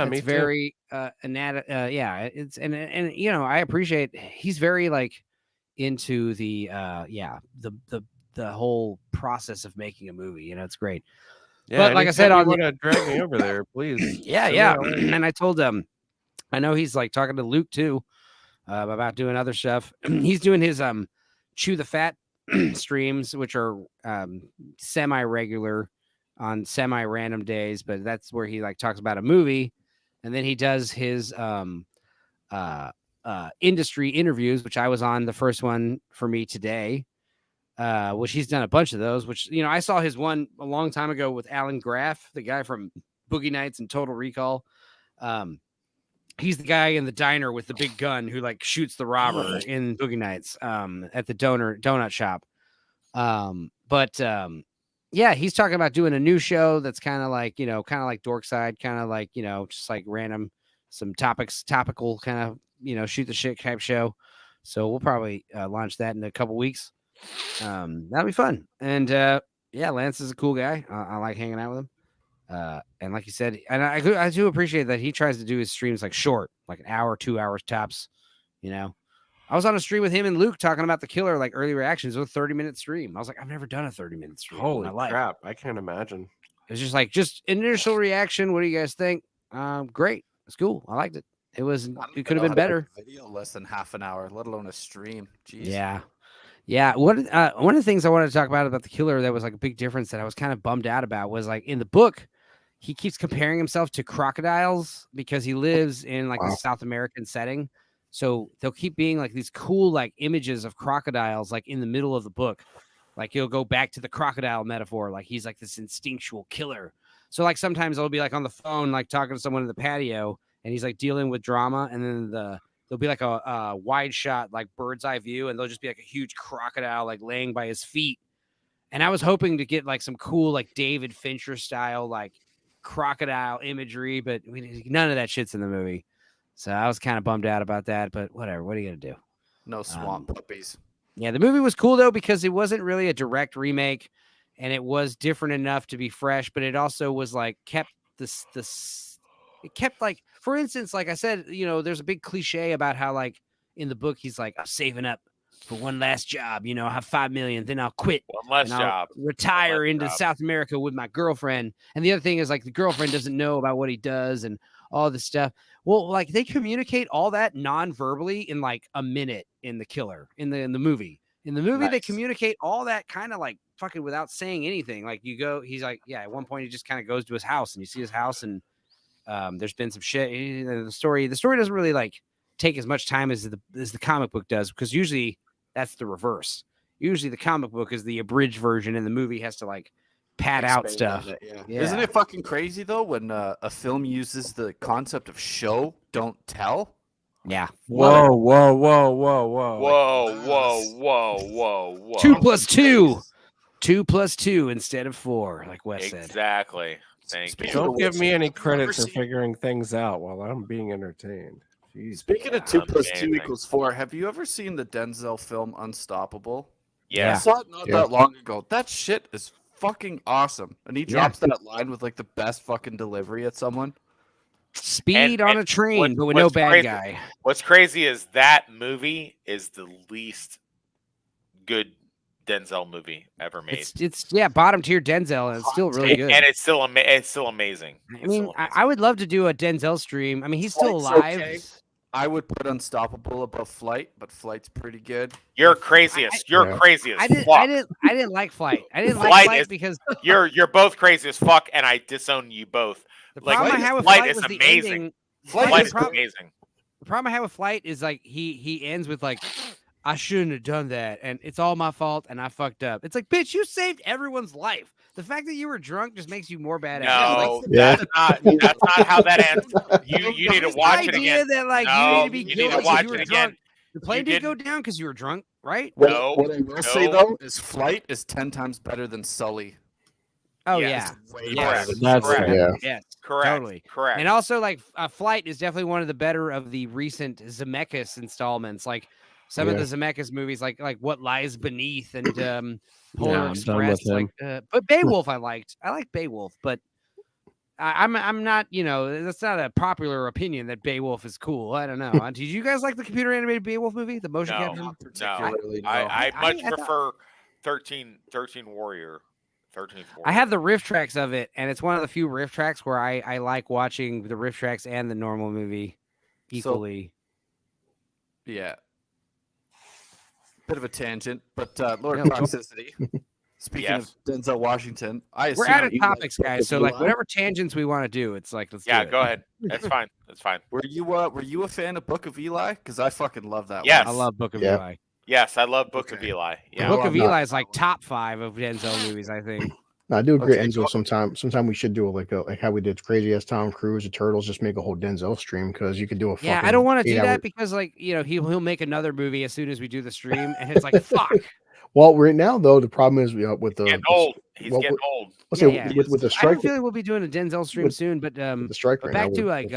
it's me too. very it's and I appreciate he's very like into the the whole process of making a movie. It's great. Yeah, but like I said, anytime on you the- want to drag me over there, please. yeah. And I told him, I know he's like talking to Luke too about doing other stuff. He's doing his Chew the Fat streams, which are semi-regular on semi-random days, but that's where he like talks about a movie, and then he does his industry interviews, which I was on the first one for me today. Which he's done a bunch of those, which, I saw his one a long time ago with Alan Graff, the guy from Boogie Nights and Total Recall. He's the guy in the diner with the big gun who like shoots the robber in Boogie Nights at the donut shop. Yeah, he's talking about doing a new show that's kind of like Dorkside, kind of like, just like random, some topical kind of, shoot the shit type show. So we'll probably launch that in a couple weeks. That'll be fun. And yeah, Lance is a cool guy. I like hanging out with him. And like you said, and I do appreciate that he tries to do his streams like short, like an hour, 2 hours tops. I was on a stream with him and Luke talking about The Killer, like early reactions with a 30-minute stream. I was like, I've never done a 30-minute stream. Holy in my life. crap! I can't imagine. It was just initial reaction. What do you guys think? Great. It's cool. I liked it. It could have been better. Video less than half an hour, let alone a stream. Jeez. Yeah. One of the things I wanted to talk about The Killer that was like a big difference that I was kind of bummed out about was like in the book, he keeps comparing himself to crocodiles because he lives in like a South American setting. So they'll keep being like these cool like images of crocodiles like in the middle of the book. Like he'll go back to the crocodile metaphor, like he's like this instinctual killer. So like sometimes I'll be like on the phone, like talking to someone in the patio, and he's like dealing with drama, and then there'll be like a wide shot, like bird's eye view, and there'll just be like a huge crocodile like laying by his feet. And I was hoping to get like some cool like David Fincher style like crocodile imagery, but none of that shit's in the movie. So I was kind of bummed out about that, but whatever. What are you gonna do? No swamp puppies. Yeah, the movie was cool though because it wasn't really a direct remake, and it was different enough to be fresh, but it also was like kept this. It kept like, for instance, like I said, there's a big cliche about how like in the book he's like, I'm saving up for one last job. I'll have $5 million, then I'll quit. One last job. Retire into South America with my girlfriend. And the other thing is like the girlfriend doesn't know about what he does and all this stuff. Well, like they communicate all that non-verbally in like a minute in The Killer, in the movie. In the movie, They communicate all that kind of like fucking without saying anything. Like he's like, yeah, at one point he just kind of goes to his house and you see his house and there's been some shit. The story doesn't really like take as much time as the comic book does, because usually that's the reverse. Usually the comic book is the abridged version and the movie has to like pad out stuff. Yeah. Isn't it fucking crazy though when a film uses the concept of show, don't tell? Yeah. Whoa. 2 + 2. 2 + 2 instead of 4, like Wes said. Exactly. Thank you. Don't give me any credit for figuring things out while I'm being entertained. Jeez. Speaking of 2 + 2 = 4, have you ever seen the Denzel film Unstoppable? Yeah. I saw it not that long ago. That shit is fucking awesome. And he drops that line with like the best fucking delivery at someone. Speed on a train, but with no bad guy. What's crazy is that movie is the least good Denzel movie ever made. It's bottom tier Denzel, and it's still really good. And it's still amazing. I mean, I would love to do a Denzel stream. I mean, he's still alive. Okay. I would put Unstoppable above Flight, but Flight's pretty good. You're craziest. You're crazy as fuck. I didn't like Flight. I didn't like Flight because you're both crazy as fuck, and I disown you both. The problem I had with Flight Flight is was amazing. the ending. Flight is amazing. The problem I have with Flight is like he ends with like, I shouldn't have done that, and it's all my fault, and I fucked up. It's like, bitch, you saved everyone's life. The fact that you were drunk just makes you more badass. No, that's not how that ends. You need to watch it again. That, like, no, you need to be need to watch it again. The plane didn't go down because you were drunk, right? What I will say though is Flight is 10 times better than Sully. Oh yes. Yeah, that's correct. Yeah. Yes, correct, totally correct. And also, like, Flight is definitely one of the better of the recent Zemeckis installments. Like some of the Zemeckis movies, like What Lies Beneath and Polar Express. Like, but Beowulf, I liked Beowulf, but I'm not. That's not a popular opinion that Beowulf is cool. I don't know. Did you guys like the computer animated Beowulf movie, the motion capture? No, I much prefer 13 Warrior. 13 Warrior. I have the riff tracks of it, and it's one of the few riff tracks where I like watching the riff tracks and the normal movie equally. So, yeah. Bit of a tangent, but Lord Toxicity. Speaking of Denzel Washington, we're out of topics, guys. So like whatever tangents we want to do, it's like let's do it. Go ahead. That's fine. That's fine. Were you a fan of Book of Eli? Because I fucking love that. Yes, one. I love Book of Eli. Yes, I love Book of Eli. Yeah, Book of Eli is like top 5 of Denzel movies, I think. No, I do agree, Enzo. Sometime we should do like how we did Crazy Ass Tom Cruise, the Turtles. Just make a whole Denzel stream because you could do a. Yeah, I don't want to do that because like he'll make another movie as soon as we do the stream, and it's like fuck. Well, right now though, the problem is with the getting old. He's getting old. Let's say with the strike. I feel like we'll be doing a Denzel stream soon, but the strike. But back to like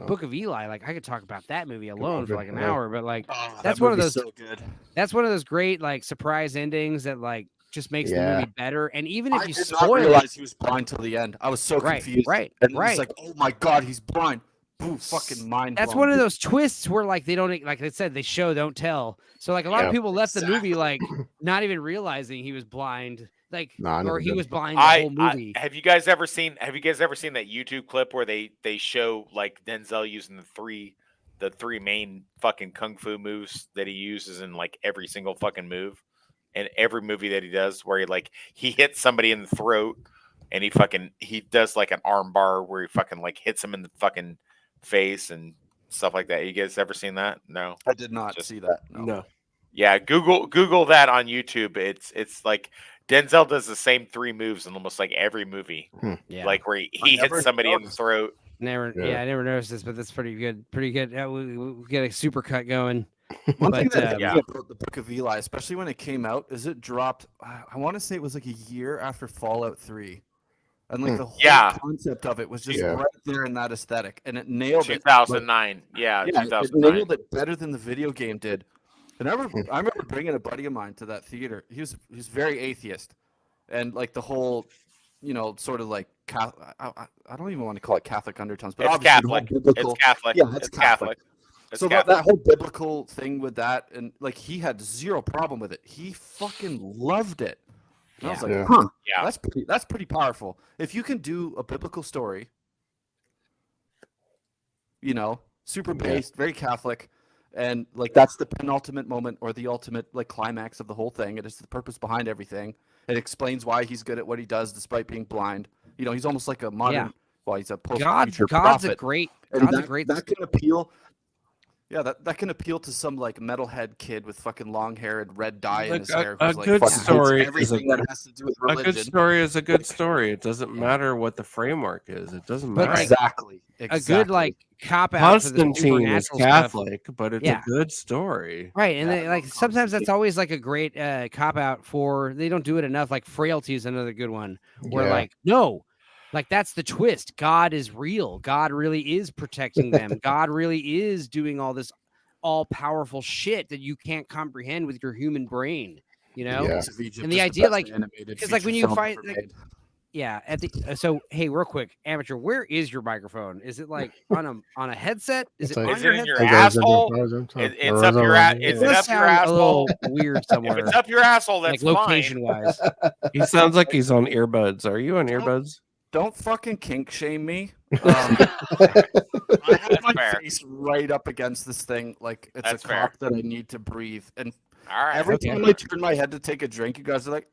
Book of Eli. Like I could talk about that movie alone for like an hour, but like that's one of those. So good. That's one of those great like surprise endings that like just makes the movie better. And even if you did spoil not realize he was blind till the end. I was so confused. Right. It's like, oh my god, he's blind. Boom, fucking mind. That's one of those twists where like they don't, like they said, they show don't tell. So like a lot of people left the movie like not even realizing he was blind, like or he was blind the whole movie. Have you guys ever seen that YouTube clip where they show like Denzel using the three main fucking kung fu moves that he uses in like every single fucking move, and every movie that he does, where he hits somebody in the throat and he does like an arm bar where he fucking like hits him in the fucking face and stuff like that. You guys ever seen that? No, I did not see that. No. Yeah, Google that on YouTube. It's like Denzel does the same 3 moves in almost like every movie. Yeah. Like where he hits somebody in the throat. Never, Yeah. I never noticed this, but that's pretty good. Pretty good. We get a super cut going. One thing But, that hit yeah. me about the Book of Eli, especially when it came out, is it dropped. I want to say it was like a year after Fallout 3, and like the whole Yeah. concept of it was just Yeah. right there in that aesthetic, and it nailed it. 2009. Yeah, Yeah, it 2009. nailed it better than the video game did. And I remember bringing a buddy of mine to that theater. He was very atheist, and like the whole, sort of like I don't even want to call it Catholic undertones, but It's obviously the whole Catholic. biblical. It's Catholic. Yeah, it's Catholic. It's So Catholic. that whole biblical thing with that, and like he had zero problem with it. He fucking loved it. And I was like, Yeah. huh, Yeah. that's pretty powerful. If you can do a biblical story, super based, very Catholic, and like that's the penultimate moment or the ultimate like climax of the whole thing. It is the purpose behind everything. It explains why he's good at what he does despite being blind. He's almost like a modern. Yeah. Well, he's a God's post-future a prophet. great. And God's a great. that can appeal. Yeah, that can appeal to some like metalhead kid with fucking long hair and red dye in Look, his hair. a who's, like, good fucking hates story is everything that has to do with A religion. good story is a good story. It doesn't matter what the framework is. It doesn't But, matter. like, Exactly. A good like cop out for the Constantine is supernatural stuff. Catholic, but it's Yeah. a good story. Right, and Yeah, they, I like love sometimes that's Constantine. always like a great cop out for they don't do it enough. Like frailty is another good one where Yeah. like no, like that's the twist. God is real. God really is protecting them. God really is doing all this all powerful shit that you can't comprehend with your human brain. Yeah. Days of Egypt And the is idea, best like- animated 'cause, like, feature when you film find, ever like, made. Yeah. At the so hey, real quick, amateur, where is your microphone? Is it like on a headset? Is It's it like- on Is your it in headset? your asshole? It's up your ass. It Is does it up your sound a asshole? little weird If somewhere, it's up your asshole, that's like fine. location wise. He sounds like he's on earbuds. Are you on earbuds? Don't fucking kink shame me. I have my fair. face right up against this thing, like it's That's a fair. cock that I need to breathe. And All right. every Okay. time I turn my head to take a drink, you guys are like,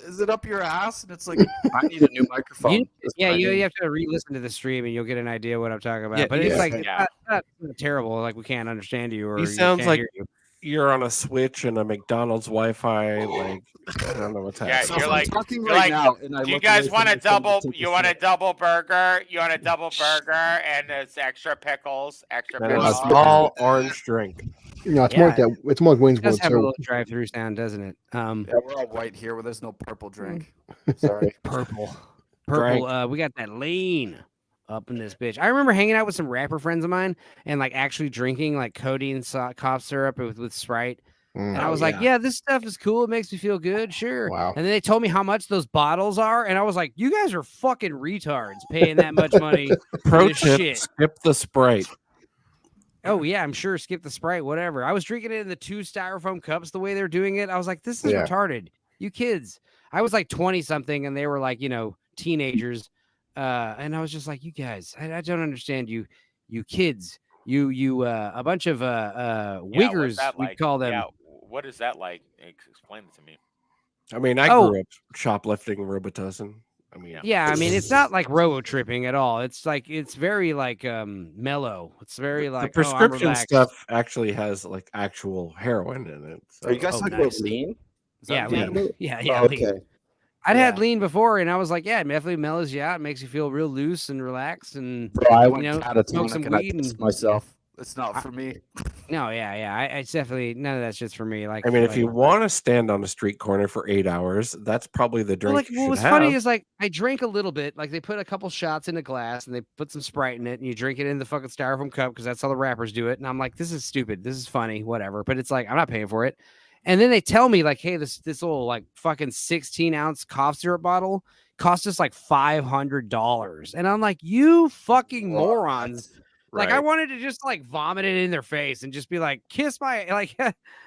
is it up your ass? And it's like, I need a new microphone. That's Yeah, what I you need. have to re-listen to the stream and you'll get an idea what I'm talking about. Yeah, But it's yeah. like it's Yeah. not terrible. Like we can't understand you or He you sounds can't like hear you. You're on a Switch and a McDonald's Wi-Fi. Like I don't know what's Yeah, happening. So you're if like- I'm talking you're right like, now, and I Do you look guys away want from a my phone to double? take You want a shit. double burger? You want a double burger and it's extra pickles? Extra And a pickles. small orange drink. It's more like that. It's more like Wayne's It does World have a too. little drive-through sound, doesn't it? Yeah, we're all white here where there's no purple drink. Mm. Sorry. Purple. Drank. We got that lean up in this bitch. I remember hanging out with some rapper friends of mine and like actually drinking like codeine cough syrup with Sprite. And I was like, yeah, this stuff is cool. It makes me feel good. Sure. Wow. And then they told me how much those bottles are. And I was like, you guys are fucking retards paying that much money. Pro this tip: shit. skip the Sprite. Oh, yeah, I'm sure. Skip the Sprite, whatever. I was drinking it in the 2 styrofoam cups the way they're doing it. I was like, this is Yeah. retarded. You kids. I was like 20 something and they were like, teenagers. And I was just like, you guys, I don't understand you kids. You a bunch of wiggers, that we like? call them. Yeah, what is that like? Explain it to me. I mean, I Oh. grew up shoplifting Robitussin. I mean, Yeah, I mean, it's not like robo tripping at all. It's like it's very like mellow. It's very the like I'm prescription relaxed. stuff actually has like actual heroin in it. So. Are you guys Oh, talking nice. about lean? Is that Yeah, what you're talking lean. about? Yeah, Oh, lean. okay. I'd had Yeah. lean before, and I was like, yeah, it definitely mellows you out. It makes you feel real loose and relaxed. And Bro, I went smoke catatonic some and I weed pissed and- myself. It's not for me. no, yeah, it's definitely none of that shit's for me. Like, I mean, if like, you want to stand on a street corner for 8 hours, that's probably the drink well, like, you what should was have. funny is like I drank a little bit. Like they put a couple shots in a glass and they put some Sprite in it, and you drink it in the fucking styrofoam cup because that's how the rappers do it. And I'm like, this is stupid. This is funny, whatever. But it's like I'm not paying for it. And then they tell me like, hey, this little like fucking 16-ounce cough syrup bottle cost us like $500, and I'm like, you fucking morons. Like I wanted to just like vomit it in their face and just be like, kiss my like,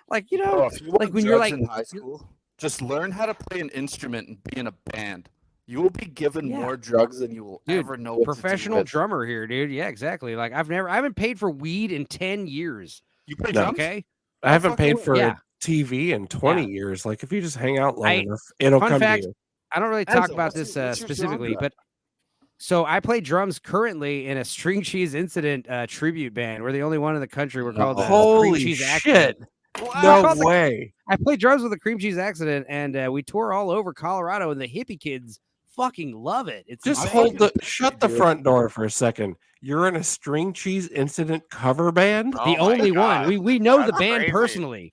like Bro, if you want like when you're drugs like in high school, just learn how to play an instrument and be in a band. You will be given Yeah. more drugs than you will Dude, ever know. What professional to do with. drummer here, dude. Yeah, exactly. Like I haven't paid for weed in 10 years. You play No. drums? Okay. I haven't fuck paid with- for yeah. TV in 20 Yeah. years. Like if you just hang out long I- enough, it'll fun come fact, to you. I don't really talk Enzo, about what's this your- what's your specifically, genre? but so I play drums currently in a String Cheese Incident tribute band. We're the only one in the country. We're called the Cream Holy Cheese shit! Accident. We're No called the- way. I play drums with the Cream Cheese Accident, and we tour all over Colorado, and the hippie kids fucking love it. It's Just insane. shut the front door for a second. You're in a String Cheese Incident cover band? Oh The my only one. God. We know the That's band crazy. personally.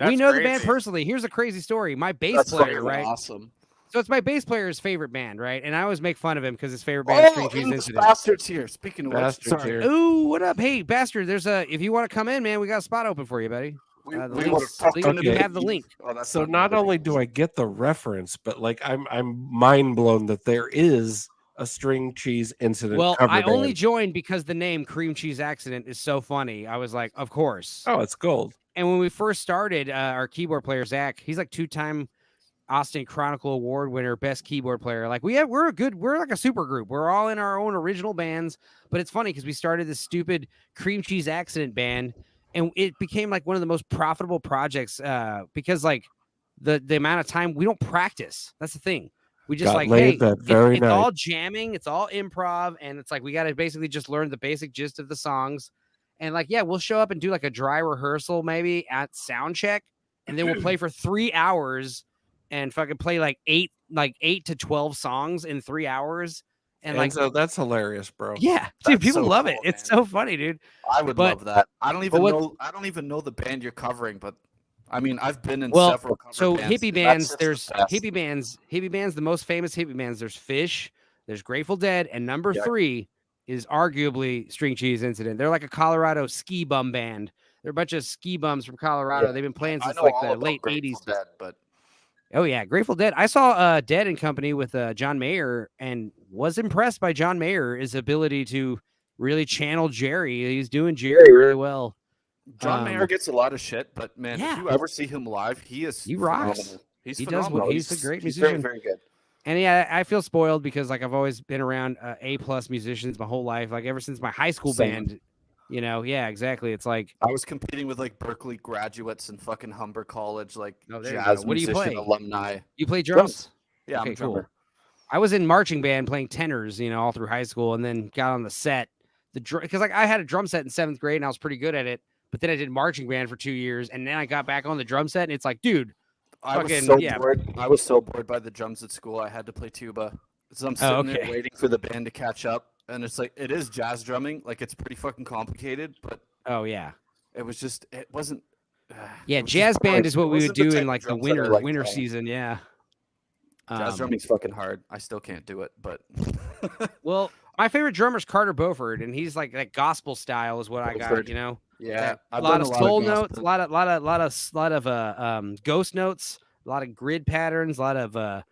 We That's know the band crazy. personally. Here's a crazy story. My bass That's player, fucking right? awesome. So it's my bass player's favorite band, right? And I always make fun of him because his favorite band is String Cheese this Incident. bastard's here. Speaking of which, Bastards sorry. here. Ooh, what up? Hey, bastard, if you want to come in, man, we got a spot open for you, buddy. We The were links- fucking link- you Okay. have the link. Oh, that's So not only do I get the reference, but like I'm mind blown that there is a String Cheese Incident Well, cover I band. only joined because the name Cream Cheese Accident is so funny. I was like, of course. Oh, it's gold. And when we first started, our keyboard player Zach, he's like 2-time Austin Chronicle Award winner, best keyboard player. Like we're like a super group. We're all in our own original bands, but it's funny because we started this stupid Cream Cheese Accident band, and it became like one of the most profitable projects because like the amount of time we don't practice. That's the thing. We just Got like, laid hey, that very it's night. all jamming, it's all improv, and it's like we got to basically just learn the basic gist of the songs. And like, yeah, we'll show up and do like a dry rehearsal maybe at sound check, and then we'll play for 3 hours and fucking play like 8 to 12 songs in 3 hours. And like, so that's hilarious, bro. yeah, dude, That's people so love cool, it. It's man. so funny, dude. I would But- love that. I don't even what- know. I don't even know the band you're covering, but I mean, I've been in Well, several cover so bands. hippie and bands, that's there's just the best. hippie bands, the most famous hippie bands. There's Fish, there's Grateful Dead, and number Yeah. 3 is arguably String Cheese Incident. They're like a Colorado ski bum band. They're a bunch of ski bums from Colorado. Yeah. They've been playing I since know like all the about late Grateful 80s. Dead, but Oh yeah, Grateful Dead. I saw Dead and Company with John Mayer and was impressed by John Mayer, his ability to really channel Jerry. He's doing Jerry really well. John Mayer gets a lot of shit. But man, yeah. if you ever see him live, he is He rocks. phenomenal. He's He does phenomenal. what- he's a great He's musician. very, very good. And yeah, I feel spoiled because like I've always been around A+ musicians my whole life, like ever since my high school Same. band. You know, yeah, exactly. It's like, I was competing with like Berkeley graduates and fucking Humber College, like Oh, there you jazz go. What do you musician play? alumni. you play drums? Yeah, Okay, I'm a drummer. cool. I was in marching band playing tenors, you know, all through high school, and then got on the set. Because like I had a drum set in 7th grade and I was pretty good at it, but then I did marching band for 2 years, and then I got back on the drum set, and it's like, dude, I was fucking- so yeah. bored. I was so bored by the drums at school. I had to play tuba. So I'm sitting there okay. waiting for the band to catch up, and it's like it is jazz drumming. Like it's pretty fucking complicated, but oh yeah. it was just it wasn't. Yeah, it was just jazz band boring. is what It we would wasn't the do type in of like the drums that I winter like winter playing. season, yeah. Jazz drumming's fucking hard. I still can't do it, but Well, my favorite drummer's Carter Beauford, and he's like that gospel style is what I got, Beauford. you know. yeah, That- I've a lot done of a lot soul of notes, gospel. lot of ghost notes, a lot of grid patterns, a lot of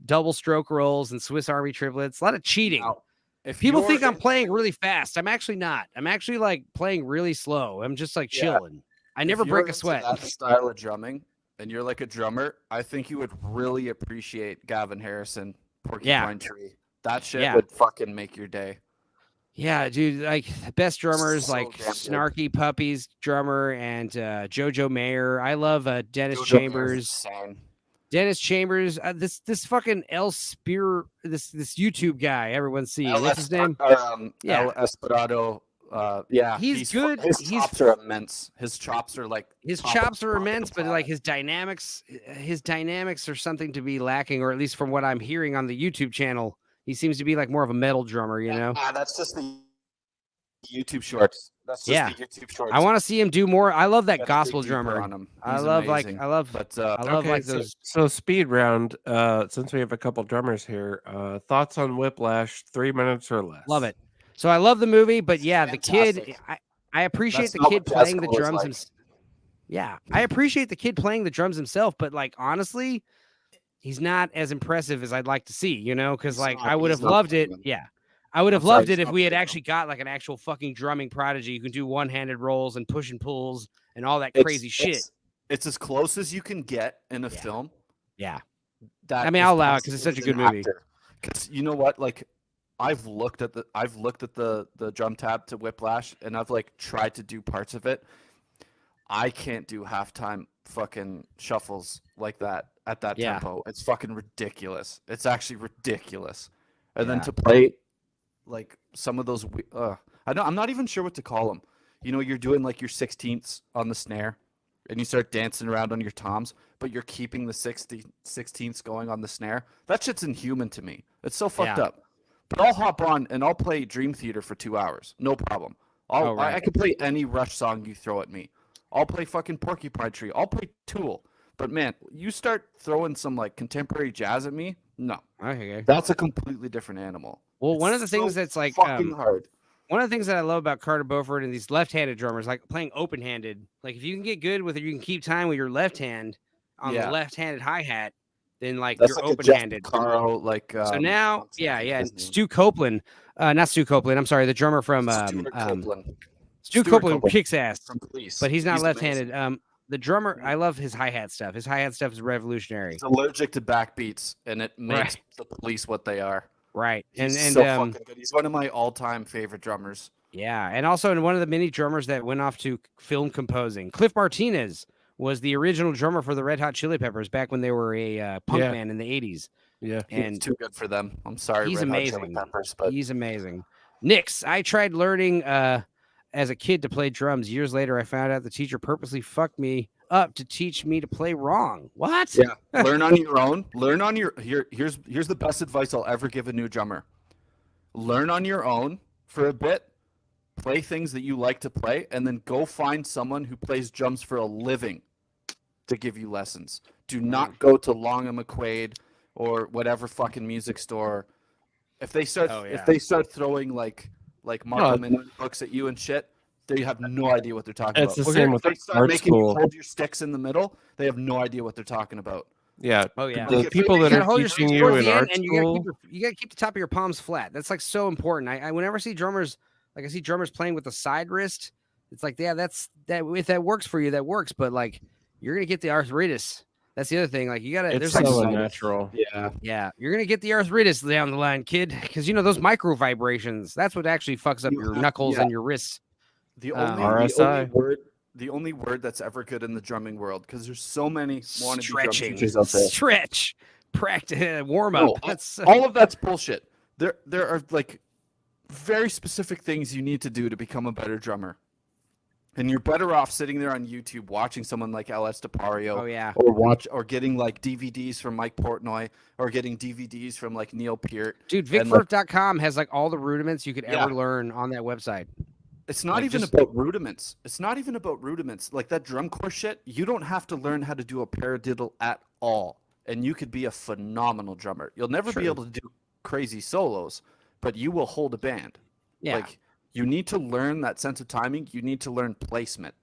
double stroke rolls and Swiss Army triplets, a lot of cheating. Now, if People you're think I'm in- playing really fast. I'm actually not. I'm actually like playing really slow. I'm just like Yeah. chilling. I if never you're break a into sweat. That style of drumming, and you're like a drummer, I think you would really appreciate Gavin Harrison, Porcupine Tree. That shit Yeah. would fucking make your day. Yeah, dude, like the best drummers, So like damn good. Snarky Puppies drummer and Jojo Mayer. I love Dennis Jojo Mayer's Chambers. insane. Dennis Chambers, this fucking El Spear, this YouTube guy everyone's seeing. What's his name? Yeah. El Esperado. Yeah, He's good. His He's- chops are immense. His chops are like His top of- chops are top of the immense, but top. like his dynamics are something to be lacking, or at least from what I'm hearing on the YouTube channel, he seems to be like more of a metal drummer. You know, That's just the YouTube shorts. That's just Yeah. the YouTube shorts. I want to see him do more. I love that Gotta dig gospel deeper drummer. on him. I He's love amazing. I love But like so, those. so speed round. Since we have a couple drummers here, thoughts on Whiplash? 3 minutes or less. Love it. So I love the movie, but yeah, the kid. Fantastic. I appreciate That's the not kid what jazz playing the school is drums. like. Yeah, I appreciate the kid playing the drums himself, but like honestly, he's not as impressive as I'd like to see. You know, because He's like not- I would he's have not loved it. playing them. Yeah, I would have I'm sorry, loved it he's if not we had playing them. actually got like an actual fucking drumming prodigy who can do one-handed rolls and push and pulls and all that It's- crazy shit. It's as close as you can get in a Yeah. film. Yeah. That I mean, is I'll allow it 'cause it's possible such a as good an movie. actor. 'Cause you know what? Like, I've looked at the drum tab to Whiplash, and I've like tried to do parts of it. I can't do halftime fucking shuffles like that at that Yeah. tempo. It's fucking ridiculous. It's actually ridiculous. And then Yeah. to play like some of those, I'm not even sure what to call them. You know, you're doing like your 16ths on the snare, and you start dancing around on your toms, but you're keeping the 16ths going on the snare. That shit's inhuman to me. It's so fucked up. But I'll hop on and I'll play Dream Theater for 2 hours. No problem. I can play any Rush song you throw at me. I'll play fucking Porcupine Tree. I'll play Tool. But man, you start throwing some like contemporary jazz at me, no. Okay. That's a completely different animal. Well, one of the things that's like fucking hard. One of the things that I love about Carter Beauford and these left-handed drummers, like playing open-handed, like if you can get good with it, you can keep time with your left hand on the left-handed hi-hat, then like That's you're like open-handed. Caro, like so now, and Stu Copeland, not Stu Copeland, I'm sorry, the drummer from Stu Copeland kicks ass from Police, but he's not left-handed. The drummer, I love his hi-hat stuff. His hi-hat stuff is revolutionary. He's allergic to backbeats, and it makes the Police what they are. Right. He's so fucking good. He's one of my all-time favorite drummers. Yeah, and also one of the many drummers that went off to film composing. Cliff Martinez was the original drummer for the Red Hot Chili Peppers back when they were a punk band in the 80s. Yeah, and he's too good for them. I'm sorry, he's Red amazing. Hot Chili Peppers, but he's amazing. Nix, I tried learning as a kid to play drums. Years later, I found out the teacher purposely fucked me up to teach me to play wrong. What? Yeah, learn on your own. Learn on your here's the best advice I'll ever give a new drummer. Learn on your own for a bit, play things that you like to play, and then go find someone who plays drums for a living to give you lessons. Do not go to Long and McQuaid or whatever fucking music store. If they start throwing like Marco Minute books at you and shit, they have no idea what they're talking about. It's the same with they start making you hold your sticks in the middle, they have no idea what they're talking about. Yeah. Oh yeah. The people that are teaching you in art school, you gotta keep the top of your palms flat. That's like so important. I whenever I see drummers, like I see drummers playing with the side wrist, it's like, yeah, that's that. If that works for you, that works. But like, you're gonna get the arthritis. That's the other thing. Like you gotta. It's so unnatural. Yeah. You're gonna get the arthritis down the line, kid, because those micro vibrations. That's what actually fucks up your knuckles and your wrists. The only word that's ever good in the drumming world, because there's so many wannabe drum teachers out there. Stretch, practice, warm up. No, all of that's bullshit. There are like very specific things you need to do to become a better drummer. And you're better off sitting there on YouTube watching someone like LS DePario, or getting like DVDs from Mike Portnoy, or getting DVDs from like Neil Peart. Dude, VicFirth.com has like all the rudiments you could ever learn on that website. It's not even about rudiments. It's not even about rudiments. Like that drum corps shit, you don't have to learn how to do a paradiddle at all, and you could be a phenomenal drummer. You'll never be able to do crazy solos, but you will hold a band. Yeah. Like you need to learn that sense of timing. You need to learn placement.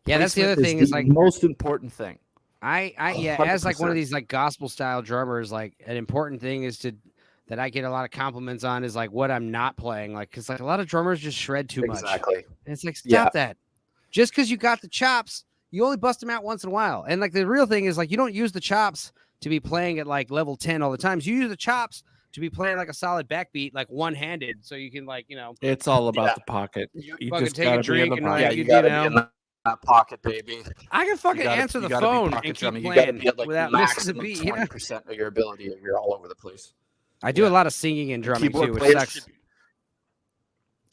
Yeah, that's the other thing. Is like the most important thing. As like one of these like gospel style drummers, like an important thing is that I get a lot of compliments on is like what I'm not playing. Like, cause like a lot of drummers just shred too much. Exactly. And it's like, stop that. Just cause you got the chops, you only bust them out once in a while. And like the real thing is like, you don't use the chops to be playing at like level 10 all the time. So you use the chops to be playing like a solid backbeat, like one-handed. So you can like, it's all about the pocket. You just take a drink and like, you gotta be in that pocket, baby. I can fucking answer the phone and keep playing without missing the beat. 20% of your ability, or you're all over the place. I do a lot of singing and drumming too, which sucks.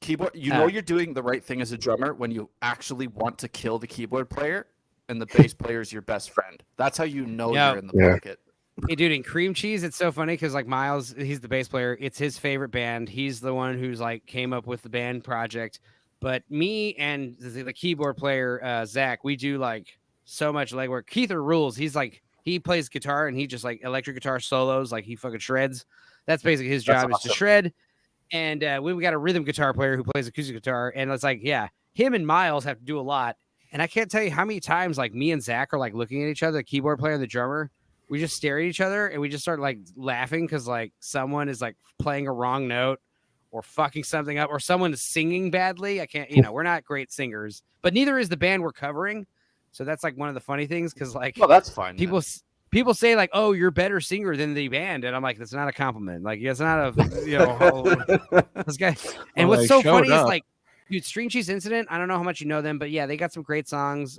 Keyboard, you're doing the right thing as a drummer when you actually want to kill the keyboard player and the bass player is your best friend. That's how you know you're in the pocket. Hey, dude, in Cream Cheese, it's so funny because like Miles, he's the bass player. It's his favorite band. He's the one who's like came up with the band project. But me and the keyboard player, Zach, we do like so much legwork. Keither rules. He's like, he plays guitar and he just like electric guitar solos. Like he fucking shreds. That's basically his job is to shred. And we got a rhythm guitar player who plays acoustic guitar. And it's like, him and Miles have to do a lot. And I can't tell you how many times like me and Zach are like looking at each other, the keyboard player and the drummer. We just stare at each other and we just start like laughing because like someone is like playing a wrong note or fucking something up or someone is singing badly. I can't, we're not great singers, but neither is the band we're covering. So that's like one of the funny things because like, well, that's fine. People say like, "Oh, you're a better singer than the band," and I'm like, "That's not a compliment. Like, it's not a this guy." And what's so funny is like, dude, String Cheese Incident. I don't know how much you know them, but yeah, they got some great songs.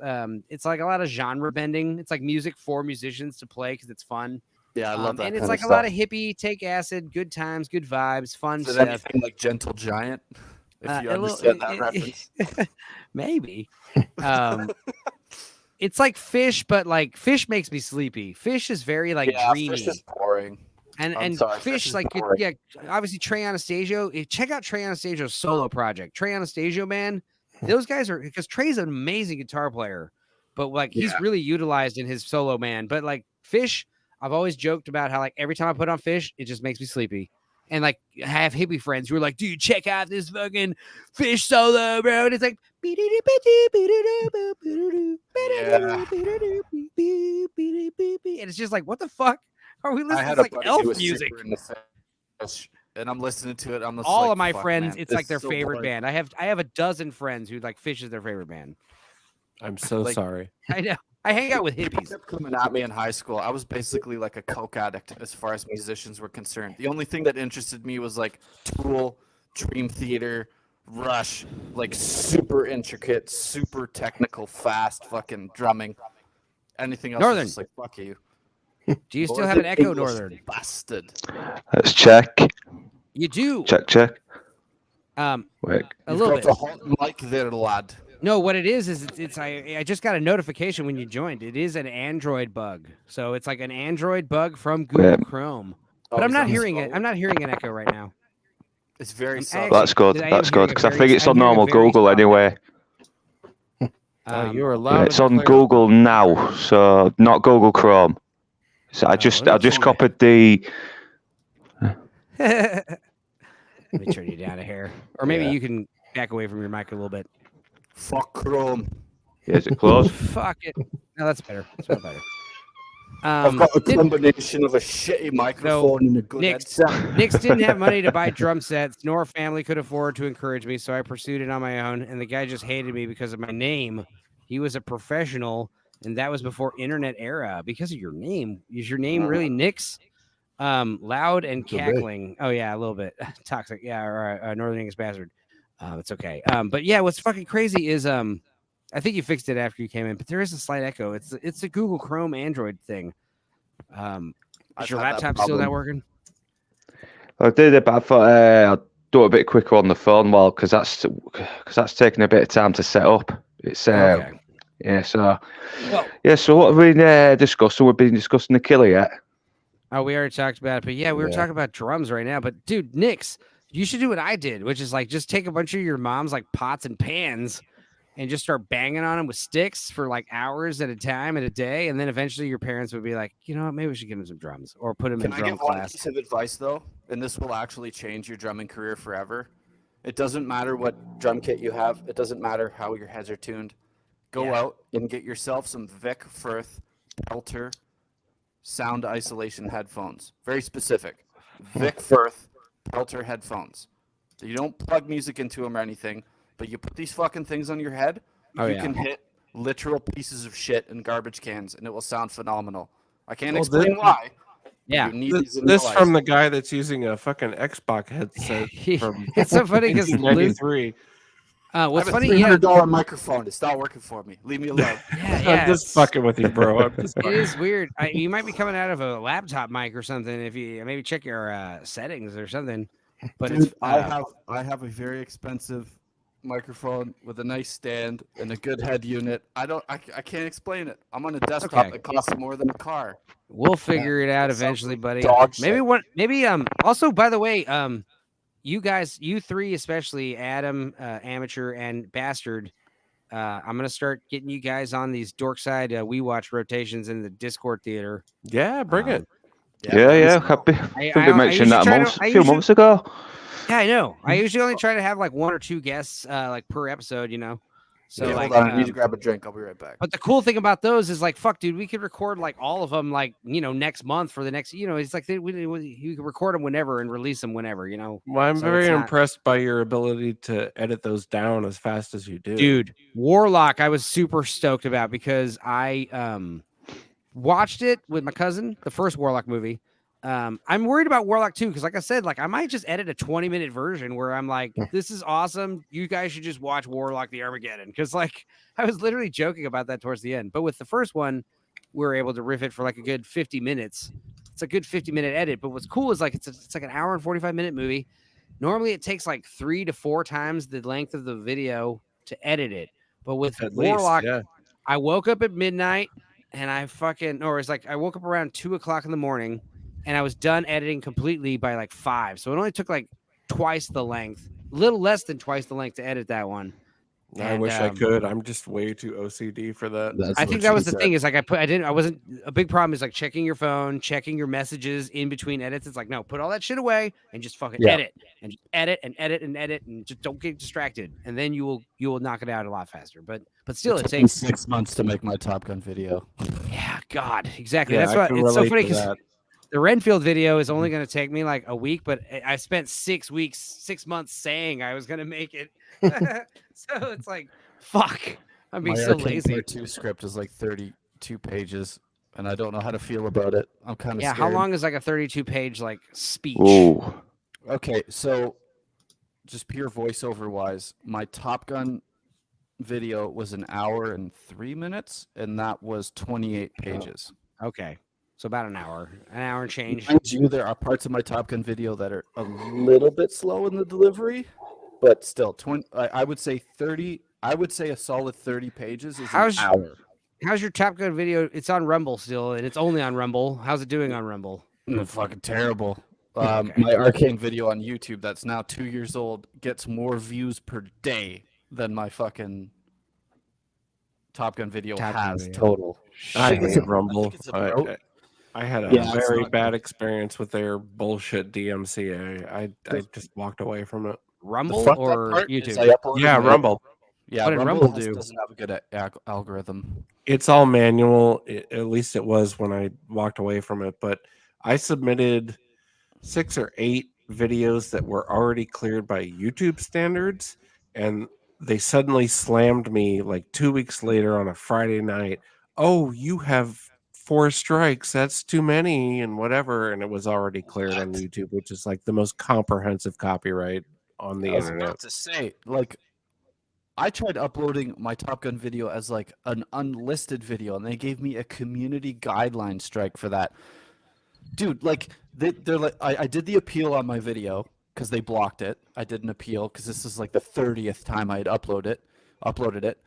It's like a lot of genre bending. It's like music for musicians to play because it's fun. Yeah, I love that. And it's like a lot of hippie, take acid, good times, good vibes, fun stuff. Anything like Gentle Giant? If you understand that reference, maybe. it's like Fish, but like Fish makes me sleepy. Fish is very like dreamy. Fish is boring. I'm sorry, Fish is like boring. yeah, obviously Trey Anastasio. Check out Trey Anastasio's solo project. Trey Anastasio, man, those guys are because Trey's an amazing guitar player, but like he's really utilized in his solo, man. But like Fish, I've always joked about how like every time I put on Fish, it just makes me sleepy. And like I have hippie friends who are like, dude, check out this fucking Fish solo, bro. And it's like, and it's just like, what the fuck are we listening to? Like elf music. And I'm listening to it. I'm just all like, of my fuck, friends, man, it's like their so favorite boring. band. I have a dozen friends who like Fish is their favorite band. I'm so sorry. I know. I hang out with People hippies. kept coming at me in high school. I was basically like a coke addict as far as musicians were concerned. The only thing that interested me was like Tool, Dream Theater, Rush, like super intricate, super technical, fast fucking drumming. Anything else Northern. is just like, fuck you. Do you still have an Echo Northern? Bastard. Let's check. You do. Check. Wait. A You've little got bit. the hot mic there, lad. No, what it is it's I just got a notification when you joined. It is an Android bug. So it's like an Android bug from Google Chrome. But I'm not hearing it. I'm not hearing an echo right now. It's very soft. That's good. That's good because I think it's on normal Google anyway. You are Yeah, loud. it's on Google now, so not Google Chrome. So I just copied the. Let me turn you down a hair. Or maybe you can back away from your mic a little bit. Fuck Chrome. Yeah, is it close? Fuck it. No, that's better. That's better. I've got a combination of a shitty microphone and a good headset. Nix didn't have money to buy drum sets, nor family could afford to encourage me, so I pursued it on my own. And the guy just hated me because of my name. He was a professional, and that was before internet era. Because of your name, is your name really Nix? Loud and cackling. Oh yeah, a little bit toxic. Yeah, or Northern English bastard. It's okay. But yeah, what's fucking crazy is I think you fixed it after you came in, but there is a slight echo. It's a Google Chrome Android thing. Is your laptop still not working? I did it, but I thought I'll do it a bit quicker on the phone, because that's taking a bit of time to set up. It's Okay. yeah. So So what have we discussed? So we've been discussing the killer yet? Oh, we already talked about it, but yeah, we were talking about drums right now. But dude, Nix, you should do what I did, which is like just take a bunch of your mom's like pots and pans and just start banging on them with sticks for like hours at a time in a day, and then eventually your parents would be like, you know what, maybe we should give him some drums or put him in drum Can I give one class. piece of advice though? And this will actually change your drumming career forever. It doesn't matter what drum kit you have. It doesn't matter how your heads are tuned. Go out and get yourself some Vic Firth Pelter sound isolation headphones. Very specific. Vic Firth Pelter headphones. So you don't plug music into them or anything, but you put these fucking things on your head, you can hit literal pieces of shit in garbage cans, and it will sound phenomenal. I can't explain why. Yeah, you need these in This real from life. the guy that's using a fucking Xbox headset from It's so funny because Luke. 1993. What's I have a funny? $300 microphone. It's not working for me. Leave me alone. I'm just fucking with you, bro. I'm just It fucking. is weird. You might be coming out of a laptop mic or something. If you maybe check your settings or something. But Dude, it's I have a very expensive microphone with a nice stand and a good head unit. I can't explain it. I'm on a desktop Okay. that costs more than a car. We'll figure it out It sounds eventually, like buddy. dog Maybe shit. one. Maybe Also, by the way, you guys, you three especially, Adam, Amateur, and Bastard. I'm gonna start getting you guys on these Dorkside We Watch rotations in the Discord theater. Yeah, bring it. Yeah. I think we mentioned that a few months ago. Yeah, I know. I usually only try to have like one or two guests like per episode, you know. So Yeah, like, hold on. I need to grab a drink. I'll be right back. but the cool thing about those is like, fuck, dude, we could record like all of them, like, you know, next month for the next, you know, it's like you can record them whenever and release them whenever, you know. Well, I'm So very it's not- impressed by your ability to edit those down as fast as you do. Dude, Warlock, I was super stoked about because I watched it with my cousin, the first Warlock movie. I'm worried about Warlock too, because like I said, like I might just edit a 20-minute version where I'm like, this is awesome. You guys should just watch Warlock the Armageddon. Because like I was literally joking about that towards the end. But with the first one, we were able to riff it for like a good 50 minutes. It's a good 50-minute edit. But what's cool is like it's like an hour and 45-minute movie. Normally it takes like 3 to 4 times the length of the video to edit it. But with At least, Warlock, yeah. I woke up at midnight and I woke up around 2:00 in the morning and I was done editing completely by like 5. So it only took like twice the length, a little less than twice the length to edit that one. I wish I could. I'm just way too OCD for that. I think that was the thing is like I wasn't a big problem is like checking your phone, checking your messages in between edits. It's like, no, put all that shit away and just fucking edit and just edit and edit and edit and just don't get distracted. And then you will knock it out a lot faster. But still it takes 6 months to make my Top Gun video. Yeah, God, exactly. Yeah, That's why it's so funny because the Renfield video is only going to take me like a week, but I spent 6 months saying I was going to make it. So it's like, fuck, I'm being so lazy. My 2 script is like 32 pages, and I don't know how to feel about it. I'm kind of scared. How long is like a 32-page like speech? Ooh. Okay, so just pure voiceover wise, my Top Gun video was 1 hour and 3 minutes, and that was 28 pages. Okay, so about an hour and change. Mind you, there are parts of my Top Gun video that are a little bit slow in the delivery, but still, I would say 30. I would say a solid 30 pages is an hour. How's your Top Gun video? It's on Rumble still, and it's only on Rumble. How's it doing on Rumble? Fucking terrible. My Arcane video on YouTube that's now 2 years old gets more views per day than my fucking Top Gun video total. I hate Rumble. I had a very bad experience with their bullshit DMCA. I just walked away from it. Rumble or YouTube? Yeah, Rumble. Yeah, Rumble doesn't have a good algorithm. It's all manual. At least it was when I walked away from it. But I submitted 6 or 8 videos that were already cleared by YouTube standards, and they suddenly slammed me like 2 weeks later on a Friday night. Oh, you have 4 strikes. That's too many, and whatever. And it was already cleared on YouTube, which is like the most comprehensive copyright on the internet. About to say, like, I tried uploading my Top Gun video as like an unlisted video, and they gave me a community guideline strike for that. Dude, like they're like, I did the appeal on my video because they blocked it. I did an appeal because this is like the 30th time I had uploaded it,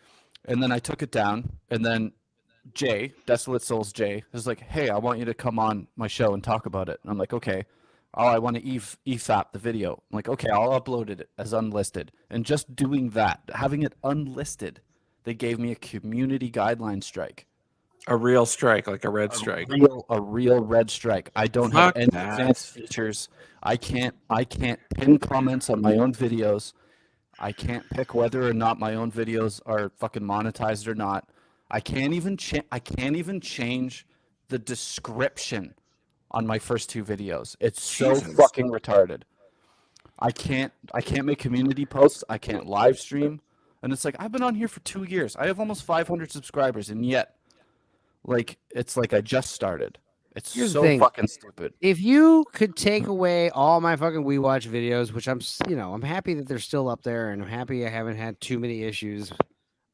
and then I took it down, and then Jay, Desolate Souls Jay, was like, "Hey, I want you to come on my show and talk about it." And I'm like, "Okay." Oh, I want to EFAP the video. I'm like, okay, I'll upload it as unlisted. And just doing that, having it unlisted, they gave me a community guideline strike. A real strike, like a red strike. A real red strike. I don't have any advanced features. I can't pin comments on my own videos. I can't pick whether or not my own videos are fucking monetized or not. I can't even change the description on my first 2 videos. It's so fucking retarded. I can't make community posts. I can't live stream. And it's like, I've been on here for 2 years. I have almost 500 subscribers, and yet, like, it's like I just started. It's so fucking stupid. If you could take away all my fucking WeWatch videos, which I'm happy that they're still up there, and I'm happy I haven't had too many issues,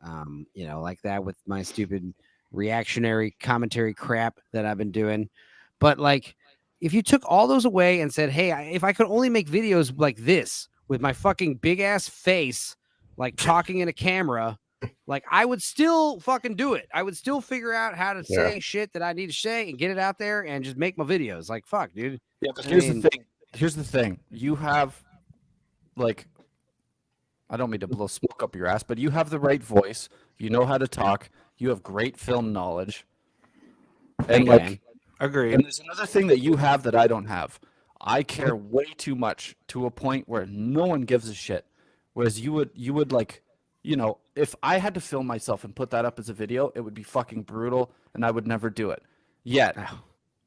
like that with my stupid reactionary commentary crap that I've been doing. But like, if you took all those away and said, hey, if I could only make videos like this with my fucking big ass face, like talking in a camera, like I would still fucking do it. I would still figure out how to say shit that I need to say and get it out there and just make my videos. Like, fuck, dude. Yeah, but here's the thing. You have, like, I don't mean to blow smoke up your ass, but you have the right voice. You know how to talk. You have great film knowledge. And Agreed. And there's another thing that you have that I don't have. I care way too much to a point where no one gives a shit. Whereas you would like, if I had to film myself and put that up as a video, it would be fucking brutal, and I would never do it. Yet,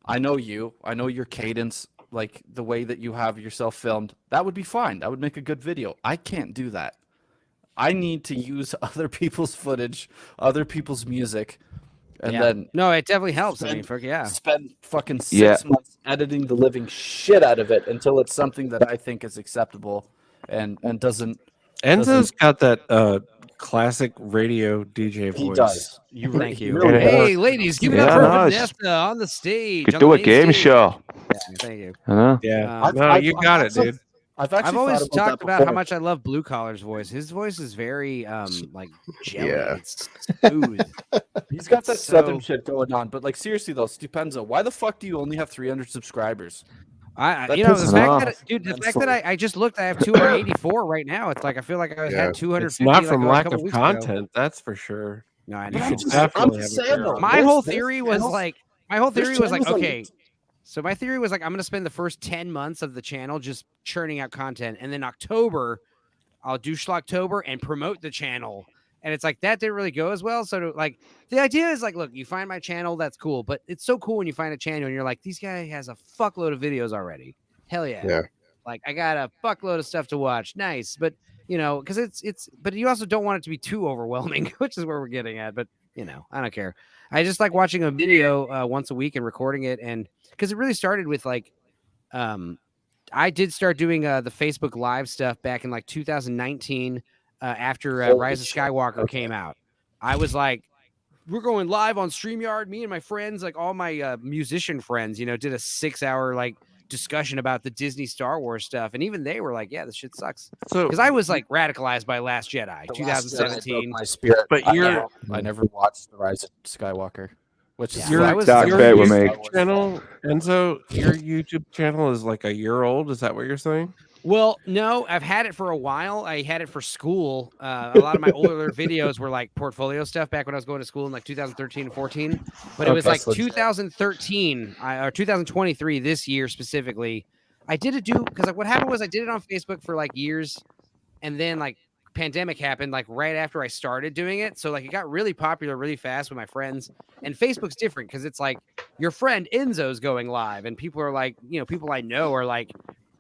I know you. I know your cadence, like the way that you have yourself filmed. That would be fine. That would make a good video. I can't do that. I need to use other people's footage, other people's music. And then no, it definitely helps. Spend fucking 6 Yeah. months editing the living shit out of it until it's something that I think is acceptable and doesn't. Enzo's got that classic radio DJ voice. He does. Thank you. Really Hey, ladies, give it up for Vanessa on the stage. Could do a game show. Thank you. I know. Yeah. You got it, dude. I've always talked about how much I love Blue Collar's voice. His voice is very like jelly. Yeah. It's smooth. He's got that So- southern shit going on. But like seriously though, Stupenza, why the fuck do you only have 300 subscribers? I That you know, pisses the me fact off that dude, the fact immensely. that I just looked, I have 284 right now. It's like I feel like I Yeah. had 250. It's not from like, lack couple of weeks ago. content, that's for sure. No, I But know. I'm should just, definitely I'm just have it saying there. though. My this- whole this theory was channel- like okay. channel's So my theory was like I'm going to spend the first 10 months of the channel just churning out content, and then October I'll do Schlocktober and promote the channel. And it's like that didn't really go as well. So like the idea is like, look, you find my channel, that's cool, but it's so cool when you find a channel and you're like, this guy has a fuckload of videos already. Hell yeah. Yeah. Like I got a fuckload of stuff to watch. Nice, but you know, because it's but you also don't want it to be too overwhelming, which is where we're getting at. But you know, I don't care. I just like watching a video once a week and recording it, and because it really started with like, I did start doing the Facebook Live stuff back in like 2019 after Holy Rise of shit. Skywalker Okay. came out. I was like, we're going live on StreamYard. Me and my friends, like all my musician friends, you know, did a 6-hour like discussion about the Disney Star Wars stuff, and even they were like, "Yeah, this shit sucks." So Because I was like radicalized by Last Jedi, The Last Jedi broke 2017. my spirit. But I never watched The Rise of Skywalker, which is Yeah, your, I was- Dark your Fate with YouTube me. channel, Enzo, your YouTube channel is like a year old. Is that what you're saying? Well, no, I've had it for a while. I had it for school. A lot of my older videos were like portfolio stuff back when I was going to school in like 2013 and 14. But it was Okay, like so legit. 2013 or 2023 this year specifically. I did it because like what happened was I did it on Facebook for like years, and then like pandemic happened like right after I started doing it. So like it got really popular really fast with my friends. And Facebook's different because it's like your friend Enzo's going live, and people are like, you know, people I know are like,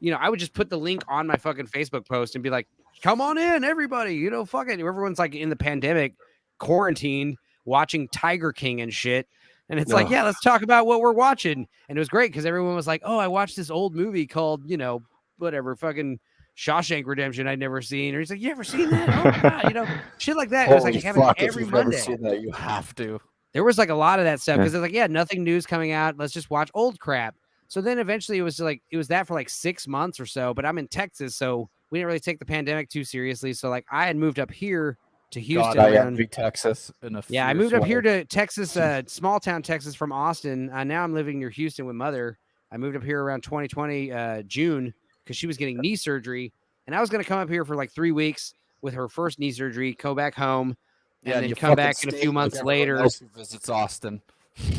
you know, I would just put the link on my fucking Facebook post and be like, come on in, everybody, you know, fucking everyone's like in the pandemic quarantine watching Tiger King and shit. And it's like, Ugh. yeah, let's talk about what we're watching. And it was great because everyone was like, oh, I watched this old movie called, you know, whatever, fucking Shawshank Redemption I'd never seen. Or he's like, you ever seen that? Oh, my God, you know, shit like that. It was like Holy having fuck, if every you've never Monday. seen that, you have to. There was like a lot of that stuff Yeah. because it's like, yeah, nothing new's coming out. Let's just watch old crap. So then eventually it was like, it was that for like 6 months or so, but I'm in Texas. So we didn't really take the pandemic too seriously. So like I had moved up here to Houston. God, I around- envy Texas. In a yeah, I fierce moved up way. here to Texas, small town Texas from Austin. Now I'm living near Houston with mother. I moved up here around 2020 June because she was getting knee surgery. And I was going to come up here for like 3 weeks with her first knee surgery, go back home, Yeah, and then you come fucking back in a stay few like months everyone later. else who visits Austin.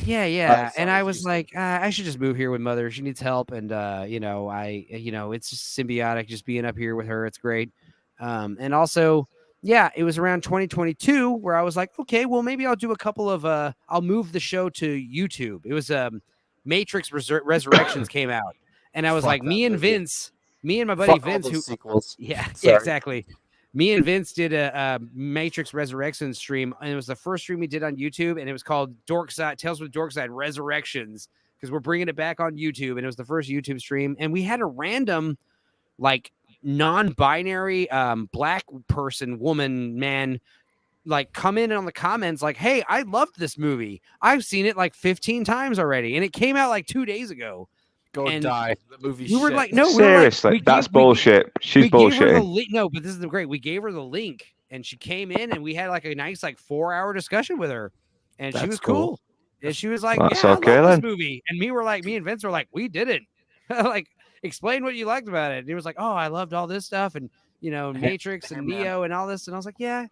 Yeah, yeah. sorry, And I was Houston. like, I should just move here with mother. She needs help. And, you know, it's just symbiotic just being up here with her. It's great. And also, yeah, it was around 2022 where I was like, okay, well, maybe I'll do a couple of, I'll move the show to YouTube. It was Matrix Resurrections came out. And I was Fuck like, that me and movie. Vince, me and my buddy Fuck all Vince, those who, sequels. yeah, Sorry. exactly. Me and Vince did a Matrix Resurrections stream, and it was the first stream we did on YouTube, and it was called Dorkside Tales with Dorkside Resurrections because we're bringing it back on YouTube, and it was the first YouTube stream, and we had a random, like, non-binary black person, woman, man, like come in on the comments like, hey, I loved this movie. I've seen it like 15 times already, and it came out like 2 days ago. Go And die. The movie. We were shit. like, no, Seriously, that's bullshit. She's we gave her the bullshitting. link. No, but this is great. We gave her the link, and she came in, and we had like a nice like 4-hour discussion with her, and she That's was cool. cool. And she was like, That's "Yeah, okay I love then. this movie." And me and Vince were like, "We didn't." Like, explain what you liked about it. And he was like, "Oh, I loved all this stuff, and you know, Matrix and man. Neo and all this." And I was like, "Yeah.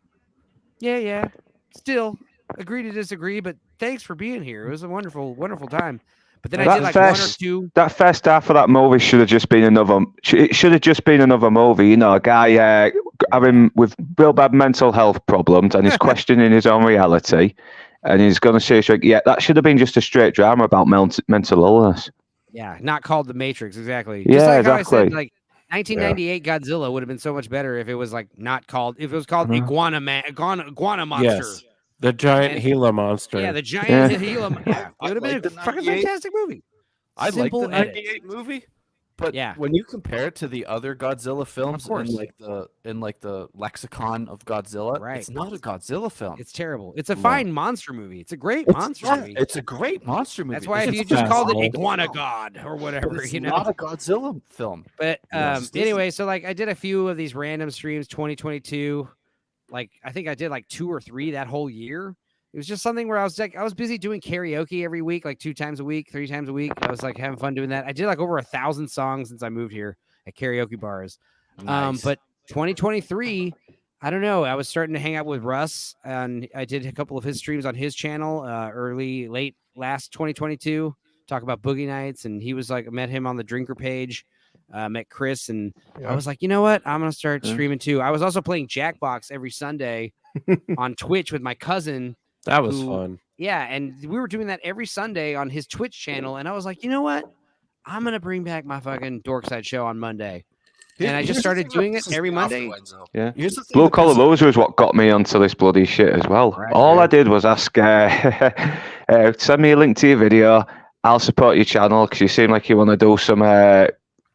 Still agree to disagree, but thanks for being here. It was a wonderful, wonderful time." But then I That did like one or first- two. That first half of that movie should have just been another. It should have just been another movie. You know, a guy having with real bad mental health problems, and he's questioning his own reality, and he's going to say, "Yeah, that should have been just a straight drama about mental illness." Yeah, not called The Matrix, exactly. Yeah, Just like how I exactly. said, like 1998 Godzilla would have been so much better if it was like not called. If it was called Iguana Monster. Yes, the giant And- Gila monster. Yeah, the giant Yeah. Gila. Yeah, it would have been like a the fucking 98 fantastic movie. I like Simple the edit. 98 movie, But Yeah. when you compare it to the other Godzilla films course. in the lexicon of Godzilla, Right. it's not a Godzilla film. It's terrible. It's a No. fine monster movie. It's a great monster movie. It's a great monster movie. That's why It's if you just just called it not a Iguana film. God or But whatever, it's you know. not a Godzilla film. But No, it just anyway, isn't. so like I did a few of these random streams 2022. Like I think I did like 2 or 3 that whole year. It was just something where I was busy doing karaoke every week, like 2 times a week, 3 times a week. I was like having fun doing that. I did like over 1,000 songs since I moved here at karaoke bars. Nice. But 2023, I don't know. I was starting to hang out with Russ, and I did a couple of his streams on his channel late last 2022, talk about Boogie Nights. And he was like, I met him on the drinker page, met Chris, and I was like, you know what? I'm going to start streaming too. I was also playing Jackbox every Sunday on Twitch with my cousin. That was fun. Yeah, and we were doing that every Sunday on his Twitch channel, and I was like, you know what? I'm gonna bring back my fucking Dorkside show on Monday, and I just started doing it every Monday. Yeah. Here's the thing Blue that Collar pisses- Loser is what got me onto this bloody shit as well. Right, All right. I did was ask, send me a link to your video. I'll support your channel because you seem like you want to do some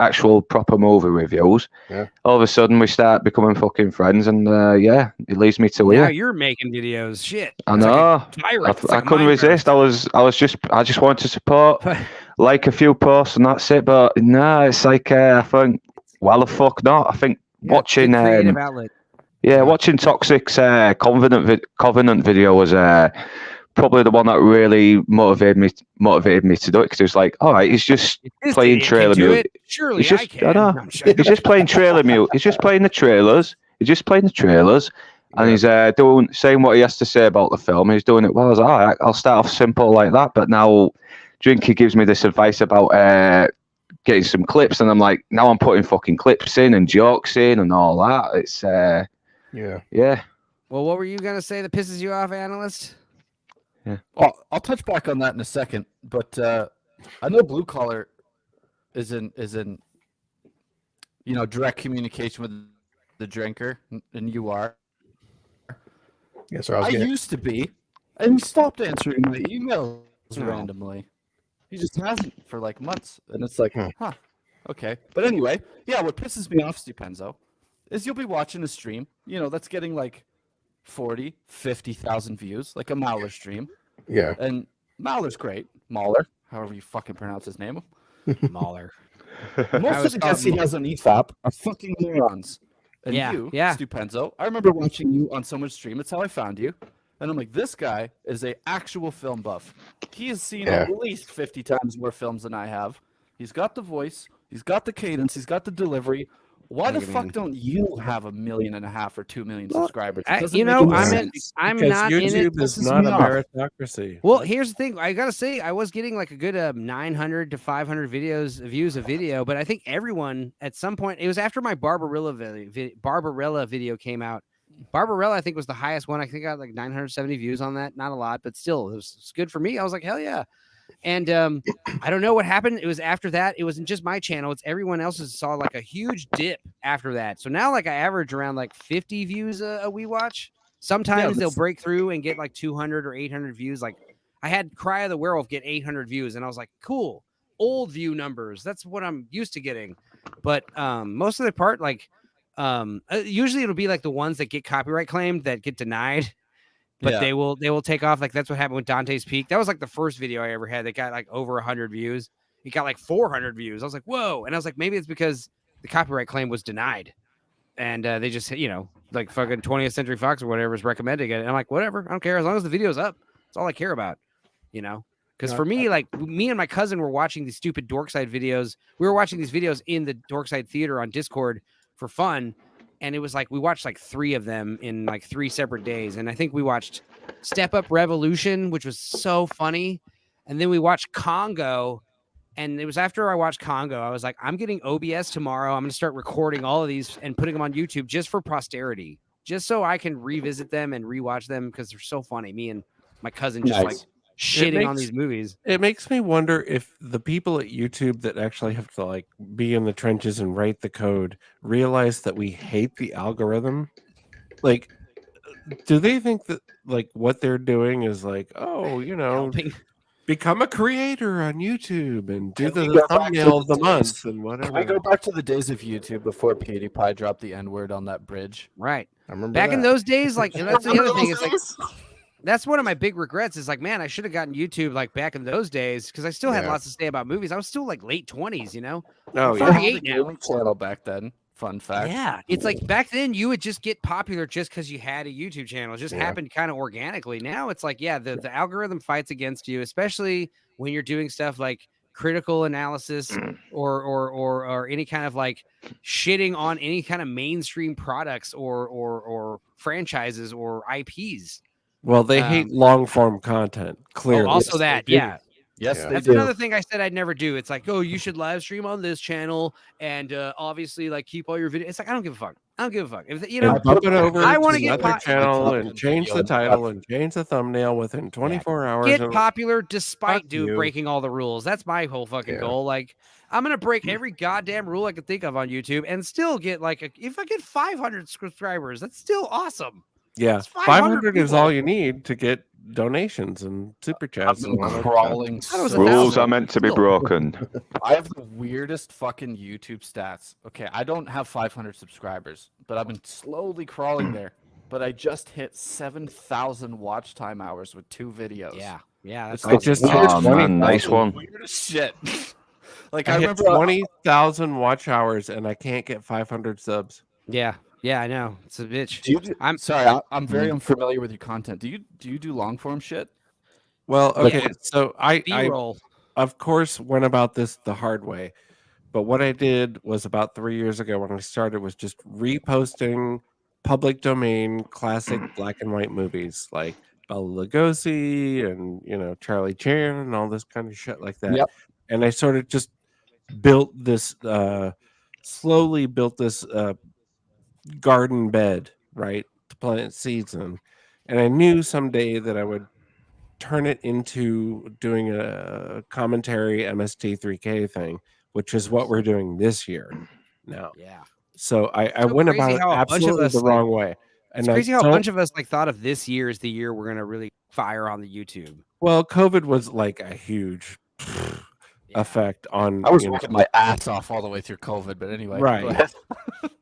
actual proper movie reviews. Yeah. All of a sudden, we start becoming fucking friends, and yeah, it leads me to Now here. you're making videos. Shit. I It's like know. a pirate. It's I like couldn't Minecraft. resist. I just wanted to support, like a few posts, and that's it. But no, it's like I think, well, the fuck not. I think Yeah, watching good creative outlet. watching Toxic's Covenant video was probably the one that really motivated me to do it, because it was like, all right, he's just This playing idiot can trailer do music. it. Surely He's just, I can. I know. No, I'm joking. He's just playing trailer music. He's just playing the trailers. And he's saying what he has to say about the film. He's doing it well. I was like, all right, I'll start off simple like that. But now Drinky gives me this advice about getting some clips, and I'm like, now I'm putting fucking clips in and jokes in and all that. It's yeah. Well, what were you gonna say that pisses you off, analyst? I'll touch back on that in a second, but I know Blue Collar is in direct communication with the drinker, and you are. Yes, sir. I used to be, and he stopped answering my emails randomly. He just hasn't for like months, and it's like, okay. But anyway, yeah, what pisses me off, Stupenzo, is you'll be watching a stream, that's getting like 40, 50,000 views, like a Mauler stream. Yeah. And Mauler's great. Mauler, however you fucking pronounce his name. Mahler. Most of the guests he has on EFAP are fucking morons. And Yeah, you, yeah. Stupenzo, I remember watching you on someone's stream. It's how I found you. And I'm like, this guy is a actual film buff. He has seen at least 50 times more films than I have. He's got the voice. He's got the cadence. He's got the delivery. Why the fuck don't you have 1.5 million or 2 million subscribers? It doesn't make any sense. I'm Because not in it. YouTube is Pisses not me a off. meritocracy. Well, here's the thing. I gotta say, I was getting like a good 900 to 500 views a video, but I think everyone at some point, it was after my Barbarella video came out. Barbarella, I think, was the highest one. I think I got like 970 views on that. Not a lot, but still, it's good for me. I was like, hell yeah. And I don't know what happened. It was after that. It wasn't just my channel. It's everyone else's saw like a huge dip after that. So now like I average around like 50 views a we watch. Sometimes they'll break through and get like 200 or 800 views. Like I had Cry of the Werewolf get 800 views, and I was like, cool, old view numbers. That's what I'm used to getting. But most of the part, like usually it'll be like the ones that get copyright claimed that get denied. But they will take off. Like that's what happened with Dante's Peak. That was like the first video I ever had that got like over 100 views. It got like 400 views. I was like, whoa. And I was like, maybe it's because the copyright claim was denied. And they just, like fucking 20th Century Fox or whatever is recommending it. And I'm like, whatever. I don't care. As long as the video's up. That's all I care about, Because for me, like me and my cousin were watching these stupid Dorkside videos. We were watching these videos in the Dorkside Theater on Discord for fun. And it was like we watched like 3 of them in like 3 separate days. And I think we watched Step Up Revolution, which was so funny. And then we watched Congo. And it was after I watched Congo, I was like, I'm getting OBS tomorrow. I'm going to start recording all of these and putting them on YouTube just for posterity, just so I can revisit them and rewatch them because they're so funny. Me and my cousin just like shitting on these movies. It makes me wonder if the people at YouTube that actually have to like be in the trenches and write the code realize that we hate the algorithm. Like, do they think that like what they're doing is like, oh, Helping. Become a creator on YouTube and do Can we the go back to thumbnail of the days- month and Can we whatever. go back to the days of YouTube before PewDiePie dropped the N-word on that bridge? Right. I remember Back in that. those days, like, and that's the other thing. It's like Days? that's one of my big regrets. Is like, man, I should have gotten YouTube like back in those days because I still had Yeah. lots to say about movies. I was still like late 20s, you know. Oh, I'm yeah. 38 now. Gaming channel back then. Fun fact. Yeah, it's like back then you would just get popular just because you had a YouTube channel. It just Yeah. happened kind of organically. Now it's like, yeah, the algorithm fights against you, especially when you're doing stuff like critical analysis or any kind of like shitting on any kind of mainstream products or franchises or IPs. Well, they hate long form content. Clearly, also that, yeah. Yes, Yeah. they That's do. another thing I said I'd never do. It's like, oh, you should live stream on this channel and obviously like keep all your videos. It's like I don't give a fuck. I don't give a fuck. If you know, And bump it over I to want to get another channel and content change video the and title stuff. and change the thumbnail within 24 hours. get and- popular despite Fuck you. breaking all the rules. That's my whole fucking Yeah. goal. Like I'm gonna break every goddamn rule I could think of on YouTube and still get like if I get 500 subscribers, that's still awesome. Yeah, It's 500 500 is people. all you need to get donations and super I've chats. been and all that stuff. crawling. thought it was so- Rules 1,000. are meant to be Still. broken. I have the weirdest fucking YouTube stats. Okay, I don't have 500 subscribers, but I've been slowly crawling there. But I just hit 7,000 watch time hours with 2 videos. Yeah, that's It's I just hit Oh, man, 20,000 nice one. weirdest shit. Like I I hit remember 20,000 watch hours and I can't get 500 subs. yeah, I know. It's a bitch. Do you do, I'm- sorry, I'm very unfamiliar with your content. Do you do long form shit? Well, okay, so I B-roll. of course went about this the hard way, but what I did was about 3 years ago when I started was just reposting public domain classic black and white movies like Bela Lugosi and Charlie Chan and all this kind of shit like that. Yep. And I sort of just built this slowly built this garden bed, right, to plant seeds in. And I knew someday that I would turn it into doing a commentary MST3K thing, which is what we're doing this year now. Yeah. So I So went crazy about it how a bunch of absolutely us, the like- wrong way. It's And crazy I how a don't- bunch of us like thought of this year as the year we're gonna really fire on the YouTube. well, COVID was like a huge effect on I was you know, working my ass off all the way through COVID, but anyway. Right. go ahead.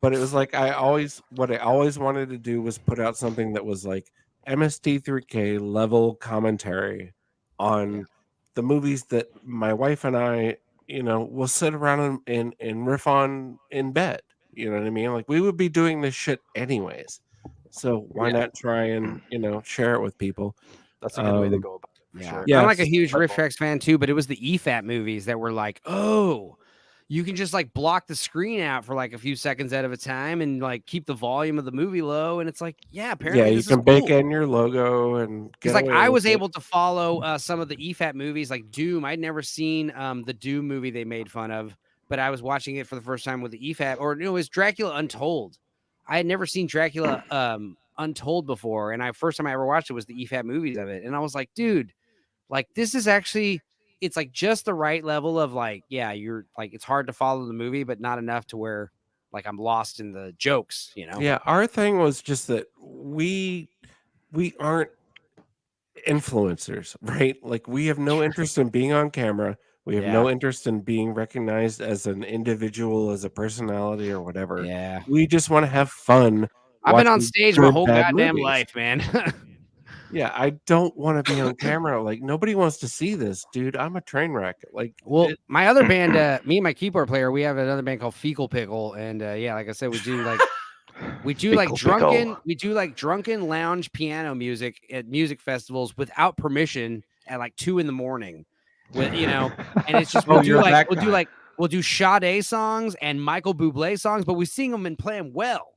but it was like what I always wanted to do was put out something that was like MST3K level commentary on the movies that my wife and I, will sit around and riff on in bed. You know what I mean? Like we would be doing this shit anyways. So why not try and, share it with people? That's a good way to go about it. for Yeah. Sure. Yeah. I'm like a huge Riff Tracks fan too, but it was the EFAT movies that were like, oh, you can just like block the screen out for like a few seconds at a time and like keep the volume of the movie low. And it's like, yeah, apparently Yeah, you this can is bake cool. in your logo and get Because like away I with was it. able to follow some of the EFAT movies like Doom. I'd never seen the Doom movie they made fun of, but I was watching it for the first time with the EFAT, or it was Dracula Untold. I had never seen Dracula Untold before, and first time I ever watched it was the EFAT movies of it, and I was like, dude, like this is actually, it's like just the right level of like, yeah, you're like, it's hard to follow the movie, but not enough to where like I'm lost in the jokes, Yeah, our thing was just that we aren't influencers, right? Like we have no interest in being on camera. We have no interest in being recognized as an individual, as a personality or whatever. Yeah. We just want to have fun. I've been on watching stage my good, whole bad goddamn movies. life, man. Yeah, I don't want to be on camera. Like nobody wants to see this, dude. I'm a train wreck. Like, Well, my other band, me and my keyboard player, we have another band called Fecal Pickle, and yeah, like I said, we do like drunken lounge piano music at music festivals without permission at like 2 a.m. With and it's just you're that we'll do Sade songs and Michael Bublé songs, but we sing them and play them well.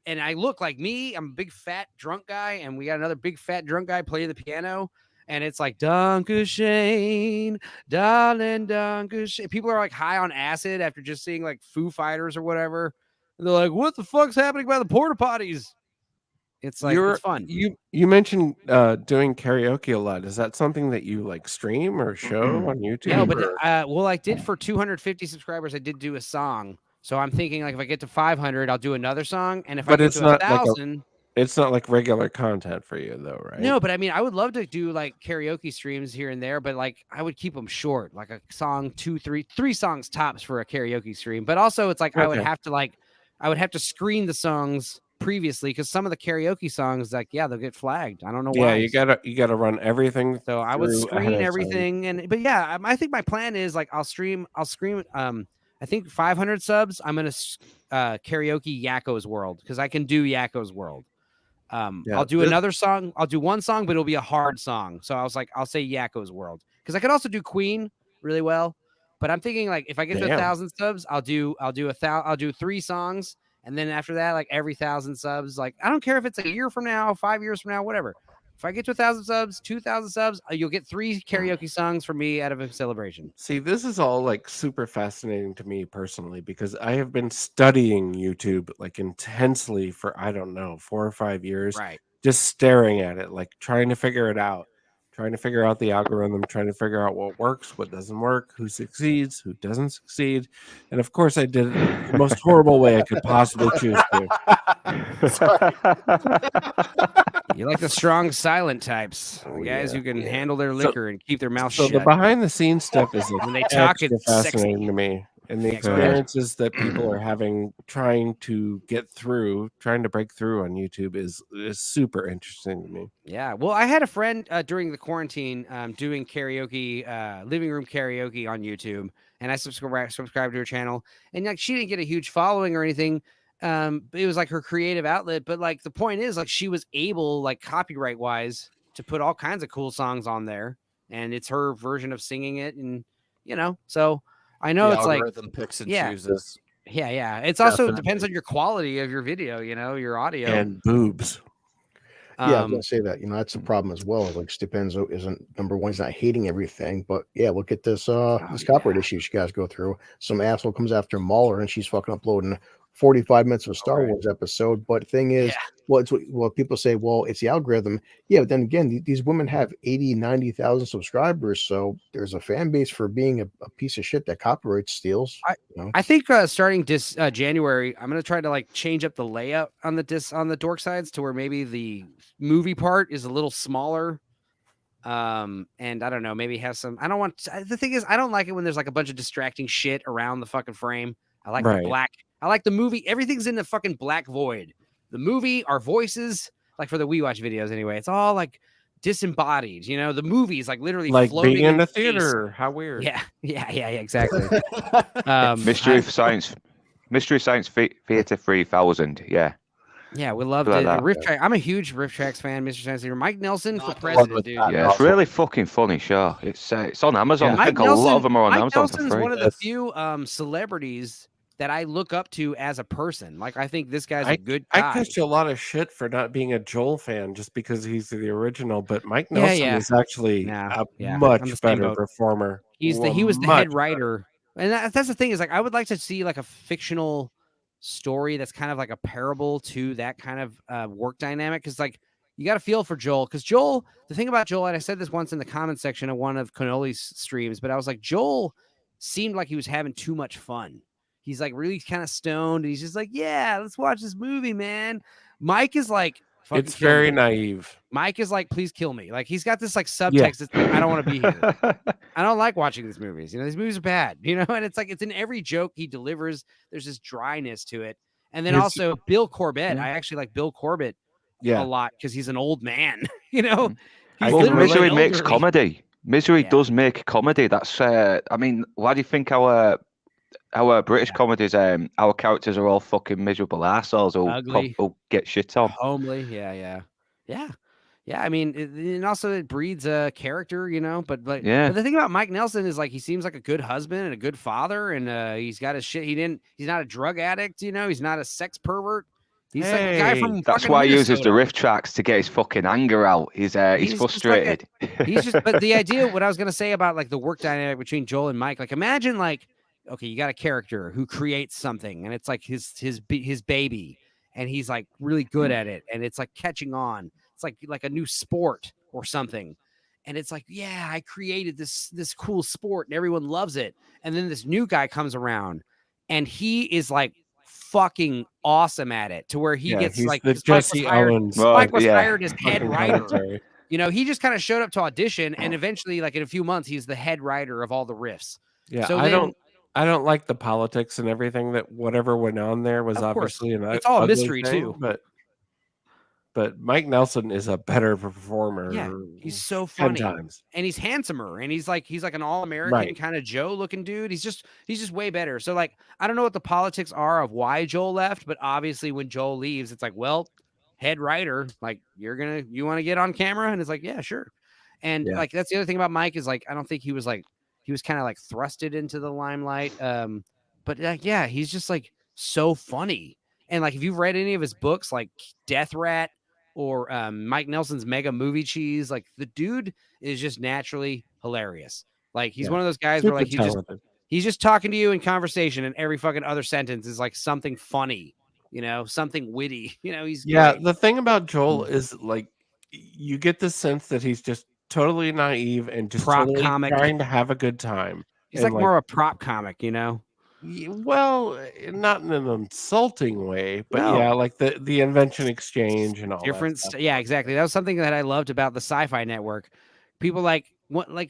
And I look like me. I'm a big fat drunk guy, and we got another big fat drunk guy playing the piano. And it's like Dankeschön, darling, Dankeschön. People are like high on acid after just seeing like Foo Fighters or whatever. And they're like, "What the fuck's happening by the porta potties?" It's like it's fun. You mentioned doing karaoke a lot. Is that something that you like stream or show on YouTube? No, but or- well, I did for 250 subscribers. I did do a song. So I'm thinking like if I get to 500, I'll do another song, and if But I get it's to not like 1,000, It's not like regular content for you, though, right? No, but I mean, I would love to do like karaoke streams here and there, but like I would keep them short, like a song, three songs tops for a karaoke stream. But also, it's like I would have to screen the songs previously because some of the karaoke songs, like they'll get flagged. I don't know why. Yeah, you gotta run everything. So I would screen everything, but yeah, I think my plan is like I'll scream. I think 500 subs. I'm gonna karaoke Yakko's World because I can do Yakko's World. I'll do another song. I'll do one song, but it'll be a hard song. So I was like, I'll say Yakko's World because I could also do Queen really well. But I'm thinking like if I get to 1,000 subs, I'll do 3 songs, and then after that, like every 1,000 subs, like I don't care if it's a year from now, 5 years from now, whatever. If I get to 1,000 subs, 2,000 subs, you'll get 3 karaoke songs from me out of a celebration. See, this is all like super fascinating to me personally because I have been studying YouTube like intensely for, I don't know, 4 or 5 years, right? Just staring at it, like trying to figure it out, trying to figure out the algorithm, trying to figure out what works, what doesn't work, who succeeds, who doesn't succeed. And of course, I did it the most horrible way I could possibly choose to. You like the strong, silent types, the guys who can handle their liquor and keep their mouth shut. So the behind-the-scenes stuff is when they talk, it's fascinating sexy to me, and the experiences that people are having trying to break through on YouTube is super interesting to me. Yeah, well, I had a friend during the quarantine doing karaoke, living room karaoke on YouTube, and I subscribed to her channel, and like she didn't get a huge following or anything. It was like her creative outlet, but like the point is like she was able, like copyright wise, to put all kinds of cool songs on there, and it's her version of singing it, and so I know the it's algorithm like picks and yeah, chooses. yeah. It's also depends on your quality of your video, your audio and boobs. Yeah, I was gonna say that. That's the problem as well. Like Stepenzo isn't number one. He's not hating everything, but yeah, look at this this copyright issue you guys go through. Some asshole comes after Mahler, and she's fucking uploading 45 minutes of a Star Wars episode. But thing is, well, it's what people say. Well, it's the algorithm. Yeah, but then again, these women have 80, 90,000 subscribers, so there's a fan base for being a piece of shit that copyright steals. I think starting this January, I'm gonna try to like change up the layout on the Dorksides to where maybe the movie part is a little smaller. And I don't know, maybe have some. I don't want. The thing is, I don't like it when there's like a bunch of distracting shit around the fucking frame. I like the black. I like the movie. Everything's in the fucking black void. The movie, our voices, like for the We Watch videos anyway, it's all like disembodied. The movie is like literally like floating being in the space. Theater. How weird. Yeah, exactly. Mystery Science Theater 3000. Yeah, we loved like it. Riff Track. I'm a huge Riff Tracks fan. Mr. Science Theater. Mike Nelson for president, dude. Yeah, it's really fucking funny show. It's on Amazon. I think a lot of them are on Amazon Nelson's for free. One of the few celebrities that I look up to as a person. Like, I think this guy's a good guy. I catch a lot of shit for not being a Joel fan just because he's the original, but Mike Nelson is actually a much better performer. He was the head writer. And that's the thing is like, I would like to see like a fictional story that's kind of like a parable to that kind of work dynamic. Cause like, you got to feel for Joel. Cause Joel, the thing about Joel, and I said this once in the comment section of one of Cannoli's streams, but I was like, Joel seemed like he was having too much fun. He's like really kind of stoned. And he's just like, yeah, let's watch this movie, man. Mike is like, it's very naive. Mike is like, please kill me. Like he's got this like subtext. That's like, I don't want to be here. I don't like watching these movies. These movies are bad, and it's like, it's in every joke he delivers. There's this dryness to it. And then also Bill Corbett. I actually like Bill Corbett a lot because he's an old man, Misery makes comedy. Misery does make comedy. That's, I mean, why do you think our British comedies, our characters are all fucking miserable assholes who get shit on? Homely, yeah. I mean, and also it breeds a character, But but the thing about Mike Nelson is like he seems like a good husband and a good father, and he's got his shit. He's not a drug addict, He's not a sex pervert. He's like a guy from. That's why he uses the riff tracks to get his fucking anger out. He's frustrated. But the idea, what I was gonna say about like the work dynamic between Joel and Mike, like imagine like, okay, you got a character who creates something, and it's like his baby, and he's like really good at it, and it's like catching on. It's like a new sport or something. And it's like, yeah, I created this cool sport and everyone loves it. And then this new guy comes around and he is like fucking awesome at it, to where he gets he's like the 'cause Mike was Jesse hired. Owens. Mike was yeah. hired as head fucking writer. commentary. You know, he just kind of showed up to audition, and eventually, like in a few months, he's the head writer of all the riffs. Yeah, So I then, don't like the politics and everything that whatever went on there was Of course. obviously an It's all a ugly mystery, thing, too. But Mike Nelson is a better performer. Yeah, he's so 10 funny, times. and he's handsomer, and he's like an all-American Right. kind of Joe looking dude. He's just way better. So like, I don't know what the politics are of why Joel left, but obviously when Joel leaves, it's like, well, head writer, like you want to get on camera, and it's like, yeah, sure. And Yeah. like that's the other thing about Mike is like, I don't think he was kind of like thrusted into the limelight. But yeah, he's just like so funny. And like if you've read any of his books, like Death Rat or Mike Nelson's Mega Movie Cheese, like the dude is just naturally hilarious. Like he's one of those guys where like he's just talking to you in conversation, and every fucking other sentence is like something funny, you know, something witty. You know, he's great. The thing about Joel is like you get the sense that he's just totally naive and just Prop totally comic. trying to have a good time. He's And, like more of a prop comic, you know. Well, not in an insulting way, but No. yeah, like the invention exchange and all Different that stuff. yeah, exactly. That was something that I loved about the Sci-Fi Network. People like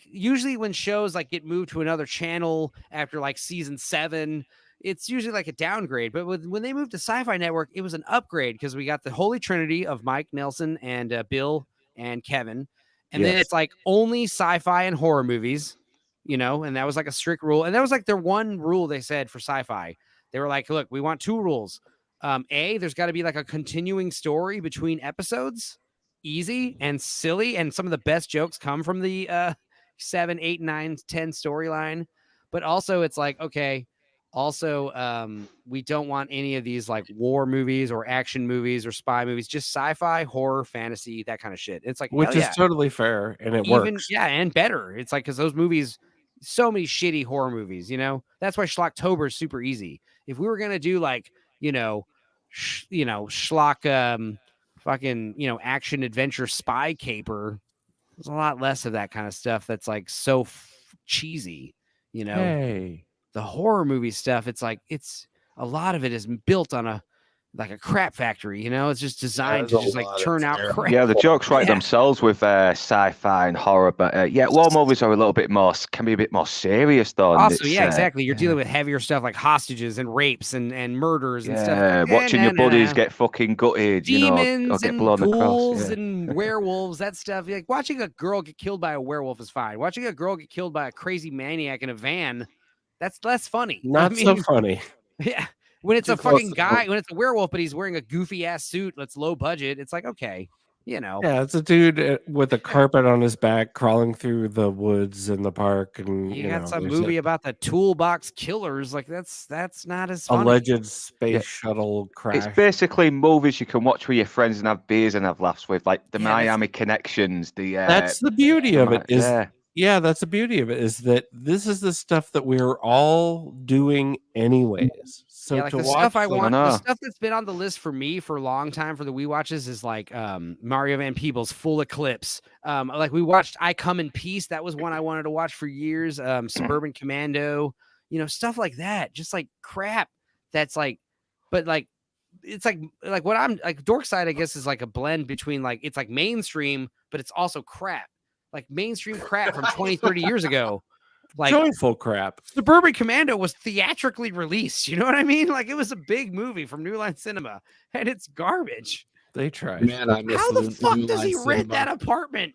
usually when shows like get moved to another channel after like season 7, it's usually like a downgrade. But when they moved to Sci-Fi Network, it was an upgrade because we got the Holy Trinity of Mike Nelson and Bill and Kevin, and then it's like only sci-fi and horror movies, you know, and that was like a strict rule. And that was like their one rule they said for sci-fi. They were like, look, we want 2 rules. There's got to be like a continuing story between episodes, easy and silly, and some of the best jokes come from the 7, 8, 9, 10 storyline. But also it's like, okay, also we don't want any of these like war movies or action movies or spy movies, just sci-fi, horror, fantasy, that kind of shit. It's like, which is totally fair, and it works. Yeah, and better. It's like, because those movies, so many shitty horror movies, you know. That's why Schlocktober is super easy. If we were gonna do like, schlock, fucking, action adventure spy caper, there's a lot less of that kind of stuff. That's like so cheesy, you know. Hey, the horror movie stuff, it's like a lot of it is built on a crap factory, you know. It's just designed to just like turn out crap. Yeah, the jokes write themselves with sci-fi and horror, but war movies are a little bit more, can be a bit more serious though. Also, exactly. You're dealing with heavier stuff like hostages and rapes and murders and stuff. Yeah, watching your buddies get fucking gutted, demons or get and blown ghouls across, and werewolves, that stuff. Like watching a girl get killed by a werewolf is fine. Watching a girl get killed by a crazy maniac in a van, that's less funny. Not so funny. Yeah. When it's a fucking guy, when it's a werewolf, but he's wearing a goofy ass suit that's low budget, it's like, okay, you know. Yeah, it's a dude with a carpet on his back crawling through the woods in the park, and you got some movie about the toolbox killers. Like that's not as funny. Alleged space shuttle crash. It's basically movies you can watch with your friends and have beers and have laughs with, like the Miami Connections. That's the beauty of it. That's the beauty of it, is that this is the stuff that we're all doing anyways. So like to the watch stuff I want, the stuff that's been on the list for me for a long time for the We Watches is like Mario Van Peebles' Full Eclipse. Like we watched I Come in Peace. That was one I wanted to watch for years. Suburban Commando, stuff like that. Just like crap. That's like, but like, it's like what I'm like. Dorkside, I guess, is like a blend between like, it's like mainstream, but it's also crap. Like mainstream crap from 20, 30 years ago. Like joyful crap. Suburban Commando was theatrically released. You know what I mean? Like it was a big movie from New Line Cinema, and it's garbage. They tried. Man, I miss How the fuck does he rent Cinema. that apartment?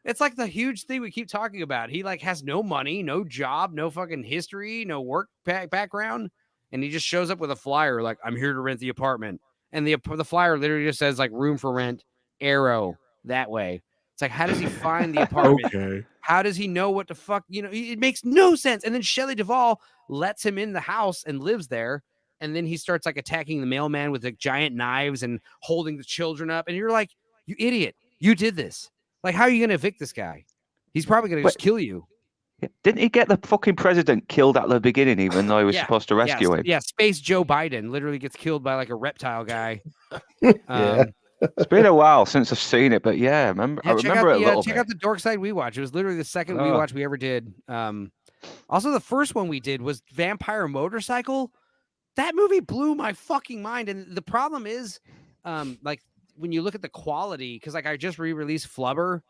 It's like the huge thing we keep talking about. He like has no money, no job, no fucking history, no work background, and he just shows up with a flyer like, "I'm here to rent the apartment," and the flyer literally just says like "room for rent," arrow that way. It's like, how does he find the apartment? Okay. How does he know what the fuck? It makes no sense. And then Shelley Duvall lets him in the house and lives there. And then he starts like attacking the mailman with like giant knives and holding the children up. And you're like, you idiot. You did this. Like, how are you going to evict this guy? He's probably going to just kill you. Didn't he get the fucking president killed at the beginning, even though he was supposed to rescue him? Yeah, Space Joe Biden literally gets killed by like a reptile guy. It's been a while since I've seen it, but I remember it a little bit. Check out the Dorkside We Watch. It was literally the second We Watch we ever did. Also, the first one we did was Vampire Motorcycle. that movie blew my fucking mind. And the problem is, like when you look at the quality, because like I just re-released Flubber.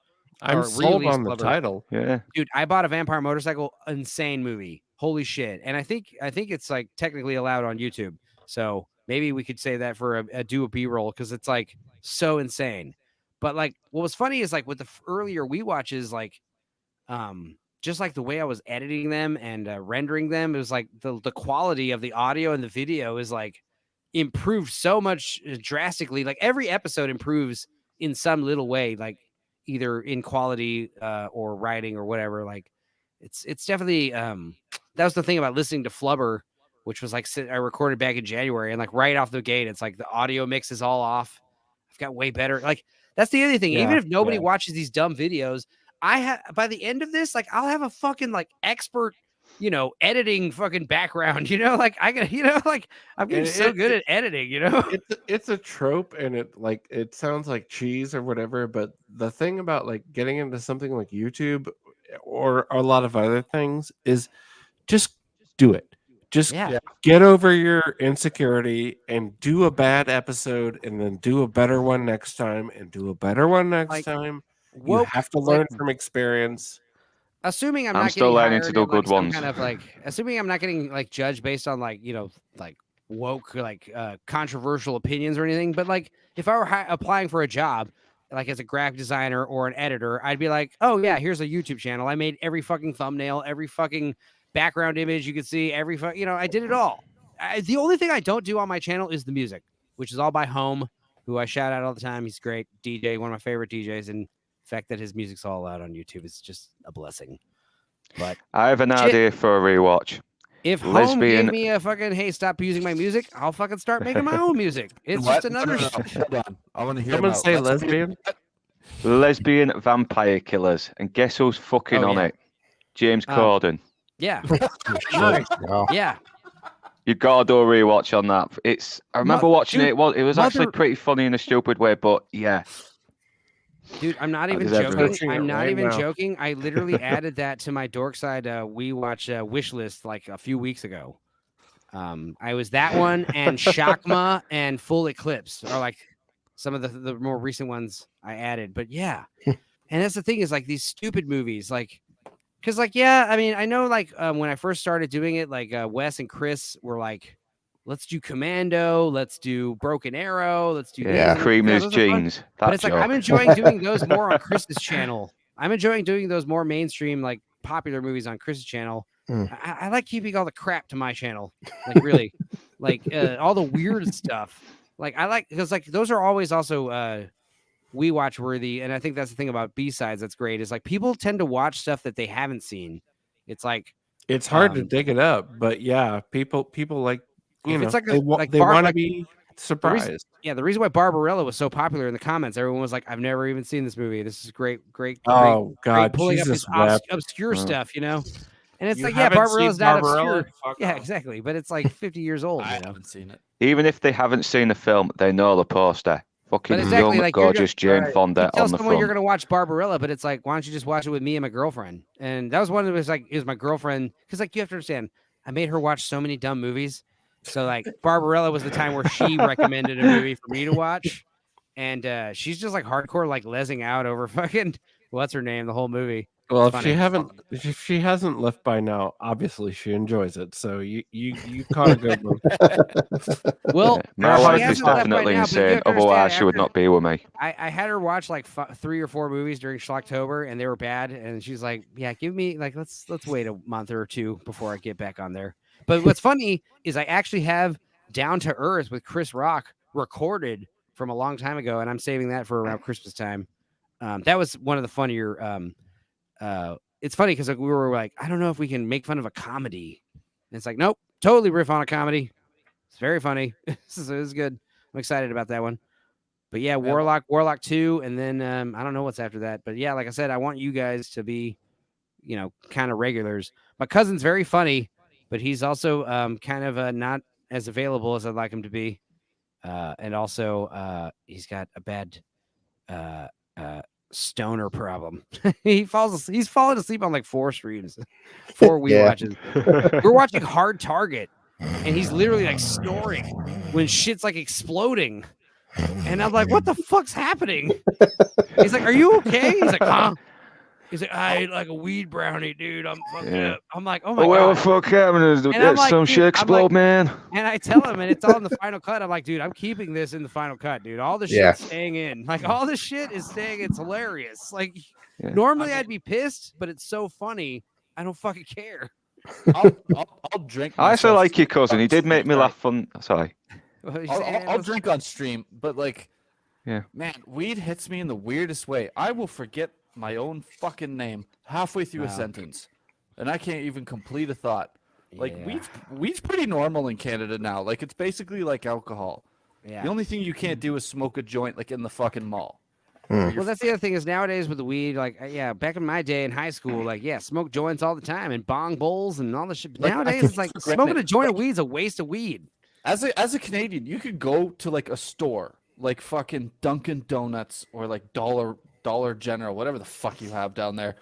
I'm or sold re-released on the Flubber. title. Yeah. Dude, I bought a Vampire Motorcycle. Insane movie. Holy shit. And I think it's like technically allowed on YouTube. So maybe we could say that for a B-roll because it's like so insane. But like what was funny is like with the earlier Wii watches, like just like the way I was editing them and rendering them, it was like the quality of the audio and the video is like improved so much drastically. Like every episode improves in some little way, like either in quality or writing or whatever. Like it's definitely that was the thing about listening to Flubber, which was like I recorded back in January, and like right off the gate, it's like the audio mix is all off. I've got way better. Like that's the other thing. Yeah, Even if nobody yeah. watches these dumb videos, I have by the end of this, like I'll have a fucking like expert, you know, editing fucking background. You know, like I got, you know, like I'm getting so good at editing. You know, it's a trope, and it sounds like cheese or whatever. But the thing about like getting into something like YouTube or a lot of other things is just do it. Just get over your insecurity and do a bad episode and then do a better one next time and do a better one next time. You have to learn from experience. Assuming I'm I'm not still getting learning to hired do at, like, good some ones. kind of like, assuming I'm not getting like judged based on like, you know, like woke, like controversial opinions or anything. But like if I were applying for a job, like as a graphic designer or an editor, I'd be like, oh yeah, here's a YouTube channel. I made every fucking thumbnail, every fucking background image you could see, every you know, I did it all. The only thing I don't do on my channel is the music, which is all by Home, who I shout out all the time. He's great DJ, one of my favorite DJs, and the fact that his music's all out on YouTube is just a blessing. But I have an idea for a rewatch. if Home gave me a fucking hey, stop using my music, I'll fucking start making my own music. It's just another. Hold on, I want to hear. Someone say lesbian. Lesbian vampire killers, and guess who's fucking on it? James Corden. Yeah. Nice. Yeah. You gotta do a rewatch on that. I remember watching it. It was actually pretty funny in a stupid way, but yeah. Dude, I'm not even joking. I'm not even joking. I literally added that to my Dorkside Wii Watch wish list like a few weeks ago. I was that one and Shakma and Full Eclipse are like some of the more recent ones I added. But yeah, and that's the thing is like these stupid movies, like because like yeah, I mean I know like when I first started doing it, like Wes and Chris were like, let's do Commando, let's do Broken Arrow, let's do Creamer's Jeans. But it's like I'm enjoying doing those more on Chris's channel. I'm enjoying doing those more mainstream, like popular movies on Chris's channel. I like keeping all the crap to my channel, like really, like all the weird stuff. Like I like because like those are always also we watch worthy, and I think that's the thing about B-sides that's great is like people tend to watch stuff that they haven't seen. It's like it's hard to dig it up, but yeah, people like. You know, it's like they want to be surprised. The reason why Barbarella was so popular in the comments, everyone was like, "I've never even seen this movie. This is great." Oh God, pulling Jesus up this obscure stuff, you know. And it's like, yeah, Barbarella's not obscure. Yeah, exactly. But it's like 50 years old. I haven't seen it. Even if they haven't seen the film, they know the poster. Fucking exactly, young, like gorgeous Jane Fonda tell on the someone front. you're going to watch Barbarella, but it's like, why don't you just watch it with me and my girlfriend? And that was one of it was like, is my girlfriend because like you have to understand, I made her watch so many dumb movies. So like Barbarella was the time where she recommended a movie for me to watch, and she's just like hardcore like lesing out over fucking what's her name the whole movie. Well, if she hasn't left by now, obviously she enjoys it. So you caught a good one. Well, my wife is definitely insane. Otherwise, she would not be with me. I had her watch like 3 or 4 movies during Schlocktober, and they were bad. And she's like, "Yeah, give me like let's wait a month or two before I get back on there." But what's funny is I actually have Down to Earth with Chris Rock recorded from a long time ago, and I'm saving that for around Christmas time. That was one of the funnier. It's funny because like, we were like, I don't know if we can make fun of a comedy. And it's like, nope, totally riff on a comedy. It's very funny. This is good. I'm excited about that one. But yeah, Warlock 2, and then I don't know what's after that. But yeah, like I said, I want you guys to be, you know, kind of regulars. My cousin's very funny, but he's also kind of not as available as I'd like him to be. And also he's got a bad stoner problem. He's fallen asleep on like 4 streams, 4 Wii watches. We're watching Hard Target and he's literally like snoring when shit's like exploding. And I'm like, what the fuck's happening? He's like, are you okay? He's like, huh? He's like, I ate like a weed brownie, dude. I'm fucked up. I'm like, oh my What god. the fuck happened? Let some shit explode, man. And I tell him, and it's all in the final cut. I'm like, dude, I'm keeping this in the final cut, dude. All the shit's staying in. Like, all the shit is staying. It's hilarious. Like, normally I'd be pissed, but it's so funny. I don't fucking care. I'll drink. I actually like your cousin. He did make me laugh fun. Sorry. I'll drink on stream, but like, yeah, man, weed hits me in the weirdest way. I will forget my own fucking name halfway through a sentence, and I can't even complete a thought. Like weed's pretty normal in Canada now. Like it's basically like alcohol. Yeah. The only thing you can't do is smoke a joint like in the fucking mall. Well, that's the other thing is nowadays with the weed, like, back in my day in high school, like, smoke joints all the time and bong bowls and all this shit. But nowadays, it's like smoking a joint of weed is a waste of weed. As a Canadian, you could go to like a store, like fucking Dunkin' Donuts or like Dollar General, whatever the fuck you have down there.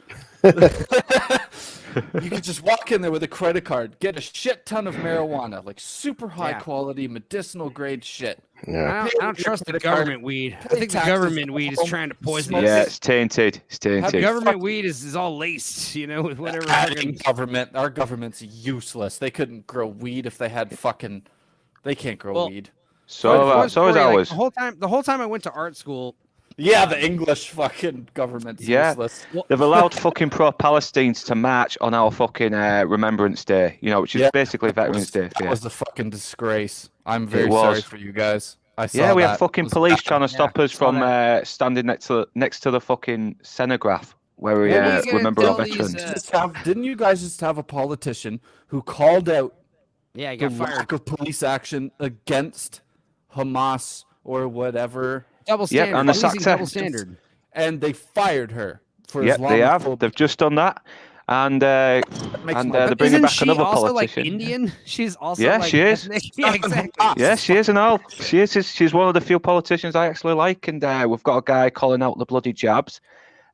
You could just walk in there with a credit card, get a shit ton of marijuana, like super high quality medicinal grade shit. Yeah. I don't trust the government weed. I think the government weed is trying to poison us. Yeah, it's tainted. It's tainted. Government weed is all laced, with whatever. Our government's useless. They couldn't grow weed if they had fucking. They can't grow weed. So is ours. The whole time I went to art school. Yeah, the English fucking government's useless. They've allowed fucking pro-Palestinians to march on our fucking Remembrance Day, which is basically Veterans Day. That was a fucking disgrace. I'm very sorry for you guys. I saw we had fucking police trying to stop us from standing next to the fucking Senograph where we remember our veterans. Didn't you guys just have a politician who called out he the got fired. lack of police action against Hamas or whatever? Double standard. And the double standard. And they fired her for they have. They've just done that. And they're bringing back another politician. Like Indian? She's also she is. Yeah, exactly. Yeah, she is and all. She's one of the few politicians I actually like, and we've got a guy calling out the bloody jabs,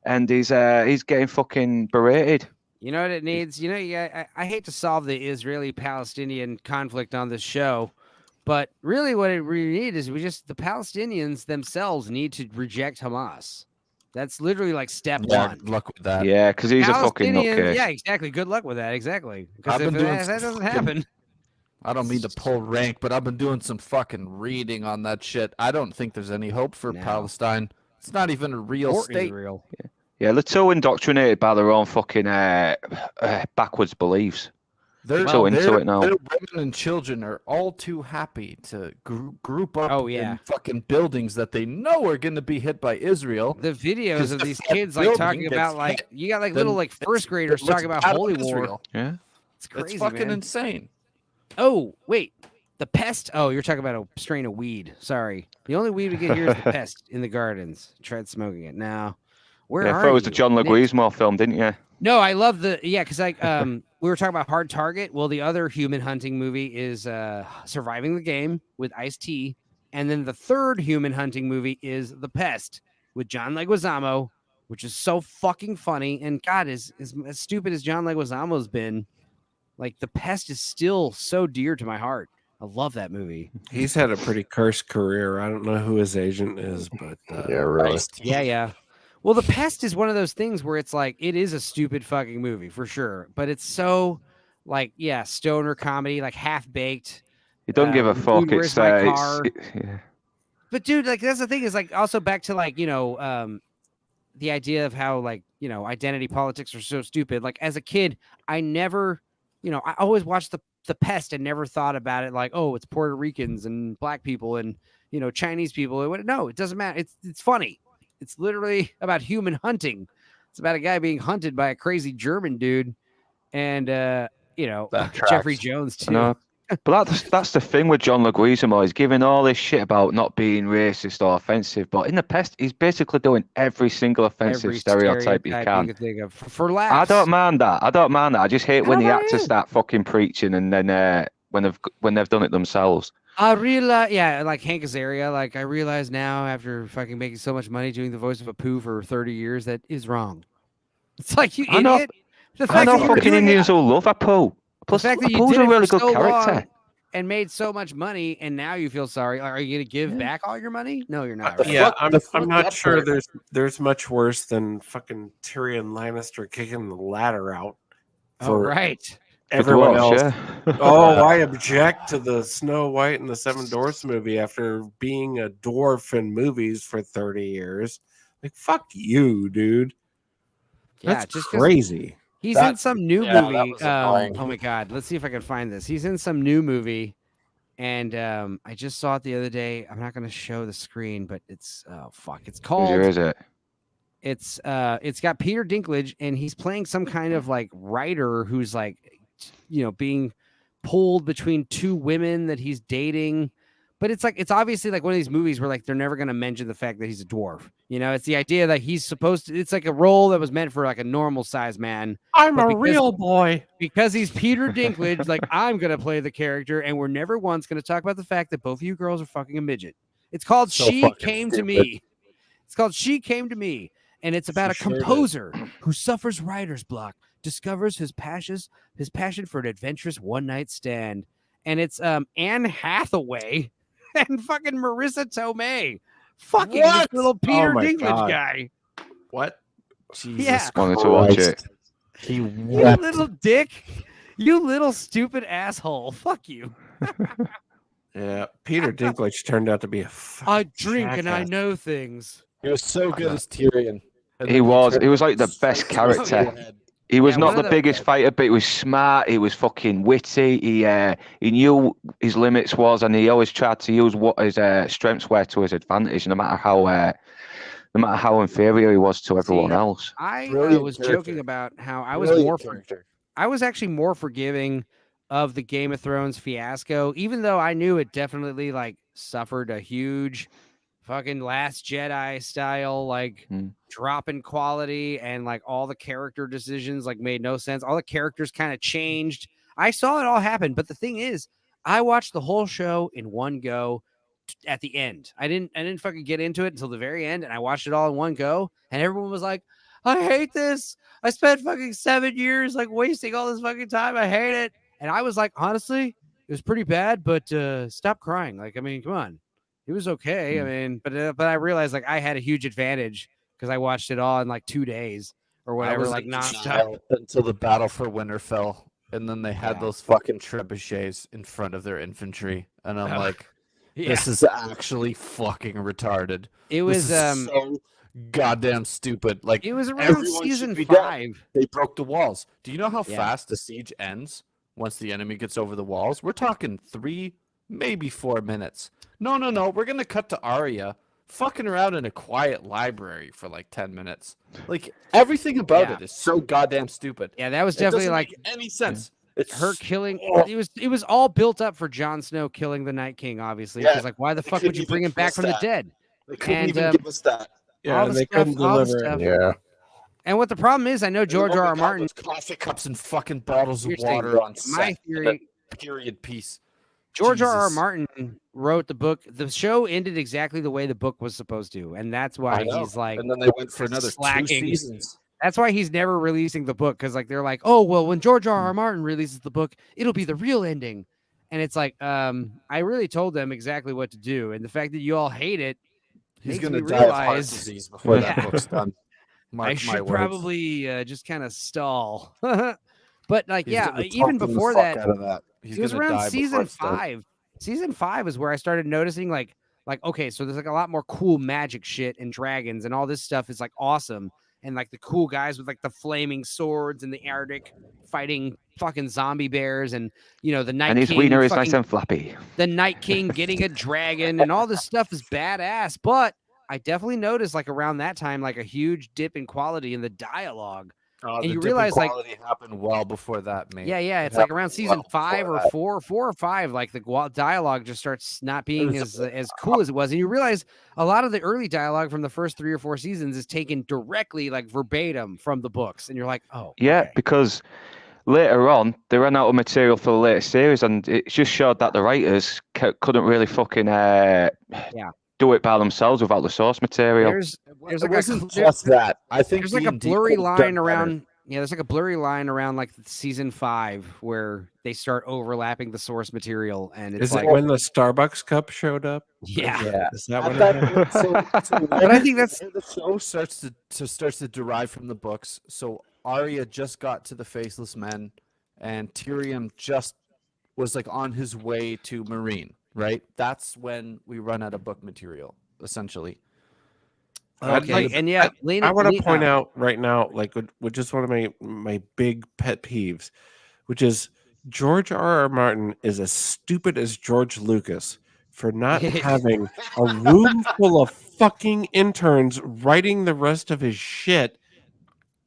and he's getting fucking berated. You know what it needs? I hate to solve the Israeli-Palestinian conflict on this show, but really what it really needs is the Palestinians themselves need to reject Hamas. That's literally like step one. Good luck with that. Yeah, because he's a fucking nutcase. Yeah, exactly. Good luck with that. Exactly. Because if that doesn't happen. I don't mean to pull rank, but I've been doing some fucking reading on that shit. I don't think there's any hope for Palestine. It's not even a real state. Israel. Yeah, they're so indoctrinated by their own fucking backwards beliefs. They're so into it now. Their women and children are all too happy to group up in fucking buildings that they know are going to be hit by Israel. The videos of these kids talking about you got little first graders talking about holy war. Yeah, it's crazy. It's fucking insane. Oh wait, the pest. Oh, you're talking about a strain of weed. Sorry, the only weed we get here is the pest in the gardens. Tried smoking it now. Where are you? It was the John Leguizamo film, didn't you? No, I love because we were talking about Hard Target. Well, the other human hunting movie is Surviving the Game with Ice-T, and then the third human hunting movie is The Pest with John Leguizamo, which is so fucking funny. And God, as stupid as John Leguizamo's been, The Pest is still so dear to my heart. I love that movie. He's had a pretty cursed career. I don't know who his agent is, but yeah, really. Yeah. Well, The Pest is one of those things where it's it is a stupid fucking movie for sure, but it's so stoner comedy, half baked. You don't give a fuck. Dude, it's car? Yeah. But dude, that's the thing is also back to the idea of how identity politics are so stupid. As a kid, I never, I always watched the Pest and never thought about it it's Puerto Ricans and black people and Chinese people. No, it doesn't matter. It's funny. It's literally about human hunting. It's about a guy being hunted by a crazy German dude, and Jeffrey Jones too. But that's the thing with John Leguizamo. He's giving all this shit about not being racist or offensive, but in The Pest, he's basically doing every single offensive stereotype he can. You think of for laughs. I don't mind that. I just hate when the actors start fucking preaching, and then when they've done it themselves. I realize, like Hank Azaria, I realize now after fucking making so much money doing the voice of a poo for 30 years that is wrong. It's you I know, idiot. I know fucking Indians who love a poo. Plus, the fact that Apu's you did a really for good so character. Long, and made so much money, and now you feel sorry. Are you going to give back all your money? No, you're not. Right? Yeah, I'm not sure there's much worse than fucking Tyrion Lannister kicking the ladder out. For everyone else. I object to the Snow White and the Seven Dwarfs movie after being a dwarf in movies for 30 years. Like, fuck you, dude. Yeah, That's just crazy. He's in some new movie. Oh my god, let's see if I can find this. He's in some new movie, and I just saw it the other day. I'm not going to show the screen, but it's it's called. Who is it? It's got Peter Dinklage, and he's playing some kind of like writer who's like, being pulled between two women that he's dating. But it's obviously like one of these movies where like they're never going to mention the fact that he's a dwarf. It's the idea that he's supposed to. It's like a role that was meant for like a normal sized man. I'm a real boy because he's Peter Dinklage. Like I'm going to play the character, and we're never once going to talk about the fact that both of you girls are fucking a midget. It's called She Came to Me. It's called She Came to Me, and it's about a composer who suffers writer's block, discovers his passion for an adventurous one night stand, and it's Anne Hathaway. And fucking Marissa Tomei, fucking this little Peter Dinklage guy. What? Jesus wanted to watch it. You little dick, you little stupid asshole. Fuck you. Yeah, Peter Dinklage turned out to be a. I drink and I know things. He was so good as Tyrion. He was like the best character. He was not the biggest fighter, but he was smart. He was fucking witty. He knew his limits was, and he always tried to use what his strengths were to his advantage, no matter how inferior he was to everyone else. I was joking about how I was I was actually more forgiving of the Game of Thrones fiasco, even though I knew it definitely like suffered a huge fucking Last Jedi style drop in quality, and like all the character decisions like made no sense. All the characters kind of changed. I saw it all happen, but the thing is, I watched the whole show in one go at the end. I didn't fucking get into it until the very end, and I watched it all in one go, and everyone was like, I hate this. I spent fucking 7 years like wasting all this fucking time. I hate it. And I was like, honestly, it was pretty bad, but stop crying. Like, I mean, come on. It was okay. I mean, but I realized like I had a huge advantage because I watched it all in like 2 days or whatever, like nonstop until the battle for Winterfell, and then they had those fucking trebuchets in front of their infantry, and I'm like, this is actually fucking retarded. It was so goddamn stupid. Like it was around season 5. They broke the walls. Do you know how fast the siege ends once the enemy gets over the walls? We're talking 3, maybe 4 minutes. No. We're going to cut to Arya fucking around in a quiet library for like 10 minutes. Like everything about it is so goddamn stupid. Yeah, that was definitely like make any sense. It's her killing. It was all built up for Jon Snow killing the Night King, obviously. Because like, why the fuck would you bring him back from the dead? They couldn't even give us that. Yeah, they couldn't deliver it. Yeah. And what the problem is, I know George R. R. Martin. Coffee cups and fucking bottles of water on set. My theory. Period piece. George R. R. Martin wrote the book. The show ended exactly the way the book was supposed to, and that's why he's like. And then they went for another 2 seasons. That's why he's never releasing the book, because like they're like, oh well, when George R. R. Martin releases the book, it'll be the real ending. And it's like, I really told them exactly what to do, and the fact that you all hate it, he's going to die of heart disease before that book's done. I should probably just kind of stall. But like, even before that, it was around season 5. Season 5 is where I started noticing like, okay, so there's like a lot more cool magic shit and dragons and all this stuff is like awesome. And like the cool guys with like the flaming swords and the Arctic fighting fucking zombie bears, and the Night King. And his wiener is nice and floppy. The Night King getting a dragon and all this stuff is badass. But I definitely noticed like around that time, like a huge dip in quality in the dialogue. And you realize like happened well before that, man. Yeah. It's like around season 5 or 4 or 5, like the dialogue just starts not being as cool as it was. And you realize a lot of the early dialogue from the first 3 or 4 seasons is taken directly, like verbatim from the books. And you're like, oh, yeah, okay. Because later on they ran out of material for the later series, and it just showed that the writers couldn't really fucking do it by themselves without the source material. There's like just that. I think there's like a blurry line around Yeah, there's like a blurry line around like season 5 where they start overlapping the source material, and it's Is like, it when the Starbucks cup showed up? yeah. Is that At what it that is? point, so But I think that's where the show starts to derive from the books. So Arya just got to the Faceless Men, and Tyrion just was like on his way to Marine. Right, that's when we run out of book material, essentially. okay. And yeah, I want to point out right now, like, with just one of my big pet peeves, which is George R.R. Martin is as stupid as George Lucas for not having a room full of fucking interns writing the rest of his shit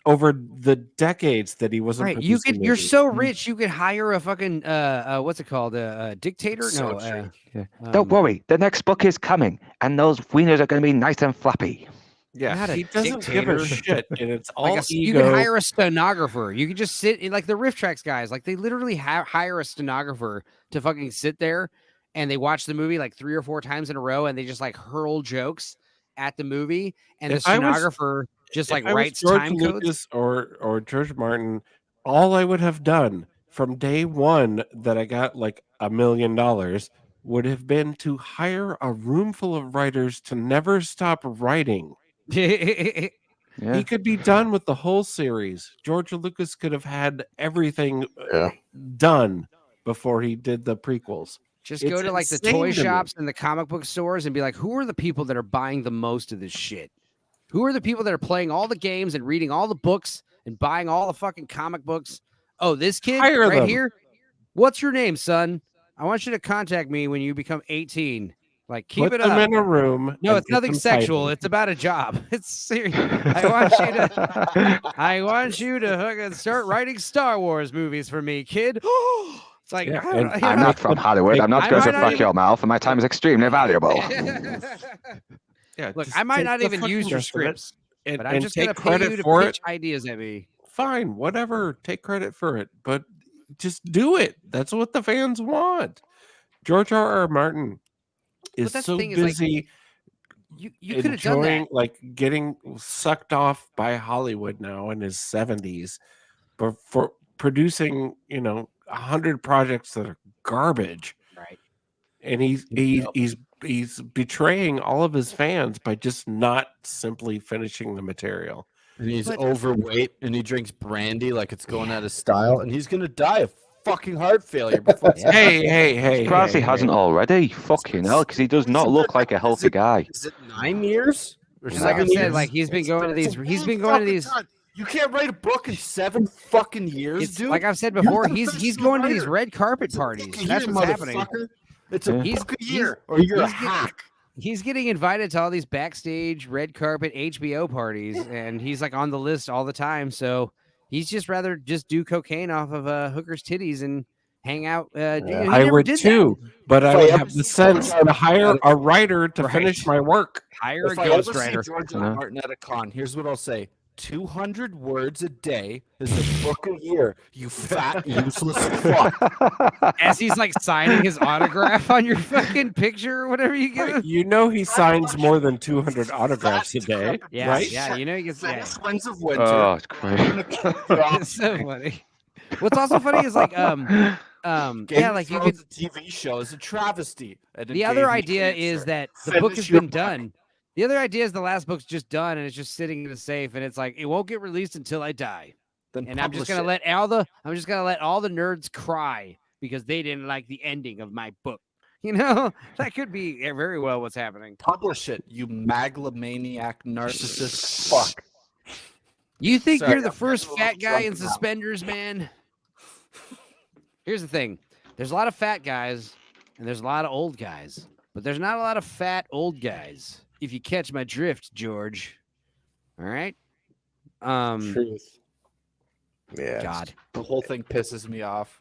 over the decades that he wasn't right. producing You're movies. so rich, you could hire a fucking what's it called? A dictator? So No. true. Don't worry, the next book is coming, and those wieners are going to be nice and flappy. Yeah, Not a he doesn't give a dictator. shit, and it's all Like you ego. could hire a stenographer. You could just sit in like the Riff Tracks guys. Like they literally hire a stenographer to fucking sit there, and they watch the movie like 3 or 4 times in a row, and they just like hurl jokes at the movie, and the If I was- stenographer just like If I was writes George time codes. Lucas or George Martin, all I would have done from day one that I got like $1 million would have been to hire a room full of writers to never stop writing. Yeah. He could be done with the whole series. George Lucas could have had everything done before he did the prequels. Just It's go to like the insane toy to me. shops and the comic book stores and be like, who are the people that are buying the most of this shit? Who are the people that are playing all the games and reading all the books and buying all the fucking comic books? Oh, this kid Hire right them. here. What's your name, son? I want you to contact me when you become 18. Like, keep Put it them up. in a room. No, and it's get nothing them sexual. typing. It's about a job. It's serious. I want you to fucking start writing Star Wars movies for me, kid. It's like, Yeah, I don't know, you I'm know, not from Hollywood. I'm not I going to might not fuck even- your mouth, and my time is extremely valuable. Yeah, Look, just I might take not the even fucking use your rest of it scripts, and, but I'm and just going to take pay credit you to for pitch it. ideas at me. Fine, whatever. Take credit for it, but just do it. That's what the fans want. George R.R. Martin is that's the so thing is, like, busy You could have done that. enjoying, like, getting sucked off by Hollywood now in his 70s, but for producing, 100 projects that are garbage. Right. And he's betraying all of his fans by just not simply finishing the material. And he's overweight, and he drinks brandy like it's going out of style, and he's gonna die of fucking heart failure before. Hey! Surprised he hasn't already. Fucking hell, because he does not look like a healthy guy. Is it 9 years? Or And like I 7 said, years? like he's been going to these. It's a He's long been going to fucking these. time. You can't write a book in 7 fucking years, It's dude. like I've said You're before. a He's professional going to these writer. red carpet It's a parties. book a That's year, what's happening. motherfucker. It's a He's- book a he's- year, or you're a he's get- hack. He's getting invited to all these backstage red carpet HBO parties, and he's like on the list all the time. So he's just rather just do cocaine off of hooker's titties and hang out. He I never would did too, but I If I would ever have the see sense George R. to hire Martin a writer to Right. finish my work. that. Hire If a I ever see ghostwriter. George R. Martin at a con, here's what I'll say: 200 words a day is a book a year. You fat, useless fuck. As he's like signing his autograph on your fucking picture or whatever you give him. You know he signs more than 200 autographs a day, Yeah, right? yeah. You know he gets. Yeah. Six winds of winter. Oh, it's great. It's so funny. What's also funny is like Game yeah, of like you could. Thrones, a TV show is a travesty. and it The other gave me idea cancer. is that the book has Finish your been book. done. The other idea is the last book's just done and it's just sitting in a safe and it's like it won't get released until I die. Then And I'm just publish gonna it. let all the nerds cry because they didn't like the ending of my book. You know, that could be very well what's happening. Publish it, you megalomaniac narcissist fuck. You think Sorry, you're the I'm first getting a fat little guy drunk in now. suspenders, man? Here's the thing. There's a lot of fat guys and there's a lot of old guys, but there's not a lot of fat old guys. If you catch my drift, George. All right. Truth. Yeah. God. The whole thing pisses me off.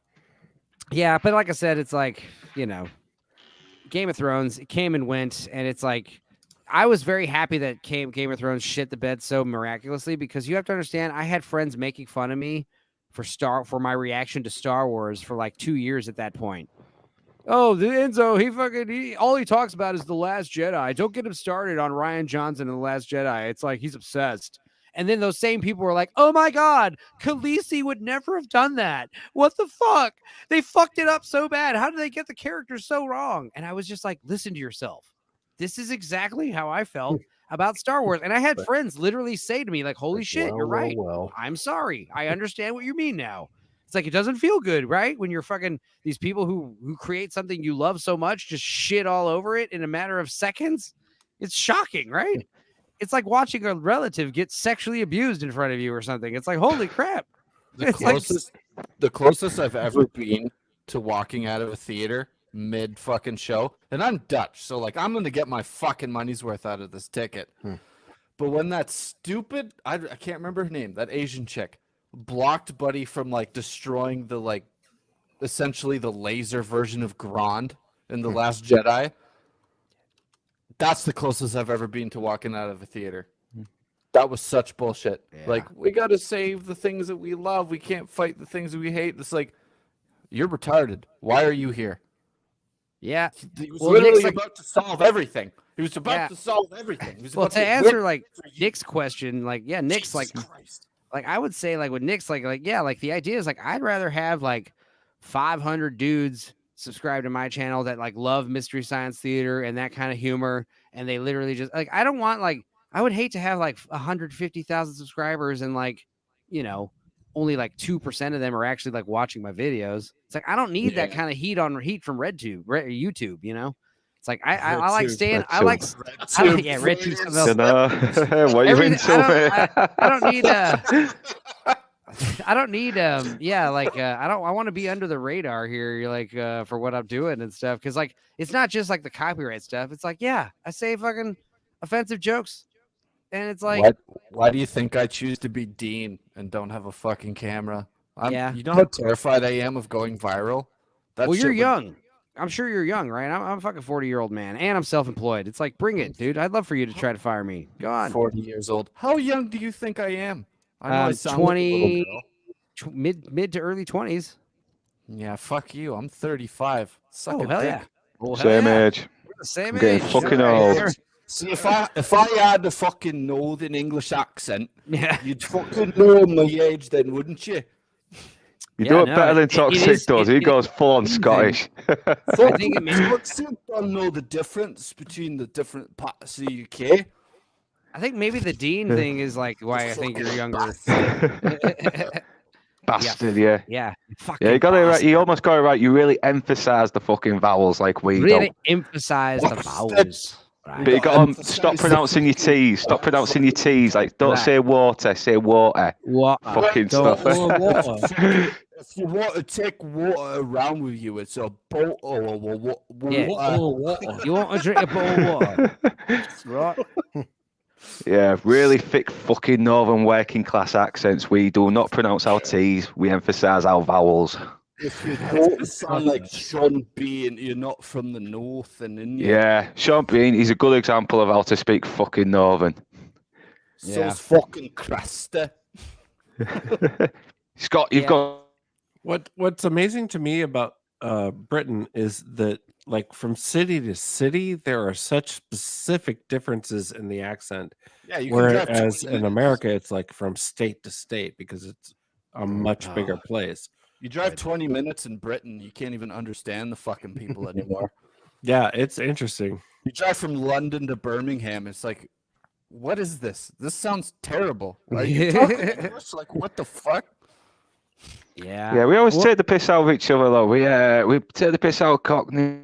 Yeah, but like I said, it's like, Game of Thrones, it came and went, and it's like I was very happy that Game of Thrones shit the bed so miraculously because you have to understand, I had friends making fun of me for my reaction to Star Wars for like 2 years at that point. Oh, the Enzo, all he talks about is The Last Jedi. Don't get him started on Ryan Johnson and The Last Jedi. It's like he's obsessed. And then those same people were like, oh my God, Khaleesi would never have done that. What the fuck? They fucked it up so bad. How did they get the characters so wrong? And I was just like, listen to yourself. This is exactly how I felt about Star Wars. And I had friends literally say to me, like, holy shit, you're right. I'm sorry. I understand what you mean now. It's like, it doesn't feel good, right? When you're fucking these people who create something you love so much, just shit all over it in a matter of seconds. It's shocking, right? It's like watching a relative get sexually abused in front of you or something. It's like, holy crap. The closest I've ever been to walking out of a theater mid fucking show, and I'm Dutch, so like I'm gonna get my fucking money's worth out of this ticket. But when that stupid, I can't remember her name, that Asian chick blocked Buddy from like destroying the like essentially the laser version of Grand in The Last Jedi. That's the closest I've ever been to walking out of a theater. That was such bullshit. Yeah. Like, we got to save the things that we love. We can't fight the things that we hate. It's like, you're retarded. Why are you here? Yeah. He was literally about to solve everything. He was about to solve everything. He was Well, about to answer like Nick's question, like, yeah, Nick's like I would say like with Nick's like the idea is like I'd rather have like 500 dudes subscribe to my channel that like love Mystery Science Theater and that kind of humor, and they literally just like, I don't want like, I would hate to have like 150,000 subscribers and like, you know, only like 2% of them are actually like watching my videos. It's like, I don't need that kind of heat from YouTube, you know. It's like I like staying. I like RedTube. What are you into? I don't need I don't need I want to be under the radar here. You're like for what I'm doing and stuff, because like it's not just like the copyright stuff. It's like, yeah, I say fucking offensive jokes, and it's like, why do you think I choose to be Dean and don't have a fucking camera? You know how terrified I am of going viral. Well, you're young. I'm sure you're young, right? I'm a fucking 40-year-old man, and I'm self-employed. It's like, bring it, dude. I'd love for you to try to fire me. Go on. 40 years old. How young do you think I am? I know I sound 20, like a little girl. mid to early 20s. Yeah, fuck you. I'm 35. Suck Oh, hell yeah. Well, same age. We're the same I'm getting age. fucking old. See, if I had a fucking northern English accent, yeah, you'd fucking know my age then, wouldn't you? You do it better than Toxic does. He goes full on Scottish. I think it means Toxic don't know the difference between the different parts of the UK. I think maybe the Dean thing is like why I think you're younger. Bastard, yeah. Yeah. You got it right. You almost got it right. You really emphasize the fucking vowels like we really emphasize the vowels. Right. But you got to stop pronouncing your T's. Stop pronouncing your T's. Like, don't say water, say water. Water. Fucking stuff. If you want to take water around with you, it's a bottle of water. You want to drink a bottle of water. Right. Yeah, really thick fucking northern working class accents. We do not pronounce our T's. We emphasize our vowels. If you don't sound like Sean Bean, you're not from the north, and in yeah, Sean Bean, he's a good example of how to speak fucking northern. So's fucking Krista. You've got. What's amazing to me about Britain is that, like, from city to city, there are such specific differences in the accent. Yeah, whereas in America, it's like from state to state because it's a much bigger place. You drive 20 minutes in Britain, you can't even understand the fucking people anymore. Yeah, it's interesting. You drive from London to Birmingham, it's like, what is this? This sounds terrible. Like, you're talking English? Like, what the fuck? Yeah. Yeah, we always take the piss out of each other, though. We take the piss out of Cockney.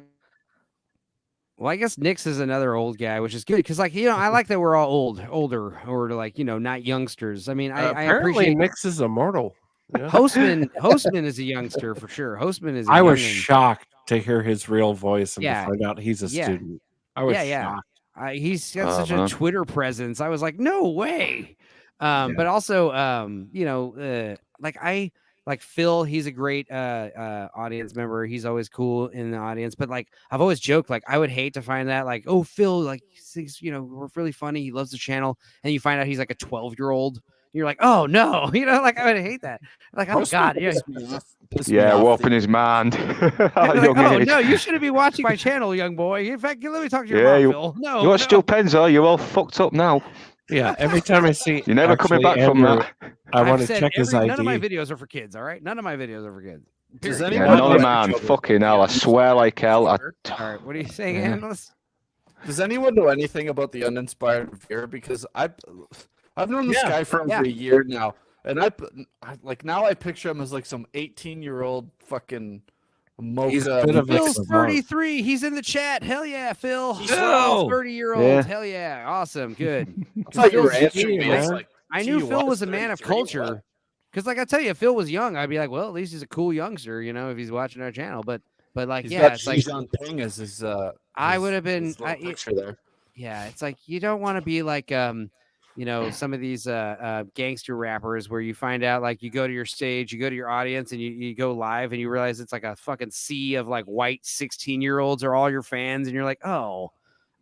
Well, I guess Nick's is another old guy, which is good because, like, you know, I like that we're all older, or like, you know, not youngsters. I mean, I appreciate Nick's is immortal. Yeah. Hostman is a youngster for sure. Hostman is. I was shocked to hear his real voice and to find out he's a Yeah. student. I was shocked. He's got such a Twitter presence. I was like, no way. But also, you know, like Phil, he's a great audience member. He's always cool in the audience. But like, I've always joked, like, I would hate to find that, like, oh, Phil, like, he's, you know, we're really funny. He loves the channel, and you find out he's like a 12-year-old. You're like, oh no, you know, like, I would hate that. Like, oh god, yeah, whopping his mind. Like, oh no, you shouldn't be watching my channel, young boy. In fact, let me talk to your mom, Phil. No, you watch Still Penzo, you're all fucked up now. Yeah, every time I see You're never coming back from Andrew, that. I want I've to said check his ID. none of my videos are for kids. All right, none of my videos are for kids. Does Period. Yeah, anyone none know of man. Fucking hell, I swear like hell. All right, what are you saying, Yeah. Analyst? Does anyone know anything about the uninspired reviewer? Because I've known this guy for over a year now, and now I picture him as like some 18-year-old fucking mocha. He's a bit of Phil's a 33. He's in the chat. Hell yeah, Phil. Phil! We're all 30-year-olds. Yeah. Hell yeah, awesome, good. I thought you were Phil's- answering me. I was like, I gee, knew Phil what? was a man of 33? culture. Because, like I tell you, if Phil was young, I'd be like, well, at least he's a cool youngster, you know, if he's watching our channel. But like, He's yeah, got it's Xi like Jinping as his. I his- would have been. his little picture there. Yeah, it's like you don't want to be like you know, some of these gangster rappers where you find out like you go to your stage, you go to your audience, and you go live, and you realize it's like a fucking sea of like white 16-year-olds are all your fans, and you're like, oh,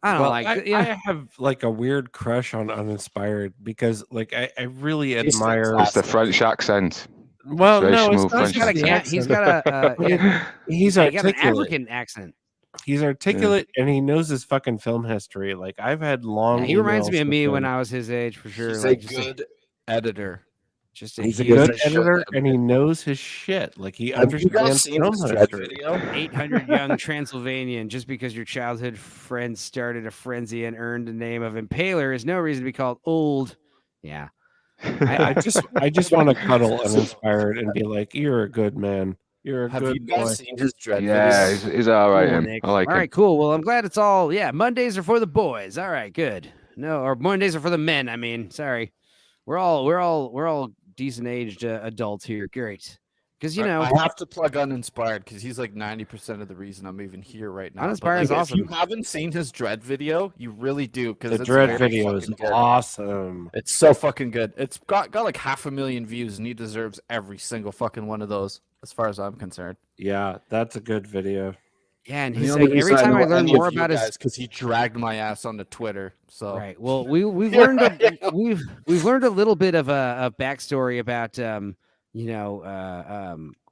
I don't Well, like. I have like a weird crush on Uninspired because like I really He's admire. It's the French accent. Well, Very no, it's smooth not French just the accent. he's got a He's he got an articulate. African accent. He's articulate and he knows his fucking film history. Like I've had long. Yeah, he reminds me emails of with me him. when I was his age for sure. He's like, a good editor. Just He's a huge- good editor and he knows his shit. Like he Have you guys understands seen film his Dread history. video? 800 young Transylvanian. Just because your childhood friend started a frenzy and earned the name of Impaler is no reason to be called old. Yeah. I just want to cuddle Uninspired and be like, "You're a good man. You're a Have good you guys boy." seen his Dread Yeah, video? he's all right. Cool, Him. Nick. I like all him. right, cool. Well, I'm glad it's all Mondays are for the boys. All right, good. No, or Mondays are for the men. I mean, sorry. We're all decent aged adults here. Great. Because you know, I have to plug Uninspired because he's like 90% of the reason I'm even here right now. Uninspired is But, like, awesome. If you haven't seen his Dread video, you really do because The Dread video is awesome. It's so fucking good. It's got like 500,000 views, and he deserves every single fucking one of those, as far as I'm concerned. Yeah, that's a good video. yeah, and The he's only like every reason time I know learn any more of you about his guys because he dragged my ass onto Twitter. So right. Well, we've learned we've learned a little bit of a backstory about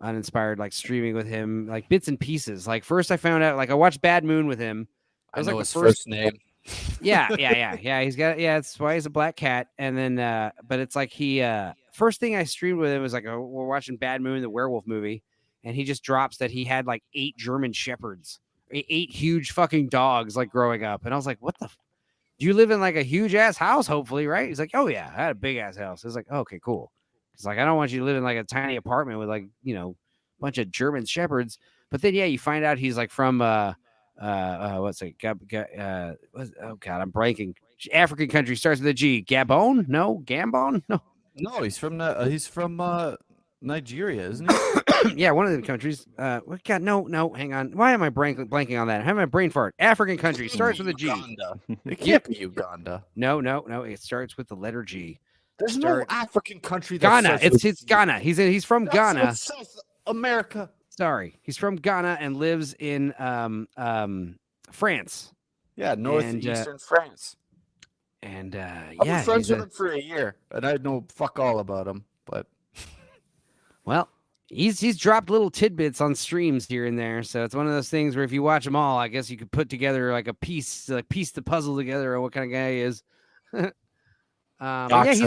Uninspired, like streaming with him, like bits and pieces. Like first I found out, like I watched Bad Moon with him. That I was know like his the first first name. yeah. He's got it's why he's a black cat. And then but it's like he first thing I streamed with him was like we're watching Bad Moon, the werewolf movie, and he just drops that he had like 8 German shepherds, 8 huge fucking dogs like growing up. And I was like, what the do you live in like a huge ass house, hopefully, right? He's like, oh yeah, I had a big ass house. I was like, oh, okay, cool. It's like I don't want you to live in like a tiny apartment with like, you know, a bunch of German shepherds. But then yeah, you find out he's like from what's it? Oh god, I'm blanking. African country starts with a G. Gabon? No, Gambon? No. No, he's from Nigeria, isn't he? Yeah, one of the countries. God, no, hang on. Why am I blanking on that? I have my brain fart. African country starts with a G. Uganda. It can't be Uganda. No. It starts with the letter G. There's Start- no African country. That Ghana. starts with It's G. Ghana. He's from That's Ghana. in South America. Sorry, he's from Ghana and lives in France. Yeah, northeastern And, France. And I've yeah, been friends he's with him for a year, and I know fuck all about him. But well, he's dropped little tidbits on streams here and there, so it's one of those things where if you watch them all, I guess you could put together like a piece the puzzle together, or what kind of guy he is. Yeah, he's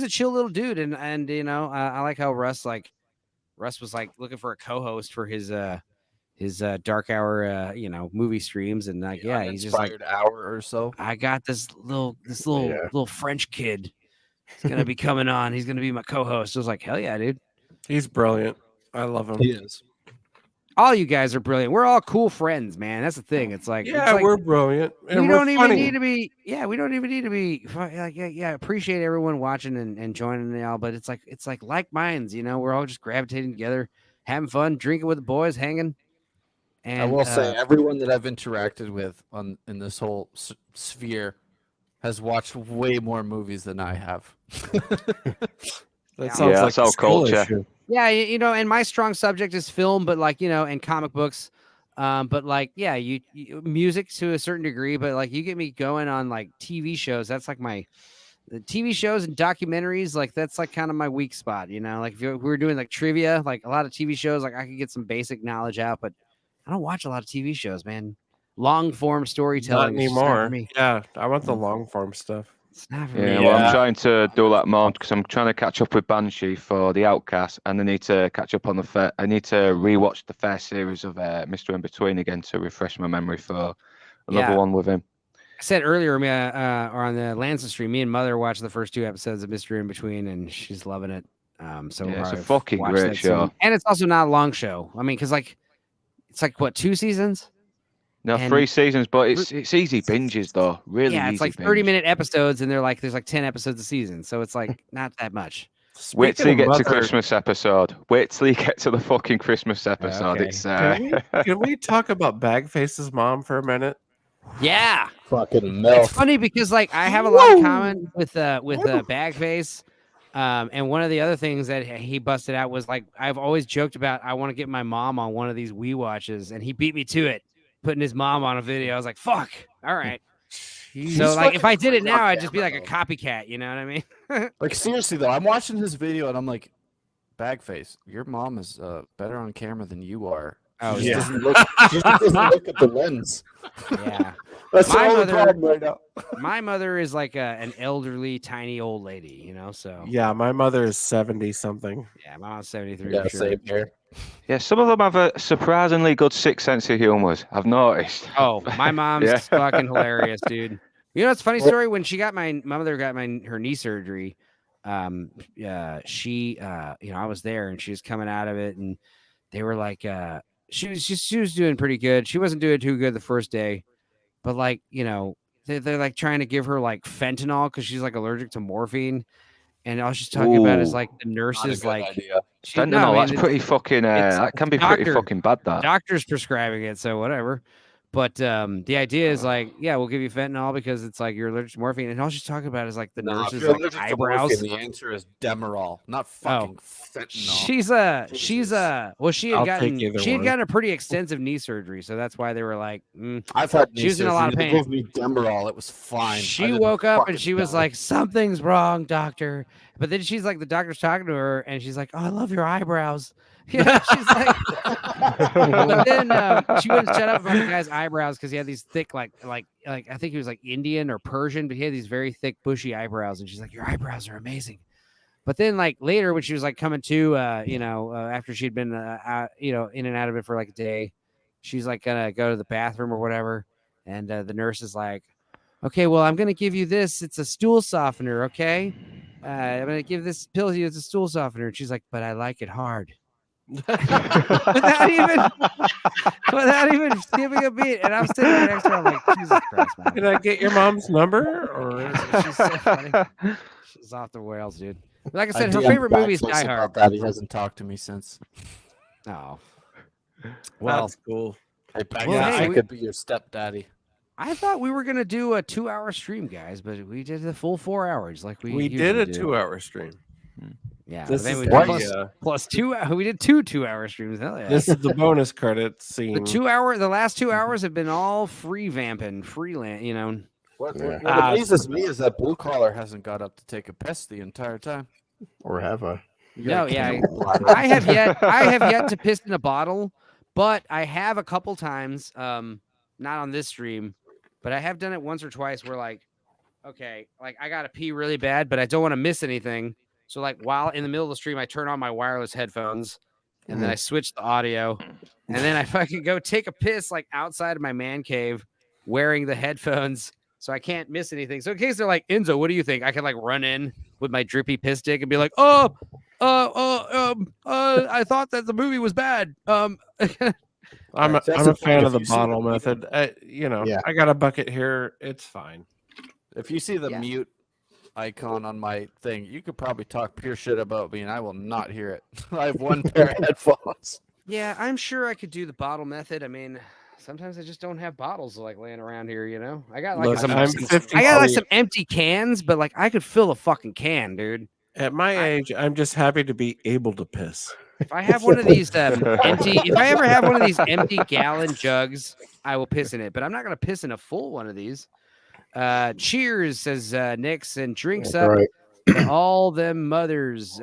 a chill little dude, and you know, I like how Russ was like looking for a co-host for his dark hour movie streams, and like he's just like hour or so. I got this little French kid. He's gonna be coming on. He's gonna be my co-host. I was like, hell yeah, dude. He's brilliant. I love him. He is. All you guys are brilliant. We're all cool friends, man. That's the thing. It's like we're brilliant. And we we're don't even funny. need to be. Yeah, we don't even need to be. Appreciate everyone watching and joining y'all, but it's like minds. You know, we're all just gravitating together, having fun, drinking with the boys, hanging. And I will say, everyone that I've interacted with in this whole sphere has watched way more movies than I have. That sounds like that's our a school culture. issue. yeah, you know, and my strong subject is film, but like, you know, and comic books. But like, yeah, you music to a certain degree, but like you get me going on like TV shows. That's like the TV shows and documentaries, like that's like kind of my weak spot, you know. Like if we were doing like trivia, like a lot of TV shows, like I could get some basic knowledge out, but I don't watch a lot of TV shows, man. Long form storytelling. Not is just not for anymore. me. Yeah, I want the long form stuff. It's not for Yeah, me. well, I'm trying to do that more because I'm trying to catch up with Banshee for the Outcast, and I need to catch up on I need to rewatch the first series of Mr. In Between again to refresh my memory for another one with him. I said earlier, or on the Lancet stream, me and Mother watched the first 2 episodes of Mr. In Between, and she's loving it. So Yeah, it's a I've fucking watched great that show. soon. And it's also not a long show. I mean, because it's like what, 2 seasons? No, And 3 seasons, but it's easy binges though. Really, yeah, it's easy like binge. 30-minute episodes, and there's like 10 episodes a season, so it's like not that much. Wait till you get to Christmas episode. Wait till you get to the fucking Christmas episode. Okay. It's Can we talk about Bagface's mom for a minute? Yeah, fucking milk. it's funny because like I have a lot in common with Bagface. And one of the other things that he busted out was like I've always joked about I want to get my mom on one of these Wii watches, and he beat me to it, putting his mom on a video. I was like, "Fuck, all right." So like if I did it now, I'd just be like a copycat. You know what I mean? Like seriously though, I'm watching his video and I'm like, Bagface, your mom is better on camera than you are. Oh She yeah. doesn't look, she doesn't look at the lens. Yeah. That's My the only mother- problem right now. My mother is like an elderly, tiny old lady. You know, so Yeah, my mother is 70 something. yeah, my mom's 73. Yeah, for sure. same here. Yeah, some of them have a surprisingly good sixth sense of humor. I've noticed. Oh, my mom's Yeah. fucking hilarious, dude. You know, it's a funny story. When she got my mother got her knee surgery, she I was there and she was coming out of it, and they were like, she was doing pretty good. She wasn't doing too good the first day, but like, they're like trying to give her like fentanyl because she's like allergic to morphine, and all she's talking about is Ooh. like the nurses like idea. Fentanyl, that's pretty fucking. it's That can be pretty doctor- fucking bad. That. doctor's prescribing it, so whatever. But the idea is like, yeah, we'll give you fentanyl because it's like you're allergic to morphine, and all she's talking about is like the nurses like eyebrows. The answer is Demerol, not fucking fentanyl. She had I'll gotten take either one. gotten a pretty extensive knee surgery, so that's why they were like, I've had knee she was in a lot of surgery. They pain. gave me Demerol. It was fine. I She didn't woke up and fucking she was die. like, something's wrong, doctor. But then she's like, the doctor's talking to her, and she's like, oh, I love your eyebrows. You know, she's like, but then she wouldn't shut up about the guy's eyebrows because he had these thick, like I think he was like Indian or Persian, but he had these very thick, bushy eyebrows. And she's like, your eyebrows are amazing. But then, like later, when she was like coming to, after she'd been, in and out of it for like a day, she's like gonna go to the bathroom or whatever, and the nurse is like, okay, well, I'm gonna give you this. It's a stool softener, okay? I'm gonna give this pill to you. It's a stool softener. And she's like, but I like it hard. without even skipping a beat, and I'm sitting right next to her. I'm like, Jesus Christ, man! Can I get your mom's number? Or She's so funny. She's off the rails, dude. Like I said, her DM favorite movie is Bagface Die about Hard. that. He hasn't talked to me since. Oh, well, that's cool. Hey, Bagface, Well, hey, I we- could be your stepdaddy. I thought we were gonna do a 2-hour stream, guys, but we did the full 4 hours, like we We did usually a do. 2-hour stream. Yeah, This then is we the, did plus 2. We did 2-hour streams. Hell yeah! This is the bonus credit scene. The last 2 hours have been all free vamping, freelance. You know, What Yeah. amazes me is that Blue Collar hasn't got up to take a piss the entire time. Or have I? no, yeah, I have yet to piss in a bottle, but I have a couple times. Not on this stream, but I have done it once or twice. Where like, okay, like I gotta pee really bad, but I don't want to miss anything. So like while in the middle of the stream, I turn on my wireless headphones, and then I switch the audio, and then I fucking go take a piss like outside of my man cave, wearing the headphones, so I can't miss anything. So in case they're like, Enzo, what do you think? I can like run in with my drippy piss stick and be like, I thought that the movie was bad. I'm a fan of the bottle method. Yeah. I got a bucket here. It's fine. If you see the Yeah. mute icon on my thing, you could probably talk pure shit about me and I will not hear it. I have one pair of headphones. Yeah, I'm sure I could do the bottle method. I mean, sometimes I just don't have bottles like laying around here, you know? I got like Look, some I'm 50. I got like some empty cans, but like I could fill a fucking can, dude. At my age, I'm just happy to be able to piss. If I have one of these if I ever have one of these empty gallon jugs, I will piss in it, but I'm not going to piss in a full one of these. Cheers, says Nix, and drinks That's up right. to all them mothers.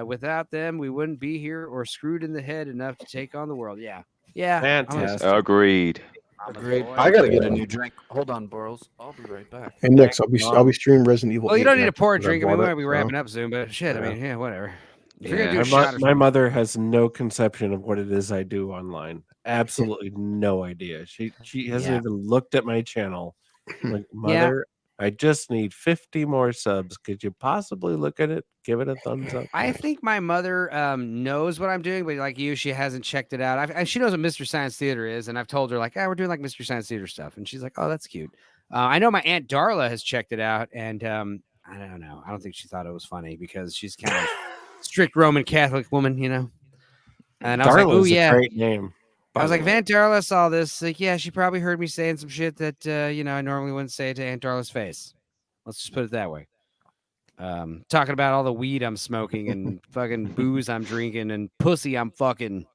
Without them, we wouldn't be here or screwed in the head enough to take on the world. Yeah. Yeah. Fantastic. Agreed. Agreed. I gotta get a new drink. Hold on, Borals. I'll be right back. And next, I'll be streaming Resident Evil. Well, you 8 don't need to next pour a because I drink. I mean, we bought might it, be so. wrapping up soon, but shit, I Yeah. mean, yeah, whatever. If you're Yeah, gonna do a shot or my mother has no conception of what it is I do online. Absolutely no idea. She hasn't Yeah. even looked at my channel. Like, Yeah. mother, I just need 50 more subs. Could you possibly look at it? Give it a thumbs up. I think my mother knows what I'm doing, but like you, she hasn't checked it out. She knows what Mystery Science Theater is, and I've told her like, we're doing like Mystery Science Theater stuff, and she's like, oh, that's cute. I know my Aunt Darla has checked it out, and I don't know. I don't think she thought it was funny because she's kind of strict Roman Catholic woman, you know. And I was like, oh Darla's yeah, a great name. I was like, if Aunt Darla saw this, like, yeah, she probably heard me saying some shit that I normally wouldn't say to Aunt Darla's face. Let's just put it that way. Talking about all the weed I'm smoking and fucking booze I'm drinking and pussy I'm fucking.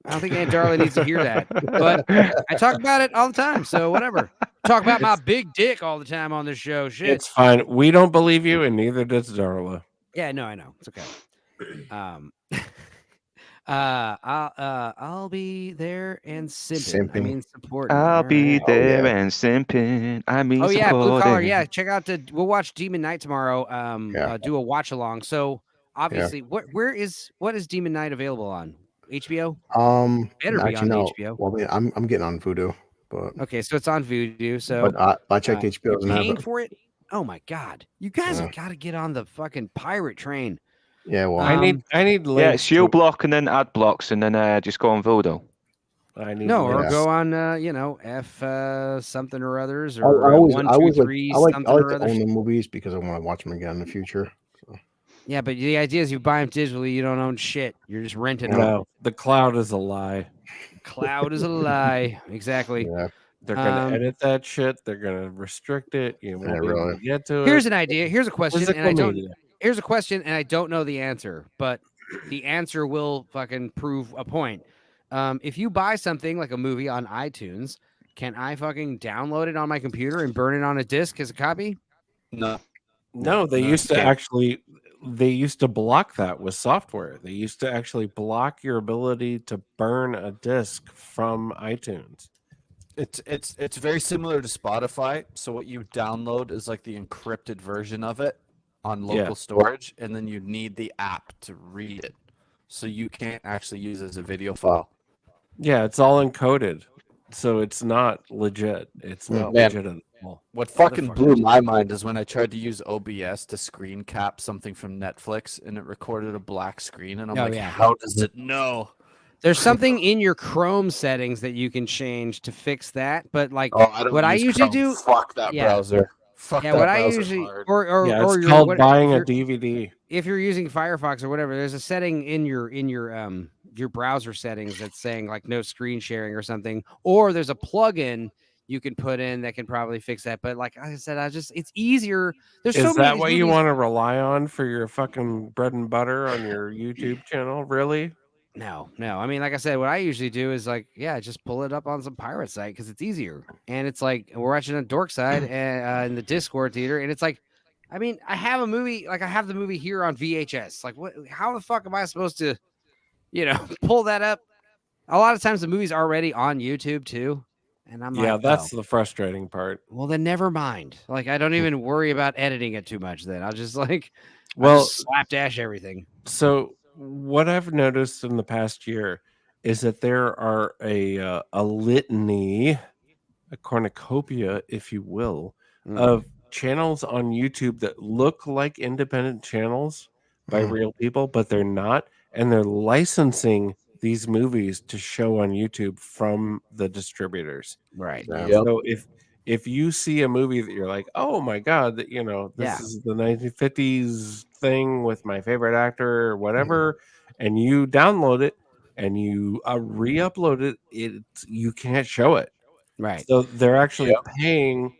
I don't think Aunt Darla needs to hear that, but I talk about it all the time, so whatever. Talk about my big dick all the time on this show. Shit, it's fine. We don't believe you, and neither does Darla. Yeah, no, I know it's okay. I'll be there and simping. I mean, supporting. I'll be there yeah. and simping. I mean, Oh yeah, Blue Collar. supporting. Yeah, check out we'll watch Demon Knight tomorrow. Do a watch along. So obviously, what is Demon Knight available on? HBO? Better be on HBO. Well, yeah, I'm getting on Vudu, but okay, so it's on Vudu. So but I checked HBO. You're Doesn't have paying it. for it? Oh my god, you guys have got to get on the fucking pirate train. Yeah, well, I need Yeah, it's U block and then ad blocks and then just go on Voodoo. I need or go on F something or others I or always 1, I 2, always 3 I like something to or others. own the movies because I want to watch them again in the future. So. Yeah, but the idea is you buy them digitally, you don't own shit. You're just renting them. No, the cloud is a lie. Cloud is a lie. Exactly. Yeah. They're gonna edit that shit. They're gonna restrict it. You won't be able to get to it. Here's an idea. Here's a question. Physical media. Here's a question, and I don't know the answer, but the answer will fucking prove a point. If you buy something like a movie on iTunes, can I fucking download it on my computer and burn it on a disc as a copy? No. No, they used to block that with software. They used to actually block your ability to burn a disc from iTunes. It's very similar to Spotify. So what you download is like the encrypted version of it on local storage, and then you need the app to read it. So you can't actually use it as a video file. Yeah, it's all encoded. So it's not legit. It's not legit at all. What fucking blew my mind is when I tried to use OBS to screen cap something from Netflix and it recorded a black screen, and I'm how does it know? There's something in your Chrome settings that you can change to fix that, but like what I usually do, fuck that browser. Fuck that what I browser usually hard. It's called buying a DVD. If you're using Firefox or whatever, there's a setting in your browser settings that's saying like no screen sharing or something, or there's a plugin you can put in that can probably fix that. But like I said, it's easier. There's so many. Is that what you want to rely on for your fucking bread and butter on your YouTube channel? Really? No. I mean, like I said, what I usually do is like, just pull it up on some pirate site because it's easier. And it's like we're watching on Dorkside and in the Discord theater, and it's like, I mean, I have a movie, like I have the movie here on VHS. Like, what? How the fuck am I supposed to, pull that up? A lot of times the movie's already on YouTube too, and I'm like, that's the frustrating part. Well, then never mind. Like, I don't even worry about editing it too much. Then I'll just slapdash everything. So what I've noticed in the past year is that there are a litany, a cornucopia, if you will, of channels on YouTube that look like independent channels by real people, but they're not, and they're licensing these movies to show on YouTube from the distributors. Right. So if you see a movie that you're like, oh my god, that this is the 1950s thing with my favorite actor or whatever, and you download it and you re-upload it, you can't show it. Right. So they're actually paying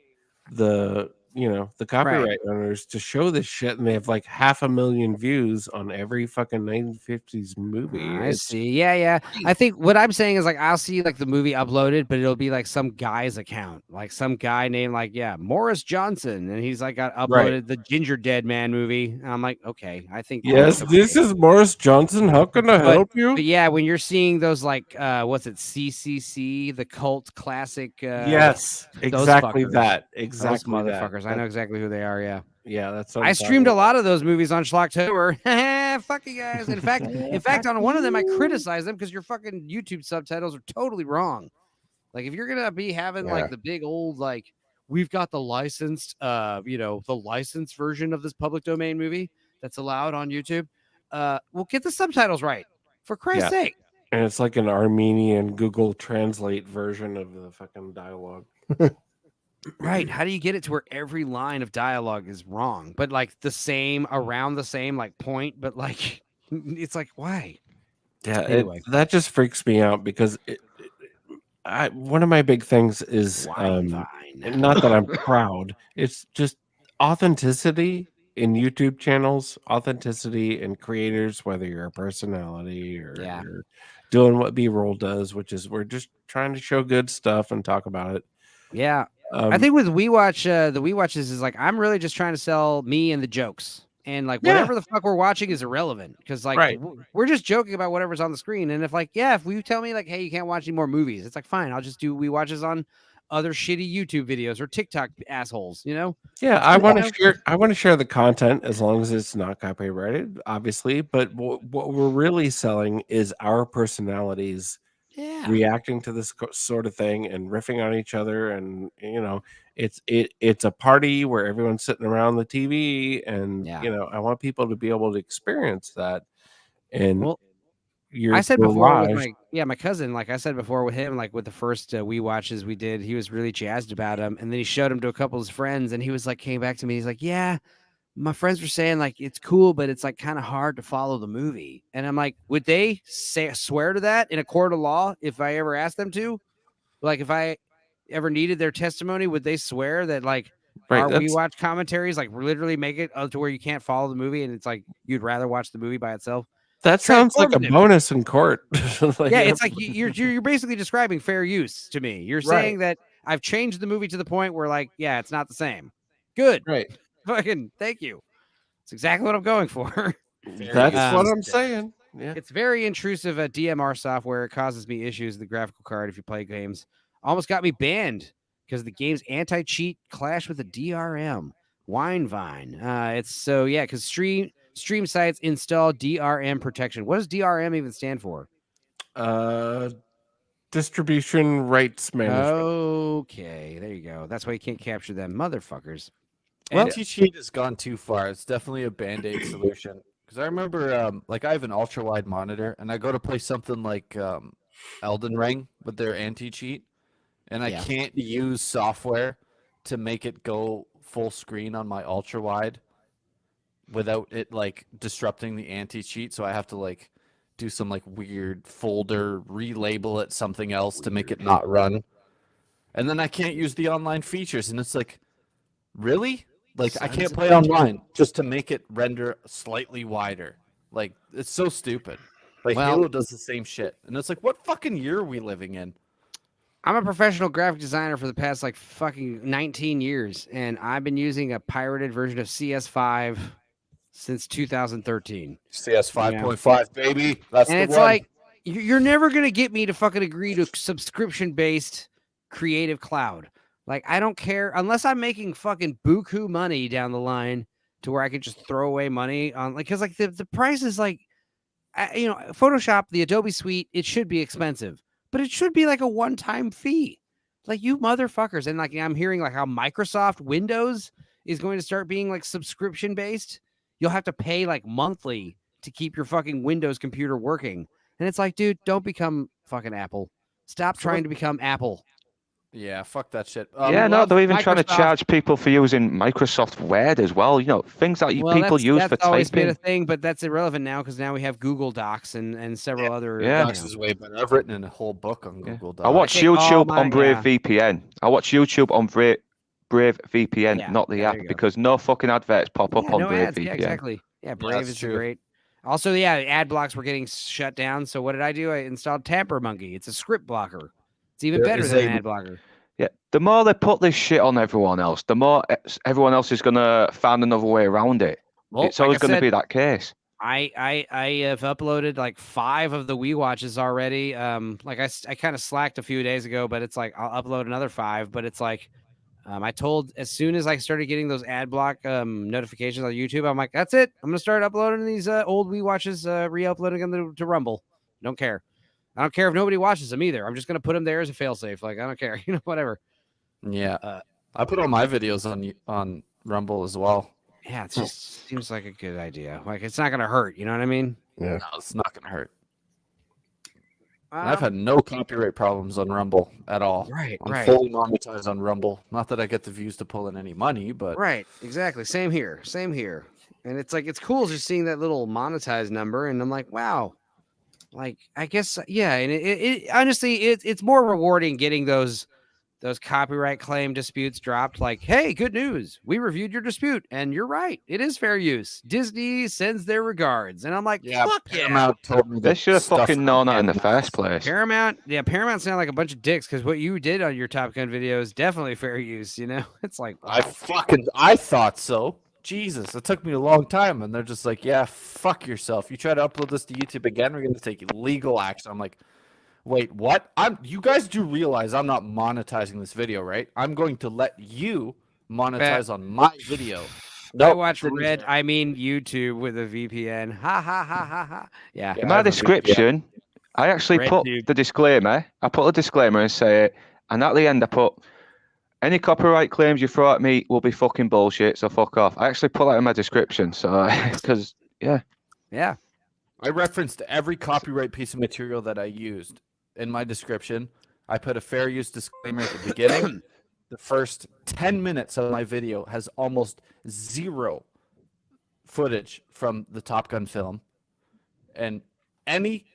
the the copyright owners to show this shit, and they have like 500,000 views on every fucking 1950s movie. I see. Yeah. I think what I'm saying is like I'll see like the movie uploaded, but it'll be like some guy's account, like some guy named like Morris Johnson, and he's like got uploaded the Ginger Dead Man movie. And I'm like, okay, I think yes, this is Morris Johnson. How can I help you? But yeah, when you're seeing those like what's it, CCC, the cult classic. Yes, exactly that. Exactly those motherfuckers. that. I know exactly who they are. Yeah, that's. I streamed a lot of those movies on Schlocktober. Fuck you guys. In fact, on one of them, I criticized them because your fucking YouTube subtitles are totally wrong. Like, if you're gonna be having like the big old like, we've got the licensed, the licensed version of this public domain movie that's allowed on YouTube. Well, get the subtitles right, for Christ's sake. And it's like an Armenian Google Translate version of the fucking dialogue. Right. How do you get it to where every line of dialogue is wrong, but like around the same like point, but like it's like, why? Yeah. Anyway. That just freaks me out because one of my big things is not that I'm proud. It's just authenticity in YouTube channels, authenticity in creators, whether you're a personality or you're doing what B-roll does, which is we're just trying to show good stuff and talk about it. Yeah. I think with WeWatch, the WeWatches is like, I'm really just trying to sell me and the jokes. And like whatever the fuck we're watching is irrelevant because like we're just joking about whatever's on the screen. And if you tell me like, hey, you can't watch any more movies, it's like, fine, I'll just do WeWatches on other shitty YouTube videos or TikTok assholes, Yeah, I want to share the content as long as it's not copyrighted, obviously. But what we're really selling is our personalities. Reacting to this sort of thing and riffing on each other, and it's a party where everyone's sitting around the TV, and I want people to be able to experience that. And I said before with my cousin, like I said before with him, like with the first WeWatches we did, he was really jazzed about him, and then he showed him to a couple of his friends, and he was like, came back to me, he's like, yeah. My friends were saying like it's cool, but it's like kind of hard to follow the movie. And I'm like, would they swear to that in a court of law if I ever asked them to? Like, if I ever needed their testimony, would they swear that like our WeWatch commentaries like literally make it to where you can't follow the movie and it's like you'd rather watch the movie by itself? That sounds like a bonus in court. It's like you're basically describing fair use to me. You're saying that I've changed the movie to the point where like, it's not the same. Good. Right. Fucking thank you. It's exactly what I'm going for. That's what I'm saying. Yeah. It's very intrusive DMR software. It causes me issues with the graphical card if you play games. Almost got me banned because the game's anti-cheat clashed with the DRM. Winevine. It's so because stream sites install DRM protection. What does DRM even stand for? Distribution rights management. Okay, there you go. That's why you can't capture them motherfuckers. Anti-cheat has gone too far. It's definitely a band-aid solution. Because I remember, like, I have an ultra-wide monitor, and I go to play something like Elden Ring with their anti-cheat, and I can't use software to make it go full screen on my ultra-wide without it, like, disrupting the anti-cheat. So I have to, like, do some, like, weird folder, relabel it something else to make it not run. And then I can't use the online features, and it's like, really? Like, I can't play online just to make it render slightly wider. Like, it's so stupid. Like, Halo does the same shit. And it's like, what fucking year are we living in? I'm a professional graphic designer for the past, like, fucking 19 years. And I've been using a pirated version of CS5 since 2013. CS 5.5, baby. That's and the it's one. like, you're never going to get me to fucking agree to subscription-based Creative Cloud. Like, I don't care unless I'm making fucking buku money down the line to where I can just throw away money on, like, because like the price is like, Photoshop, the Adobe suite, it should be expensive, but it should be like a one-time fee. Like, you motherfuckers. And like, I'm hearing like how Microsoft Windows is going to start being like subscription based. You'll have to pay like monthly to keep your fucking Windows computer working. And it's like, dude, don't become fucking Apple. Stop trying to become Apple. Yeah, fuck that shit. They're even trying to charge people for using Microsoft Word as well. Things that people use for typing. That's always been a thing, but that's irrelevant now because now we have Google Docs and several other. Yeah, Docs is way better. I've written a whole book on Google Docs. I watch YouTube on Brave VPN. I watch YouTube on Brave VPN, Yeah, not the yeah, app, there you go. because no fucking adverts pop up Yeah, on no Brave ads. VPN. Yeah, exactly. Yeah, Brave that's is true. great. Also, yeah, ad blocks were getting shut down. So what did I do? I installed Tamper Monkey. It's a script blocker. It's even There better is than a- an ad blocker. Yeah, the more they put this shit on everyone else, the more everyone else is gonna find another way around it. Well, It's like always I going to said, be that case. I have uploaded like 5 of the Wii watches already. Like I kind of slacked a few days ago, but it's like I'll upload another 5. But it's like I told as soon as I started getting those ad block notifications on YouTube, I'm like, that's it. I'm gonna start uploading these old Wii watches, re-uploading them to Rumble. Don't care. I don't care if nobody watches them either. I'm just gonna put them there as a failsafe. Like I don't care, whatever. Yeah, I put all my videos on Rumble as well. Yeah, it just seems like a good idea. Like it's not gonna hurt. You know what I mean? Yeah. No, it's not gonna hurt. And I've had no copyright problems on Rumble at all. Right, I'm right. fully monetized on Rumble. Not that I get the views to pull in any money, but Right, exactly. Same here. Same here. And it's like it's cool just seeing that little monetized number, and I'm like, wow. Like I guess yeah, and it honestly it's more rewarding getting those copyright claim disputes dropped. Like, hey, good news, we reviewed your dispute, and you're right, it is fair use. Disney sends their regards, and I'm like, fuck Paramount told me They that should have stuff fucking known that in the happened. first place. Paramount sound like a bunch of dicks because what you did on your Top Gun video is definitely fair use. It's like wow. I thought so. Jesus, it took me a long time, and they're just like, yeah, fuck yourself. You try to upload this to YouTube again, we're gonna take legal action. I'm like, wait, what? You guys do realize I'm not monetizing this video, right? I'm going to let you monetize on my video. I watch Red. I mean YouTube with a VPN. Ha ha ha ha ha. Yeah. In my description, I actually Red put tube. the disclaimer. I put a disclaimer and say, and at the end I put, any copyright claims you throw at me will be fucking bullshit, so fuck off. I actually put that in my description, so because yeah. I referenced every copyright piece of material that I used in my description. I put a fair use disclaimer at the beginning. The first 10 minutes of my video has almost zero footage from the Top Gun film. And any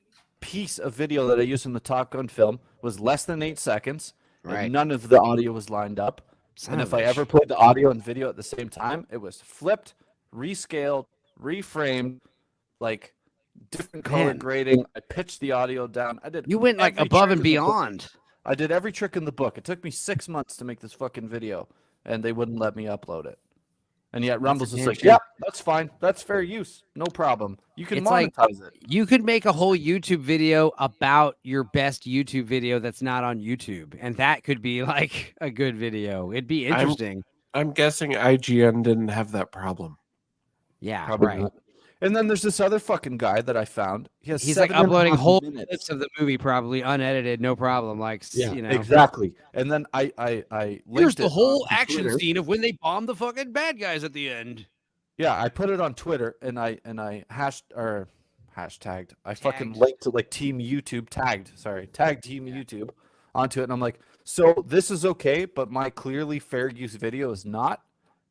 piece of video that I used from the Top Gun film was less than 8 seconds. Right. And none of the audio was lined up. Son And of if I a ever played the audio and video at the same time, it was flipped, rescaled, reframed, like different color Man. grading. I pitched the audio down. I did. You went like every above trick and in the book. beyond. I did every trick in the book. It took me 6 months to make this fucking video, and they wouldn't let me upload it. And yet Rumble's just like, damn yep, that's fine. That's fair use. No problem. You can It's like- monetize it. You could make a whole YouTube video about your best YouTube video that's not on YouTube, and that could be like a good video. It'd be interesting. I'm guessing IGN didn't have that problem. Yeah, Probably right. not. And then there's this other fucking guy that I found. He's like uploading 7.5 whole minutes. clips of the movie, probably unedited, no problem. Like, Exactly. And then I linked Here's the it whole on action Twitter. scene of when they bomb the fucking bad guys at the end. Yeah, I put it on Twitter and I hashtagged. I fucking Tagged. linked to like Team YouTube tagged Team YouTube onto it, and I'm like, so this is okay, but my clearly fair use video is not,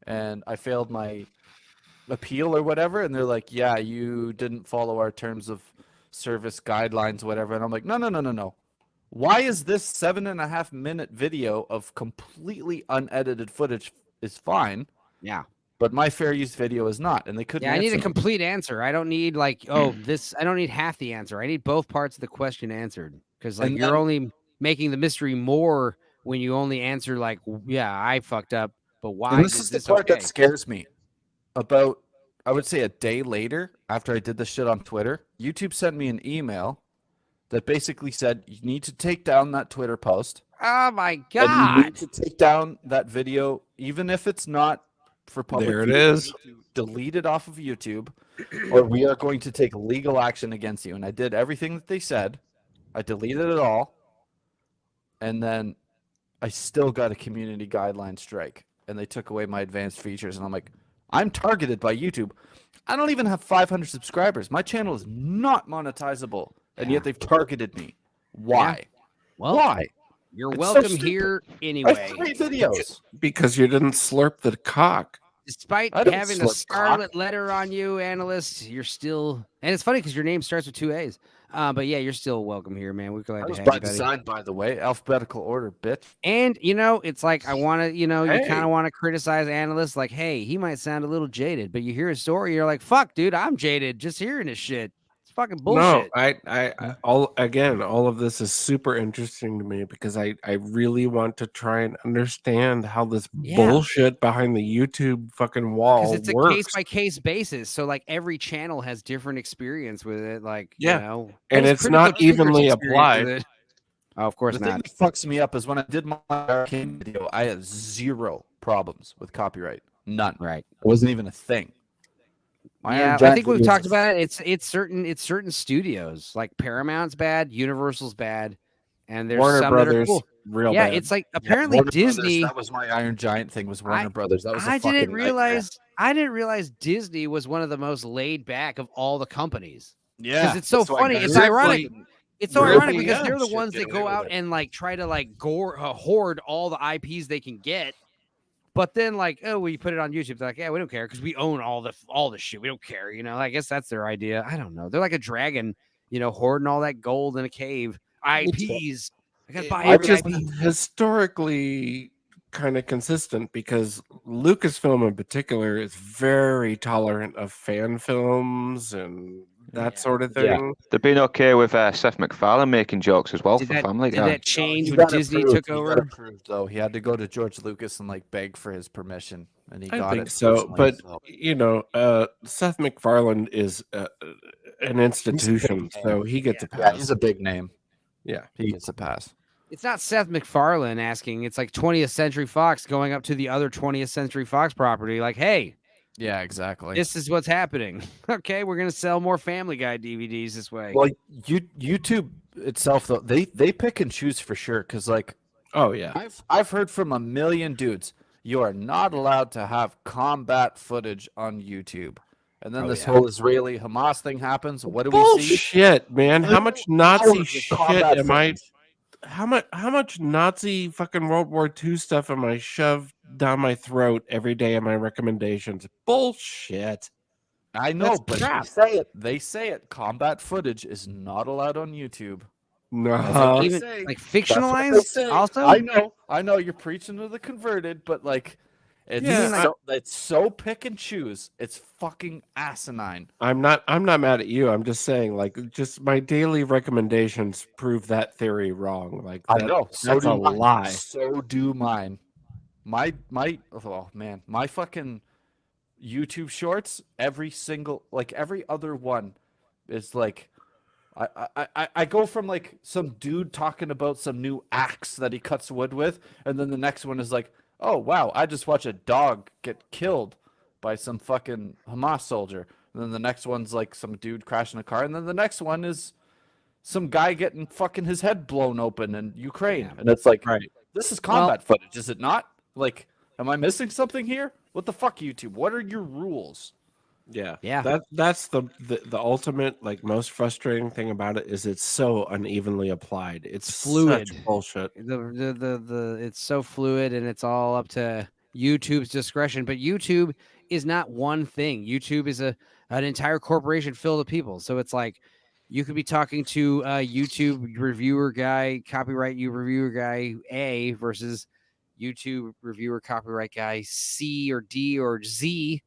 and I failed my appeal or whatever, and they're like, yeah, you didn't follow our terms of service guidelines, whatever, and I'm like, no. Why is this 7.5 minute video of completely unedited footage is fine? Yeah. But my fair use video is not, and they couldn't. Yeah, I need a answer me. complete answer. I don't need like, I don't need half the answer. I need both parts of the question answered. Because like And you're then- only making the mystery more when you only answer like, yeah, I fucked up, but why And this is is the this part okay? that scares me. About, I would say a day later, after I did this shit on Twitter, YouTube sent me an email that basically said you need to take down that Twitter post. Oh my And you god! need to take down that video, even if it's not for public. There it view. is. You need to delete it off of YouTube, or we are going to take legal action against you. And I did everything that they said. I deleted it all, and then I still got a community guideline strike, and they took away my advanced features. And I'm like, I'm targeted by YouTube. I don't even have 500 subscribers. My channel is not monetizable, and yet they've targeted me. Why? Well, Why? you're It's so welcome stupid. here I have anyway. 3 videos. Because you didn't slurp the cock. Despite I don't having a slip scarlet cock. letter on you, analyst, you're still. And it's funny because your name starts with 2 A's. But yeah, you're still welcome here, man. We're glad That to was have by you, buddy. design, by the way. Alphabetical order, bitch. And it's like I want to, you kind Hey. of want to criticize analysts. Like, hey, he might sound a little jaded, but you hear his story, you're like, fuck, dude, I'm jaded just hearing this shit. It's fucking bullshit. No, all of this is super interesting to me because I really want to try and understand how this bullshit behind the YouTube fucking wall Because it's a works. case by case basis. So like every channel has different experience with it. Like, and has it's critical not thinkers evenly experience with applied. it. Oh, of course The thing not. that fucks me up is when I did my arcane video, I had 0 problems with copyright. None. Right. It wasn't even a thing. My Yeah, Iron I Giant think we've video talked is- about it. It's certain studios. Like Paramount's bad, Universal's bad, and there's Warner some that are Brothers, cool. real Yeah, bad. it's like Yeah, apparently Warner Brothers, Disney. that was my Iron Giant thing. Was Warner Brothers? That was a I fucking didn't nightmare. realize Disney was one of the most laid back of all the companies. Yeah, because it's so that's why funny. guys It's are ironic. fucking- It's so Really? ironic because Yeah. they're the Should ones get that away go with out it. and like try to like hoard all the IPs they can get. But then like, oh, we put it on YouTube. They're like, yeah, we don't care because we own all the shit. We don't care. I guess that's their idea. I don't know. They're like a dragon, hoarding all that gold in a cave. IPs. I gotta buy Which every is IP. historically kind of consistent because Lucasfilm in particular is very tolerant of fan films and that sort of thing. Yeah. They've been okay with Seth MacFarlane making jokes as well Did for that- Family did Guy. that change He when got Disney approved. took He got over? approved, though. He had to go to George Lucas and like beg for his permission, and he I got think it. so, personally, but Seth MacFarlane is an institution, so he gets a pass. Yeah, he's a big name. Yeah, he gets a pass. It's not Seth MacFarlane asking. It's like 20th Century Fox going up to the other 20th Century Fox property. Like, hey, Yeah, exactly. this is what's happening. Okay, we're gonna sell more Family Guy DVDs this way. Well, YouTube itself though, they pick and choose for sure. Because like, oh yeah, I've heard from a million dudes, you are not allowed to have combat footage on YouTube. And then this whole Israeli Hamas thing happens. What do we see? Bullshit, man! How much Nazi Hours of shit combat am I? footage. How much Nazi fucking World War II stuff am I shoved down my throat every day in my recommendations? Bullshit. I know, That's but crap. they say it. Combat footage is not allowed on YouTube. No, That's what they even say. like That's what they fictionalized. say. Also, I know, you're preaching to the converted, but like, it's Yeah, it's so pick and choose. It's fucking asinine. I'm not mad at you. I'm just saying, like, just my daily recommendations prove that theory wrong. Like, I that- know. So that's do a mine. lie. So do mine. My oh man, my fucking YouTube shorts, every other one is like I go from like some dude talking about some new axe that he cuts wood with, and then the next one is like, oh wow, I just watched a dog get killed by some fucking Hamas soldier. And then the next one's like some dude crashing a car, and then the next one is some guy getting fucking his head blown open in Ukraine. And it's like, this is combat footage, is it not? Like, am I missing something here? What the fuck, YouTube? What are your rules? Yeah. That's the ultimate, like, most frustrating thing about it is it's so unevenly applied. It's fluid. such bullshit. The it's so fluid and it's all up to YouTube's discretion. But YouTube is not one thing. YouTube is an entire corporation filled with people. So it's like you could be talking to a YouTube reviewer guy, copyright reviewer guy A versus YouTube reviewer copyright guy C or D or Z.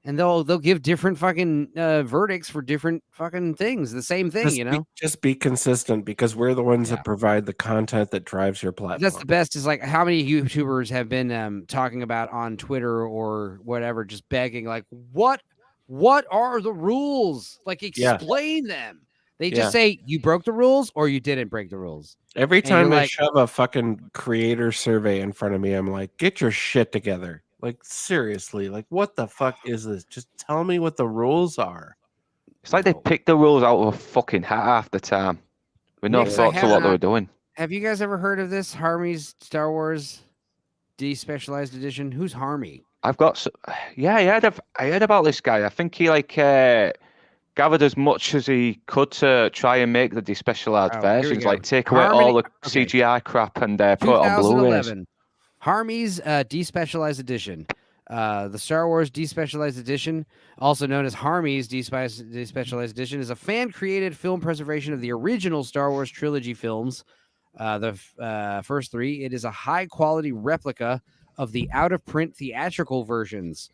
And they'll give different fucking verdicts for different fucking things. The same thing, Just be consistent because we're the ones that provide the content that drives your platform. That's the best. Is like how many YouTubers have been talking about on Twitter or whatever, just begging like, what are the rules? Like, explain them. They just say you broke the rules or you didn't break the rules. Every And time you're I like, shove a fucking creator survey in front of me, I'm like, get your shit together. Like, seriously, like, what the fuck is this? Just tell me what the rules are. It's like they picked the rules out of a fucking hat half the time with no Nick, I thought to have what they not- were doing. Have you guys ever heard of this Harmy's Star Wars Despecialized Edition? Who's Harmy? I've got, I heard about this guy. I think he gathered as much as he could to try and make the despecialized Oh, here we versions, go. like take away all the Okay. CGI crap and put it on Blu-rays. 2011. Harmy's Despecialized Edition. The Star Wars Despecialized Edition, also known as Harmy's Despecialized Edition, is a fan-created film preservation of the original Star Wars trilogy films, the first 3. It is a high-quality replica of the out-of-print theatrical versions.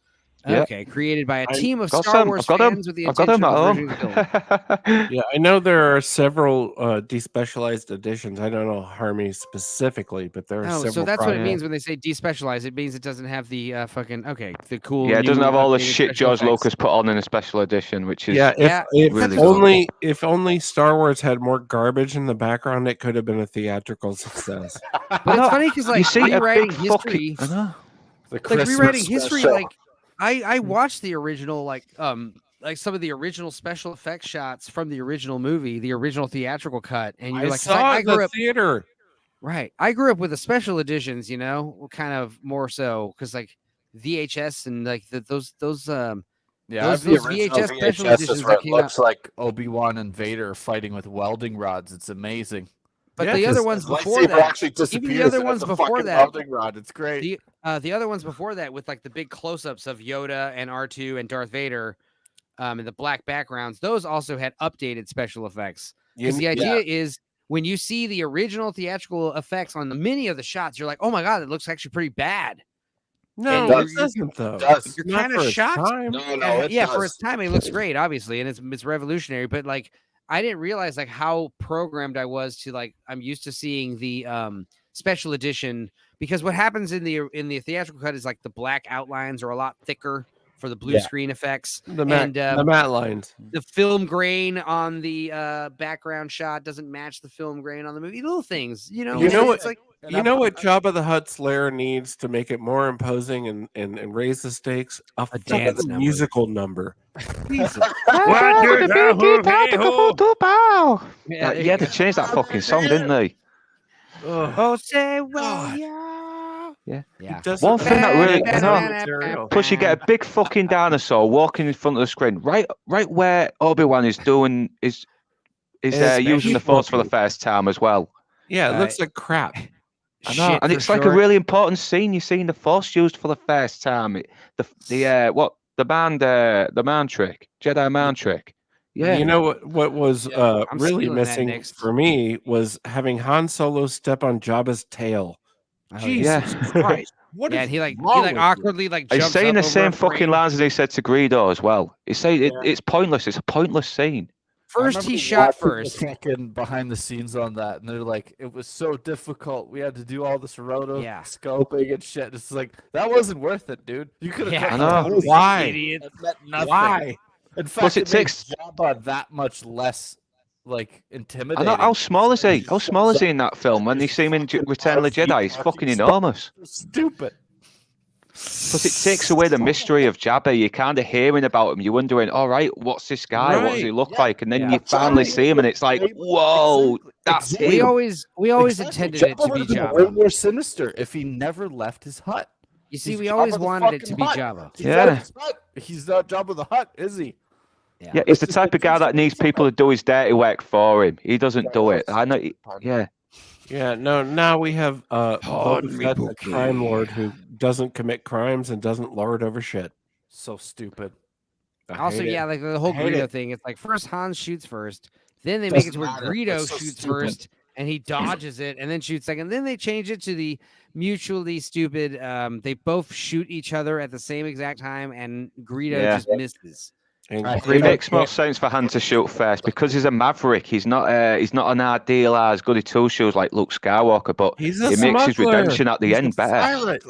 Yeah. Okay, created by a team of got Star some. Wars I've got 'em. fans with the I've got intention 'em of at versioning the film. Yeah, I know there are several despecialized editions. I don't know Harmony specifically, but there are Oh, several. so that's what it projects. means when they say despecialized. It means it doesn't have the the cool. Yeah, it doesn't new have all the updated shit special George effects. Lucas put on in a special edition, which is if really if only Star Wars had more garbage in the background, it could have been a theatrical success. But it's funny because like you see a rewriting big history, fucking. I know. like rewriting history, like I watched the original like some of the original special effects shots from the original movie, the original theatrical cut, and you're I like, saw I it in the grew up theater. right. I grew up with the special editions, kind of more so because like VHS and like those Yeah, I have those the original VHS special VHS editions where that it came looks out. like Obi-Wan and Vader fighting with welding rods. It's amazing. But the other ones before that, even the other ones before that, welding rod. It's great. The other ones before that with like the big close-ups of Yoda and R2 and Darth Vader, and the black backgrounds, those also had updated special effects. Because the idea is when you see the original theatrical effects on the many of the shots, you're like, oh my god, it looks actually pretty bad. No, it doesn't though. You're kind of shocked. No, yeah, for its time, it looks great, obviously, and it's revolutionary. But like, I didn't realize like how programmed I was to like. I'm used to seeing the special edition because what happens in the theatrical cut is like the black outlines are a lot thicker for the blue screen effects. The matte lines. The film grain on the background shot doesn't match the film grain on the movie. Little things, You know what? It's like, You know what Jabba the Hutt's lair needs to make it more imposing and raise the stakes? A dance fucking number. musical number. Jesus. Yeah, they changed that fucking song, didn't they? Oh, say Yeah. Does One it thing that really, bad I know. material. Plus, you get a big fucking dinosaur walking in front of the screen, right where Obi-Wan is doing is using the Force for the first time as well. Yeah, it looks like crap. I know, and it's like a really important scene. You're seeing the Force used for the first time. The man trick, Jedi man trick. Yeah, You know what was really stealing that missing next. for me was having Han Solo step on Jabba's tail. Oh, Jesus Christ! What yeah, is and he like wrong with you? awkwardly like jumps he's saying up the over same a frame. fucking lines as he said to Greedo as well. He's saying it's pointless. It's a pointless scene. First he shot first. Fucking behind the scenes on that, and they're like, it was so difficult. We had to do all this rotoscoping and shit. It's like that wasn't worth it, dude. You could have. I know. Why? Idiot. That meant nothing. Why? In fact, Plus, it it takes- makes Jabba that much less like I intimidating. know, how small is he? How small is he in that film? When you see him in Return of the Jedi, he's fucking enormous. Stupid. Plus, it takes away the mystery of Jabba. You're kind of hearing about him. You're wondering, all right, what's this guy? What does he look like? And then you finally see him, and it's like, whoa, that's Exactly. him. We always intended it to be would've been way Jabba. more sinister if he never left his hut. You see, He's we always Jabba the wanted it to fucking be Hutt. Jabba. He's Yeah. not his hut. He's not Jabba the Hutt, is he? Yeah, he's the type of guy that needs people to do his dirty work for him. He doesn't do it. I know. Yeah. Yeah, no. Now we have Boba Fett, a crime lord who doesn't commit crimes and doesn't lord over shit. So stupid. I Also, hate it. yeah, like the whole I hate Greedo it. thing. It's like first Han shoots first, then they make it to where Doesn't matter. Greedo It's so shoots stupid. first, and he dodges it, and then shoots second. Then they change it to the mutually stupid. They both shoot each other at the same exact time, and Greedo Yeah. just misses. And I It hate makes more sense for Han to shoot first because he's a maverick. He's not an ideal as goody two shoes like Luke Skywalker, but He's a it makes his smuggler. redemption at the He's end a better. pirate.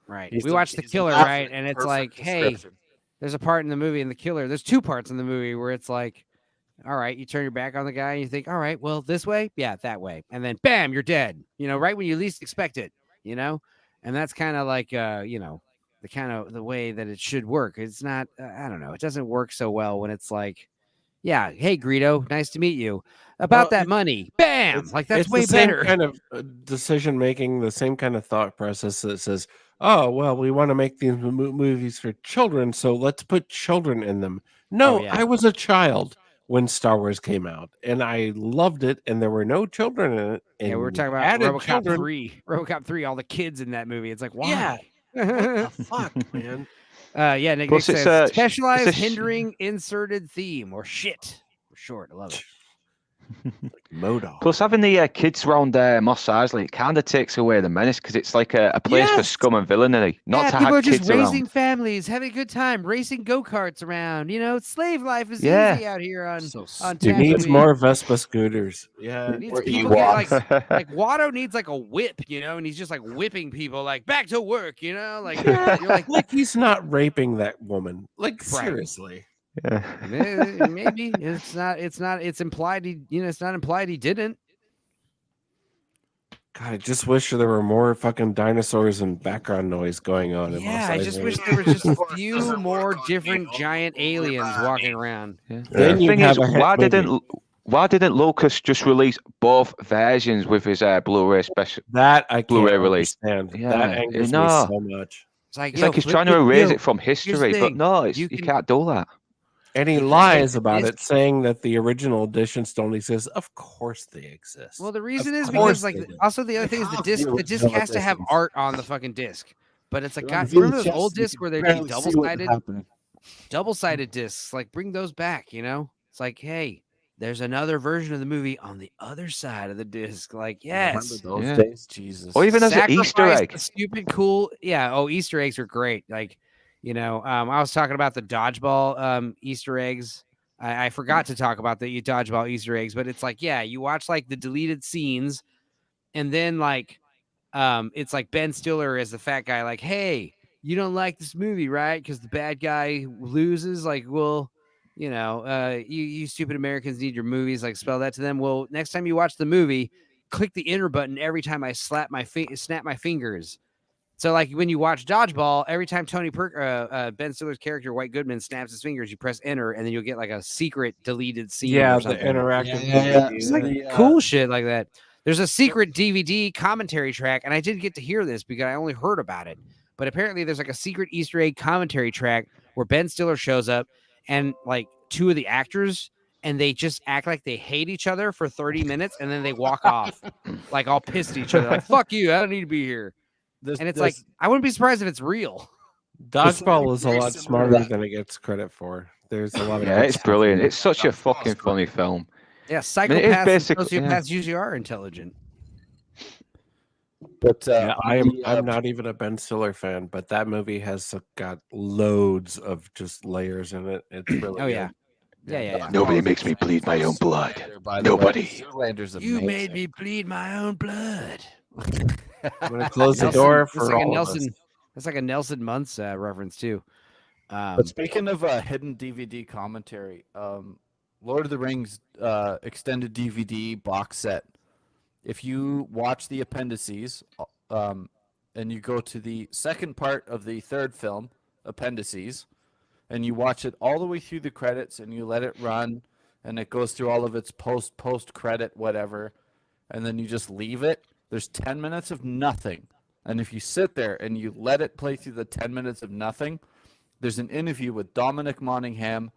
Right. He's We the- watched The he's Killer, perfect- right? And it's perfect like, hey, description. there's a part in the movie in The Killer. There's two parts in the movie where it's like, all right, you turn your back on the guy and you think, all right, well, this way, yeah, that way, and then bam, you're dead. Right when you least expect it. And that's kind of like, the way that it should work. It's not, I don't know, it doesn't work so well when it's like, yeah, hey Greedo, nice to meet you. About Well, that money, bam, like that's it's way the same better. kind of decision making, the same kind of thought process that says, "Oh, well, we want to make these movies for children, so let's put children in them." No, yeah. I was a child when Star Wars came out, and I loved it, and there were no children in it. And Yeah, we're talking about added RoboCop children. 3. RoboCop 3, all the kids in that movie. It's like, why? Yeah, What the fuck, man? Yeah, Nick Plus says it's specialized a hindering inserted theme or shit for short. I love it. Modal. Plus, having the kids round Moss Isley, it kind of takes away the menace because it's like a place for Yes! scum and villainy, not to people have are just kids raising around. families, having a good time, racing go-karts around. Slave life is Yeah. easy out here on So on It needs Tatooine. more Vespa scooters. Yeah. It needs Or people get Ewoks. like Watto needs like a whip, and he's just like whipping people like back to work, like you're like Like he's not raping that woman. Like Right. seriously. Yeah. maybe it's not it's implied it's not implied he didn't. God, I just wish there were more fucking dinosaurs and background noise going on. in Yeah, Mos I just Eisley. wish there was just a few more different giant aliens walking around. Yeah. Then The you'd thing have is, a hit why didn't Lucas just release both versions with his Blu-ray special? That I can't Blu-ray release. understand. Yeah, That angers me no. so much. It's like, It's like he's trying to erase it from history, but thing. no, You you can- can't do that. And he You can lies take the about disc- it, saying that the original editions don't exist. Of course they exist. Well, the reason Of is course because like they do. also the other thing is have the the disc original has to have editions. art on the fucking disc. But it's like They're on God, remember those VHS, old you discs can where they'd be barely see what's double-sided? happening. Double-sided discs, like bring those back, It's like, hey, there's another version of the movie on the other side of the disc. Like, yes. Remember those Yeah. days? Jesus. Or even as an Easter Sacrifice egg. the stupid cool. Yeah. Oh, Easter eggs are great. Like, I was talking about the dodgeball Easter eggs. I forgot to talk about the dodgeball Easter eggs, but it's like, yeah, you watch like the deleted scenes, and then like, it's like Ben Stiller as the fat guy, like, hey, you don't like this movie, right? Because the bad guy loses. Like, well, you stupid Americans need your movies. Like, spell that to them. Well, next time you watch the movie, click the enter button every time I snap my fingers. So, like, when you watch Dodgeball, every time Ben Stiller's character White Goodman snaps his fingers, you press enter, and then you'll get like a secret deleted scene. Yeah, or the something. interactive. It's like cool shit like that. There's a secret DVD commentary track, and I didn't get to hear this because I only heard about it. But apparently, there's like a secret Easter egg commentary track where Ben Stiller shows up and like two of the actors, and they just act like they hate each other for 30 minutes, and then they walk off like all pissed at each other, like "fuck you, I don't need to be here." And it's like, I wouldn't be surprised if it's real. Dodgeball is a lot smarter than it gets credit for. There's a lot of Yeah, it's brilliant. It's such a fucking funny film. Yeah, it is psychopaths and basically- sociopaths usually are intelligent. But I'm not even a Ben Stiller fan, but that movie has got loads of just layers in it. It's really Oh yeah. good. Yeah. Nobody makes me bleed my own blood. By the way, Nobody. Zoolander's You amazing. made me bleed my own blood. I'm gonna close the Nelson- door that's for like a all of Nelson. us. That's like a Nelson Muntz reference too. But speaking of hidden DVD commentary, Lord of the Rings extended DVD box set. If you watch the appendices, and you go to the second part of the third film, appendices, and you watch it all the way through the credits, and you let it run, and it goes through all of its post credit whatever, and then you just leave it. There's 10 minutes of nothing, and if you sit there and you let it play through the 10 minutes of nothing, there's an interview with Dominic Monaghan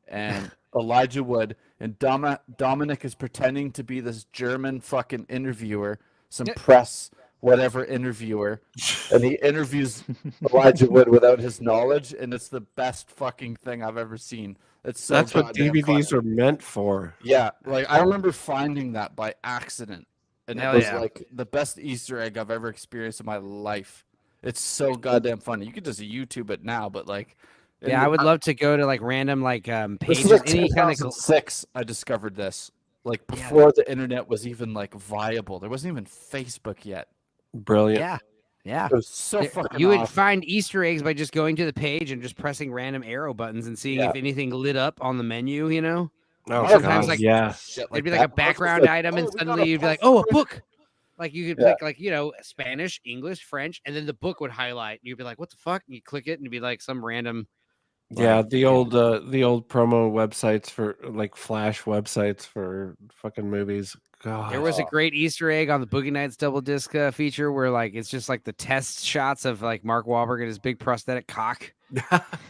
and Elijah Wood, and Dominic is pretending to be this German fucking interviewer, some press whatever interviewer, and he interviews Elijah Wood without his knowledge, and it's the best fucking thing I've ever seen. It's so That's what goddamn DVDs funny. are meant for. Yeah, like I remember finding that by accident, and Hell it was yeah. like the best Easter egg I've ever experienced in my life. It's so goddamn funny. You could just YouTube it now, but like, Yeah, I would love to go to like random like This pages, is like any kind of 2006. I discovered this like before the internet was even like viable. There wasn't even Facebook yet. Brilliant. Yeah. It was so fucking. You would awesome. find Easter eggs by just going to the page and just pressing random arrow buttons and seeing if anything lit up on the menu. Oh, sometimes God, like yeah. Shit it'd be that. like a Ours was background like, item, "Oh, and we got suddenly a you'd be like, post "Oh, a credit." book." Like you could click like Spanish, English, French, and then the book would highlight. And you'd be like, "What the fuck?" And you click it, and it'd be like some random. Yeah, like, the old promo websites for like flash websites for fucking movies. God. There was a great Easter egg on the Boogie Nights double disc feature where like it's just like the test shots of like Mark Wahlberg and his big prosthetic cock,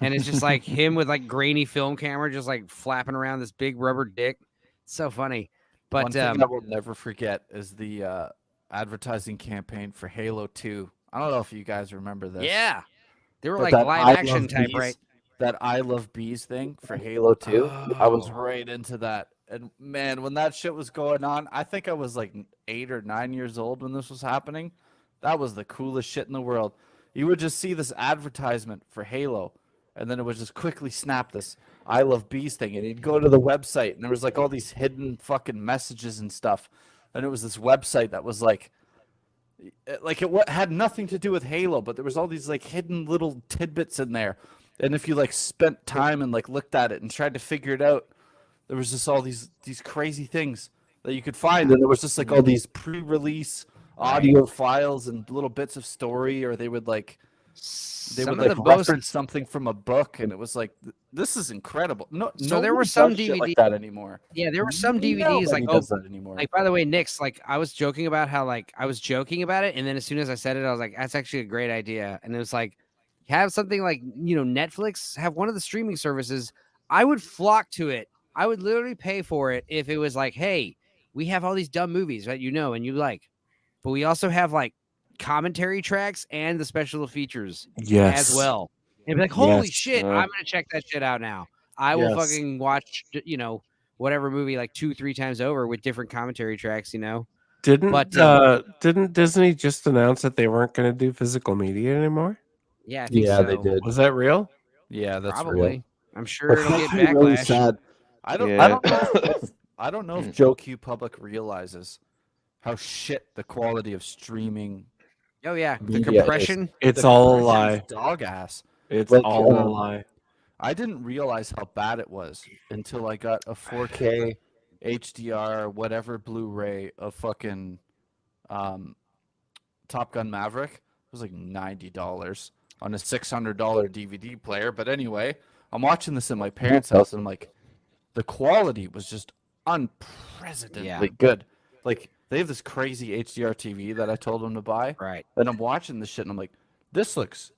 and it's just like him with like grainy film camera just like flapping around this big rubber dick. It's so funny. But one thing I will never forget is the advertising campaign for Halo 2. I don't know if you guys remember this. Yeah. They were But like that live I action Love type, Bees, right? That I Love Bees thing for Halo 2. I was Oh. right into that. And man, when that shit was going on, I think I was like 8 or 9 years old when this was happening. That was the coolest shit in the world. You would just see this advertisement for Halo, and then it would just quickly snap this I Love Bees thing. And you'd go to the website, and there was like all these hidden fucking messages and stuff. And it was this website that was like it had nothing to do with Halo, but there was all these like hidden little tidbits in there. And if you like spent time and like looked at it and tried to figure it out, there was just all these crazy things that you could find. And there was just like all these pre-release audio files and little bits of story, or they would like reference something from a book, and it was like, this is incredible. So there were some DVDs like that anymore. Yeah, there were some DVDs like does that anymore. Like, by the way, Nick's like, I was joking about how like I was joking about it, and then as soon as I said it, I was like, that's actually a great idea. And it was like, have something like, you know, Netflix, have one of the streaming services. I would flock to it. I would literally pay for it if it was like, hey, we have all these dumb movies that you know and you like, but we also have like commentary tracks and the special features as well. And be like, holy shit, I'm gonna check that shit out now. I will fucking watch, you know, whatever movie like 2-3 times over with different commentary tracks, you know. Didn't Disney just announce that they weren't going to do physical media anymore? Yeah, I think so. They did. Was that real? Yeah, that's probably real. I'm sure it'll get Really backlash. sad. I don't know if Joe Q Public realizes how shit the quality of streaming. Oh yeah, the media compression. is. It's The all a compression is lie. Dog ass. It's Like, all a lie. I didn't realize how bad it was until I got a 4K HDR whatever Blu-ray of fucking Top Gun Maverick. It was like $90 on a $600 DVD player. But anyway, I'm watching this in my parents' house, and I'm like, the quality was just unprecedentedly good. Like, they have this crazy HDR TV that I told them to buy. Right. And I'm watching this shit, and I'm like, this looks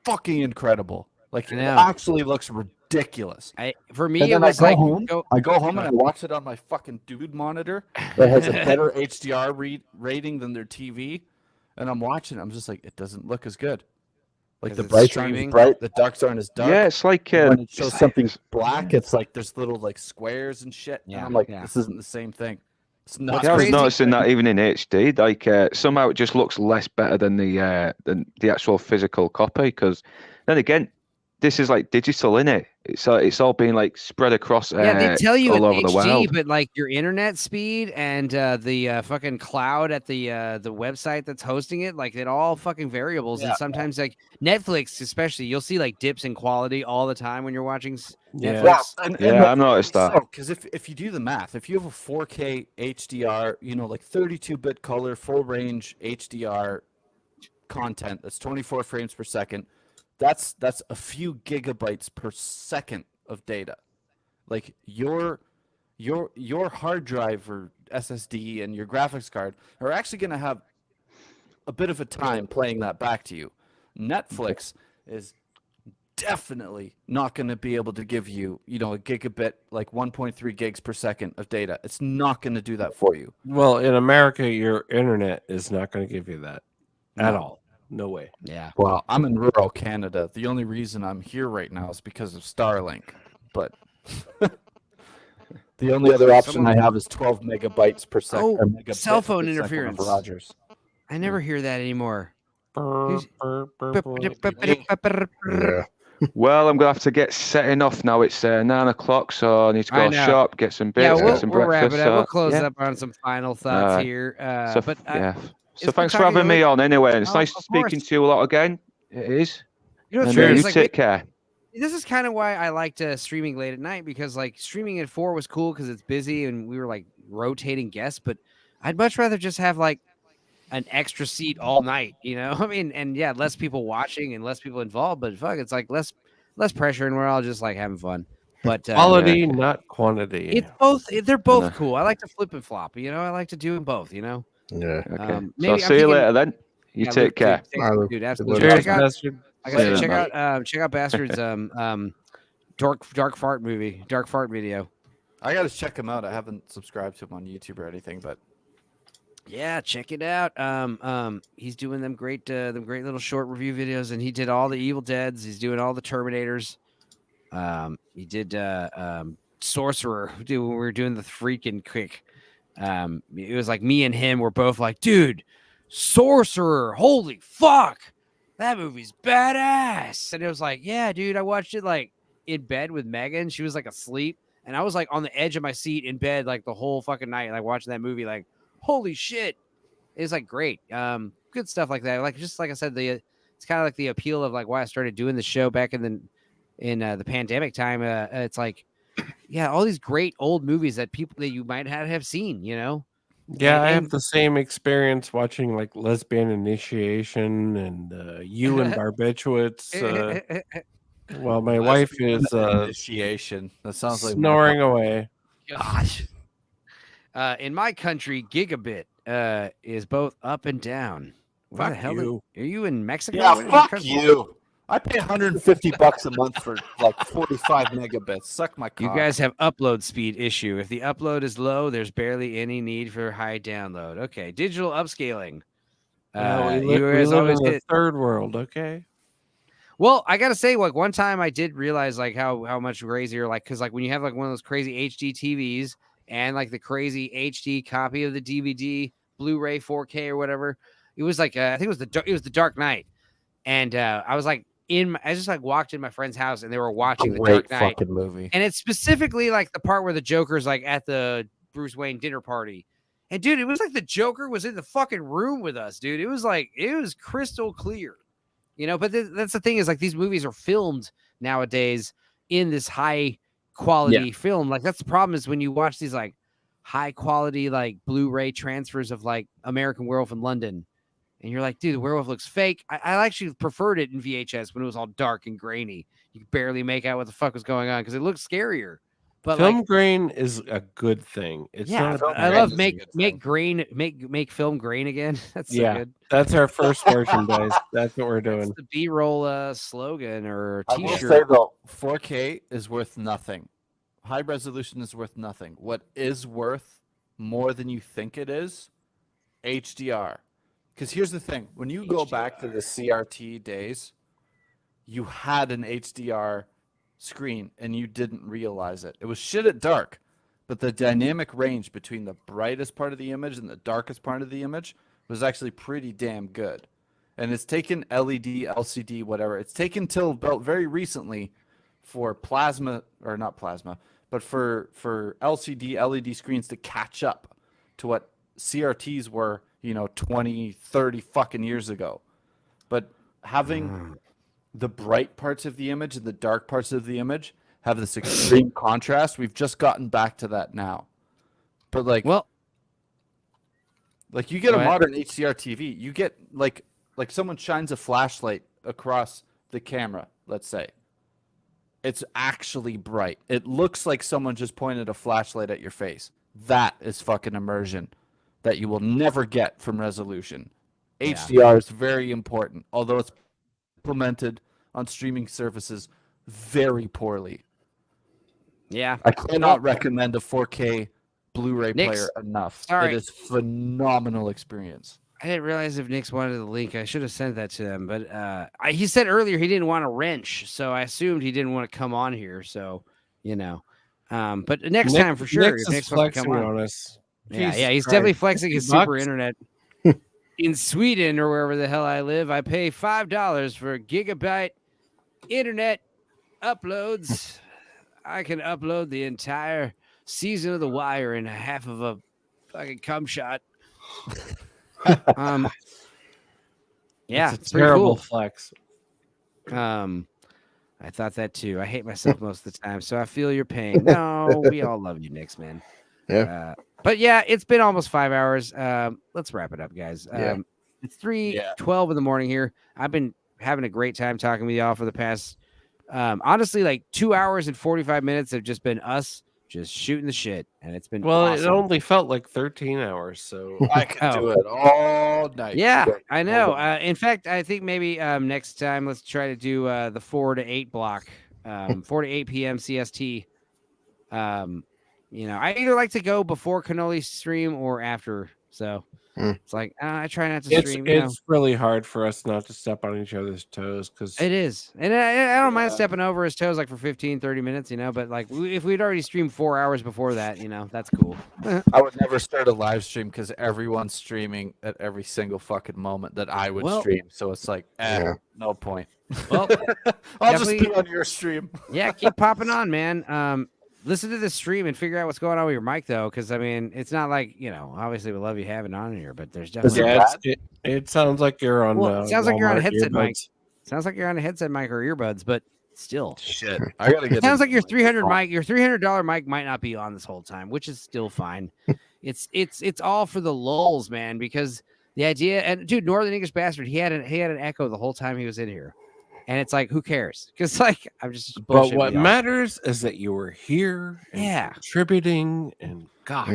fucking incredible. Like, it actually looks ridiculous. For me, it was like I go home and I watch it on my fucking dude monitor that has a better HDR rating than their TV, and I'm watching it. I'm just like, it doesn't look as good. Like, the brights aren't as bright, the darks aren't as dark. Yeah, it's like when it shows something black, it's like there's little like squares and shit. Yeah, and I'm like, this isn't the same thing. It's not. I was noticing that even in HD, like somehow it just looks less better than the actual physical copy. Because then again, this is like digital, innit? It's all being like spread across. They tell you all it's over the HD, world. but like your internet speed and the fucking cloud at the website that's hosting it, like it all fucking variables. And sometimes like Netflix, especially, you'll see like dips in quality all the time when you're watching Netflix. I've noticed that. Because if you do the math, if you have a 4K HDR, you know, like 32-bit color, full range HDR content, that's 24 frames per second. That's a few gigabytes per second of data. Like your hard drive or SSD and your graphics card are actually going to have a bit of a time playing that back to you. Netflix is definitely not going to be able to give you, you know, a gigabit, like 1.3 gigs per second of data. It's not going to do that for you. Well, in America, your internet is not going to give you that at all. No way. Yeah. Well, I'm in rural Canada. The only reason I'm here right now is because of Starlink. But the only other option I have is 12 megabytes per second. Oh, cell phone interference. Rogers. I never hear that anymore. Well, I'm gonna have to get setting off now. It's 9 o'clock, so I need to go shop, get some bits, get some we'll breakfast. Wrap it up. We'll close up on some final thoughts here. So thanks for having me on anyway. And it's nice speaking to you a lot again. It is. You know, you take care. This is kind of why I liked streaming late at night, because like streaming at 4 was cool because it's busy and we were like rotating guests, but I'd much rather just have like an extra seat all night, you know? I mean, and yeah, less people watching and less people involved, but fuck, it's like less pressure and we're all just like having fun. But quality, not quantity. It's both. They're both cool. I like to flip and flop, you know? I like to do them both, you know? Yeah. Okay. So I'll see you later then. You take care. Dude, absolutely. Cheers, Bastard. I gotta check out Bastard's dark fart video. I gotta check him out. I haven't subscribed to him on YouTube or anything, but Yeah, check it out. He's doing them great little short review videos, and he did all the Evil Deads. He's doing all the Terminators. He did Sorcerer. Dude, when we were doing the freaking kick. It was like me and him were both like, dude, Sorcerer, holy fuck, that movie's badass. And it was like, yeah, dude, I watched it like in bed with Megan. She was like asleep, and I was like on the edge of my seat in bed like the whole fucking night, like watching that movie. Like, holy shit, it's like great. Good stuff like that. Like just like I said, it's kind of like the appeal of like why I started doing the show back in the pandemic time. It's like, yeah, all these great old movies that people that you might have seen, you know. Yeah, I have the same experience watching like Lesbian Initiation and You and Barbiturates. Well, my wife is Initiation. That sounds like snoring away. Gosh. In my country, gigabit is both up and down. Where the Fuck hell you. Are you in Mexico? Yeah, Where is fuck country? you. I pay $150 a month for like 45 megabits. Suck my cock. You guys have upload speed issue. If the upload is low, there's barely any need for high download. Okay, digital upscaling. We You guys live always in the hit. third world, okay? Well, I gotta say, like one time I did realize like how much crazier, like because like when you have like one of those crazy HD TVs and like the crazy HD copy of the DVD, Blu-ray, 4K or whatever, it was like I think it was the Dark Knight, and I was like I just like walked in my friend's house and they were watching the Dark Knight fucking movie. and it's specifically like the part where the Joker's like at the Bruce Wayne dinner party. And dude, it was like the Joker was in the fucking room with us, dude. It was crystal clear, you know. But that's the thing is like these movies are filmed nowadays in this high quality film. Like that's the problem is when you watch these like high quality like Blu-ray transfers of like American Werewolf in London, and you're like, dude, the werewolf looks fake. I actually preferred it in VHS when it was all dark and grainy. You could barely make out what the fuck was going on because it looked scarier. But film like, grain is a good thing. It's not. I love make film grain again. That's so good. That's our first merchandise. That's what we're doing. That's the B-roll slogan or I will T-shirt. say though, 4K is worth nothing. High resolution is worth nothing. What is worth more than you think it is? HDR. Because here's the thing: when you go back to the CRT days, you had an HDR screen and you didn't realize it. It was shit at dark, but the dynamic range between the brightest part of the image and the darkest part of the image was actually pretty damn good. And it's taken LED, LCD, whatever. It's taken till about very recently for plasma, or not plasma, but for LCD, LED screens to catch up to what CRTs were, 20, 30 fucking years ago. But having the bright parts of the image and the dark parts of the image have this extreme contrast. We've just gotten back to that now. But like you get a modern HDR TV, you get like someone shines a flashlight across the camera, let's say. It's actually bright. It looks like someone just pointed a flashlight at your face. That is fucking immersion that you will never get from resolution. HDR is very important, although it's implemented on streaming services very poorly. Yeah. I cannot recommend a 4K Blu-ray player enough. Sorry. It is phenomenal experience. I didn't realize if Nick's wanted the link. I should have sent that to them. But he said earlier he didn't want a wrench, so I assumed he didn't want to come on here. So, but next time for sure. Nick's if Nick's wants to come on us. Yeah, Jesus he's Christ. definitely flexing his super $50. internet. In Sweden or wherever the hell I live, I pay $5 for gigabyte internet uploads. I can upload the entire season of The Wire in half of a fucking cum shot. Yeah, it's a pretty terrible cool. flex. I thought that too. I hate myself most of the time, so I feel your pain. No, we all love you, Knicks, man. Yeah. But yeah, it's been almost 5 hours. Let's wrap it up, guys. Yeah. It's 3:12 in the morning here. I've been having a great time talking with y'all for the past, honestly, like 2 hours and 45 minutes have just been us just shooting the shit, and it's been awesome. It only felt like 13 hours, so I could do it all night. Yeah, I know. In fact, I think maybe next time let's try to do the 4 to 8 block, 4 to 8 p.m. CST. I either like to go before Cannoli stream or after. So It's like I try not to stream. It's really hard for us not to step on each other's toes because it is, and I don't mind stepping over his toes like for 15, 30 minutes, but like if we'd already streamed 4 hours before that, that's cool. I would never start a live stream because everyone's streaming at every single fucking moment that I would stream. So it's like, no point. Well, I'll just be on your stream. Yeah, keep popping on, man. Listen to the stream and figure out what's going on with your mic, though, because I mean, it's not like obviously we love you having on here, but there's definitely it sounds like you're on. It sounds like you're on a headset earbuds. mic. Sounds like you're on a headset mic or earbuds, but still, shit. I gotta get. It sounds like your $300 mic, your $300 mic might not be on this whole time, which is still fine. It's all for the lulls, man, because the idea and dude, Northern English Bastard, he had an echo the whole time he was in here. And it's like, who cares? Because like, I'm just. But what matters is that you were here, and contributing, and gosh,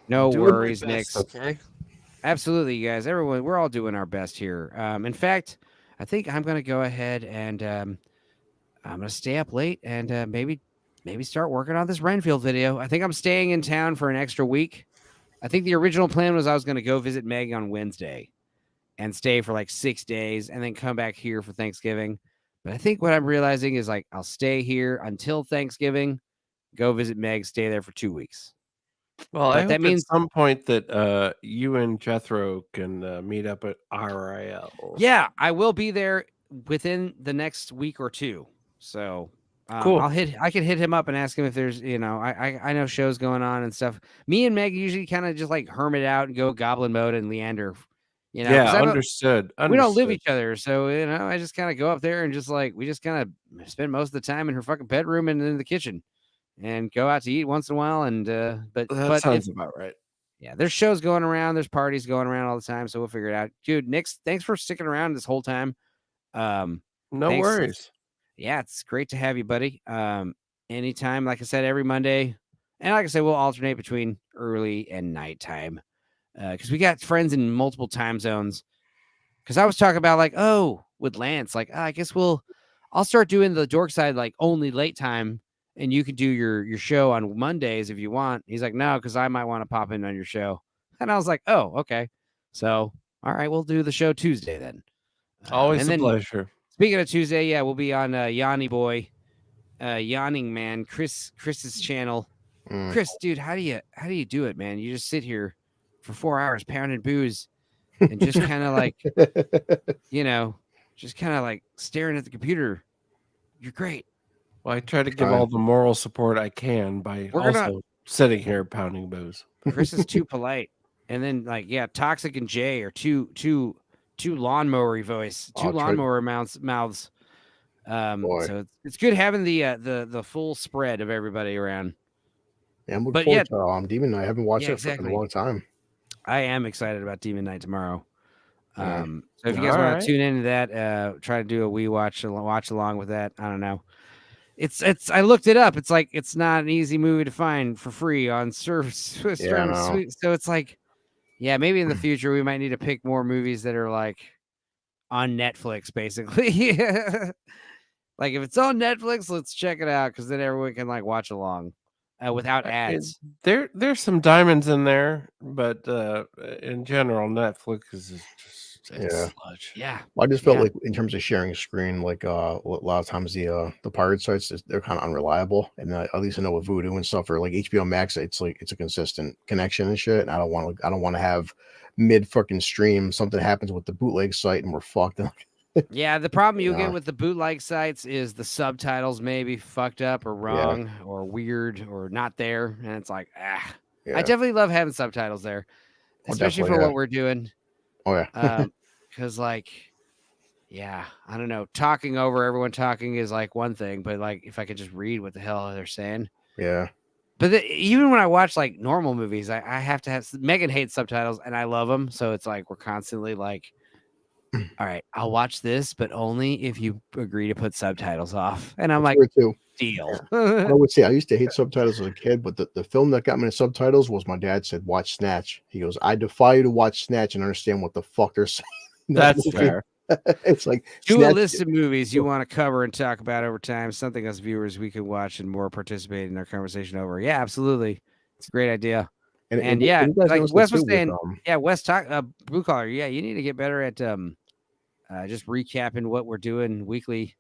no doing worries, my best, Nick. Okay, absolutely, you guys. Everyone, we're all doing our best here. In fact, I think I'm gonna go ahead and I'm gonna stay up late and maybe start working on this Renfield video. I think I'm staying in town for an extra week. I think the original plan was I was gonna go visit Meg on Wednesday and stay for like 6 days and then come back here for Thanksgiving. But I think what I'm realizing is like, I'll stay here until Thanksgiving, go visit Meg, stay there for 2 weeks. Well, but I hope that means at some point that you and Jethro can meet up at RIL. Yeah, I will be there within the next week or two. So cool. I can hit him up and ask him if there's, I know shows going on and stuff. Me and Meg usually kind of just like hermit out and go goblin mode and Leander. Understood. We don't live each other, so I just kind of go up there and just like we just kind of spend most of the time in her fucking bedroom and in the kitchen, and go out to eat once in a while. And but sounds about right. Yeah, there's shows going around, there's parties going around all the time, so we'll figure it out. Dude, Nick, thanks for sticking around this whole time. No worries. Yeah, it's great to have you, buddy. Anytime, like I said, every Monday, and like I said, we'll alternate between early and nighttime. Because we got friends in multiple time zones. Because I was talking about like, with Lance, like, I guess I'll start doing the Dorkside like only late time, and you can do your show on Mondays if you want. He's like, no, because I might want to pop in on your show. And I was like, oh, okay. So, all right, we'll do the show Tuesday then. Always a pleasure. Speaking of Tuesday, yeah, we'll be on Yanni Boy, Yawning Man, Chris's channel. Chris, dude, how do you do it, man? You just sit here for 4 hours pounding booze and just kind of like, just kind of like staring at the computer. You're great. Well, I try to give all the moral support I can by sitting here pounding booze. Chris is too polite. And then like, Toxic and Jay are two lawnmower voice, lawnmower mouths. So it's good having the full spread of everybody around. Yeah, I'm looking forward to Demon Knight. I haven't watched it for a long time. I am excited about Demon Knight tomorrow. So if you guys want to tune into that, try to do a wee watch along with that. I don't know. It's I looked it up. It's like it's not an easy movie to find for free on service. So it's like, maybe in the future we might need to pick more movies that are like on Netflix, basically. Like if it's on Netflix, let's check it out because then everyone can like watch along. Without ads. There's some diamonds in there, but in general, Netflix is just sludge. Yeah. Well, I just felt like in terms of sharing a screen, like a lot of times the pirate sites, they're kind of unreliable. And at least I know with Vudu and stuff, or like HBO Max, it's like it's a consistent connection and shit. And I don't want to have mid fucking stream something happens with the bootleg site and we're fucked. Yeah, the problem you get with the bootleg sites is the subtitles may be fucked up or wrong or weird or not there. And it's like, I definitely love having subtitles there, especially for what we're doing. Oh, yeah. Because, like, I don't know. Talking over everyone talking is like one thing, but like if I could just read what the hell they're saying. Yeah. But even when I watch like normal movies, I have to have Megan hates subtitles and I love them. So it's like we're constantly like, all right, I'll watch this, but only if you agree to put subtitles off. And I'm like, deal. I would say I used to hate subtitles as a kid, but the film that got me the subtitles was my dad said, watch Snatch. He goes, I defy you to watch Snatch and understand what the fuck they're saying. That's fair. It's like do a list of movies you want to cover and talk about over time, something us viewers we could watch and more participate in our conversation over. Yeah, absolutely. It's a great idea. And yeah, yeah, you guys like noticed Wes that was too saying, with, yeah, Wes talk Blue Collar. Yeah, you need to get better at just recapping what we're doing weekly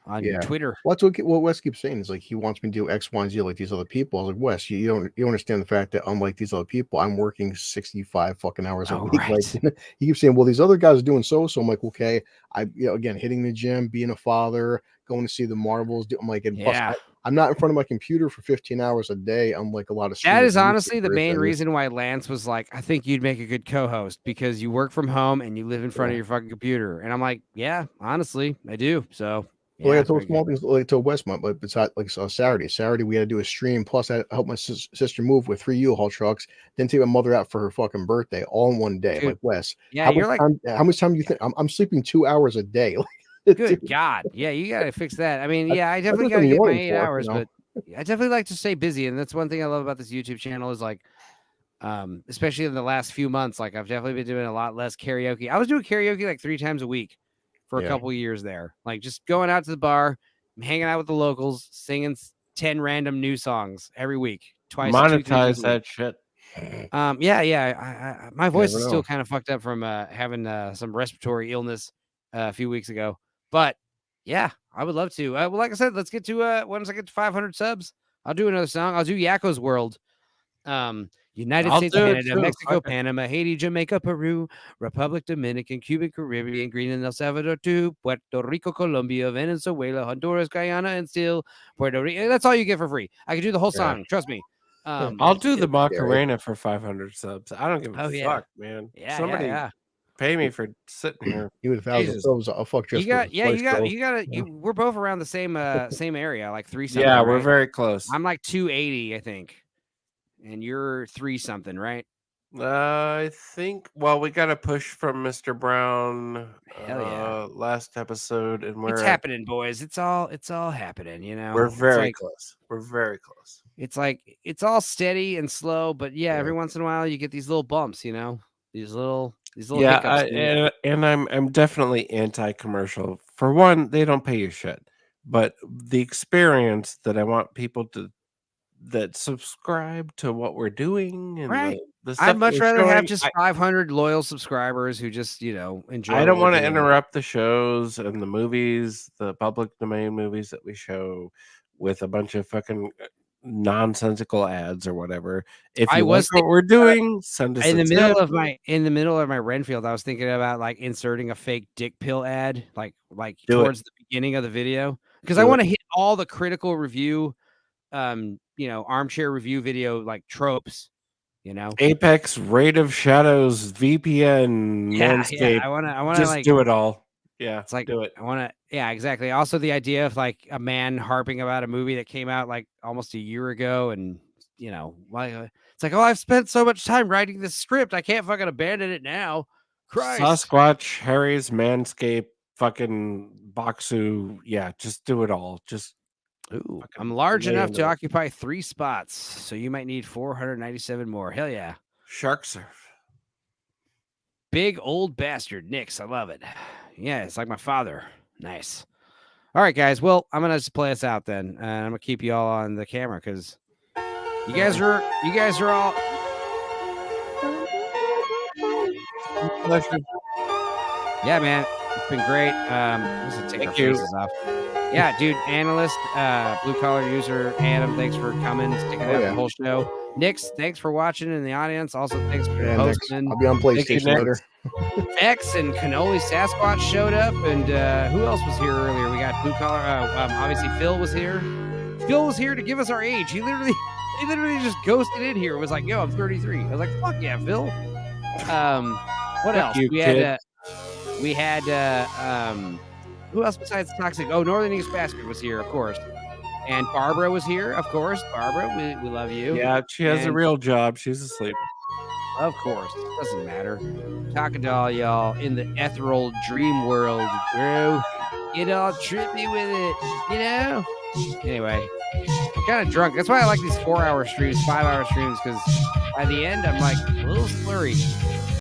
on yeah. Twitter. Well, that's what Wes keeps saying is like he wants me to do X, Y, and Z like these other people. I was like, Wes, you don't understand the fact that unlike these other people, I'm working 65 fucking hours a week. Right. Like he keeps saying, well, these other guys are doing so. I'm like, okay, again, hitting the gym, being a father, going to see the Marvels. I'm like, and plus, Yeah. I'm not in front of my computer for 15 hours a day. I'm like a lot of That is streamers and honestly the YouTubers main that is- reason why Lance was like, I think you'd make a good co-host because you work from home and you live in front of your fucking computer. And I'm like, yeah, honestly, I do. So Well, yeah, I told small things like to Westmont, but besides, like Saturday. Saturday we had to do a stream. Plus, I helped my sister move with 3 U-Haul trucks. Then take my mother out for her fucking birthday, all in one day. I'm Dude, like, Wes, yeah, you're like, how much time do you think I'm sleeping 2 hours a day? good God, yeah, you got to fix that. I mean, yeah, I definitely what got to I'm get my yawning 8 for, hours, you know? but I definitely like to stay busy, and that's one thing I love about this YouTube channel is like, especially in the last few months, like I've definitely been doing a lot less karaoke. I was doing karaoke like 3 times a week for a couple years there, like just going out to the bar, hanging out with the locals, singing 10 random new songs every week, twice. Monetize that shit. Yeah. My voice is never still know. kind of fucked up from having some respiratory illness a few weeks ago, but yeah, I would love to. Well, like I said, let's get to once I get to 500 subs, I'll do another song. I'll do Yakko's World. United I'll States, do it Canada, too. Mexico, Fuck it. Panama, Haiti, Jamaica, Peru, Republic Dominican, Cuba, Caribbean, Greenland, El Salvador, too, Puerto Rico, Colombia, Venezuela, Honduras, Guyana, and still Puerto Rico. That's all you get for free. I can do the whole song. Trust me. I'll do the Yeah, Macarena for 500 subs. I don't give a Oh, fuck, yeah. man. Yeah, Somebody yeah. pay me for sitting here. Even if I was Jesus. I'll fuck just You got, for yeah, Spice you got, Girls. you got to. We're both around the same area, like 3 something. Yeah, we're right? very close. I'm like 280, I think, and you're 3 something, right? I think. Well, we got a push from Mr. Brown. Hell yeah. Last episode, and It's happening, boys. It's all happening. You know, we're It's very like, close. We're very close. It's like it's all steady and slow, but yeah, every once in a while you get these little bumps, you know, these little Yeah, hiccups. and I'm definitely anti-commercial. For one, they don't pay you shit, but the experience that I want people that subscribe to what we're doing and Right. the stuff I'd much we're rather have showing, just 500 loyal subscribers who just, enjoy. I don't what want we're to doing. interrupt the shows and the movies, the public domain movies that we show with a bunch of fucking nonsensical ads or whatever. If I you was like what we're doing, send us in a the middle tip. of my Renfield, I was thinking about like inserting a fake dick pill ad, like Do towards the beginning of the video, because I Do want to hit all the critical review, armchair review video like tropes, Apex, Raid of Shadows, VPN, Manscaped. I want to just like do it all. Yeah, it's like do it. I want to, yeah, exactly. Also, the idea of like a man harping about a movie that came out like almost a year ago, and it's like, oh, I've spent so much time writing this script, I can't fucking abandon it now. Christ. Sasquatch, Harry's, Manscaped, fucking Boxu. Yeah, just do it all. Just Ooh, I'm large lay enough into to it. occupy 3 spots, so you might need 497 more. Hell yeah. Shark surf. Big old bastard. Nix. I love it. Yeah, it's like my father. Nice. All right, guys. Well, I'm gonna just play us out then. And I'm gonna keep you all on the camera because you guys are all Pleasure. yeah, man. It's been great. Let's take Thank our you. faces off. Yeah, dude, analyst, blue collar user, Adam, thanks for coming, sticking out the whole show. Nix, thanks for watching in the audience. Also, thanks for hosting. I'll be on PlayStation later. X and Cannoli Sasquatch showed up, and who else was here earlier? We got blue collar. Obviously, Phil was here. Phil was here to give us our age. He literally just ghosted in here. It was like, yo, I'm 33. I was like, fuck yeah, Phil. What else? We had who else besides Toxic? Oh, Northern East Bastard was here, of course. And Barbara was here, of course. Barbara, we love you. Yeah, she has a real job. She's asleep. Of course. Doesn't matter. Talking to all y'all in the ethereal dream world, bro. Get all trippy with it, Anyway, I'm kind of drunk. That's why I like these 4-hour streams, 5-hour streams, because by the end, I'm like a little slurry.